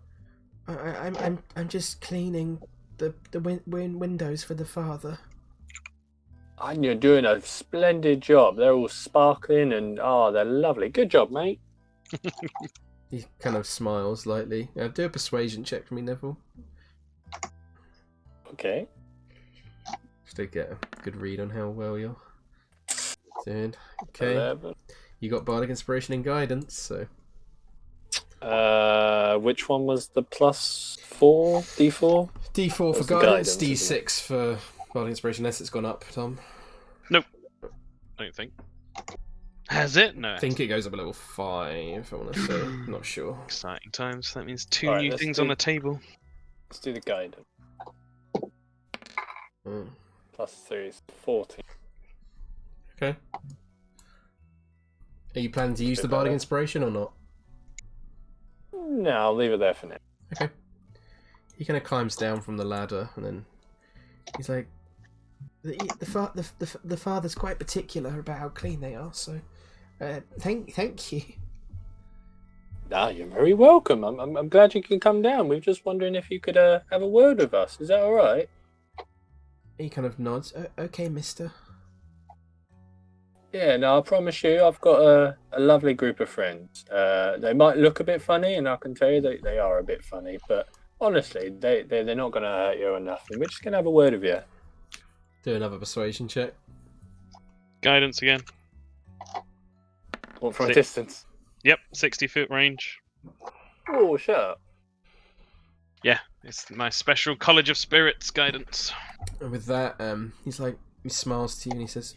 I'm just cleaning the windows for the father. And you're doing a splendid job. They're all sparkling and they're lovely. Good job, mate. He kind of smiles lightly. Do a persuasion check for me, Neville. Okay. Just to get a good read on how well you're doing. Okay. 11. You got Bardic Inspiration and Guidance, so. Which one was the +4? D4? D4 for That's the guidance, guidance, D6 for Bardic Inspiration, unless it's gone up, Tom. Nope. I don't think. Has it? No. I think it goes up a level 5, I want to say. Not sure. Exciting times. That means 2 Alright, new let's things do- on the table. Let's do the guidance. Mm. +3 is 14. Okay. Are you planning to use the bit Bardic better. Inspiration or not? No, I'll leave it there for now. Okay. He kind of climbs down from the ladder, and then he's like, the father's quite particular about how clean they are, so thank you. Ah, you're very welcome. I'm glad you can come down. We were just wondering if you could have a word with us. Is that all right? He kind of nods. Okay, mister. Yeah, no, I promise you, I've got a lovely group of friends. They might look a bit funny, and I can tell you that they are a bit funny, but honestly, they're not going to hurt you or nothing. We're just going to have a word with you. Do another persuasion check. Guidance again. What, from a distance? Yep, 60-foot range. Oh, shut up. Yeah, it's my special College of Spirits guidance. And with that, he's like, he smiles to you and he says,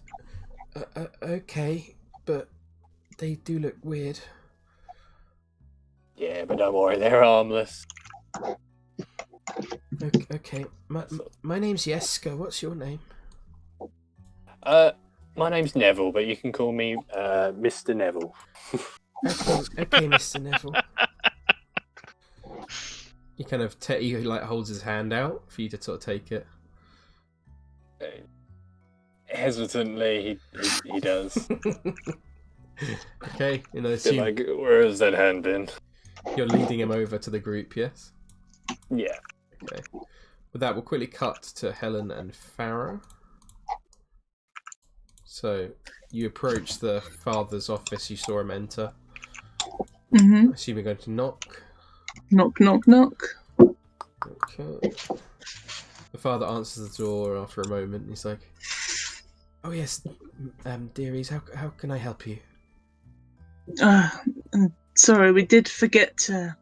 okay, but they do look weird. Yeah, but don't worry, they're harmless. Okay, my name's Jeska. What's your name? My name's Neville, but you can call me Mr. Neville. Okay, Mr. Neville. He kind of he like holds his hand out for you to sort of take it. Hesitantly, he does. Okay, you know, Like, where has that hand been? You're leading him over to the group, yes? Yeah. Okay. With that, we'll quickly cut to Helen and Farrah. So, you approach the father's office, you saw him enter. Mm-hmm. I assume you're going to knock. Knock, knock, knock. Okay. The father answers the door after a moment. He's like, "Oh yes, dearies, how can I help you?" I'm sorry, we did forget to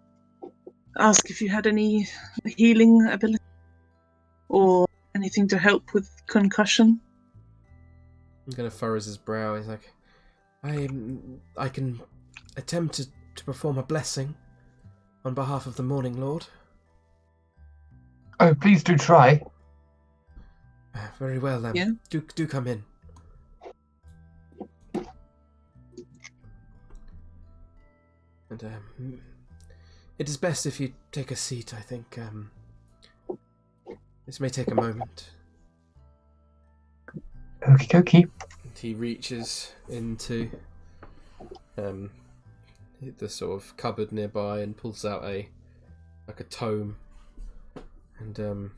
ask if you had any healing ability or anything to help with concussion. He kind of furrows his brow. He's like, I can attempt to perform a blessing on behalf of the Morning Lord. Oh, please do try. Very well, then. Yeah. Do come in. And it is best if you take a seat, I think. This may take a moment. Okie dokie. And he reaches into the sort of cupboard nearby and pulls out a tome. And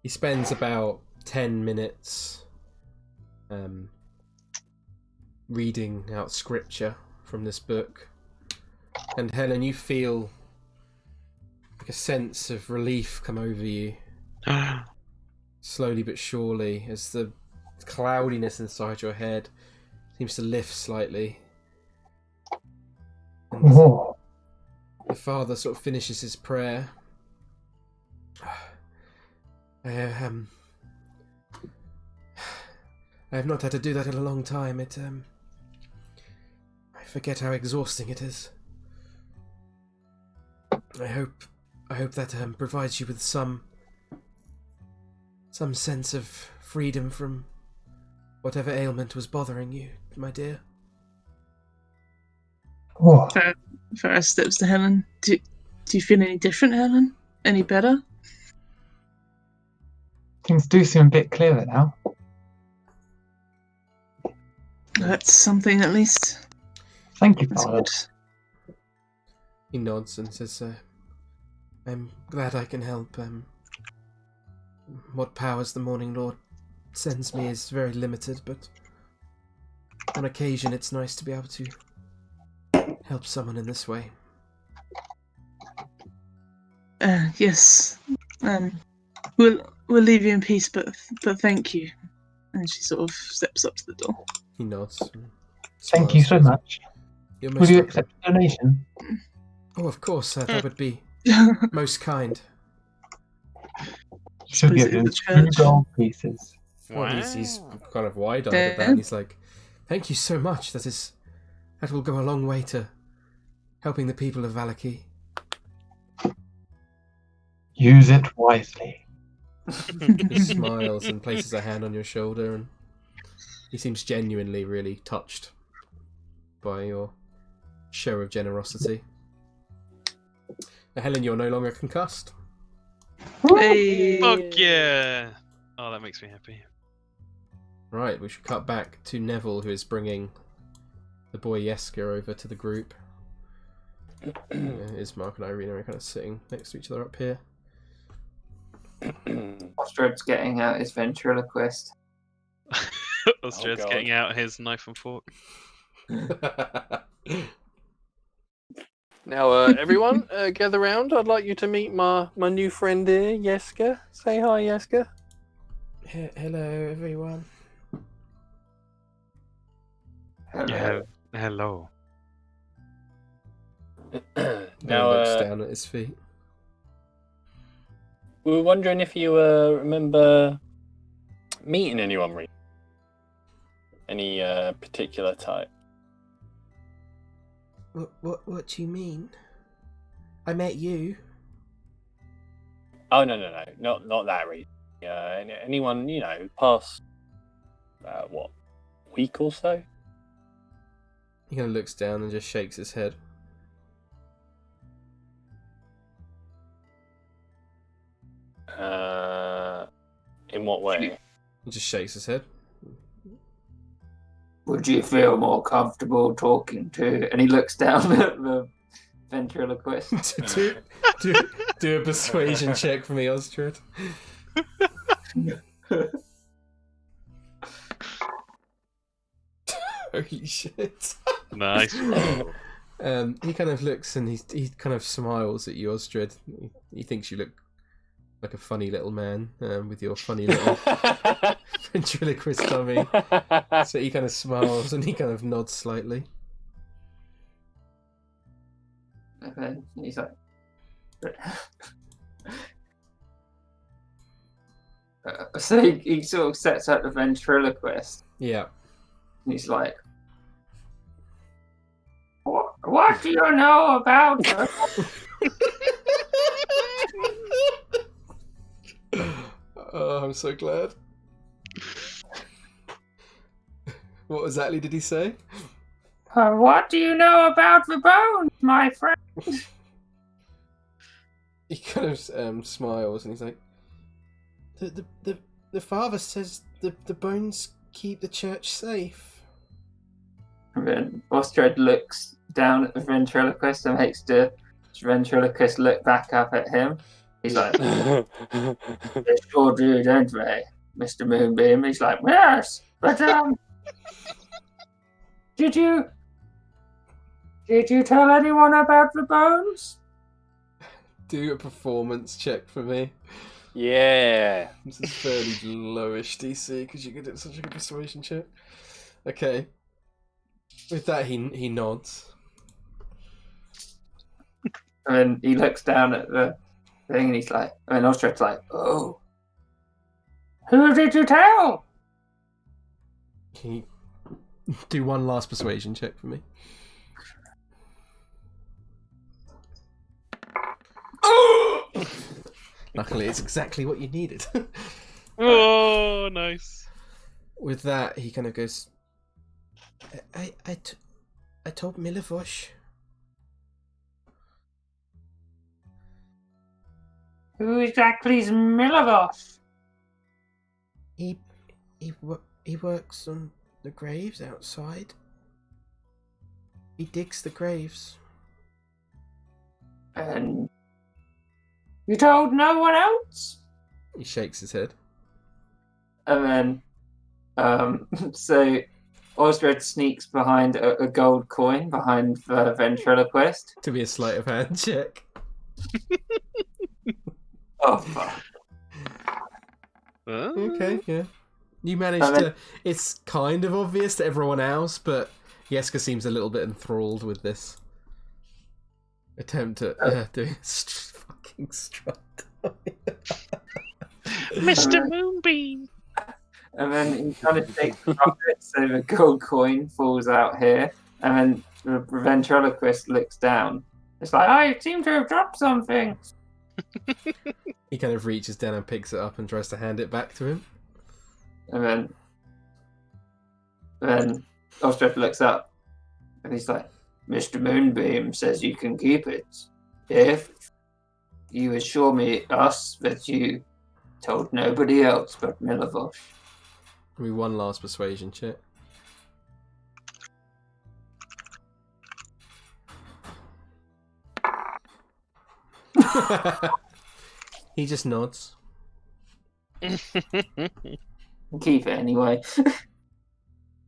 he spends about 10 minutes reading out scripture from this book. And Helen, you feel like a sense of relief come over you. Slowly but surely, as the cloudiness inside your head seems to lift slightly. And the father sort of finishes his prayer. I have not had to do that in a long time. I forget how exhausting it is. I hope that provides you with some sense of freedom from whatever ailment was bothering you, my dear. Oh, Farrah steps to Helen. Do you feel any different, Helen? Any better? things do seem a bit clearer now. That's something, at least. Thank you, That's Father. good. He nods and says, I'm glad I can help. What powers the Morning Lord sends me is very limited, but on occasion it's nice to be able to help someone in this way. Yes. We'll leave you in peace, but thank you. And she sort of steps up to the door. He nods. And Thank you so smiles. much. You're Will most you welcome. accept a donation? Oh, of course, that would be most kind. She'll Suppose give it you is 2 the church. gold pieces. Well, he's kind of wide-eyed at that, and he's like, "Thank you so much. That will go a long way to helping the people of Vallaki." Use it wisely. He smiles and places a hand on your shoulder, and he seems genuinely really touched by your show of generosity. Now, Helen, you're no longer concussed. Hey. Fuck yeah! Oh, that makes me happy. Right, we should cut back to Neville, who is bringing the boy Yeska over to the group. Ismark and Irene are kind of sitting next to each other up here. Ostred's getting out his ventriloquist. Osdred's God. getting out his knife and fork. Now, everyone, gather round. I'd like you to meet my new friend here, Yeska. Say hi, Yeska. Hello, everyone. Yeah. Hello. Now Now, looks down at his feet. we were wondering if you remember meeting anyone recently. Any particular type? What do you mean? I met you. Oh no, not that reason. Anyone past what, week or so? He kind of looks down and just shakes his head. In what way? He just shakes his head. Would you feel more comfortable talking to? And he looks down at the ventriloquist. do a persuasion check for me, Osdred. Holy shit. Nice. He kind of looks and he kind of smiles at you, Osdred. He thinks you look like a funny little man with your funny little ventriloquist dummy. So he kind of smiles and he kind of nods slightly. And then he's like, so he sort of sets up the ventriloquist. Yeah. And he's like, what do you know about her? Oh, I'm so glad. What exactly did he say? What do you know about the bones, my friend? He kind of smiles and he's like, The father says the bones keep the church safe. And then Ostred looks down at the ventriloquist and makes the ventriloquist look back up at him. He's like, they sure do, don't they, Mr. Moonbeam? He's like, yes, but did you tell anyone about the bones? do a performance check for me. Yeah. This is fairly lowish DC because you did such a good persuasion check. Okay. With that, he nods. And then he looks down at the thing and he's like, and Ostred's like, oh, who did you tell? Can you do one last persuasion check for me? Luckily, it's exactly what you needed. Oh, nice. With that, he kind of goes, I told Milivosh. Who exactly is Milivosh? He works on the graves outside. He digs the graves. And you told no one else? he shakes his head. And then, so Osdred sneaks behind a gold coin behind the ventriloquist. To be a sleight of hand check. Oh, fuck. Okay, yeah. You managed to... It's kind of obvious to everyone else, but Yeska seems a little bit enthralled with this attempt at doing fucking strut. Mr. Moonbeam! And then he kind of takes the rocket, so the gold coin falls out here, and then the ventriloquist looks down. It's like, I seem to have dropped something. He kind of reaches down and picks it up and tries to hand it back to him. And then Osdred looks up, and he's like, Mr. Moonbeam says you can keep it. If you assure us that you told nobody else but Milivosh. Give me one last persuasion check. He just nods. Keep it anyway.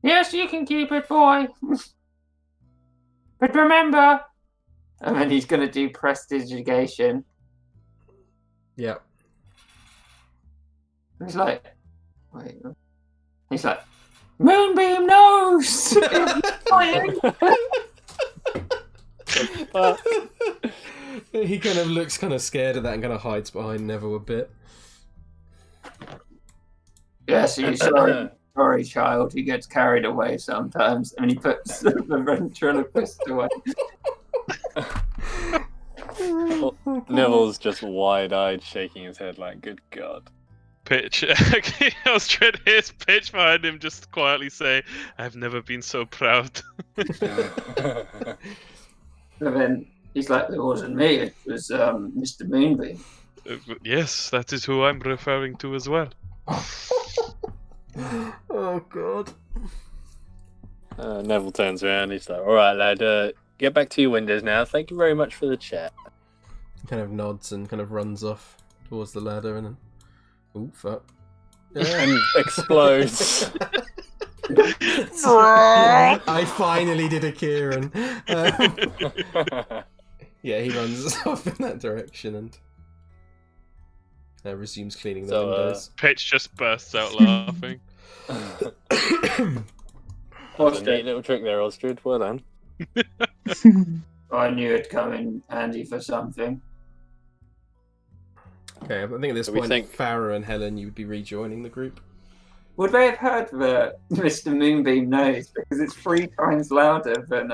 Yes, you can keep it, boy. But remember, and then he's going to do prestidigitation. Yep. He's like, wait. He's like, Moonbeam knows. He kind of looks kind of scared of that and kind of hides behind Neville a bit. Yes, he's sorry, child. He gets carried away sometimes, and he puts the ventriloquist away. Neville's just wide-eyed, shaking his head like, "Good God!" Pitch. Osdred hears Pitch behind him just quietly say, "I've never been so proud." And then he's like, "It wasn't me. It was Mr. Moonbeam." Yes, that is who I'm referring to as well. Oh God. Neville turns around. He's like, "All right, lad. Get back to your windows now. Thank you very much for the chat." He kind of nods and kind of runs off towards the ladder and then... Ooh, fuck. And explodes. I finally did a Kieran. Yeah, he runs off in that direction and resumes cleaning the windows. Pitch just bursts out laughing. That's a neat little trick there, Osdred. Well done. I knew it'd come in handy for something. Okay, I think at this point, Farrah and Helen, you would be rejoining the group. Would they have heard that Mr. Moonbeam knows? Because it's 3 times louder than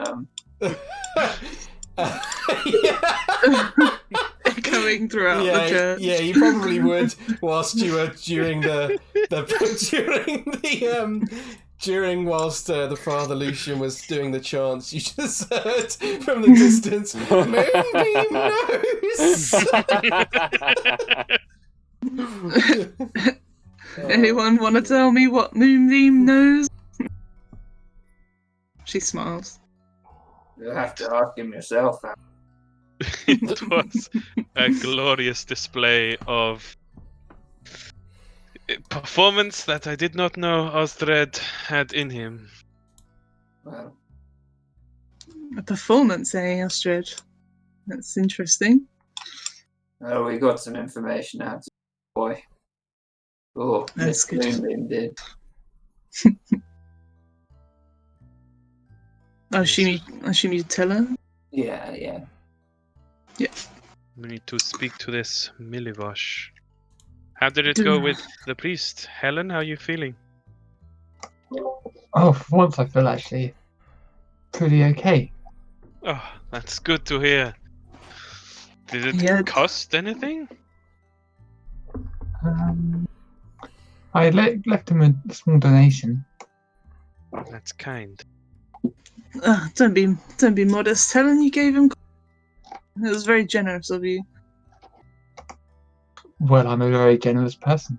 Echoing throughout the church. Yeah, you probably would. Whilst you were whilst the Father Lucian was doing the chants, you just heard from the distance, Moonbeam knows! Anyone want to tell me what Moonbeam knows? She smiles. You'll have to ask him yourself. It was a glorious display of performance that I did not know Osdred had in him. Well, A performance, eh, Osdred? That's interesting. well, we got some information out of the boy. Oh, That's Miss good. Moonbeam did. I assume you tell her? Yeah. We need to speak to this Milivosh. How did it go with the priest? Helen, how are you feeling? Oh, for once I feel actually pretty okay. Oh, that's good to hear. Did it cost anything? I left him a small donation. That's kind. Don't be modest, Helen. You gave him. It was very generous of you. Well, I'm a very generous person.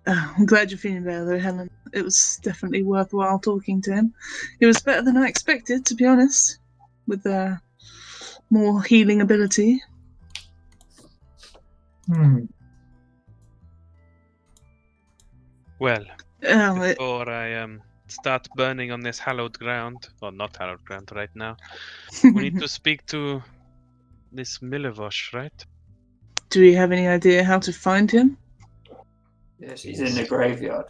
I'm glad you're feeling better, though, Helen. It was definitely worthwhile talking to him. It was better than I expected, to be honest, with more healing ability. Well, It, before I start burning on this hallowed ground, or not hallowed ground right now, we need to speak to this Milivosh, right? do we have any idea how to find him? Yes, he's in the graveyard.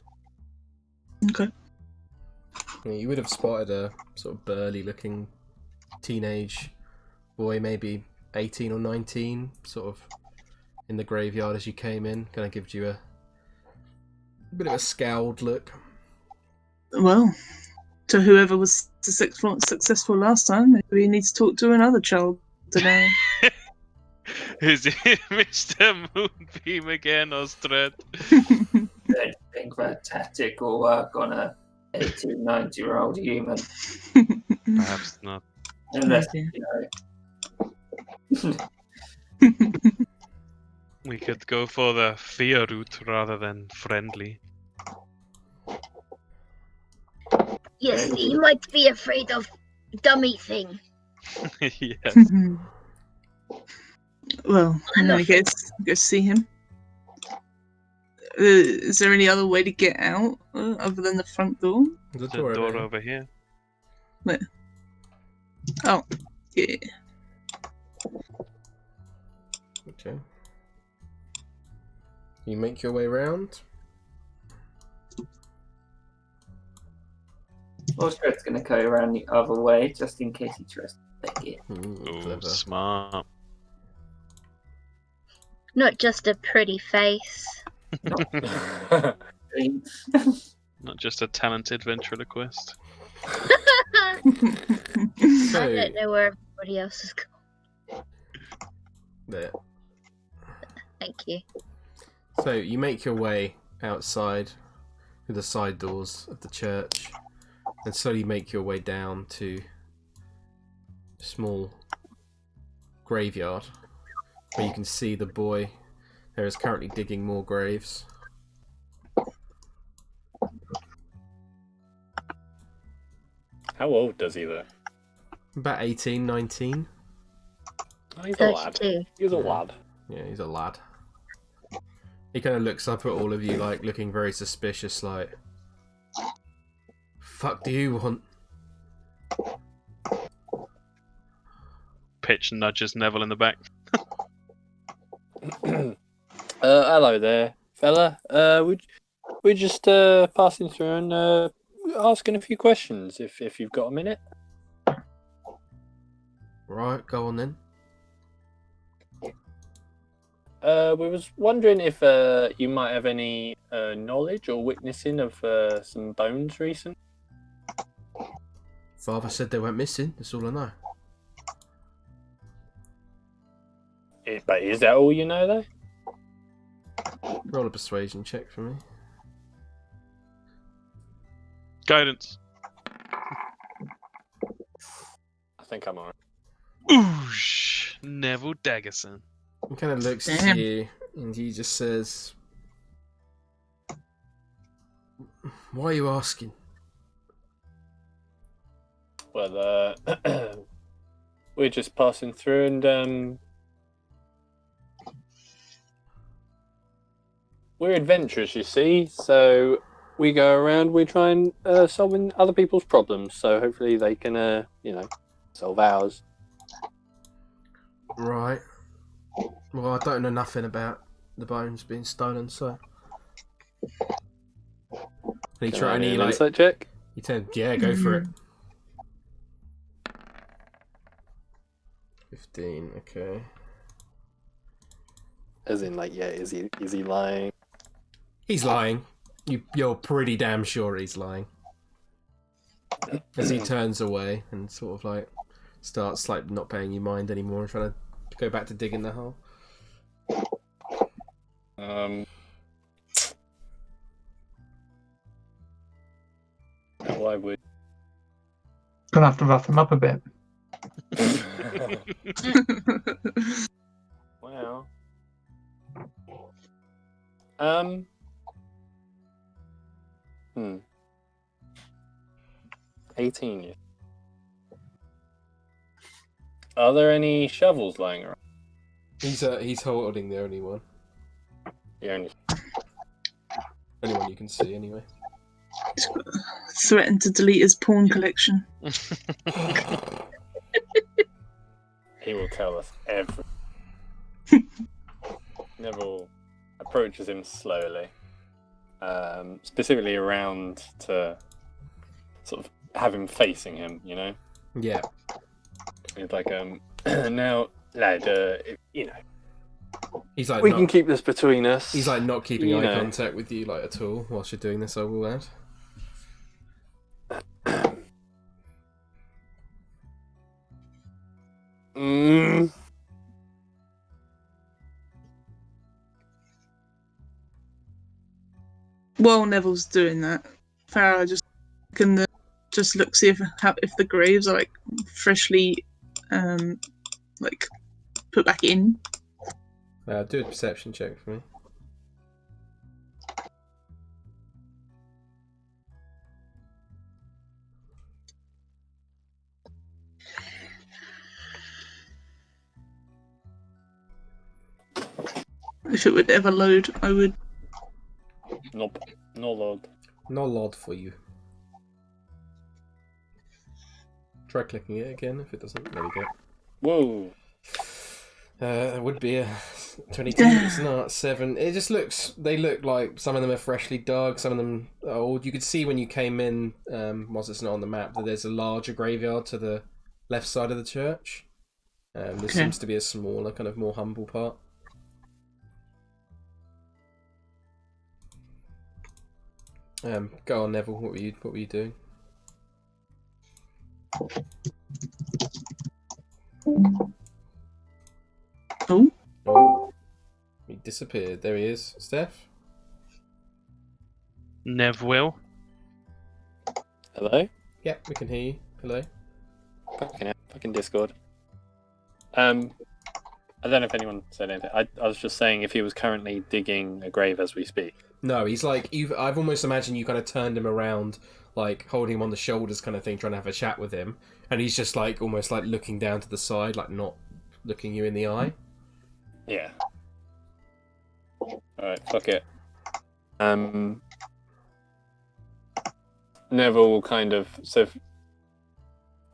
Okay. Yeah, you would have spotted a sort of burly-looking teenage boy, maybe 18 or 19, sort of in the graveyard as you came in. Kind of gives you a bit of a scowled look. Well, to whoever was successful last time, maybe we need to talk to another child today. Is it Mr. Moonbeam again, Osdred? Don't think that tactic will work on a 18, 19-year-old human. Perhaps not. Unless, Okay. We could go for the fear route rather than friendly. Yes, he might be afraid of dummy thing. Yes. Well, in any case, go see him. Is there any other way to get out other than the front door? The The door, door over over here. Where? Oh, yeah. Okay. You make your way round. Osdred's going to go around the other way just in case he tries to take it. Oh, Clever. smart. Not just a pretty face. Not just a talented ventriloquist. I So, don't know where everybody else is going. there. Thank you. So you make your way outside through the side doors of the church and slowly make your way down to a small graveyard where you can see the boy there is currently digging more graves. How old does he look? About 18, 19. Oh, he's a lad. 32. He's a Yeah. lad. Yeah, he's a lad. He kind of looks up at all of you, like, looking very suspicious, like, fuck do you want? Pitch nudges Neville in the back. Hello there, fella. We're just passing through and asking a few questions. If you've got a minute. Right, go on then. We was wondering if you might have any knowledge or witnessing of some bones recent. Father said they went missing, that's all I know. But is that all you know, though? Roll a persuasion check for me. Guidance. I think I'm alright. Oosh. Neville Daggersen. He kind of looks Damn. to you and he just says, why are you asking? Well, we're just passing through and we're adventurous, you see. So we go around, we try and solving other people's problems. So hopefully they can, solve ours. Right. Well, I don't know nothing about the bones being stolen, so. He Can try I and do he an like. insight check? He said, "Yeah, go for it." 15. Okay. As in, like, yeah, is he lying? He's lying. You're pretty damn sure he's lying. As he turns away and sort of like starts like not paying you mind anymore and trying to go back to digging the hole. Why would? Gonna have to rough him up a bit. Well, 18. Yeah. Are there any shovels lying around? He's holding the only one. The only. Only one you can see anyway. Threatened to delete his porn collection. He will tell us everything. Neville approaches him slowly, specifically around to sort of have him facing him, you know? Yeah. He's like, now, lad, you know, He's like we not, can keep this between us. He's like not keeping you eye know. contact with you like at all whilst you're doing this, I will add. While Neville's doing that, Farrah can just look see if the graves are like freshly like put back in. Do a perception check for me. If it would ever load, I would. Nope. No load. No load for you. Try clicking it again if it doesn't. There we go. Whoa. It would be a 22. It's not 7. It just looks. They look like some of them are freshly dug. Some of them are old. You could see when you came in, whilst it's not on the map, that there's a larger graveyard to the left side of the church. There seems to be a smaller, kind of more humble part. Go on, Neville. What were you doing? Oh, He disappeared. There he is. Steph? Neville. Hello? Yeah, we can hear you. Hello? Fucking Discord. I don't know if anyone said anything. I was just saying if he was currently digging a grave as we speak. No, he's like, I've almost imagined you kind of turned him around, like holding him on the shoulders kind of thing, trying to have a chat with him. And he's just like, almost like looking down to the side, like not looking you in the eye. Yeah. Alright, fuck it. Neville will kind of... So,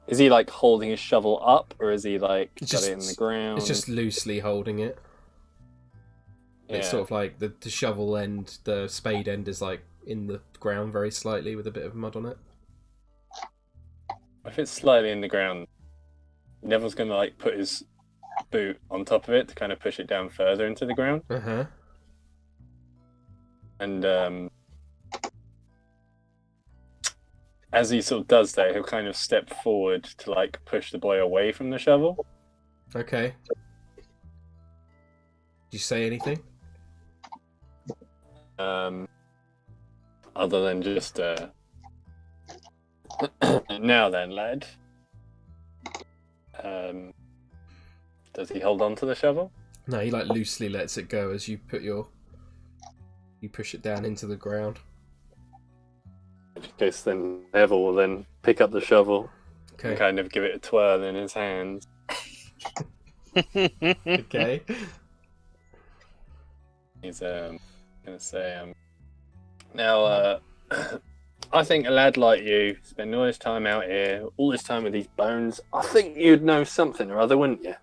is he like holding his shovel up, or is he like got it in the ground? It's just loosely holding it. Yeah. It's sort of like the shovel end, the spade end is like in the ground very slightly with a bit of mud on it. If it's slightly in the ground, Neville's gonna like put his boot on top of it to kind of push it down further into the ground. Uh-huh. And as he sort of does that, he'll kind of step forward to like push the boy away from the shovel. Okay. Did you say anything? Other than just now then, lad. Does he hold on to the shovel? No, he like loosely lets it go as you push it down into the ground. In which case then Neville will then pick up the shovel Okay. and kind of give it a twirl in his hands. Okay. He's gonna say now I think a lad like you spend all this time out here, all this time with these bones, I think you'd know something or other, wouldn't you?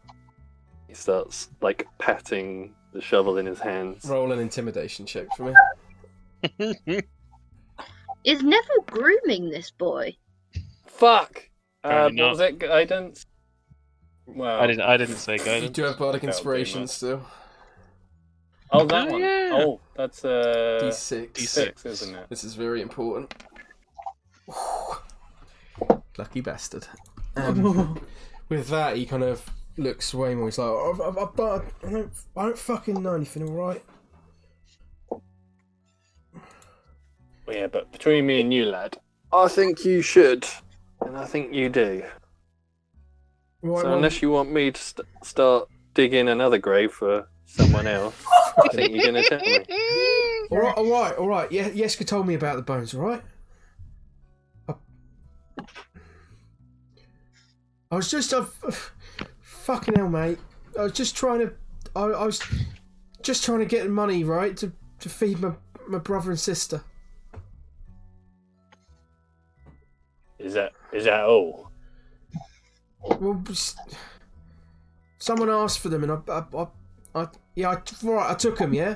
He starts like patting the shovel in his hands. Roll an intimidation check for me. Is Neville grooming this boy? Fuck! Apparently what was it? Guidance? Well, I didn't say You guidance. do have bardic That'll do inspiration much. still. Oh, that Oh, one. yeah. Oh, that's D6. D6, isn't it? This is very important. Lucky bastard. With that, he kind of looks way more. He's like, I don't fucking know anything, alright? Well, yeah, but between me and you, lad, I think you should, and I think you do. Right, So unless you want me to start digging another grave for someone else, I think you're going to tell me. Alright. Yeah, Yeska told me about the bones, alright? I was just... fucking hell, mate. I was just trying to... I was just trying to get money, right? To feed my brother and sister. Is that all? Well, someone asked for them, and I took them. Yeah.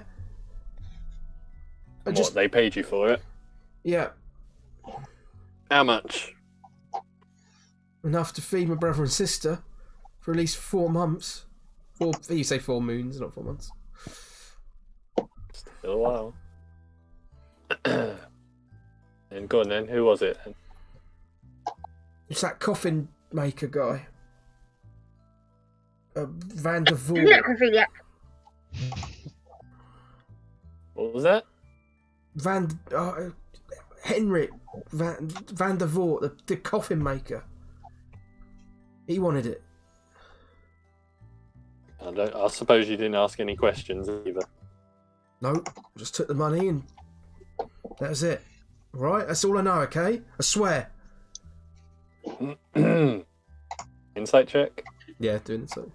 What, they paid you for it? Yeah, How much? enough to feed my brother and sister for at least 4 months. You say 4 moons, not 4 months. Still a while. And go on then, who was it? It's that coffin maker guy, Van der Voort. Necrophilia. What was that? Henrik Van der Voort, the coffin maker. He wanted it. I suppose you didn't ask any questions either. No, just took the money and that was it. Right, that's all I know, okay? I swear. Insight check. Yeah, doing it so.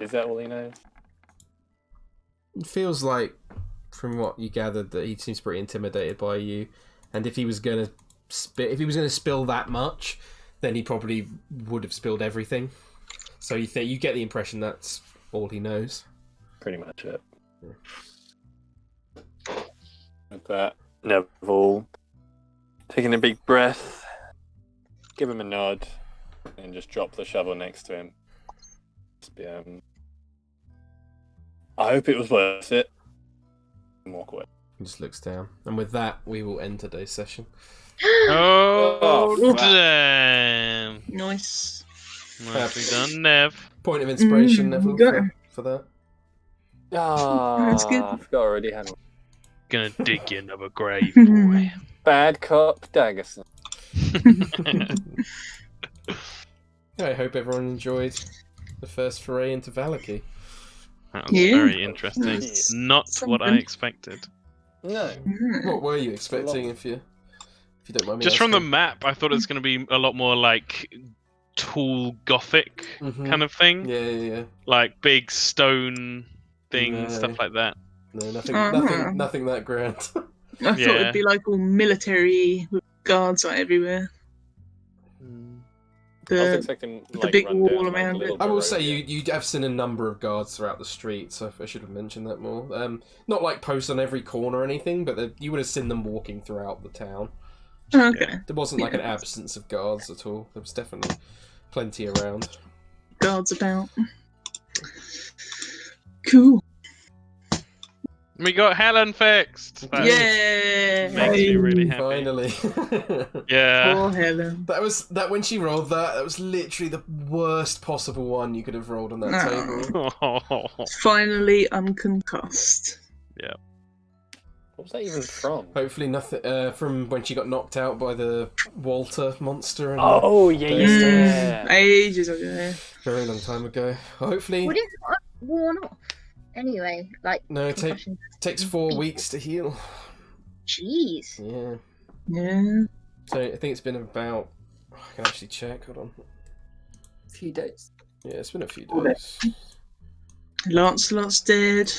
Is that all he knows? It feels like, from what you gathered, that he seems pretty intimidated by you, and if he was gonna spill that much, then he probably would have spilled everything. So you get the impression that's all he knows. Pretty much it. With that, Neville taking a big breath, give him a nod, and just drop the shovel next to him. I hope it was worth it. And walk away. He just looks down. And with that, we will end today's session. Oh, damn. Nice. Nicely done, Nev. Point of inspiration, Neville, for that. That's good. I forgot already, hadn't Gonna dig you another grave, boy. Bad cop Daggersen. I hope everyone enjoyed the first foray into Vallaki. That was very interesting. Nice. Not what I expected. No. What were you expecting, if you don't mind me Just from the asking? map, I thought it was going to be a lot more like tall gothic kind of thing. Yeah. Like big stone things, No. stuff like that. No, nothing that grand. I thought it'd be like all military with guards like everywhere. I was The expecting the like big run wall down, like, around a little it. I will road, say yeah. you have seen a number of guards throughout the street, so I should have mentioned that more. Not like posts on every corner or anything, but you would have seen them walking throughout the town. Okay. There wasn't like an absence of guards at all. There was definitely plenty around. Guards about. Cool. We got Helen fixed. That Yeah. makes me really happy. Finally. Yeah. Poor Helen. That when she rolled that was literally the worst possible one you could have rolled on that table. Finally unconcussed. Yeah. What was that even from? Hopefully nothing from when she got knocked out by the Walter monster. And Oh, yeah. Ages ago. very long time ago. Hopefully. Would it not have worn off? Anyway, like. No, it concussions. takes 4 weeks to heal. Jeez. Yeah. Yeah. So I think it's been about. I can actually check. Hold on. A few days. Yeah, it's been a few Okay. days. Lancelot's dead.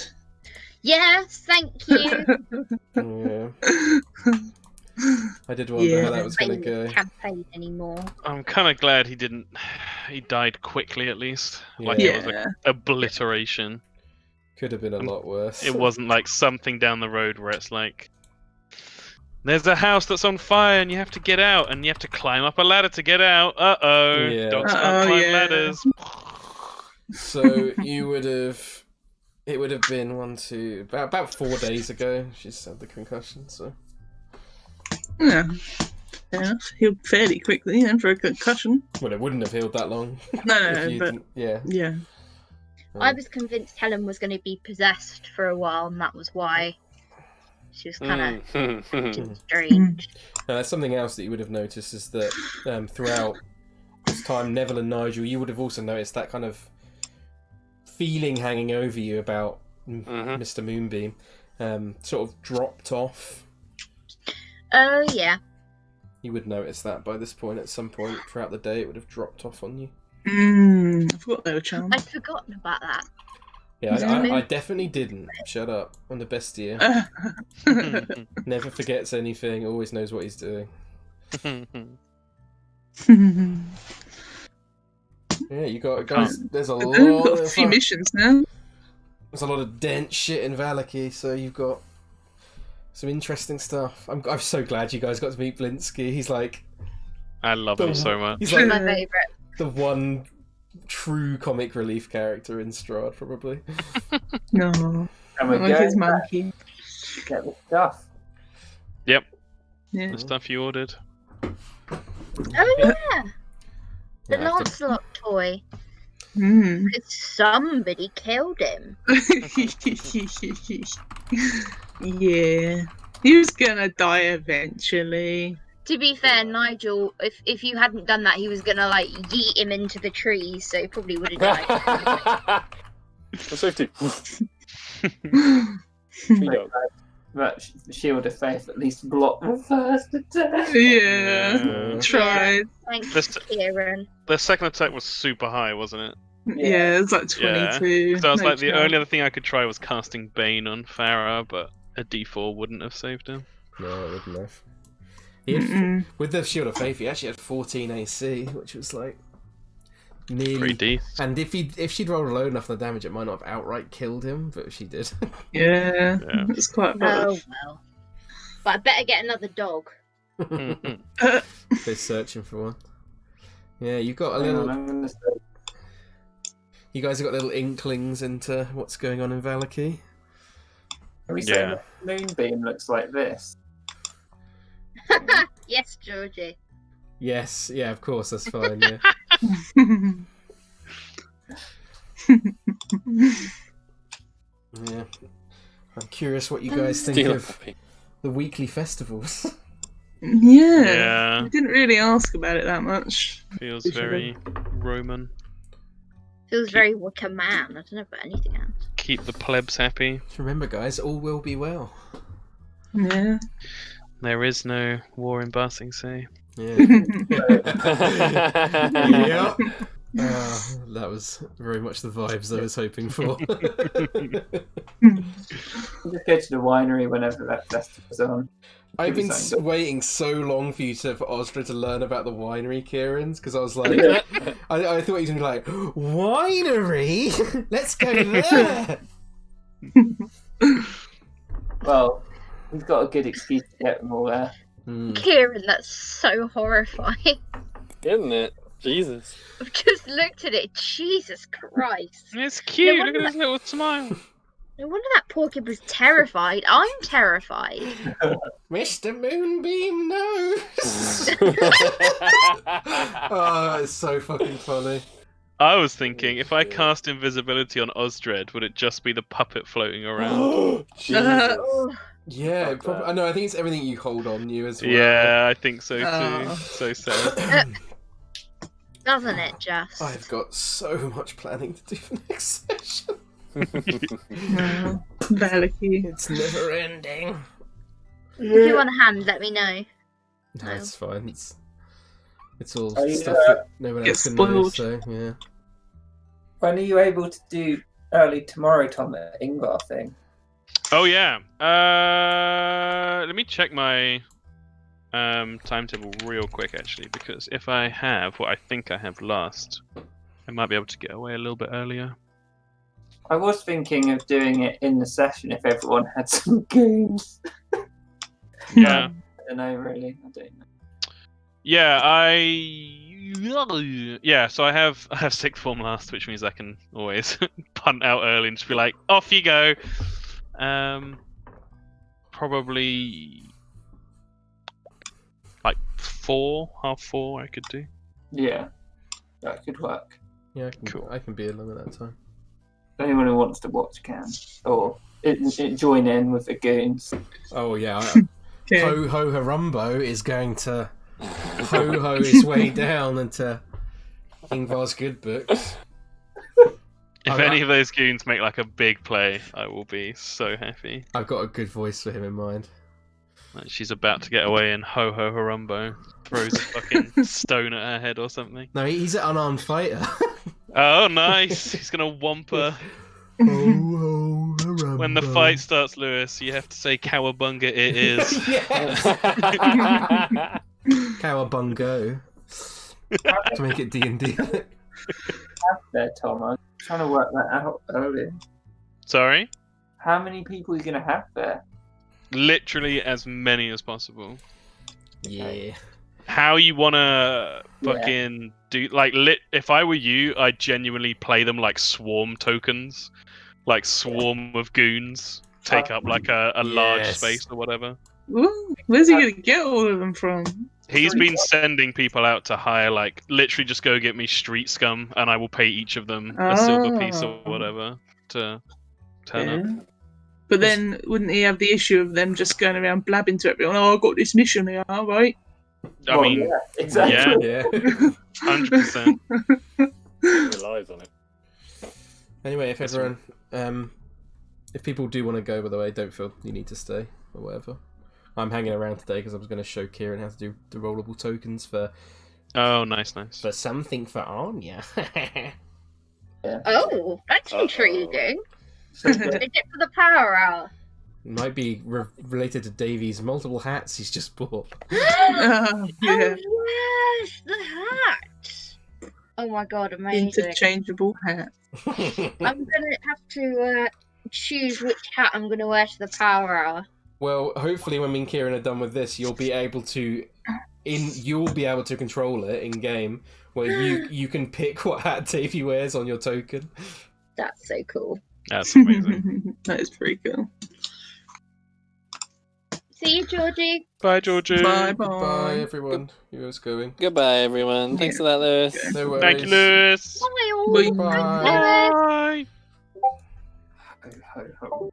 Yes, thank you. Yeah. I did wonder how that was going to go. Campaign anymore. I'm kind of glad he didn't. He died quickly, at least. Like Yeah. it was like obliteration. Could have been a lot worse. It wasn't like something down the road where it's like, there's a house that's on fire and you have to get out and you have to climb up a ladder to get out. Uh-oh. Yeah. Dogs can't climb yeah. ladders. So you would have. It would have been about 4 days ago. She's had the concussion, so. Yeah. Fair enough. Healed fairly quickly then for a concussion. Well, it wouldn't have healed that long. No, if you but didn't- yeah. yeah. I was convinced Helen was going to be possessed for a while, and that was why she was kind of strange. Now, that's something else that you would have noticed is that throughout this time, Neville and Nigel, you would have also noticed that kind of feeling hanging over you about Mr. Moonbeam sort of dropped off. Oh, yeah. You would notice that by this point, at some point throughout the day, it would have dropped off on you. I forgot they were charmed. I'd forgotten about that. Yeah, Yeah. I definitely didn't. Shut up. I'm the best year. Never forgets anything, always knows what he's doing. Yeah, you got guys. There's a We've lot got a of few missions now. there's a lot of dense shit in Vallaki, so you've got some interesting stuff. I'm so glad you guys got to meet Blinsky. He's like I love him so much. he's He's like my favourite. the one true comic relief character in Strahd, probably. No. And we're Like his going back monkey. to get the stuff. Yep, Yeah. the stuff you ordered. Oh, yeah. The Yeah, Lancelot toy. Mm. Because somebody killed him. Yeah. He was gonna die eventually. To be fair, Nigel, if you hadn't done that, he was gonna like yeet him into the trees, so he probably would have died. Safety. But Shield of Faith at least blocked the first attack. Yeah. Tried. Thanks, Kieran. The second attack was super high, wasn't it? Yeah, it's like 22. Yeah. So I was No like, the chance. only other thing I could try was casting Bane on Farrah, but a D4 wouldn't have saved him. No, it wouldn't have. He had, with the Shield of Faith, he actually had 14 AC, which was like nearly. Pretty decent. And if she'd rolled low enough on the damage, it might not have outright killed him, but she did. Yeah, it's quite bad. Oh well. But I better get another dog. They're searching for one. Yeah, you've got a little. You guys have got little inklings into what's going on in Vallaki. Can we say that Moonbeam looks like this? Yes, Georgie. Yes, yeah, of course, that's fine. Yeah. Yeah. I'm curious what you guys think of the weekly festivals. Yeah. I didn't really ask about it that much. Feels very Roman. Feels very Wicker Man. I don't know about anything else. Keep the plebs happy. Remember, guys, all will be well. Yeah. There is no war in Basing Sea. Yeah. Yeah. That was very much the vibes I was hoping for. Just go to the winery whenever that festival's on. I've been waiting so long for you for Osdred to learn about the winery, Kieran's, because I was like, I thought he was going to be like, winery? Let's go there! Well, we've got a good excuse to get them all there. Kieran, that's so horrifying. Isn't it? Jesus. I've just looked at it. Jesus Christ. It's cute. Look at his little smile. No wonder that poor kid was terrified. I'm terrified. Mr. Moonbeam, no! Oh, it's so fucking funny. I was thinking, if I cast invisibility on Osdred, would it just be the puppet floating around? Yeah, no, I think it's everything you hold on you as well. Yeah, I think so too. So sad. Doesn't it just? I've got so much planning to do for next session. Vallaki. It's never ending. If you want a hand, let me know. No, it's fine. It's all Are you, stuff that no one else can know, so yeah. When are you able to do early tomorrow, Tom, the Ingvar thing? Oh yeah. Let me check my timetable real quick, actually, because if I have what I think I have last, I might be able to get away a little bit earlier. I was thinking of doing it in the session if everyone had some goons. Yeah. I don't know, really. I don't know. Yeah, so I have sixth form last, which means I can always punt out early and just be like, off you go. Probably like 4:30 I could do. Yeah, that could work. Yeah, I can be along at that time. Anyone who wants to watch can, or join in with the goons. Oh yeah, Ho Ho Harumbo is going to ho his way down into Ingvar's good books. If any of those goons make like a big play, I will be so happy. I've got a good voice for him in mind. Like she's about to get away and Ho Ho Harumbo throws a fucking stone at her head or something. No, he's an unarmed fighter. Oh, nice! He's gonna whomp her. Ho Ho Harumbo. When the fight starts, Lewis, you have to say "Cowabunga!" It is. Cowabungo. To make it D&D. There, Tom. I'm trying to work that out earlier. Sorry? How many people are you going to have there? Literally as many as possible. Yeah. How you wanna fucking do if I were you, I'd genuinely play them like swarm tokens. Like swarm of goons take up like a large space or whatever. Ooh, where's he gonna get all of them from? He's been sending people out to hire, like, literally just go get me street scum and I will pay each of them a silver piece or whatever to turn up. But then, wouldn't he have the issue of them just going around blabbing to everyone, oh, I've got this mission here, right? I mean, yeah, exactly. yeah, Yeah. 100%. Relies on it. Anyway, if everyone, if people do want to go, by the way, don't feel you need to stay or whatever. I'm hanging around today because I was going to show Kieran how to do the rollable tokens for Oh, nice. something for Anja. Oh, that's intriguing. So, Is it for the power hour? Might be related to Davy's multiple hats he's just bought. Yeah. Oh yes, the hat. Oh my god, amazing. Interchangeable hat. I'm gonna have to choose which hat I'm gonna wear to the power hour. Well, hopefully when me and Kieran are done with this, you'll be able to control it in game, where you can pick what hat Davy wears on your token. That's so cool. That's amazing. That is pretty cool. See you, Georgie. Bye, Georgie. Bye Bye, bye. everyone. Who's going? Goodbye, everyone. Thanks for that, Lewis. No worries. Thank you, Lewis. Bye all. Bye. Bye. ho, ho, ho.